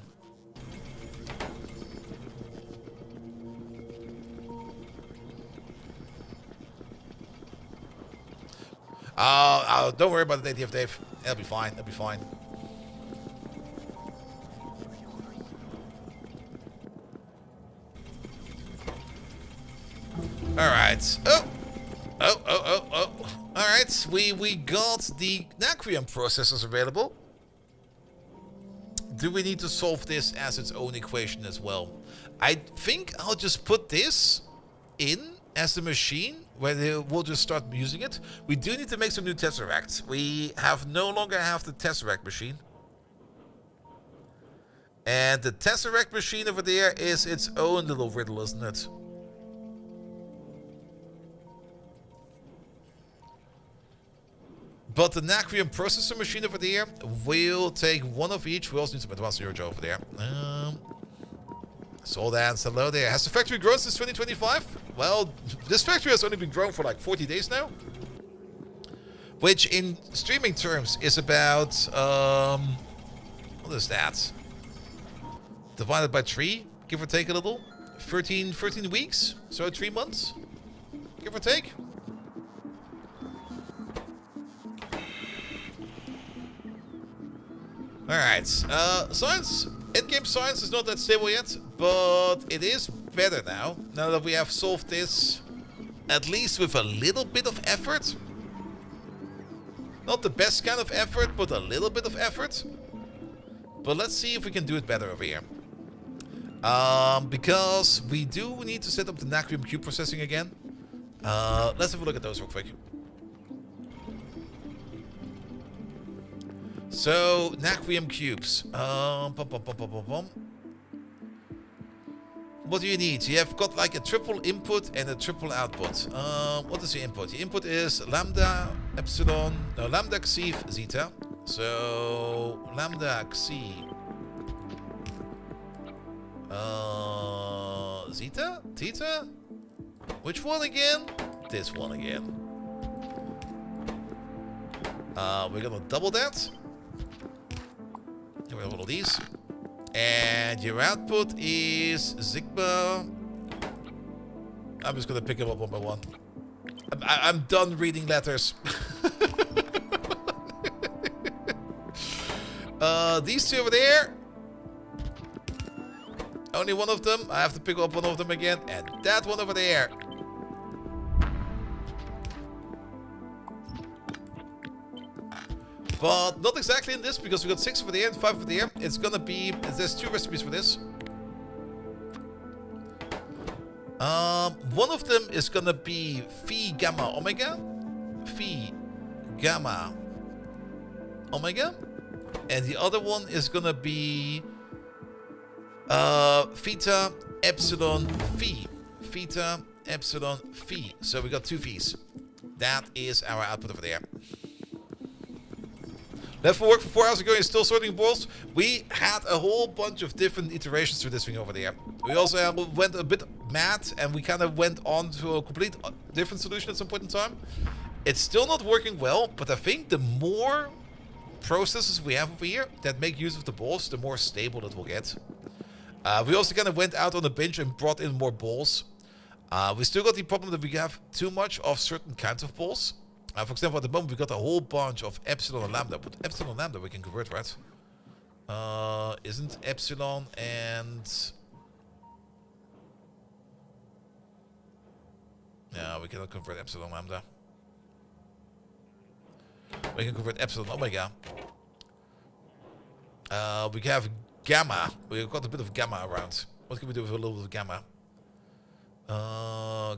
Don't worry about the ATF, Dave. It'll be fine. It'll be fine. Alright. Oh. Alright, we got the natrium processors available. Do we need to solve this as its own equation as well? I think I'll just put this in as the machine where we'll just start using it. We do need to make some new tesseracts. We no longer have the tesseract machine. And the tesseract machine over there is its own little riddle, isn't it? But the natrium processor machine over there will take one of each. We also need some advanced neurojo over there. Soul Dance, hello there. Has the factory grown since 2025? Well, this factory has only been grown for like 40 days now. Which in streaming terms is about, what is that? Divided by 3, give or take a little. 13 weeks, so 3 months, give or take. Alright, science, In-game science is not that stable yet, but it is better now. Now that we have solved this, at least with a little bit of effort. Not the best kind of effort, but a little bit of effort. But let's see if we can do it better over here. Because we do need to set up the Nacrium cube processing again. Let's have a look at those real quick. So, Nacrium cubes. What do you need? You have got like a triple input and a triple output. What is your input? Your input is lambda, epsilon, no, lambda, xi, zeta. So, lambda, xi, zeta? Theta? Which one again? This one again. We're gonna double that. Get rid of all of these. And your output is Sigma. I'm just gonna pick them up one by one. I'm done reading letters. These two over there. Only one of them. I have to pick up one of them again. And that one over there. But not exactly in this, because we got 6 over there and 5 over there. It's gonna be... There's 2 recipes for this. One of them is gonna be Phi Gamma Omega. Phi Gamma Omega. And the other one is gonna be... Theta Epsilon Phi. Theta Epsilon Phi. So we got 2 Phis. That is our output over there. Left for work for 4 hours ago and still sorting balls. We had a whole bunch of different iterations to this thing over there. We also went a bit mad and we kind of went on to a complete different solution at some point in time. It's still not working well, but I think the more processes we have over here that make use of the balls, the more stable it will get. We also kind of went out on the bench and brought in more balls. We still got the problem that we have too much of certain kinds of balls. For example, at the moment we got a whole bunch of epsilon and lambda, but epsilon and lambda we can convert, right? Isn't epsilon and... No, we cannot convert epsilon lambda. We can convert epsilon omega. We can have gamma. We've got a bit of gamma around. What can we do with a little bit of gamma?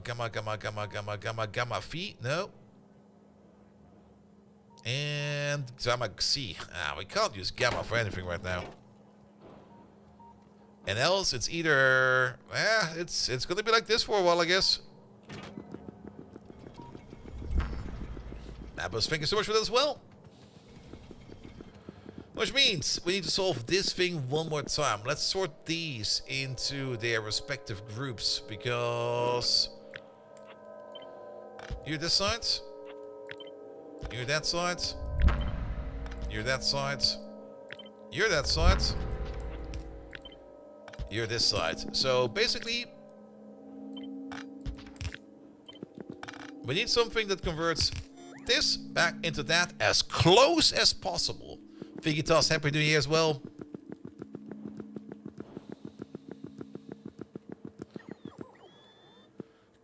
Gamma phi? No. And gamma xi. We can't use gamma for anything right now. And else it's either... it's gonna be like this for a while, I guess. But thank you so much for that as well. Which means we need to solve this thing one more time. Let's sort these into their respective groups, because you're this side, you're that side, you're that side, you're that side, you're this side. So basically, we need something that converts this back into that as close as possible. Vigitas, Happy New Year as well.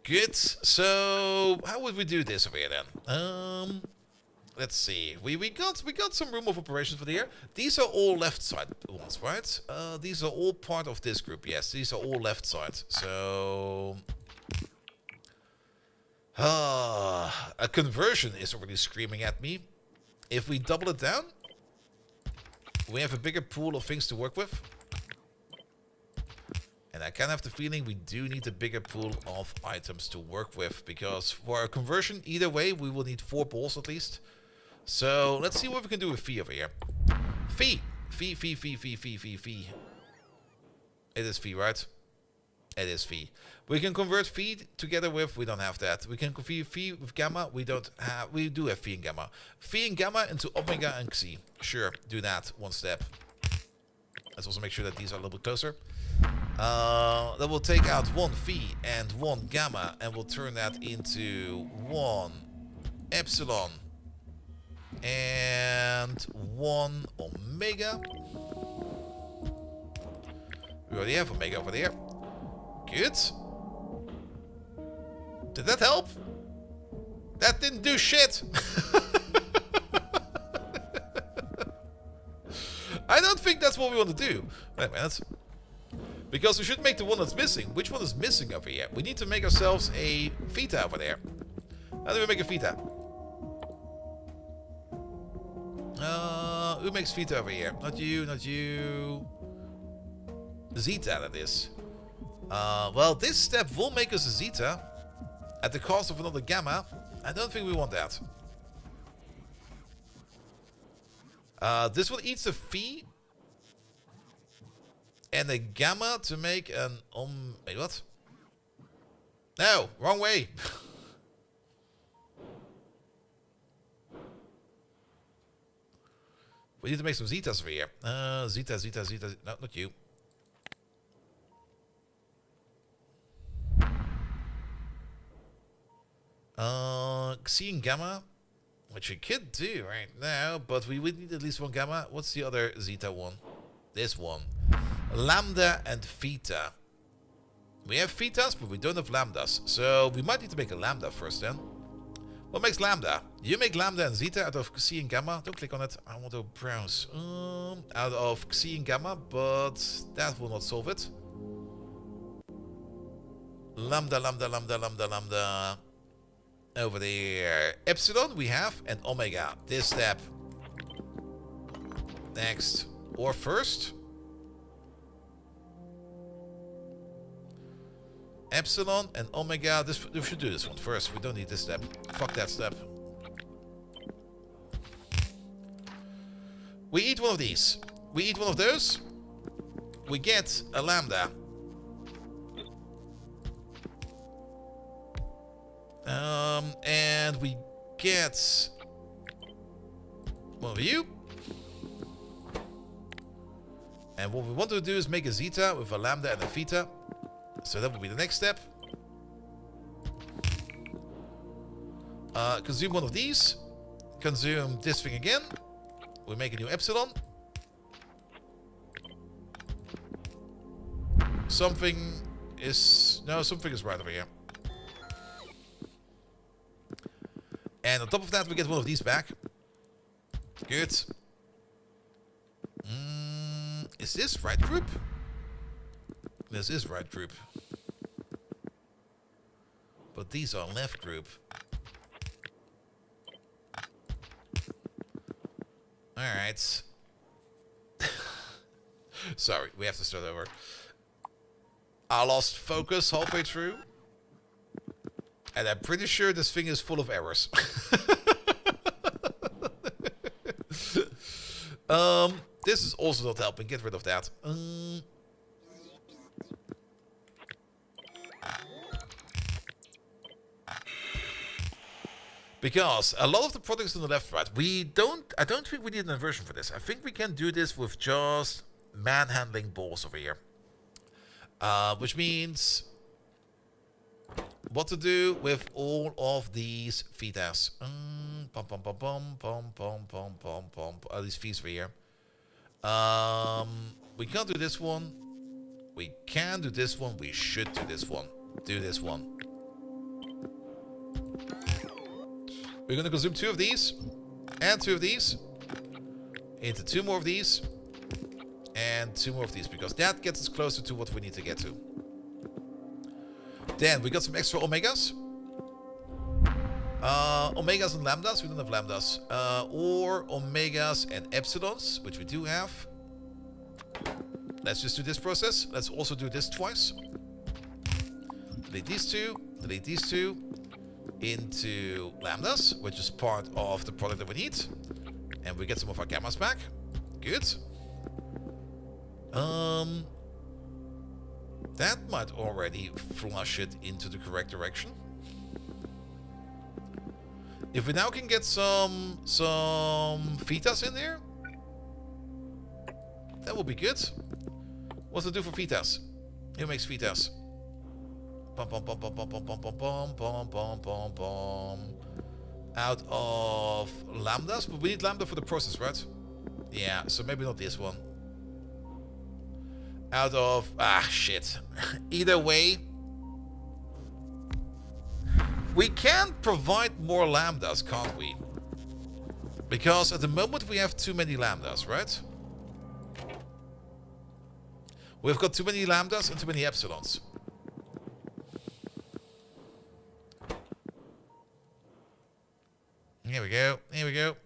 Good. So how would we do this over here then? Let's see. We got some room of operations for the year. These are all left side ones, right? These are all part of this group. Yes, these are all left side. So a conversion is already screaming at me. If we double it down, we have a bigger pool of things to work with. And I kind of have the feeling we do need a bigger pool of items to work with, because for a conversion, either way, we will need 4 balls at least. So let's see what we can do with Phi over here. Phi. Phi. It is Phi, right? It is Phi. We can convert Phi together with, we don't have that. We can convert Phi with gamma, we do have Phi and gamma. Phi and gamma into omega and xi. Sure, do that, one step. Let's also make sure that these are a little bit closer. Then we'll take out 1 Phi and 1 gamma, and we'll turn that into 1 epsilon and 1 omega. We already have omega over there. Good. Did that help? That didn't do shit. I don't think that's what we want to do. Wait a minute. Because we should make the one that's missing. Which one is missing over here? We need to make ourselves a Vita over there. How do we make a Vita? Who makes Vita over here? Not you, not you. Zeta, that is. Well, this step will make us a Zeta. At the cost of another Gamma. I don't think we want that. This one eats a Phi. And a Gamma to make an... wait, what? No, wrong way. We need to make some Zetas over here. Zeta. No, not you. Xi and Gamma. Which we could do right now, but we would need at least one Gamma. What's the other Zeta one? This one. Lambda and Theta. We have Thetas, but we don't have Lambdas. So we might need to make a Lambda first then. What makes Lambda? You make Lambda and Zeta out of Xi and Gamma. Don't click on it. I want to browse. Out of Xi and Gamma, but that will not solve it. Lambda. Over there. Epsilon we have, and Omega. This step. Next. Or first. Epsilon and Omega. We should do this one first. We don't need this step. Fuck that step. We eat one of these. We eat one of those. We get a Lambda. And we get one of you. And what we want to do is make a Zeta with a Lambda and a Theta. So that will be the next step. Consume one of these. Consume this thing again. We make a new Epsilon. Something is right over here. And on top of that, we get one of these back. Good. Is this right group? This is right group. But these are left group. Alright. Sorry, we have to start over. I lost focus halfway through. And I'm pretty sure this thing is full of errors. This is also not helping. Get rid of that. Because a lot of the products on the left right, I don't think we need an inversion for this. I think we can do this with just manhandling balls over here. Which means what to do with all of these Thetas. These fees over here. We can't do this one. We can do this one. We should do this one. Do this one. We're going to consume 2 of these. And 2 of these. Into 2 more of these. And 2 more of these. Because that gets us closer to what we need to get to. Then we got some extra Omegas. Omegas and Lambdas. We don't have Lambdas. Or Omegas and Epsilons. Which we do have. Let's just do this process. Let's also do this twice. Delete these 2. Delete these 2. Into Lambdas, which is part of the product that we need. And we get some of our Gammas back. Good. That might already flush it into the correct direction. If we now can get some Thetas in there, that will be good. What's to do for Thetas? Who makes Thetas? Out of Lambdas, but we need Lambda for the process, right? Yeah, so maybe not this one. out of... shit. Either way, we can provide more lambdas, can't we? Because at the moment we have too many lambdas, right? We've got too many lambdas and too many epsilons. Here we go. Here we go.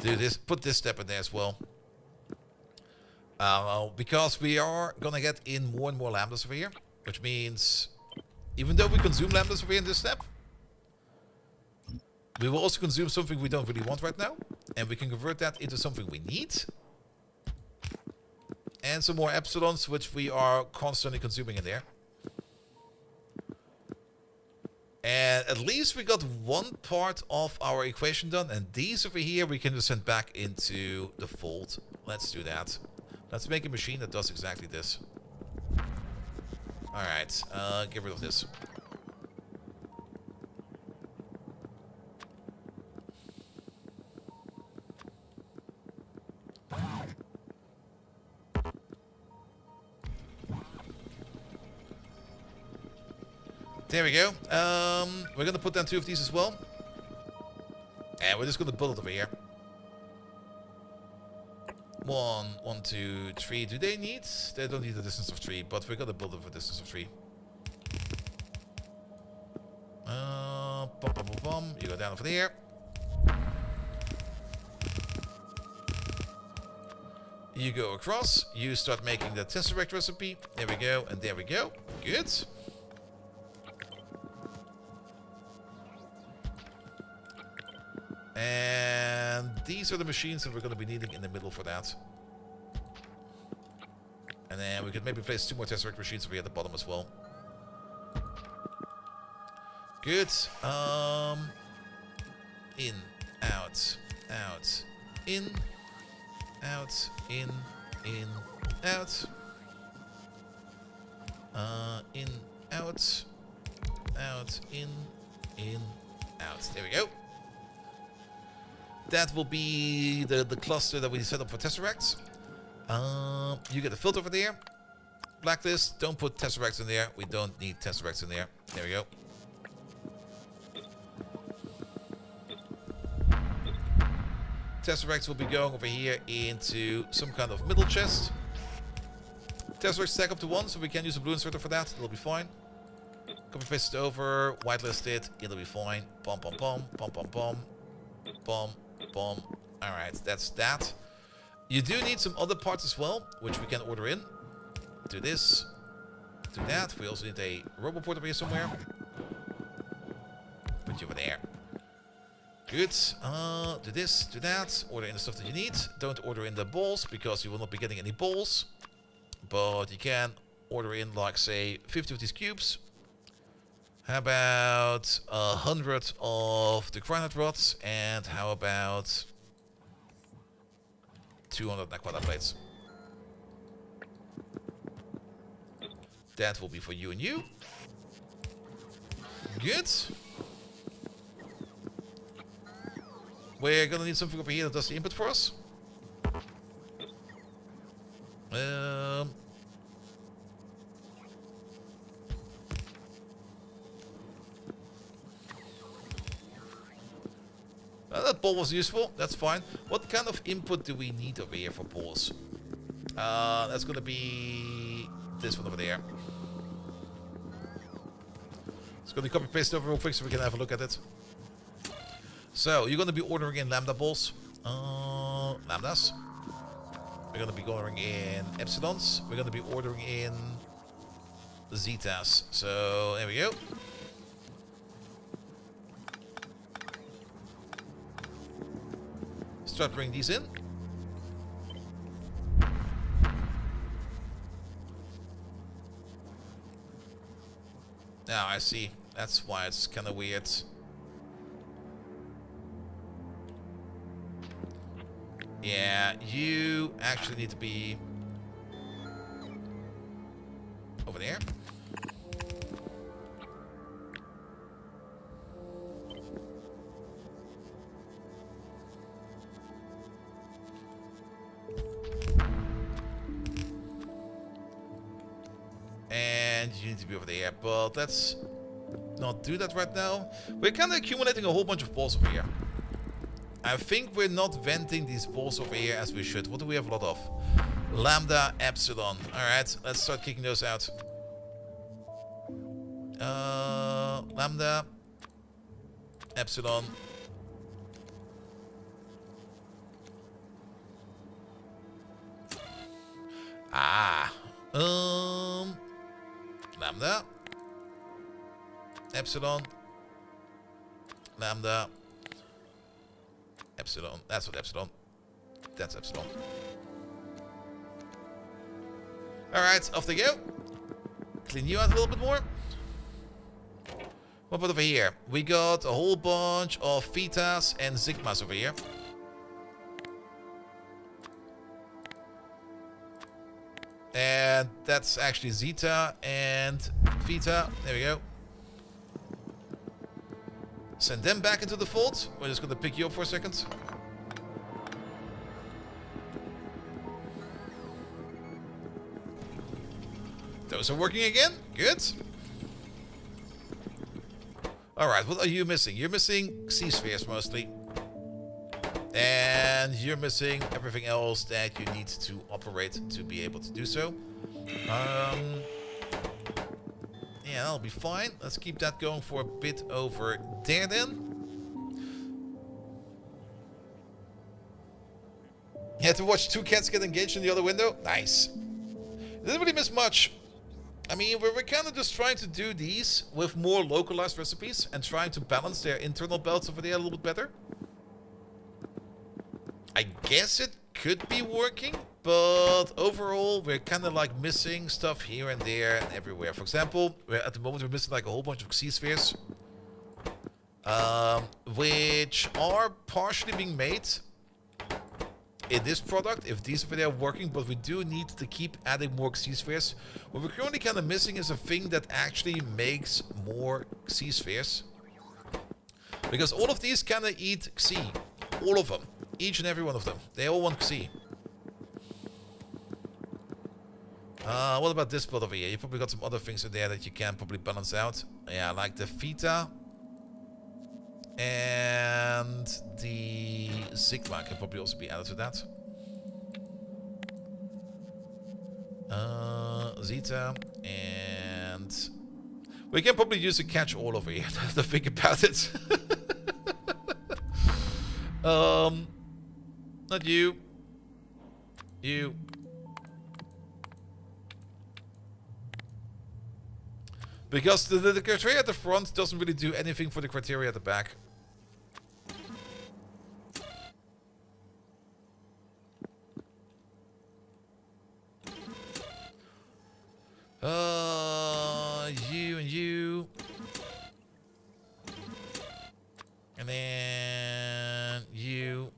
Do this. Put this step in there as well. Because we are gonna get in more and more lambdas over here, which means even though we consume lambdas over here in this step, we will also consume something we don't really want right now, and we can convert that into something we need. And some more epsilons, which we are constantly consuming in there. And at least we got one part of our equation done, and these over here we can just send back into the fold. Let's do that. Let's make a machine that does exactly this. Alright, get rid of this. There we go. We're gonna put down 2 of these as well. And we're just gonna build it over here. 1, 1, 2, 3. Do they need? They don't need a distance of 3, but we're gonna build it for a distance of 3. Bum, bum, bum, bum. You go down over there. You go across. You start making the tesseract recipe. There we go, and there we go. Good. And these are the machines that we're going to be needing in the middle for that. And then we could maybe place 2 more tesseract machines over here at the bottom as well. Good. In, out, out, in, out, in, out. In, out, out, in, out. There we go. That will be the cluster that we set up for tesseracts. You get a filter over there. Blacklist. Don't put tesseracts in there. We don't need tesseracts in there. There we go. Tesseracts will be going over here into some kind of middle chest. Tesseracts stack up to 1, so we can use a blue inserter for that. It'll be fine. Copy paste it over. Whitelist it. It'll be fine. Bum bum bum bum bum bum bum. Boom. Alright, that's that. You do need some other parts as well, which we can order in. Do this. Do that. We also need a roboport over here somewhere. Put you over there. Good. Do this, do that. Order in the stuff that you need. Don't order in the balls, because you will not be getting any balls. But you can order in, like, say, 50 of these cubes. How about 100 of the granite rods, and how about 200 Naquata plates? That will be for you and you. Good. We're gonna need something over here that does the input for us. That ball was useful. That's fine. What kind of input do we need over here for balls? That's gonna be this one over there. It's gonna be copy paste over real quick so we can have a look at it. So you're gonna be ordering in lambda balls, lambdas. We're gonna be ordering in epsilons. We're gonna be ordering in zetas. So there we go. Start bringing these in. Now I see. That's why it's kind of weird. Yeah, you actually need to be there. And you need to be over there, but let's not do that right now. We're kind of accumulating a whole bunch of balls over here. I think we're not venting these balls over here as we should. What do we have a lot of? Lambda, Epsilon. Alright, let's start kicking those out. Lambda, Epsilon. Lambda, Epsilon, Lambda, Epsilon. That's what Epsilon. That's Epsilon. Alright, off they go. Clean you out a little bit more. What about over here? We got a whole bunch of Thetas and Sigmas over here. And that's actually Zeta and Theta. There we go. Send them back into the fold. We're just going to pick you up for a second. Those are working again. Good. Alright, what are you missing? You're missing C-spheres mostly. And you're missing everything else that you need to operate to be able to do so. Yeah, that'll be fine. Let's keep that going for a bit over there then. You had to watch 2 cats get engaged in the other window? Nice. Didn't really miss much. I mean, we're kind of just trying to do these with more localized recipes and trying to balance their internal belts over there a little bit better. I guess it could be working, but overall we're kind of like missing stuff here and there and everywhere. For example, at the moment we're missing like a whole bunch of C-spheres, which are partially being made in this product if these over there are working, but we do need to keep adding more C-spheres. What we're currently kind of missing is a thing that actually makes more C-spheres, because all of these kind of eat Xi, all of them. Each and every one of them. They all want Xi. What about this plot over here? You probably got some other things in there that you can probably balance out. Yeah, like the Theta. And the Sigma can probably also be added to that. Zeta. And we can probably use a catch-all over here to think about it. Not you. You. Because the criteria at the front doesn't really do anything for the criteria at the back. You and you. And then you.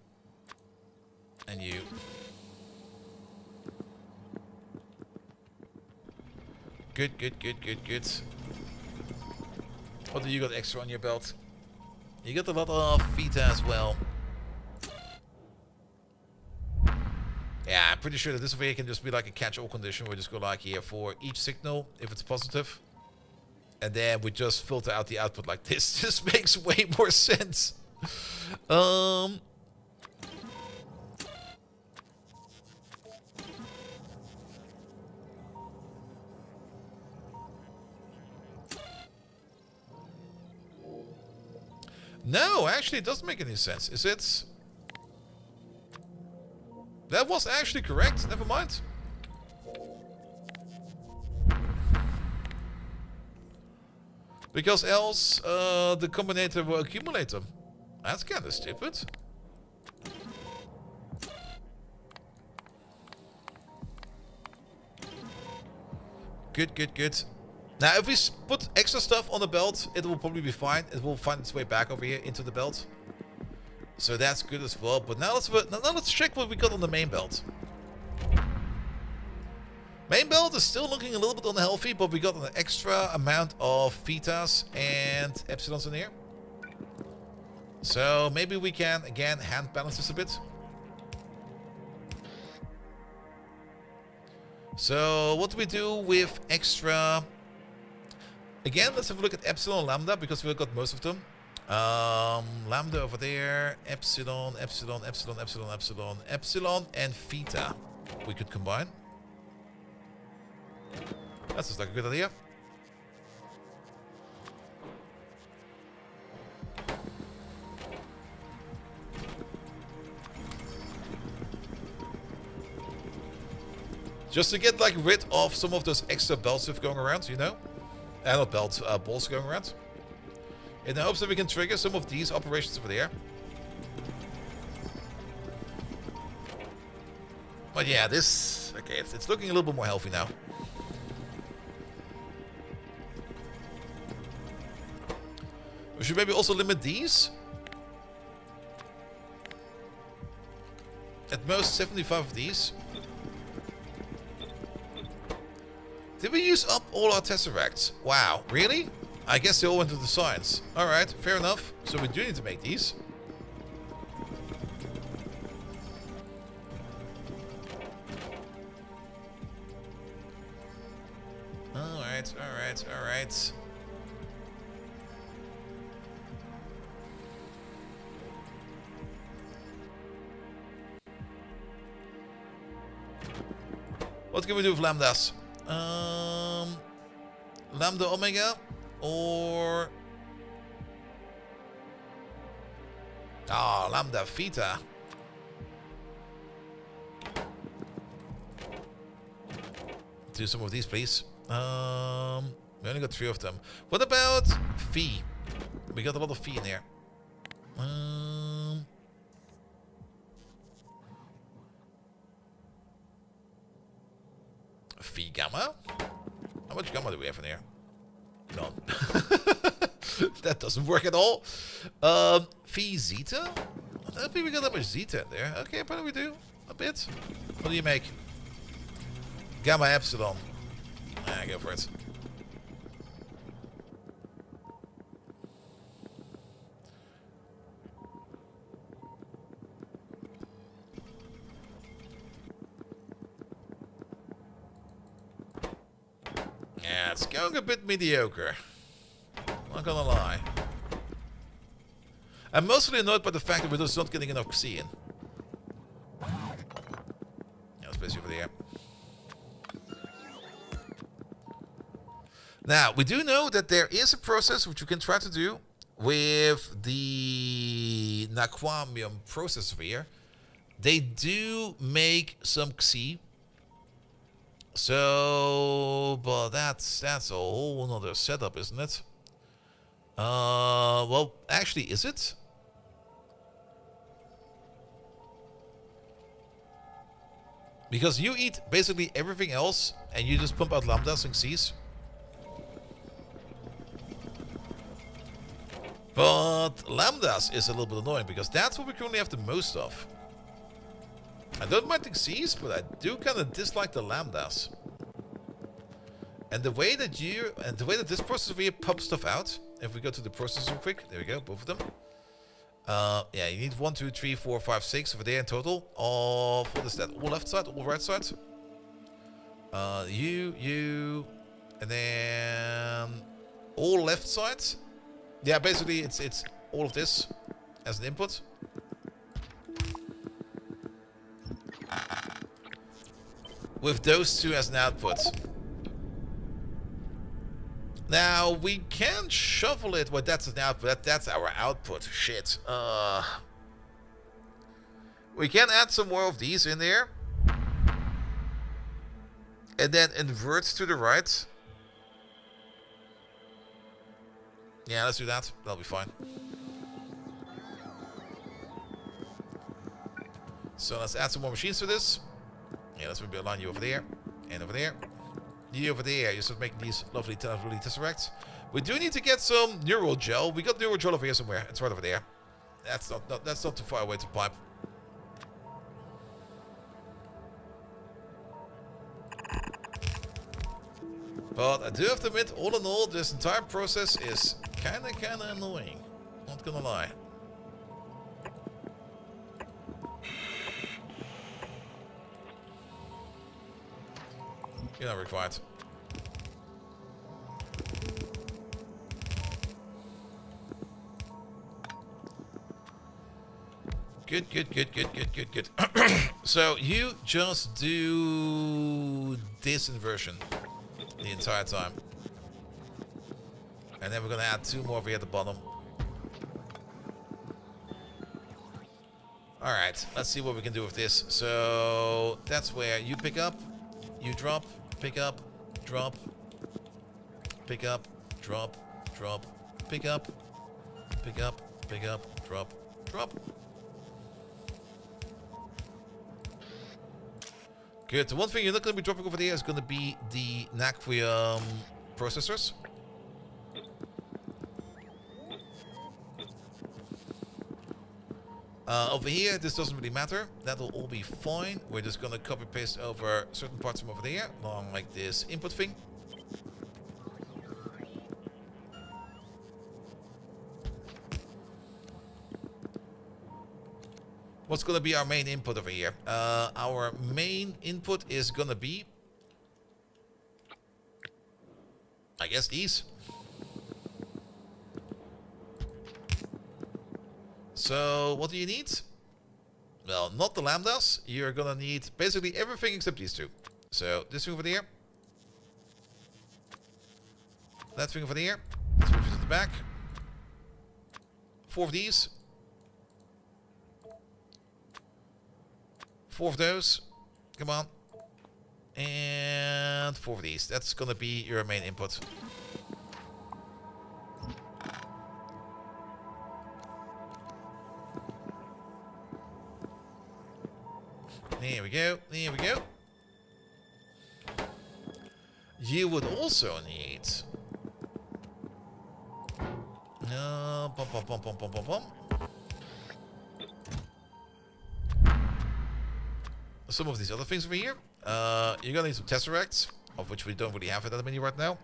And you. Good, good, good, good, good. What do you got extra on your belt? You got a lot of Theta as well. Yeah, I'm pretty sure that this over here can just be like a catch-all condition. We just go like here for each signal, if it's positive. And then we just filter out the output like this. This makes way more sense. No, actually it doesn't make any sense. Is it? That was actually correct. Never mind. Because else the combinator will accumulate them. That's kind of stupid. Good, good, good. Now, if we put extra stuff on the belt, it will probably be fine. It will find its way back over here into the belt. So that's good as well. But now let's check what we got on the main belt. Main build is still looking a little bit unhealthy, but we got an extra amount of Vitas and Epsilons in here. So maybe we can, again, hand balance this a bit. So what do we do with extra... Again, let's have a look at Epsilon and Lambda, because we've got most of them. Lambda over there, Epsilon, Epsilon, Epsilon, Epsilon, Epsilon, Epsilon, and Theta. We could combine. That sounds like a good idea. Just to get like rid of some of those extra belts we've going around, you know? Not belts, balls going around. In the hopes that we can trigger some of these operations over there. But yeah, this... Okay, it's looking a little bit more healthy now. We should maybe also limit these. At most 75 of these. Did we use up all our Tesseracts? Wow, really? I guess they all went to the science. Alright, fair enough. So we do need to make these. Alright, alright, alright. What can we do with Lambdas? Lambda Omega or Lambda Theta. Do some of these, please. We only got 3 of them. What about Phi? We got a lot of Phi in here. Phi Gamma? How much Gamma do we have in here? None. That doesn't work at all. Phi Zeta? I don't think we got that much Zeta in there. Okay, apparently we do. A bit. What do you make? Gamma Epsilon. Go for it. Yeah, it's going a bit mediocre. Not gonna lie. I'm mostly annoyed by the fact that we're just not getting enough Xi in. Yeah, especially over there. Now, we do know that there is a process which you can try to do with the Naquamium process over here. They do make some Xi. So, but that's a whole nother setup, isn't it? Well, actually, is it? Because you eat basically everything else, and you just pump out lambdas and Cs. But lambdas is a little bit annoying, because that's what we currently have the most of. I don't mind the X's, but I do kind of dislike the lambdas. And the way that this processor here pumps stuff out, if we go to the processor real quick, there we go, both of them. Yeah, you need 1, 2, 3, 4, 5, 6 over there in total. Of, what is that? All left side, all right side? You, and then all left sides. Yeah, basically it's all of this as an input. With those two as an output. Now, we can shuffle it, but that's an output. That's our output. Shit. We can add some more of these in there. And then invert to the right. Yeah, let's do that. That'll be fine. So let's add some more machines to this. Yeah, let's maybe align you over there. And over there. You over there. You start making these lovely tesseracts. We do need to get some neural gel. We got neural gel over here somewhere. It's right over there. That's not too far away to pipe. But I do have to admit, all in all, this entire process is kinda annoying. Not gonna lie. You're not required. Good. So you just do this inversion the entire time. And then we're gonna add 2 more over here at the bottom. Alright, let's see what we can do with this. So that's where you pick up, you drop, pick up, drop, pick up, drop, drop, pick up, pick up, pick up, drop, drop. Good. The one thing you're not going to be dropping over there is going to be the Nacrium processors. Over here, this doesn't really matter. That'll all be fine. We're just going to copy paste over certain parts from over there, along like this input thing. What's going to be our main input over here? Our main input is going to be, I guess, these. So, what do you need? Well, not the lambdas. You're going to need basically everything except these 2. So, this thing over there. That thing over there. Let's move it to the back. 4 of these. 4 of those. Come on. And 4 of these. That's going to be your main input. There we go. There we go. You would also need... some of these other things over here. You're gonna need some tesseracts, of which we don't really have that many right now.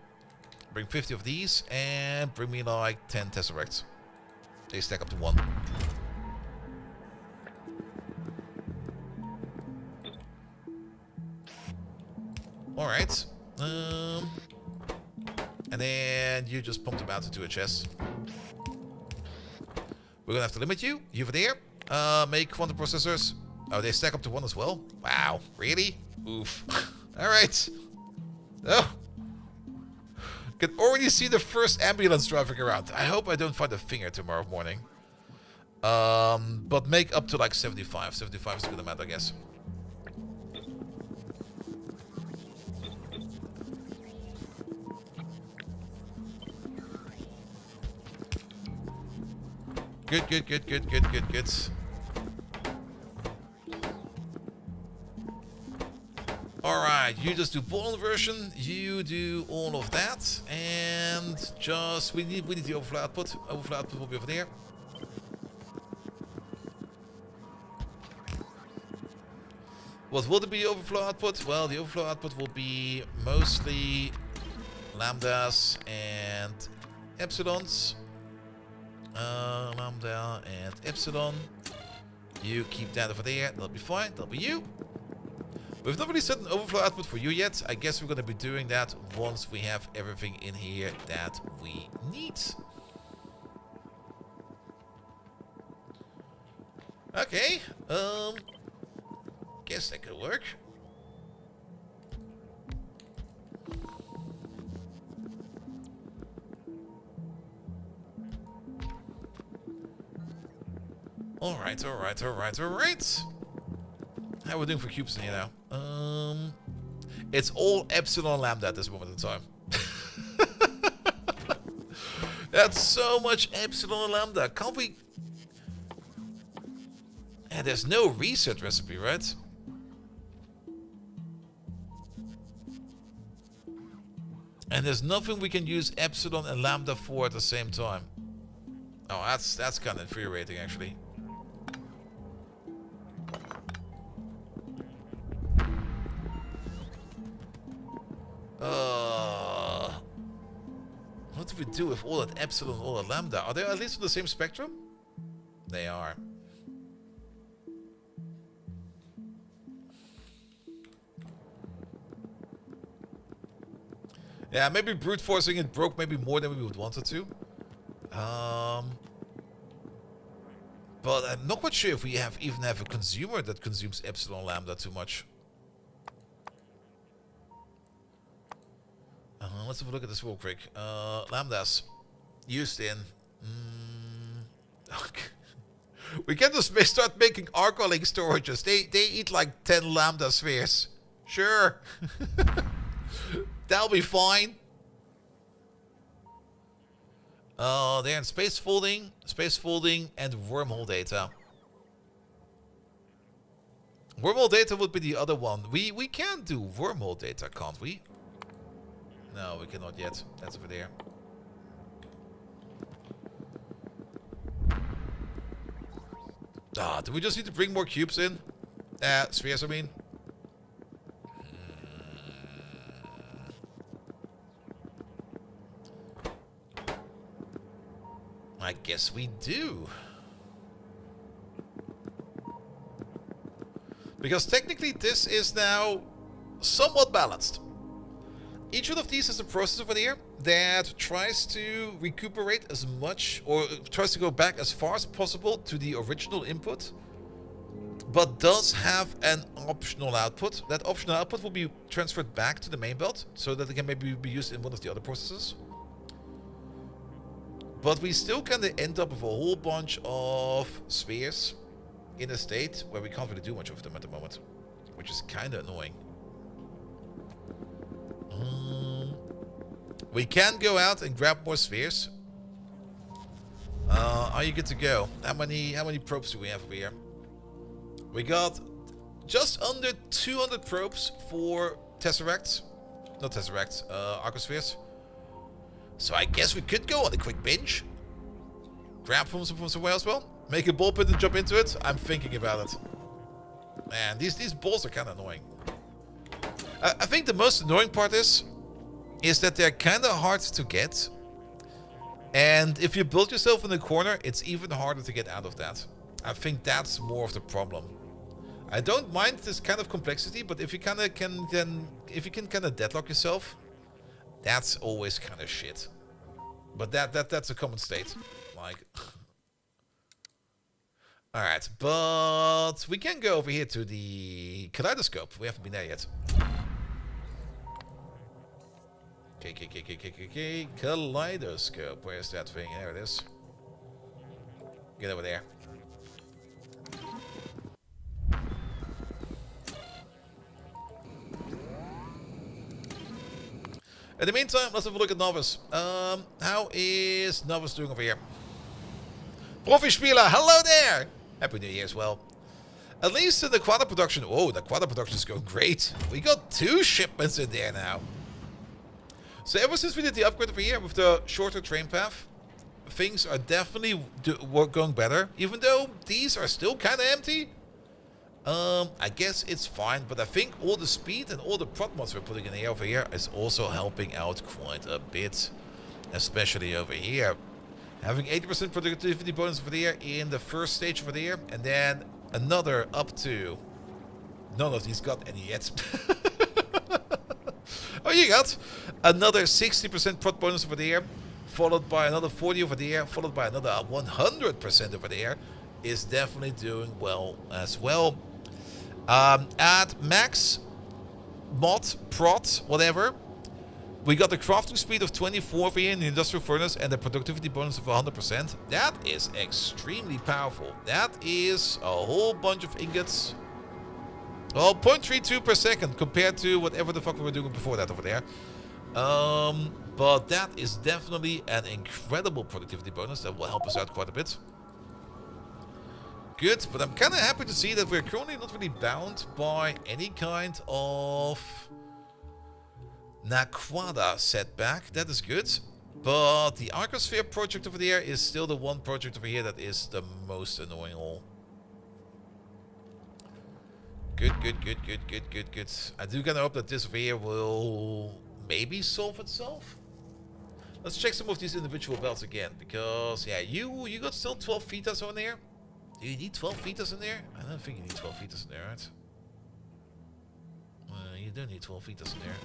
Bring 50 of these, and bring me like 10 tesseracts. They stack up to 1. Alright. And then you just pump them out into a chest. We're gonna have to limit you. You over there. Make quantum processors. Oh, they stack up to 1 as well? Wow. Really? Oof. Alright. Oh. Can already see the first ambulance driving around. I hope I don't find a finger tomorrow morning. But make up to like 75. 75 is a good amount, I guess. Good. Alright, you just do ball inversion, you do all of that, and just we need the overflow output. Overflow output will be over there. What will be overflow output? Well, the overflow output will be mostly lambdas and epsilons. Lambda and epsilon. You keep that over there, that'll be fine, that'll be you. We've not really set an overflow output for you yet. I guess we're going to be doing that once we have everything in here that we need. Okay, guess that could work. Alright. How are we doing for cubes in here now? It's all epsilon lambda at this moment in time. That's so much epsilon lambda. Can't we... And there's no reset recipe, right? And there's nothing we can use epsilon and lambda for at the same time. Oh, that's kind of infuriating, actually. do we do with all that epsilon and all that lambda? Are they at least on the same spectrum? They are. Yeah, maybe brute forcing it broke maybe more than we would want it to. But I'm not quite sure if we even have a consumer that consumes epsilon lambda too much. Let's have a look at this real quick. Lambdas used in. We can just start making Arcolink storages. They eat like 10 lambda spheres. Sure. That'll be fine. They're in space folding, and wormhole data. Wormhole data would be the other one. We can do wormhole data, can't we? No, we cannot yet. That's over there. Do we just need to bring more cubes in? Spheres, I mean. I guess we do. Because technically this is now somewhat balanced. Each one of these is a process over there that tries to recuperate as much, or tries to go back as far as possible to the original input, but does have an optional output. That optional output will be transferred back to the main belt so that it can maybe be used in one of the other processes. But we still kind of end up with a whole bunch of spheres in a state where we can't really do much of them at the moment, which is kind of annoying. We can go out and grab more spheres. Are you good to go? How many probes do we have over here? We got just under 200 probes for tesseracts. Not tesseracts, arcospheres. So I guess we could go on a quick binge. Grab from somewhere as well. Make a ball pit and jump into it. I'm thinking about it. Man, these balls are kind of annoying. I think the most annoying part is that they're kind of hard to get. And if you build yourself in a corner, it's even harder to get out of that. I think that's more of the problem. I don't mind this kind of complexity, but if you kind of can kind of deadlock yourself, that's always kind of shit. But that's a common state. Like, all right, but we can go over here to the kaleidoscope. We haven't been there yet. Kaleidoscope. Where's that thing? There it is. Get over there. In the meantime, let's have a look at Novice. How is Novice doing over here? Profi Spieler, hello there! Happy New Year as well. At least in the quad production. Oh, the quad production is going great. We got 2 shipments in there now. So ever since we did the upgrade over here with the shorter train path, things are definitely going better. Even though these are still kind of empty. I guess it's fine, but I think all the speed and all the prod mods we're putting in here over here is also helping out quite a bit. Especially over here. Having 80% productivity bonus over there in the first stage over there, and then another up to... None of these got any yet. Oh, you got another 60% prod bonus over there, followed by another 40 over there, followed by another 100% over there. Is definitely doing well as well. At max mod prod whatever, we got the crafting speed of 24 over here in the industrial furnace and the productivity bonus of 100%. That is extremely powerful. That is a whole bunch of ingots. Well, 0.32 per second compared to whatever the fuck we were doing before that over there. But that is definitely an incredible productivity bonus that will help us out quite a bit. Good, but I'm kind of happy to see that we're currently not really bound by any kind of Naquada setback. That is good. But the Arcosphere project over there is still the one project over here that is the most annoying all. Good. I do kind of hope that this over here will maybe solve itself. Let's check some of these individual belts again, because yeah, you got still 12 Vitas on there. Do you need 12 Vitas in there? I don't think you need 12 Vitas in there, right? You don't need 12 Vitas in there.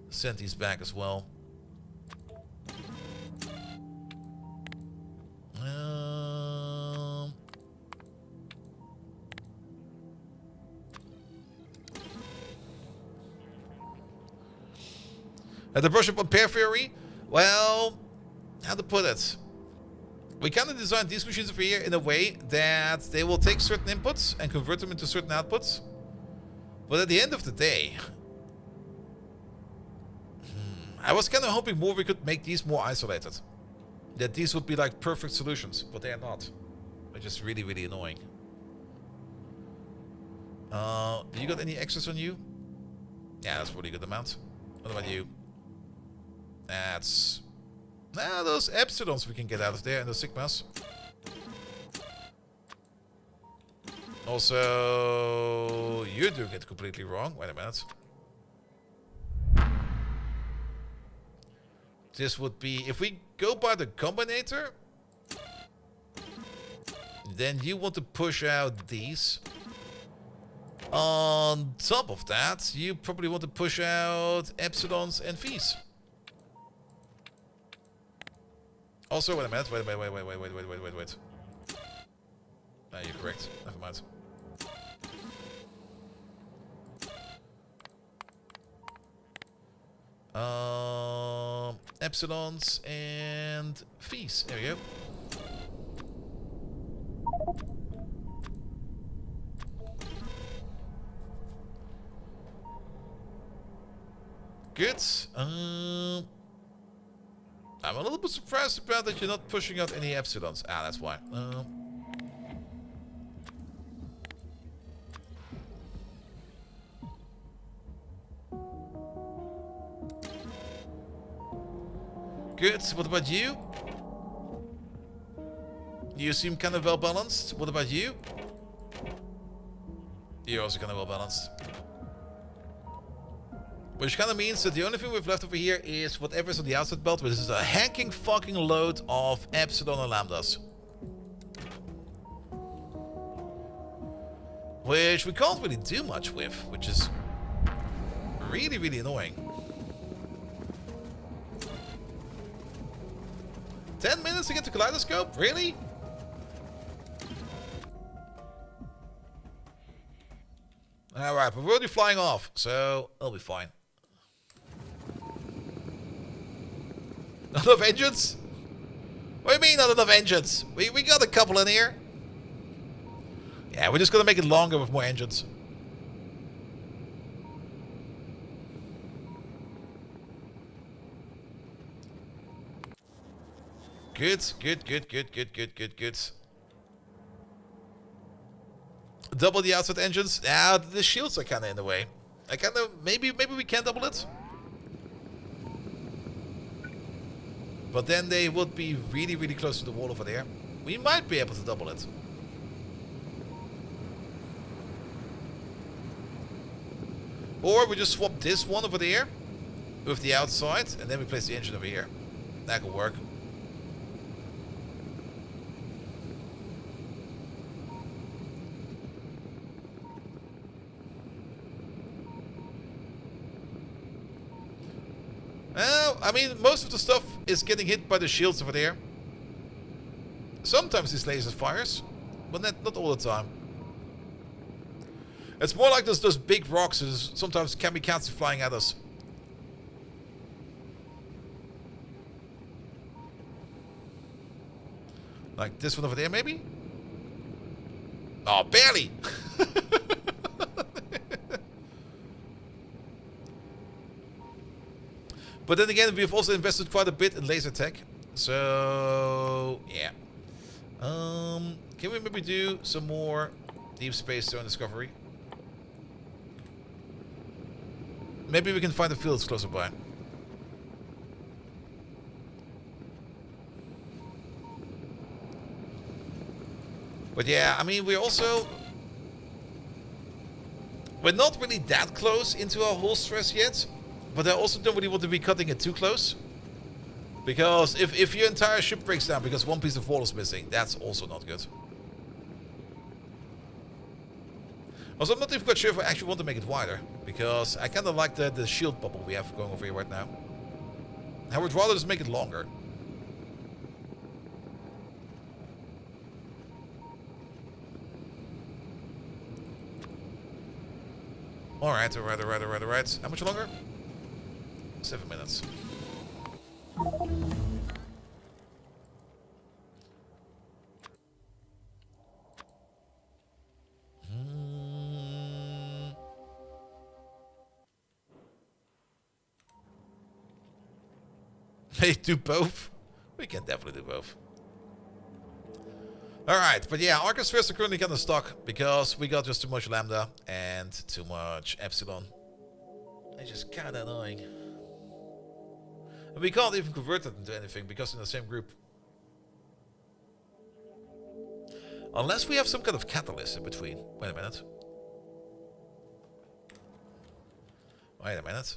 Send these back as well. The brush up on periphery. Well, how to put it? We kind of designed these machines over here in a way that they will take certain inputs and convert them into certain outputs. But at the end of the day, I was kind of hoping more we could make these more isolated. That these would be like perfect solutions, but they are not. They're just really, really annoying. Do you got any extras on you? Yeah, that's a really good amount. What about you? That's... Now those epsilons we can get out of there and those sigmas. Also, you're doing it completely wrong. Wait a minute. This would be... If we go by the combinator, then you want to push out these. On top of that, you probably want to push out epsilons and V's. Also, wait a minute. Wait. Ah, you're correct. Never mind. Epsilons and V's. There we go. Good. I'm a little bit surprised about that you're not pushing out any epsilons. Ah, that's why. Good. What about you? You seem kind of well balanced. What about you? You're also kind of well balanced. Which kind of means that the only thing we've left over here is whatever's on the outside belt, which is a hanking fucking load of epsilon and lambdas. Which we can't really do much with, which is really, really annoying. 10 minutes to get to Kaleidoscope? Really? Alright, but we're already flying off, so it'll be fine. Not enough engines? What do you mean not enough engines? We got a couple in here. Yeah, we're just gonna make it longer with more engines. Good. Double the outside engines. Ah, the shields are kind of in the way. I kind of maybe we can double it. But then they would be really, really close to the wall over there. We might be able to double it. Or we just swap this one over there with the outside, and then we place the engine over here. That could work. Well, I mean, most of the stuff is getting hit by the shields over there. Sometimes these lasers fires, but not all the time. It's more like those big rocks, sometimes kamikaze flying at us. Like this one over there, maybe? Oh, barely! But then again, we've also invested quite a bit in laser tech. So, yeah. Can we maybe do some more Deep Space Zone discovery? Maybe we can find the fields closer by. But yeah, I mean, we're not really that close into our hull stress yet. But I also don't really want to be cutting it too close. Because if your entire ship breaks down because one piece of wall is missing, that's also not good. Also, I'm not even quite sure if I actually want to make it wider. Because I kind of like the shield bubble we have going over here right now. I would rather just make it longer. Alright. How much longer? 7 minutes. Hey, do both? We can definitely do both. Alright, but yeah, Archospheres are currently kind of stuck because we got just too much Lambda and too much Epsilon. It's just kind of annoying. And we can't even convert it into anything because in the same group. Unless we have some kind of catalyst in between. Wait a minute. Wait a minute.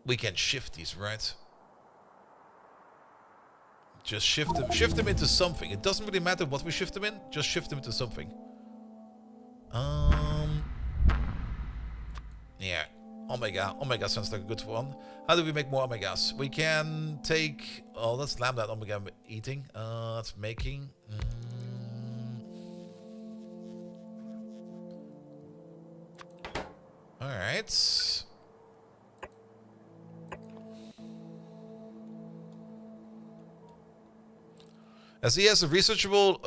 We can shift these, right? Just shift them into something. It doesn't really matter what we shift them in, just shift them into something. Yeah. Omega sounds like a good one. How do we make more Omegas? We can take... Oh, that's Lambda and Omega eating. That's making... Alright. As he has a researchable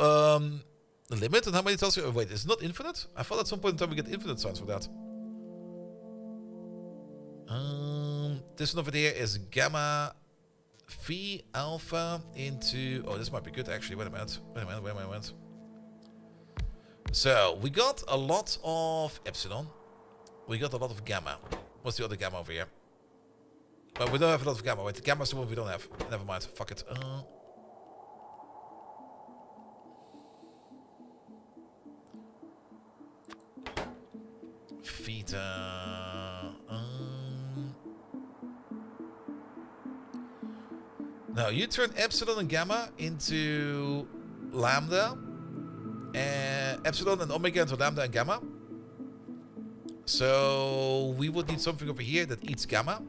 limit on how many tiles... Oh, wait, it's not infinite? I thought at some point in time we get infinite signs for that. This one over there is gamma phi alpha into... Oh, this might be good actually. Wait a minute. So, we got a lot of epsilon. We got a lot of gamma. What's the other gamma over here? Well, we don't have a lot of gamma. Wait, the gamma is the one we don't have. Never mind. Fuck it. Theta. Now you turn epsilon and gamma into lambda, and epsilon and omega into lambda and gamma. So we would need something over here that eats gamma.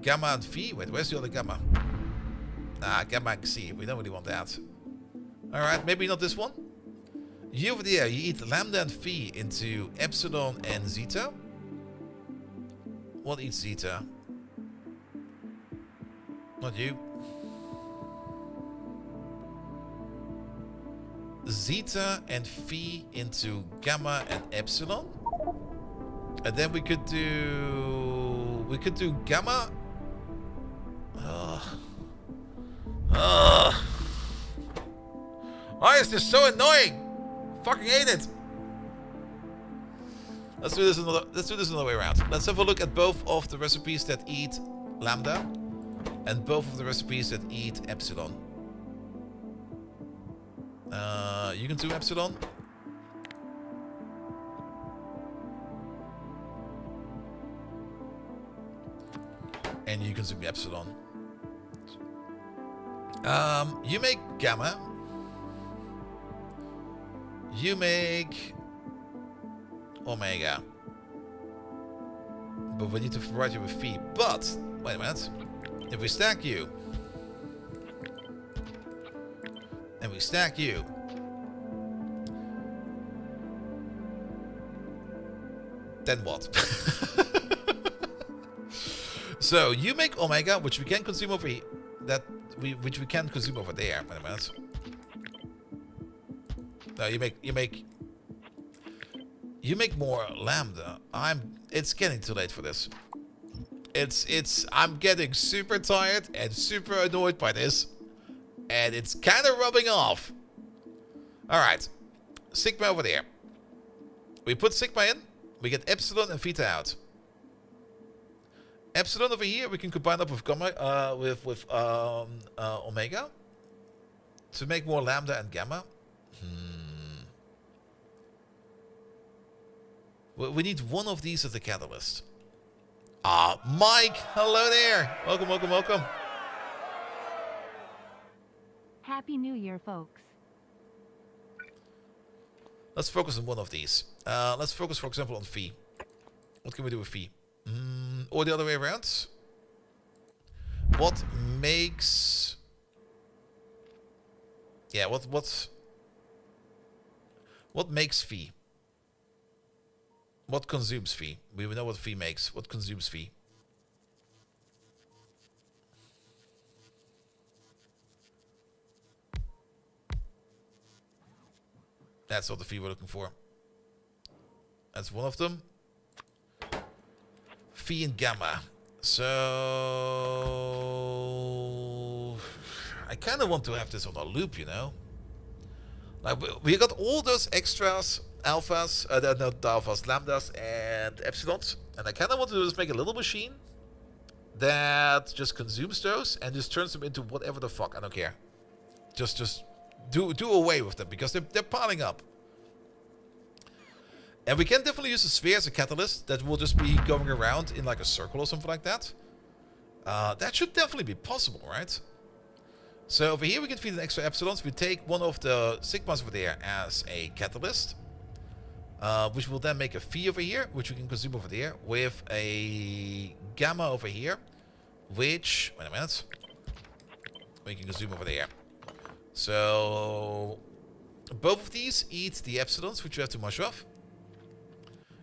Gamma and phi. Wait, where's the other gamma? Ah, gamma and xi. We don't really want that. Alright, maybe not this one. You over there, you eat lambda and phi into epsilon and zeta. What eats zeta? Not you. Zeta and phi into gamma and epsilon. And then we could do gamma. Why is this so annoying? Fucking hate it. Let's do this another way around. Let's have a look at both of the recipes that eat lambda and both of the recipes that eat epsilon. You can do epsilon. And you consume epsilon. You make gamma. You make omega. But we need to provide you with phi. But, wait a minute. If we stack you. And we stack you. Then what? So, you make omega, which we can consume over here. Which we can't consume over there. Wait a minute. No, you make more lambda. It's getting too late for this. I'm getting super tired and super annoyed by this. And it's kind of rubbing off. Alright. Sigma over there. We put sigma in. We get epsilon and theta out. Epsilon over here, we can combine up with gamma, with omega to make more lambda and gamma. We need one of these as the catalyst. Ah, Mike, hello there. Welcome, welcome, welcome. Happy New Year, folks. Let's focus on one of these. Let's focus, for example, on phi. What can we do with phi? Or the other way around? What makes... Yeah, what makes phi? What consumes phi? We know what phi makes. What consumes phi? That's not the phi we're looking for. That's one of them. Phi and gamma. So... I kind of want to have this on a loop, you know? Like, we got all those extras, alphas, not alphas, lambdas, and epsilons. And I kind of want to just make a little machine that just consumes those and just turns them into whatever the fuck. I don't care. Just do away with them because they're piling up. And we can definitely use a sphere as a catalyst that will just be going around in like a circle or something like that. That should definitely be possible, right? So over here we can feed an extra epsilons. We take one of the sigmas over there as a catalyst, which will then make a phi over here, which we can consume over there, with a gamma over here, which, wait a minute, we can consume over there. So both of these eat the epsilons, which you have too much of.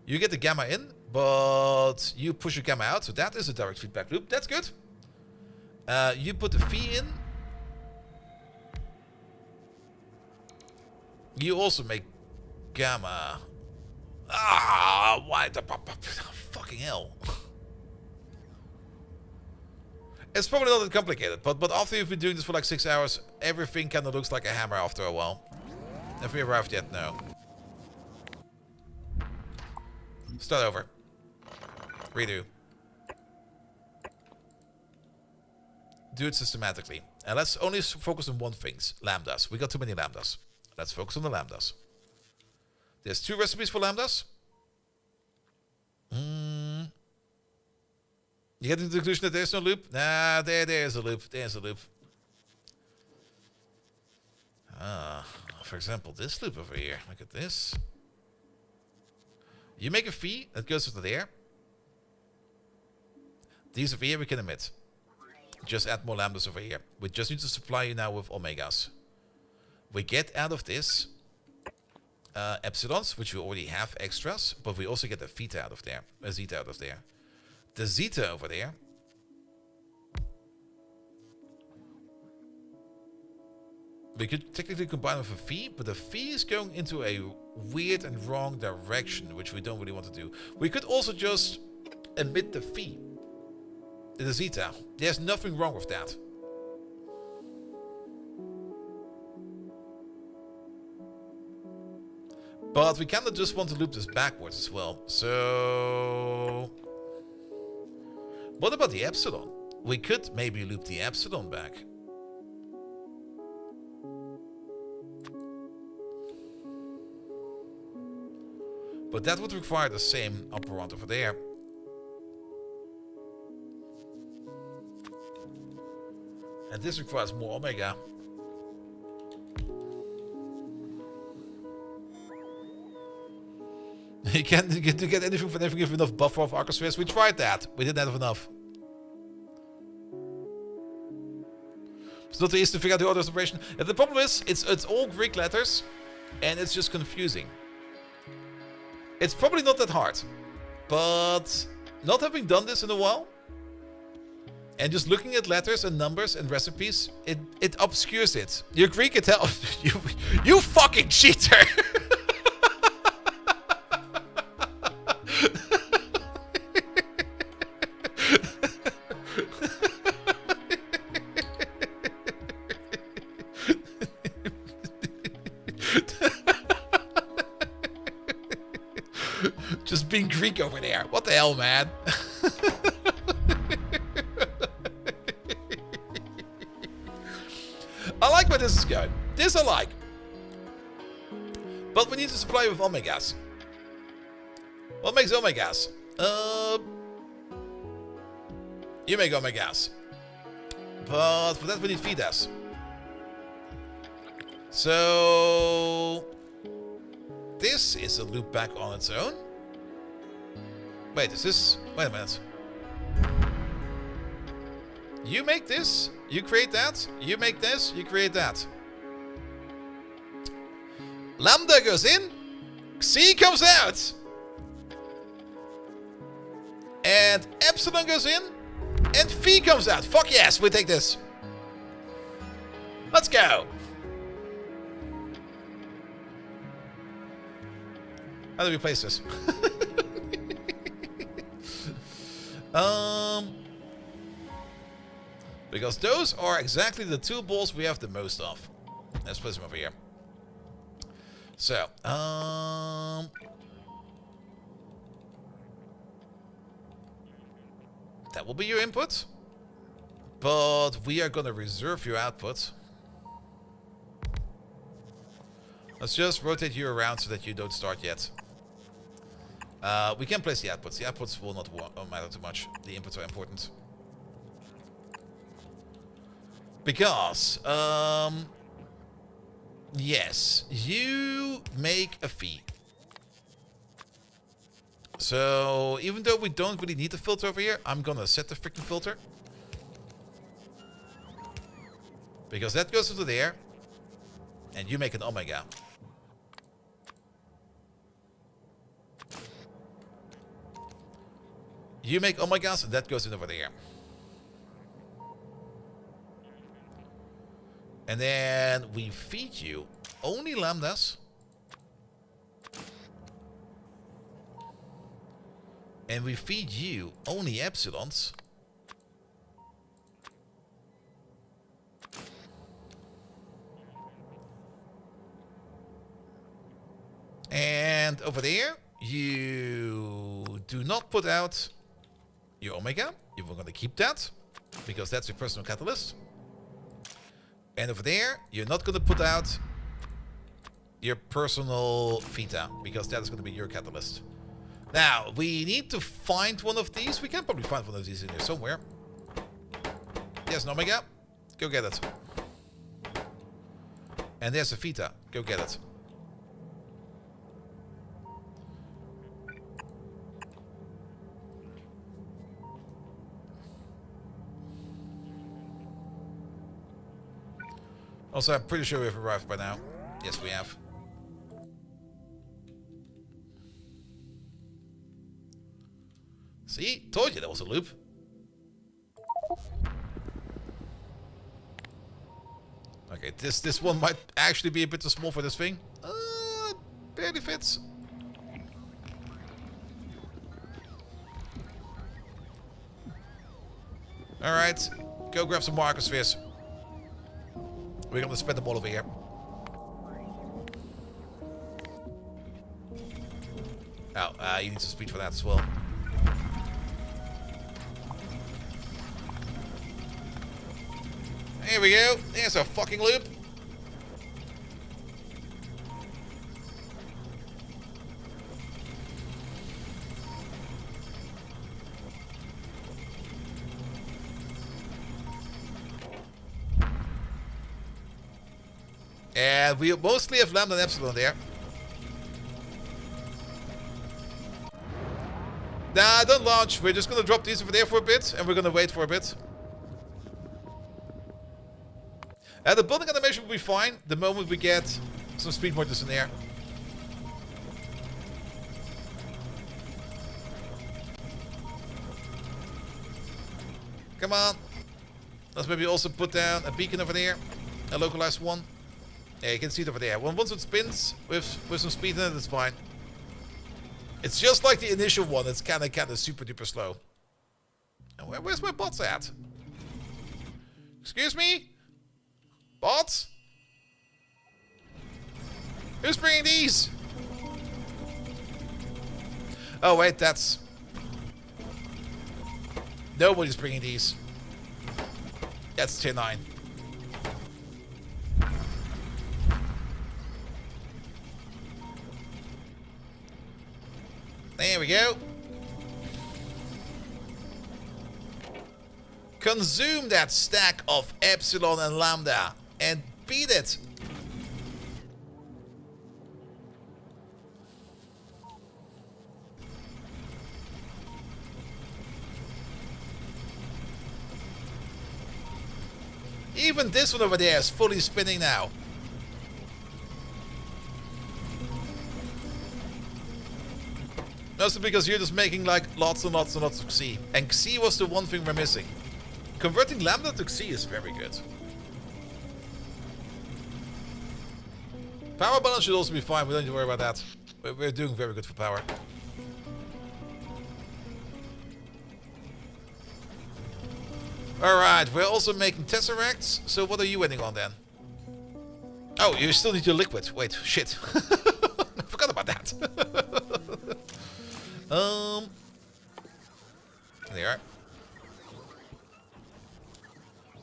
You get the gamma in, but you push your gamma out, so that is a direct feedback loop. That's good. You put the phi in. You also make gamma. Ah, why the fucking hell? It's probably not that complicated, but after you've been doing this for like 6 hours, everything kind of looks like a hammer after a while. Have we arrived yet? No. Start over. Redo. Do it systematically. And let's only focus on one thing. Lambdas. We got too many lambdas. Let's focus on the lambdas. There's 2 recipes for lambdas. You get to the conclusion that there's no loop? Nah, there's a loop. There's a loop. For example, this loop over here. Look at this. You make a phi that goes to there. These over here we can emit. Just add more lambdas over here. We just need to supply you now with omegas. We get out of this epsilons, which we already have extras, but we also get a theta out of there, a zeta out of there. The zeta over there we could technically combine with a phi, but the phi is going into a weird and wrong direction, which we don't really want to do. We could also just emit the phi, the zeta. There's nothing wrong with that. But we kind of just want to loop this backwards as well. So what about the epsilon? We could maybe loop the epsilon back. But that would require the same operand over there. And this requires more omega. You can't get anything for never give enough buffer of arcospheres. We tried that. We didn't have enough. It's not easy to figure out the order of operation. And the problem is, it's all Greek letters, and it's just confusing. It's probably not that hard, but not having done this in a while, and just looking at letters and numbers and recipes, it obscures it. You're Greek, it helps. You fucking cheater! Just being Greek over there. What the hell, man? this is going. This I like. But we need to supply with omegas. What makes omegas? You make omegas. But for that we need feeders. So this is a loop back on its own. Wait, is this... Wait a minute. You make this, you create that, you make this, you create that. Lambda goes in, C comes out. And epsilon goes in, and phi comes out. Fuck yes, we take this. Let's go. How do we place this? Because those are exactly the two balls we have the most of. Let's place them over here. So, that will be your input. But we are going to reserve your output. Let's just rotate you around so that you don't start yet. We can place the outputs. The outputs will not matter too much. The inputs are important. Because, yes, you make a fee. So, even though we don't really need the filter over here, I'm gonna set the freaking filter. Because that goes into there. And you make an omega. You make omegas, and that goes in over there. And then we feed you only lambdas. And we feed you only epsilons. And over there, you do not put out your omega. You're going to keep that, because that's your personal catalyst. And over there, you're not going to put out your personal theta, because that is going to be your catalyst. Now, we need to find one of these. We can probably find one of these in here somewhere. There's an omega. Go get it. And there's a theta. Go get it. Also, I'm pretty sure we've arrived by now. Yes, we have. See? Told you that was a loop. Okay, this one might actually be a bit too small for this thing. Barely fits. Alright, go grab some more Arcospheres. We're gonna spend them all over here. Oh, you need some speed for that as well. Here we go. There's a fucking loop. And we mostly have lambda and epsilon there. Nah, don't launch. We're just gonna drop these over there for a bit, and we're gonna wait for a bit. The building animation will be fine the moment we get some speed motors in there. Come on. Let's maybe also put down a beacon over there. A localized one. Yeah, you can see it over there. Once it spins with some speed in it, it's fine. It's just like the initial one. It's kind of super duper slow. And where's my bots at? Excuse me? Bots? Who's bringing these? Oh wait, that's... Nobody's bringing these. That's tier 9. There we go. Consume that stack of epsilon and lambda and beat it. Even this one over there is fully spinning now. Mostly because you're just making like lots and lots and lots of Xi. And Xi was the one thing we're missing. Converting lambda to Xi is very good. Power balance should also be fine. We don't need to worry about that. We're doing very good for power. Alright, we're also making tesseracts. So what are you waiting on then? Oh, you still need your liquid. Wait, shit. I forgot about that. There.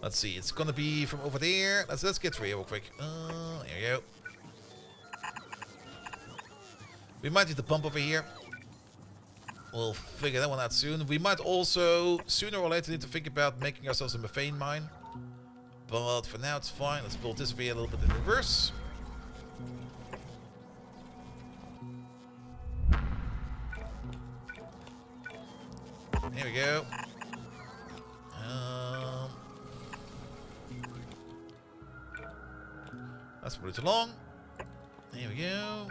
Let's see, it's gonna be from over there. Let's get through here real quick. There you go. We might need the pump over here. We'll figure that one out soon. We might also, sooner or later, need to think about making ourselves a methane mine. But for now, it's fine. Let's build this over here a little bit in reverse. There we go. Let's put it along. There we go.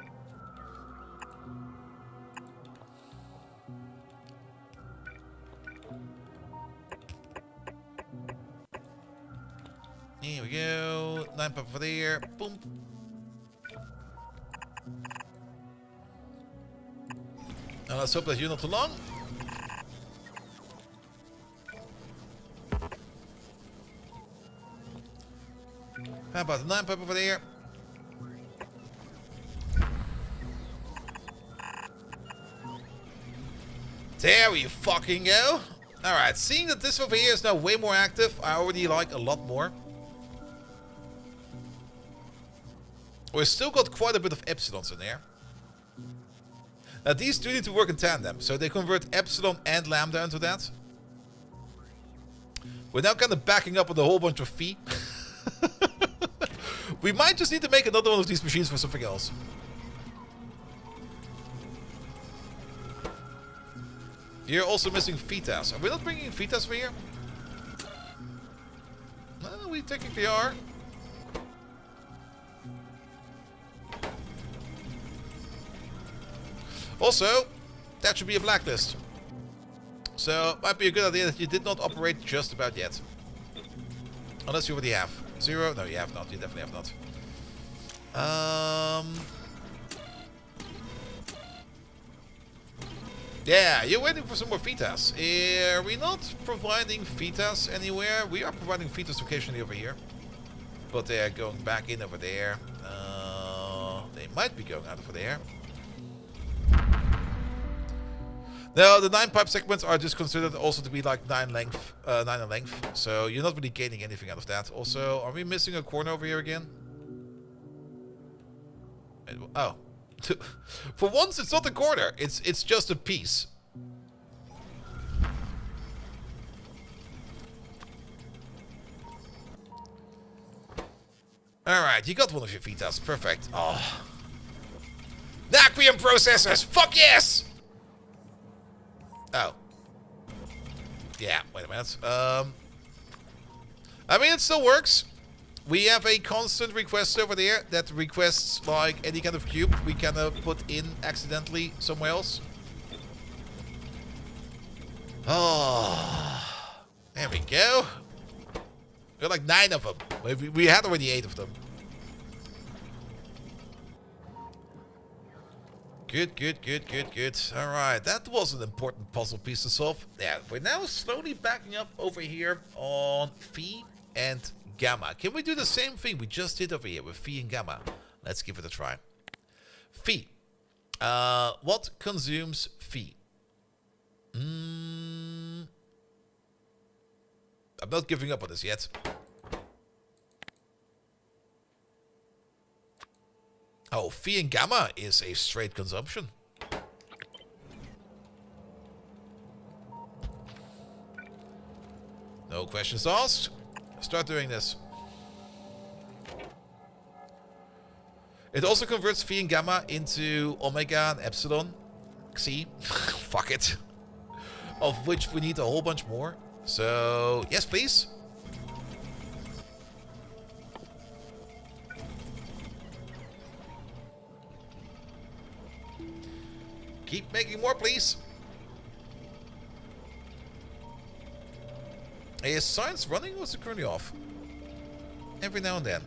Here we go. 9 pump for there. Boom. Now let's hope that you're not too long. How about the 9 pump over there? There we fucking go. Alright, seeing that this over here is now way more active, I already like a lot more. We've still got quite a bit of epsilons in there. Now these do need to work in tandem, so they convert epsilon and lambda into that. We're now kind of backing up with a whole bunch of phi. We might just need to make another one of these machines for something else. You're also missing Vitas. Are we not bringing in Vitas for here? No, we technically are. Also, that should be a blacklist. So, might be a good idea that you did not operate just about yet. Unless you already have. 0? No, you have not. You definitely have not. Yeah, you're waiting for some more Vitas. Are we not providing Vitas anywhere? We are providing Vitas occasionally over here. But they are going back in over there. They might be going out over there. No, the 9 pipe segments are just considered also to be like 9 in length. So you're not really gaining anything out of that. Also, are we missing a corner over here again? Oh. For once, it's not a corner. It's just a piece. Alright, you got one of your Vitas. Perfect. Oh. Nacrium processors! Fuck yes! Oh. Yeah, wait a minute. I mean, it still works. We have a constant request over there that requests, like, any kind of cube we kind of put in accidentally somewhere else. Oh. There we go. We got like 9 of them. We had already 8 of them. Good, good, good, good, good. Alright, that was an important puzzle piece to solve. Yeah, we're now slowly backing up over here on phi and gamma. Can we do the same thing we just did over here with phi and gamma? Let's give it a try. Phi. What consumes phi? I'm not giving up on this yet. Oh, phi and gamma is a straight consumption. No questions asked. Start doing this. It also converts Phi and Gamma into Omega and Epsilon. Xi. Fuck it. Of which we need a whole bunch more. So, yes, please. Keep making more, please. Is science running or is it currently off? Every now and then.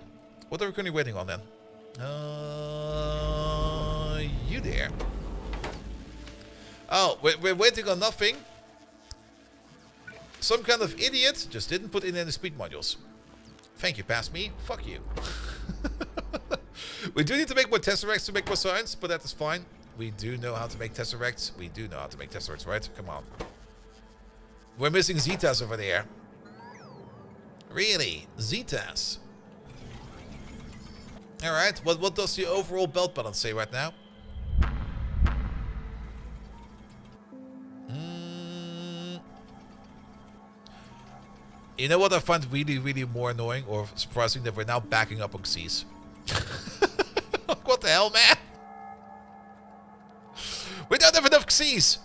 What are we currently waiting on then? You there. Oh, we're waiting on nothing. Some kind of idiot just didn't put in any speed modules. Thank you, past me. Fuck you. We do need to make more Tesseracts to make more science, but that is fine. We do know how to make Tesseracts. We do know how to make Tesseracts, right? Come on. We're missing Zetas over there. Really? Zetas? Alright, what does the overall belt balance say right now? You know what I find really, really more annoying or surprising? That we're now backing up on Xyz. What the hell, man? We don't have enough Xyz.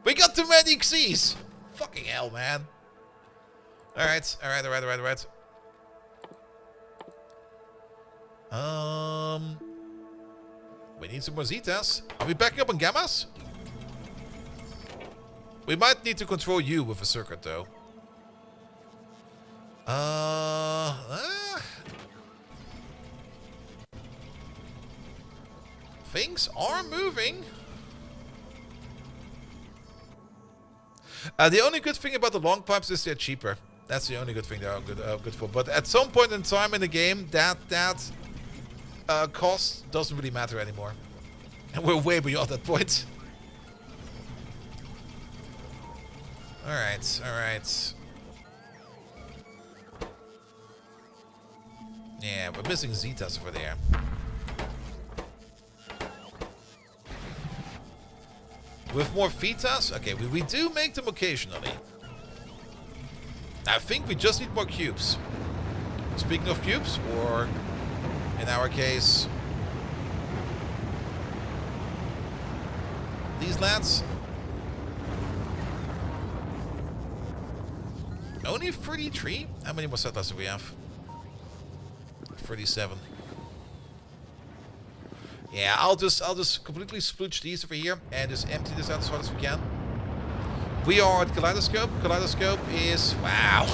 We got too many Xyz. Fucking hell, man. Alright. We need some more Zetas. Are we backing up on Gammas? We might need to control you with a circuit, though. Things are moving. The only good thing about the long pipes is they're cheaper. That's the only good thing they're good for. But at some point in time in the game, that cost doesn't really matter anymore. And we're way beyond that point. Alright. Yeah, we're missing Zetas over there. With more Vitas? Okay, we do make them occasionally. I think we just need more cubes. Speaking of cubes, or in our case, these lads. Only 33? How many more settlers do we have? 37. Yeah, I'll just completely splooge these over here and just empty this out as far as we can. We are at Kaleidoscope. Kaleidoscope is... Wow.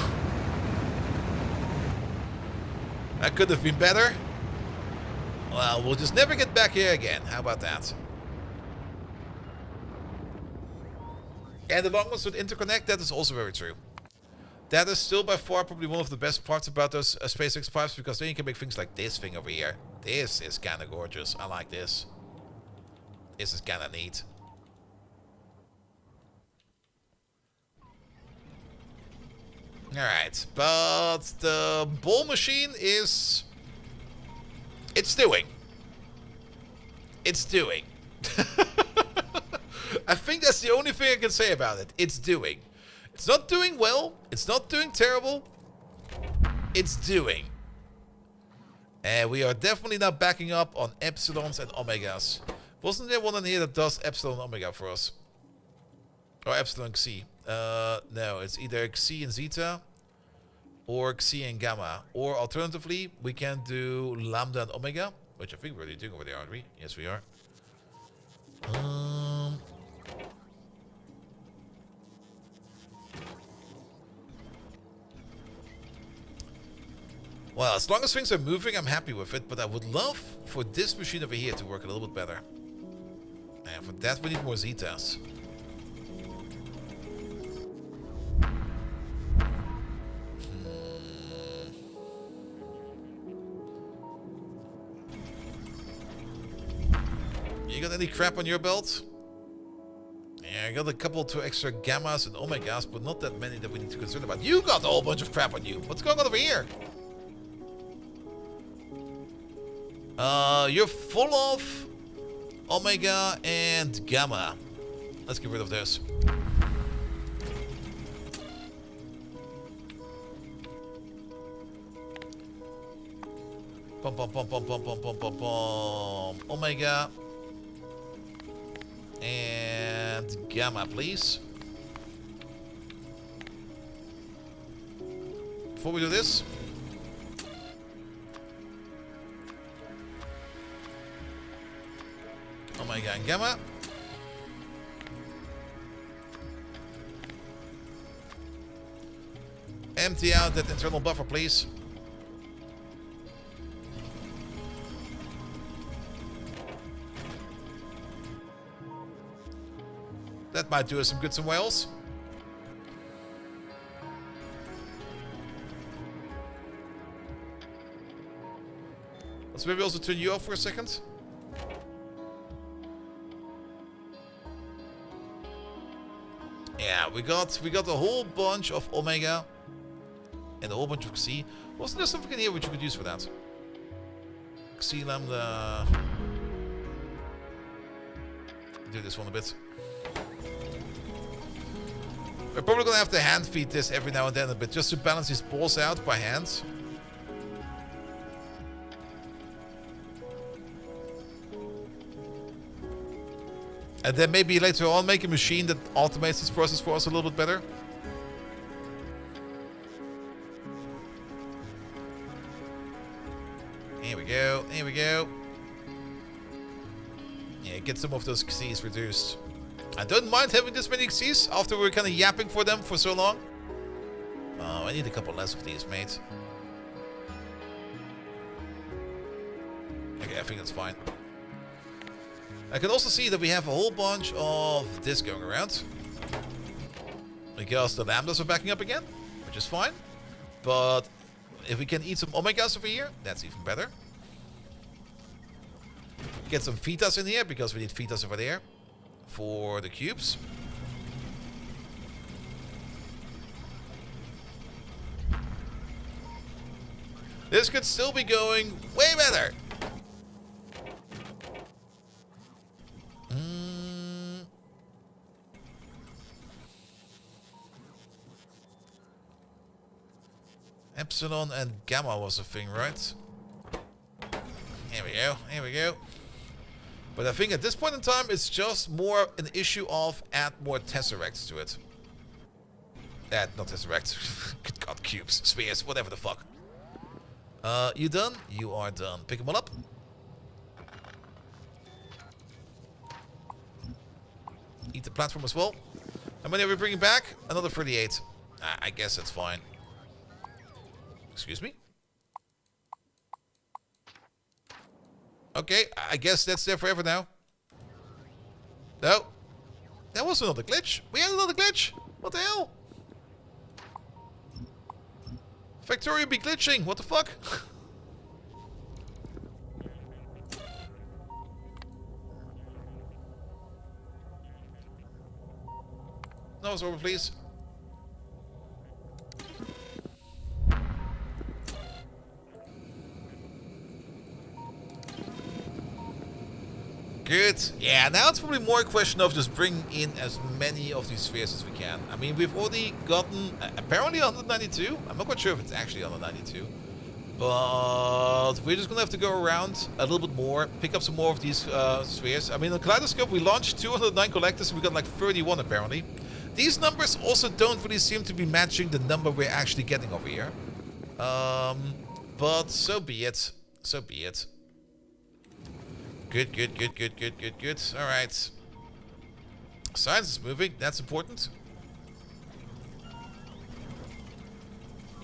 That could have been better. Well, we'll just never get back here again. How about that? And the long ones would interconnect. That is also very true. That is still by far probably one of the best parts about those SpaceX pipes, because then you can make things like this thing over here. This is kind of gorgeous. I like this. This is kind of neat. Alright, but the ball machine is... It's doing. It's doing. I think that's the only thing I can say about it. It's doing. It's not doing well. It's not doing terrible. It's doing. And we are definitely now backing up on epsilons and omegas. Wasn't there one in here that does epsilon and omega for us? Or epsilon and Xi? No, it's either Xi and zeta or Xi and gamma. Or alternatively, we can do lambda and omega, which I think we're already doing over there, aren't we? Yes, we are. Well, as long as things are moving, I'm happy with it, but I would love for this machine over here to work a little bit better. And for that, we need more zetas. You got any crap on your belt? Yeah, I got a couple two extra gammas and omegas, but not that many that we need to concern about. You got a whole bunch of crap on you. What's going on over here? You're full of omega and gamma. Let's get rid of this. Bum, bum, bum, bum, bum, bum, bum, bum, bum. Omega. And Gamma, please. Before we do this, Omega and Gamma. Empty out that internal buffer, please. That might do us some good somewhere else. Let's maybe also turn you off for a second. Yeah, we got a whole bunch of Omega and a whole bunch of Xi. Wasn't there something in here which you could use for that? Xi Lambda. Do this one a bit. We're probably gonna have to hand feed this every now and then a bit, just to balance these balls out by hand. And then maybe later on make a machine that automates this process for us a little bit better. Here we go, here we go. Yeah, get some of those Xy's reduced. I don't mind having this many Xy's after we're kind of yapping for them for so long. Oh, I need a couple less of these, mate. Okay, I think that's fine. I can also see that we have a whole bunch of this going around. Because the lambdas are backing up again, which is fine. But if we can eat some omegas over here, that's even better. Get some fetas in here, because we need fetas over there for the cubes. This could still be going way better. Epsilon and Gamma was a thing, right? Here we go, here we go. But I think at this point in time, it's just more an issue of add more tesseracts to it. Not tesseracts. Good God, cubes, spheres, whatever the fuck. You done? You are done. Pick them all up. Eat the platform as well. How many are we bringing back? Another 38. I guess that's fine. Excuse me? Okay, I guess that's there forever now. No. That was another glitch. We had another glitch. What the hell? Factorio be glitching. What the fuck? No, it's over, please. Good. Yeah, now it's probably more a question of just bringing in as many of these spheres as we can. I mean, we've already gotten apparently 192. I'm not quite sure if it's actually 192. But we're just going to have to go around a little bit more, pick up some more of these spheres. I mean, on Kaleidoscope, we launched 209 collectors, and we got like 31 apparently. These numbers also don't really seem to be matching the number we're actually getting over here. But so be it. So be it. Good, good, good, good, good, good, good. All right. Science is moving. That's important.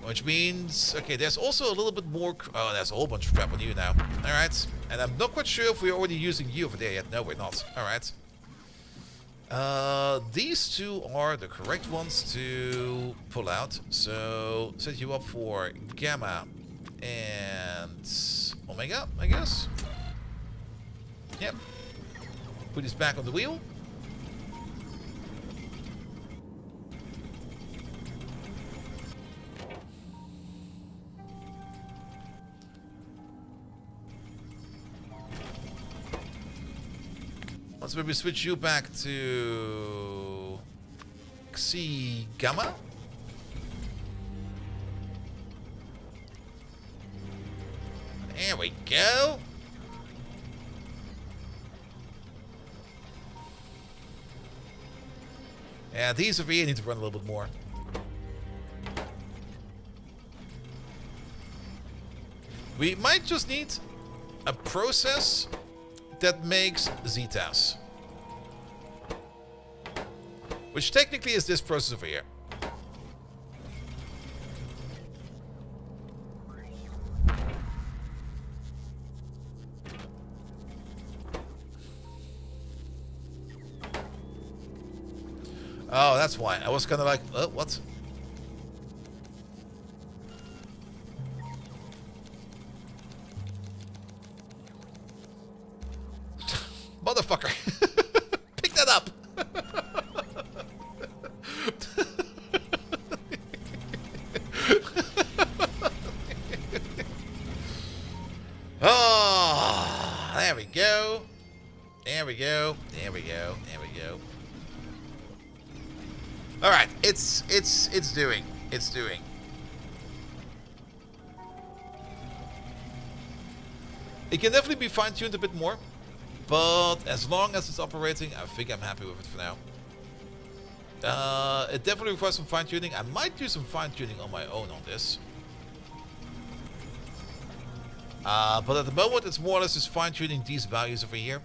Which means... Okay, there's also a little bit more... Oh, there's a whole bunch of crap on you now. All right. And I'm not quite sure if we're already using you over there yet. No, we're not. All right. These two are the correct ones to pull out. So, set you up for Gamma and Omega, I guess. Yep. Put this back on the wheel. Let's maybe switch you back to Xi Gamma. There we go. Yeah, these over here need to run a little bit more. We might just need a process that makes Zetas. Which technically is this process over here. Oh, that's why. I was kind of like, what? Motherfucker. Pick that up. Oh, there we go. There we go. There we go. There we go. All right, it's doing. It's doing. It can definitely be fine-tuned a bit more, but as long as it's operating, I think I'm happy with it for now. It definitely requires some fine-tuning. I might do some fine-tuning on my own on this. But at the moment, it's more or less just fine-tuning these values over here.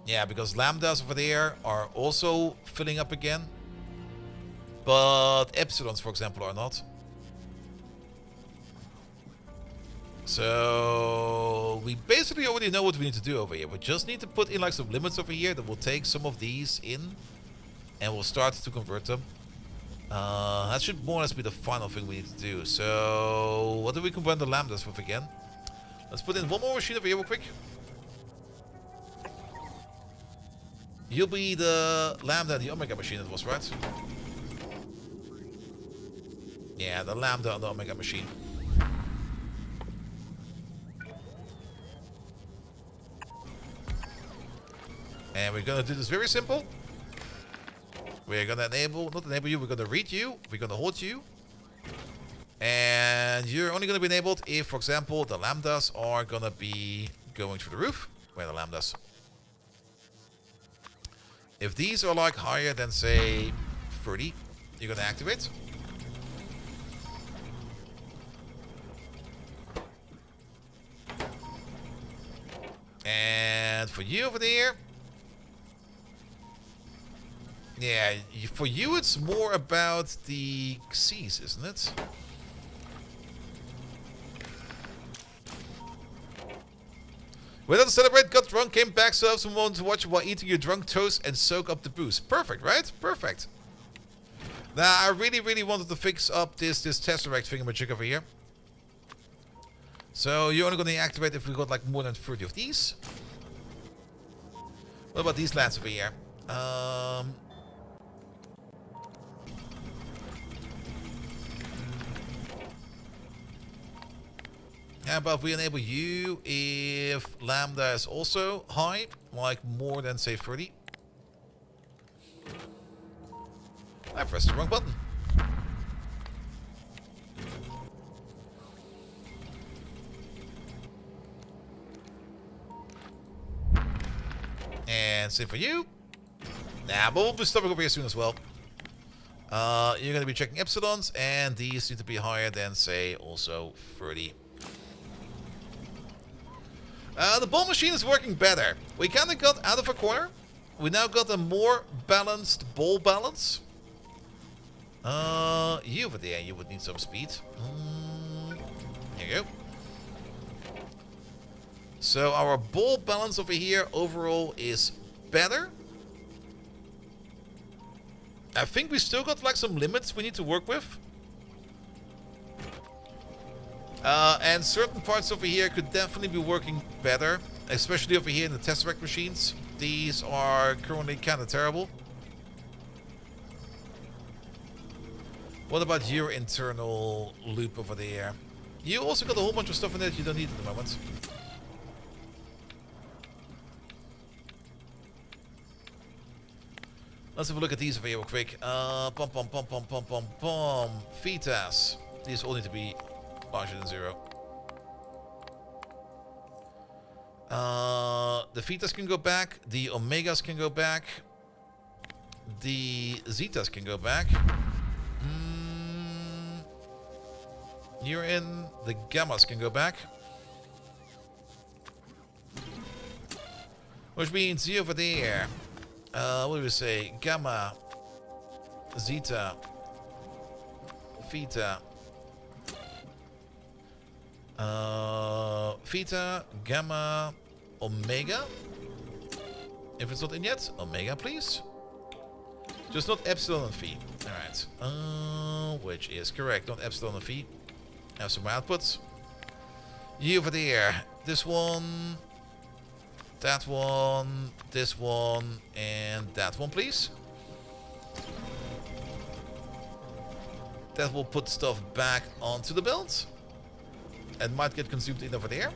Yeah, because lambdas over there are also filling up again. But epsilons, for example, are not. So we basically already know what we need to do over here. We just need to put in like some limits over here that will take some of these in. And we'll start to convert them. That should more or less be the final thing we need to do. So what do we combine the lambdas with again? Let's put in one more machine over here real quick. You'll be the lambda and the omega machine, it was, right? Yeah, the lambda and the omega machine. And we're gonna do this very simple. We're gonna not enable you, we're gonna read you, we're gonna hold you. And you're only gonna be enabled if, for example, the lambdas are gonna be going through the roof. Where are the lambdas? If these are like higher than, say, 30, you're gonna activate. And for you over there, yeah, for you it's more about the X's, isn't it? Went out to celebrate, got drunk, came back, so have some moment to watch while eating your drunk toast and soak up the booze. Perfect, right? Perfect. Now, I really wanted to fix up this Tesseract thingamajig over here. So, you're only going to activate if we got like more than 30 of these. What about these lads over here? How about we enable you if lambda is also high, like more than, say, 30? I pressed the wrong button. And same for you. Nah, but we'll be stopping over here soon as well. You're going to be checking epsilons, and these need to be higher than, say, also 30. The ball machine is working better. We kind of got out of a corner. We now got a more balanced ball balance. You over there, you would need some speed. Here you go. So our ball balance over here overall is better. I think we still got like some limits we need to work with. And certain parts over here could definitely be working better, especially over here in the Tesseract machines. These are currently kind of terrible. What about your internal loop over there? You also got a whole bunch of stuff in there that you don't need at the moment. Let's have a look at these over here real quick. Fetas. These all need to be larger than 0. The Thetas can go back. The Omegas can go back. The Zetas can go back. You're in. The Gammas can go back. Which means you over there. What do we say? Gamma. Zeta. Theta. Theta, Gamma, Omega. If it's not in yet, Omega, please. Just not Epsilon and Phi. Alright. Which is correct. Not Epsilon and Phi. Have some more outputs. You over there. This one. That one. This one. And that one, please. That will put stuff back onto the build. And might get consumed in over there.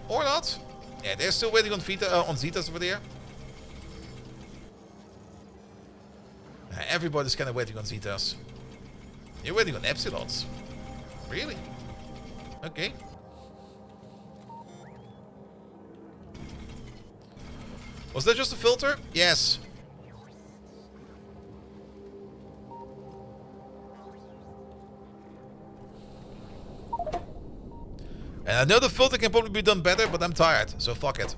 Or not. Yeah, they're still waiting on Theta, on Zetas over there. Everybody's kind of waiting on Zetas. You're waiting on Epsilons. Really? Okay. Was that just a filter? Yes. And I know the filter can probably be done better, but I'm tired, so fuck it.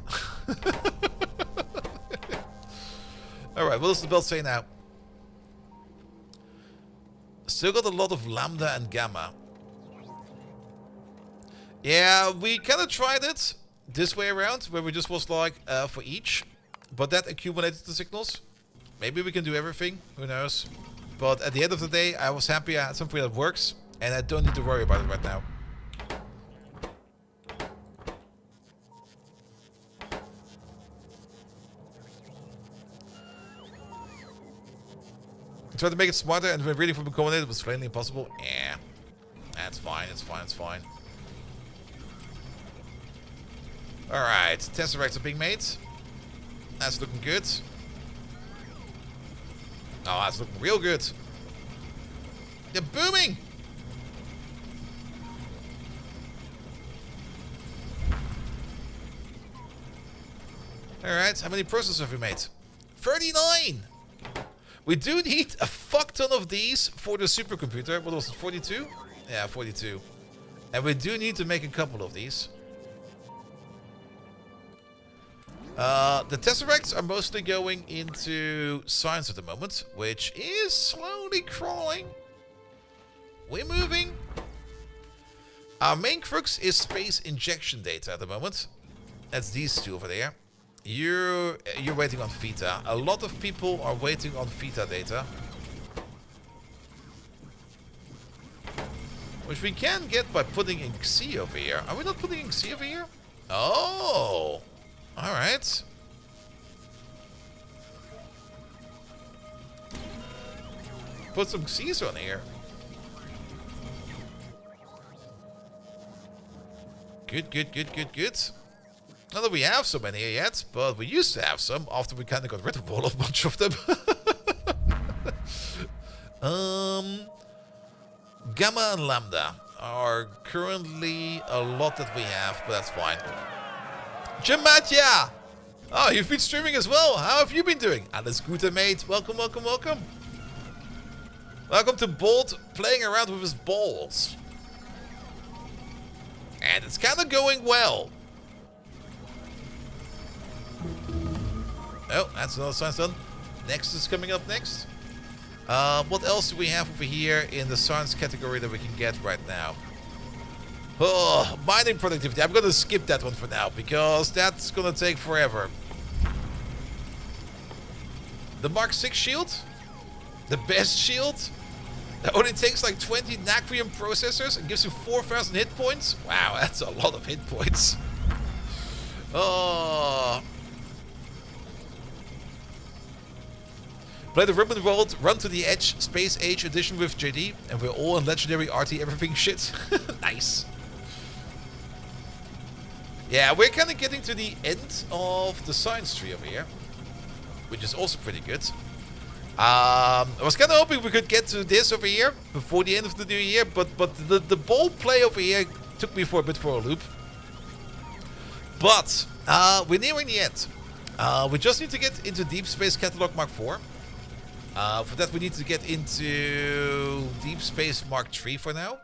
Alright, what does the build say now? Still got a lot of Lambda and Gamma. Yeah, we kind of tried it this way around, where we just was like, for each. But that accumulated the signals. Maybe we can do everything, who knows. But at the end of the day, I was happy I had something that works, and I don't need to worry about it right now. Try to make it smarter, and when reading from the coordinate, it was plainly impossible. Yeah, that's fine. It's fine. It's fine. All right, tesseracts are being made. That's looking good. Oh, that's looking real good. They're booming. All right, how many processors have we made? 39. We do need a fuck ton of these for the supercomputer. What was it, 42? Yeah, 42. And we do need to make a couple of these. The tesseracts are mostly going into science at the moment, which is slowly crawling. We're moving. Our main crux is space injection data at the moment. That's these two over there. You're waiting on Theta. A lot of people are waiting on Theta data. Which we can get by putting in Xi over here. Are we not putting in Xi over here? Oh! Alright. Put some X's on here. Good, good, good, good, good. Not that we have so many here yet, but we used to have some after we kind of got rid of a bunch of them. Gamma and Lambda are currently a lot that we have, but that's fine. Jamatya! Oh, you've been streaming as well. How have you been doing? Alles Gute, mate. Welcome, welcome, welcome. Welcome to Bolt playing around with his balls. And it's kind of going well. Oh, that's another science done. Next is coming up next. What else do we have over here in the science category that we can get right now? Oh, mining productivity. I'm going to skip that one for now because that's going to take forever. The Mark 6 shield? The best shield? That only takes like 20 Nacrium processors and gives you 4,000 hit points? Wow, that's a lot of hit points. Oh... Play the Ribbon World, Run to the Edge, Space Age edition with JD, and we're all in legendary RT everything shit. Nice. Yeah, we're kind of getting to the end of the science tree over here, which is also pretty good. I was kind of hoping we could get to this over here before the end of the new year, but the ball play over here took me for a bit for a loop. But We're nearing the end. We just need to get into Deep Space Catalog Mark IV. For that, we need to get into Deep Space Mark III for now.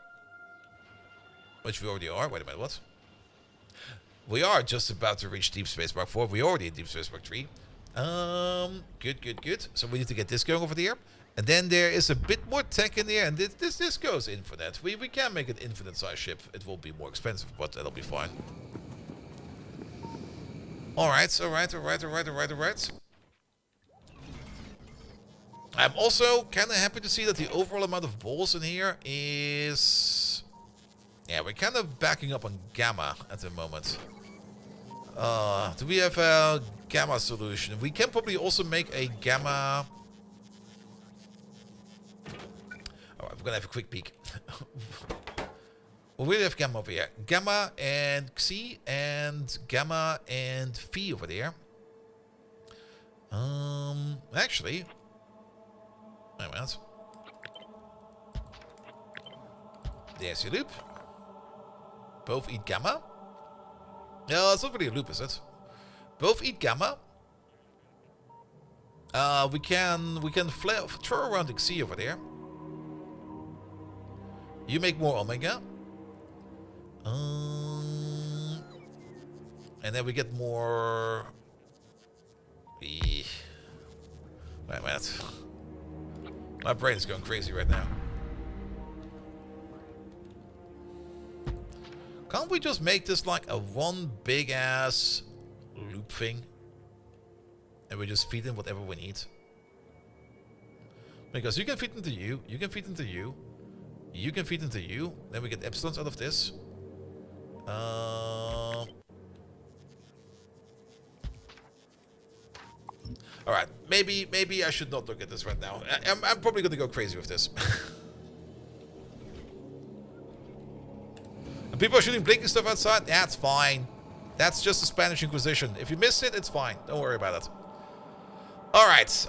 Which we already are. Wait a minute, what? We are just about to reach Deep Space Mark IV. We're already in Deep Space Mark III. Good. So we need to get this going over there. And then there is a bit more tech in there. And this goes infinite. We can make an infinite size ship. It will be more expensive, but that'll be fine. Alright. I'm also kind of happy to see that the overall amount of balls in here is... Yeah, we're kind of backing up on Gamma at the moment. Do we have a Gamma solution? We can probably also make a Gamma... Alright, we're gonna have a quick peek. We really have Gamma over here. Gamma and Xi and Gamma and Phi over there. Actually... Wait a minute. There's your loop. Both eat Gamma. No, it's not really a loop, is it? Both eat Gamma. We can throw around the Xi over there. You make more Omega. And then we get more... Wait a minute. My brain is going crazy right now. Can't we just make this like a one big ass loop thing? And we just feed in whatever we need? Because you can feed into you, you can feed into you, you can feed into you, then we get epsilons out of this. Alright, maybe I should not look at this right now. I'm probably gonna go crazy with this. And people are shooting blinking stuff outside? That's fine. That's just the Spanish Inquisition. If you miss it, it's fine. Don't worry about it. Alright.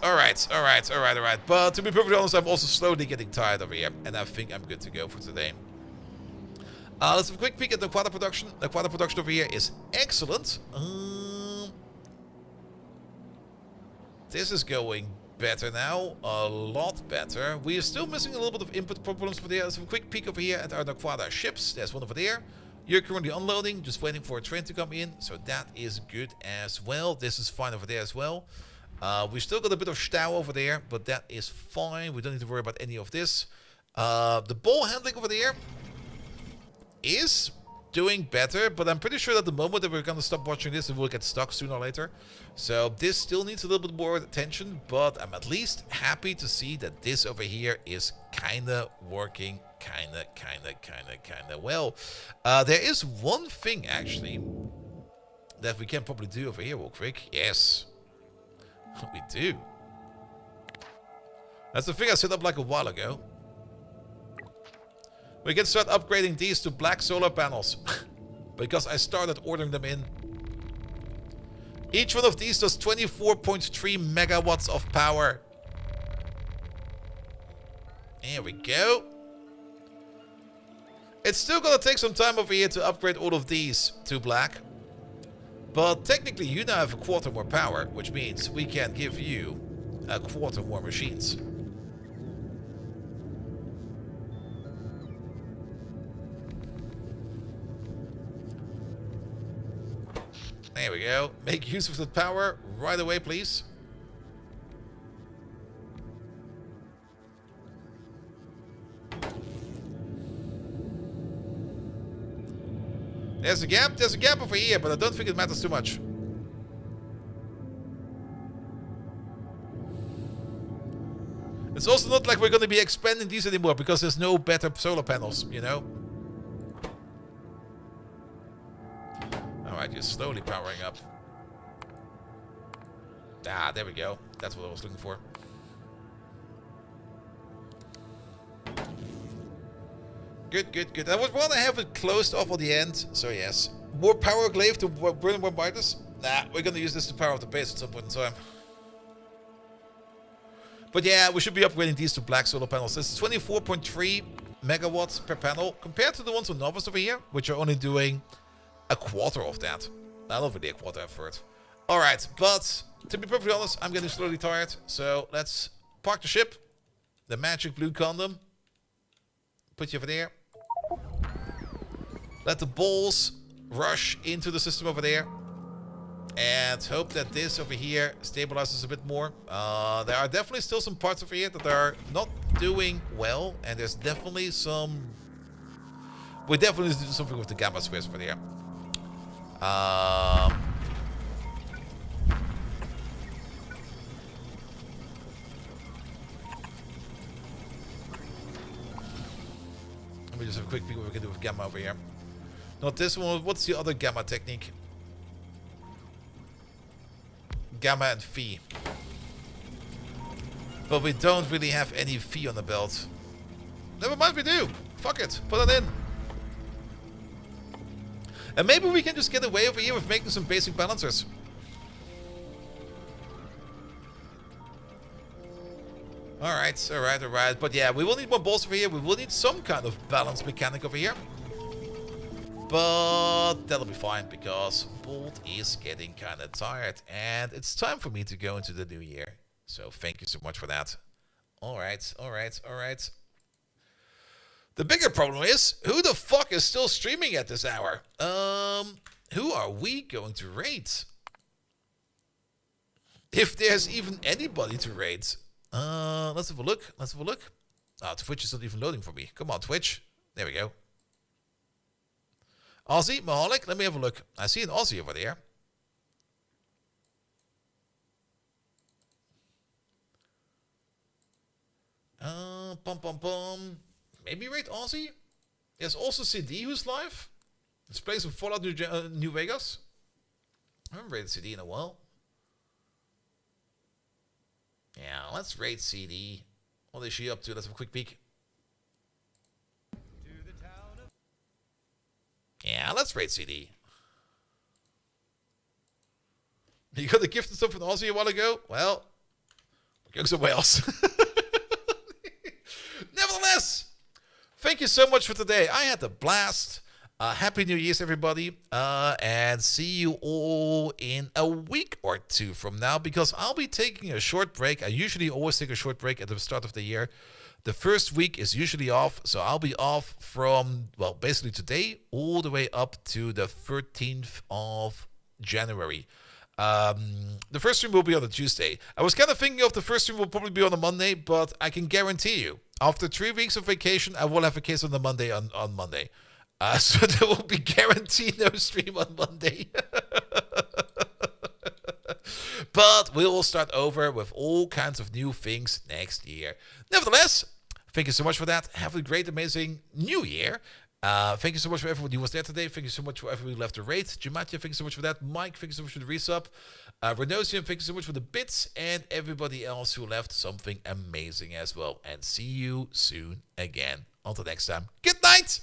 But to be perfectly honest, I'm also slowly getting tired over here. And I think I'm good to go for today. Let's have a quick peek at the Quada production. The Quada production over here is excellent. This is going better now, a lot better. We are still missing a little bit of input problems for there. Let's have a quick peek over here at our Naquada ships. There's one over there. You're currently unloading, just waiting for a train to come in. So that is good as well. This is fine over there as well. We still got a bit of Stau over there, but that is fine. We don't need to worry about any of this. The ball handling over there is doing better, but I'm pretty sure that the moment that we're going to stop watching this, it will get stuck sooner or later. So this still needs a little bit more attention, but I'm at least happy to see that this over here is kind of working kind of well. There is one thing, actually, that we can probably do over here real quick. Yes, we do. That's the thing I set up like a while ago. We can start upgrading these to black solar panels. Because I started ordering them in. Each one of these does 24.3 megawatts of power. There we go. It's still gonna take some time over here to upgrade all of these to black. But technically you now have a quarter more power, which means we can give you a quarter more machines. There we go. Make use of the power right away, please. There's a gap. There's a gap over here, but I don't think it matters too much. It's also not like we're going to be expanding these anymore because there's no better solar panels, you know? Alright, just slowly powering up. Ah, there we go. That's what I was looking for. Good. I would want to have it closed off at the end, so yes. More power glaive to burn bombarders? Nah, we're gonna use this to power up the base at some point in time. But yeah, we should be upgrading these to black solar panels. This is 24.3 megawatts per panel, compared to the ones on Novus over here, which are only doing a quarter of that. I don't really a quad effort. Alright, but to be perfectly honest, I'm getting slowly tired. So let's park the ship. The magic blue condom. Put you over there. Let the balls rush into the system over there. And hope that this over here stabilizes a bit more. There are definitely still some parts over here that are not doing well. And there's definitely some... We definitely need to do something with the gamma spheres over there. Let me just have a quick peek what we can do with gamma over here. Not this one. What's the other gamma technique? Gamma and phi. But we don't really have any phi on the belt. Never mind, we do. Fuck it. Put it in. And maybe we can just get away over here with making some basic balancers. Alright, alright, alright. But yeah, we will need more balls over here. We will need some kind of balance mechanic over here. But that'll be fine because Bolt is getting kind of tired. And it's time for me to go into the new year. So thank you so much for that. Alright, alright, alright. The bigger problem is, who the fuck is still streaming at this hour? Who are we going to raid? If there's even anybody to raid. Let's have a look. Let's have a look. Ah, Twitch is not even loading for me. Come on, Twitch. There we go. Aussie, Mahalik, let me have a look. I see an Aussie over there. Pum pum pum. Maybe raid Aussie? There's also CD who's live. Let's play some Fallout New Vegas. I haven't raided CD in a while. Yeah, let's raid CD. What is she up to? Let's have a quick peek. Yeah, let's raid CD. You got the gift and stuff from Aussie a while ago? Well, we're going somewhere else. Nevertheless, thank you so much for today. I had a blast. Happy New Year's, everybody. And see you all in a week or two from now because I'll be taking a short break. I usually always take a short break at the start of the year. The first week is usually off, so I'll be off from, well, basically today all the way up to the 13th of January. The first stream will be on a Tuesday. I was kind of thinking of the first stream will probably be on a Monday, but I can guarantee you, after 3 weeks of vacation, I will have a case on the Monday on Monday. So there will be guaranteed no stream on Monday. But we will start over with all kinds of new things next year. Nevertheless, thank you so much for that. Have a great, amazing new year. Thank you so much for everyone who was there today. Thank you so much for everyone who left a rate. Jimatya, thank you so much for that. Mike, thank you so much for the resub. Renosium, thank you so much for the bits. And everybody else who left something amazing as well. And see you soon again. Until next time, good night.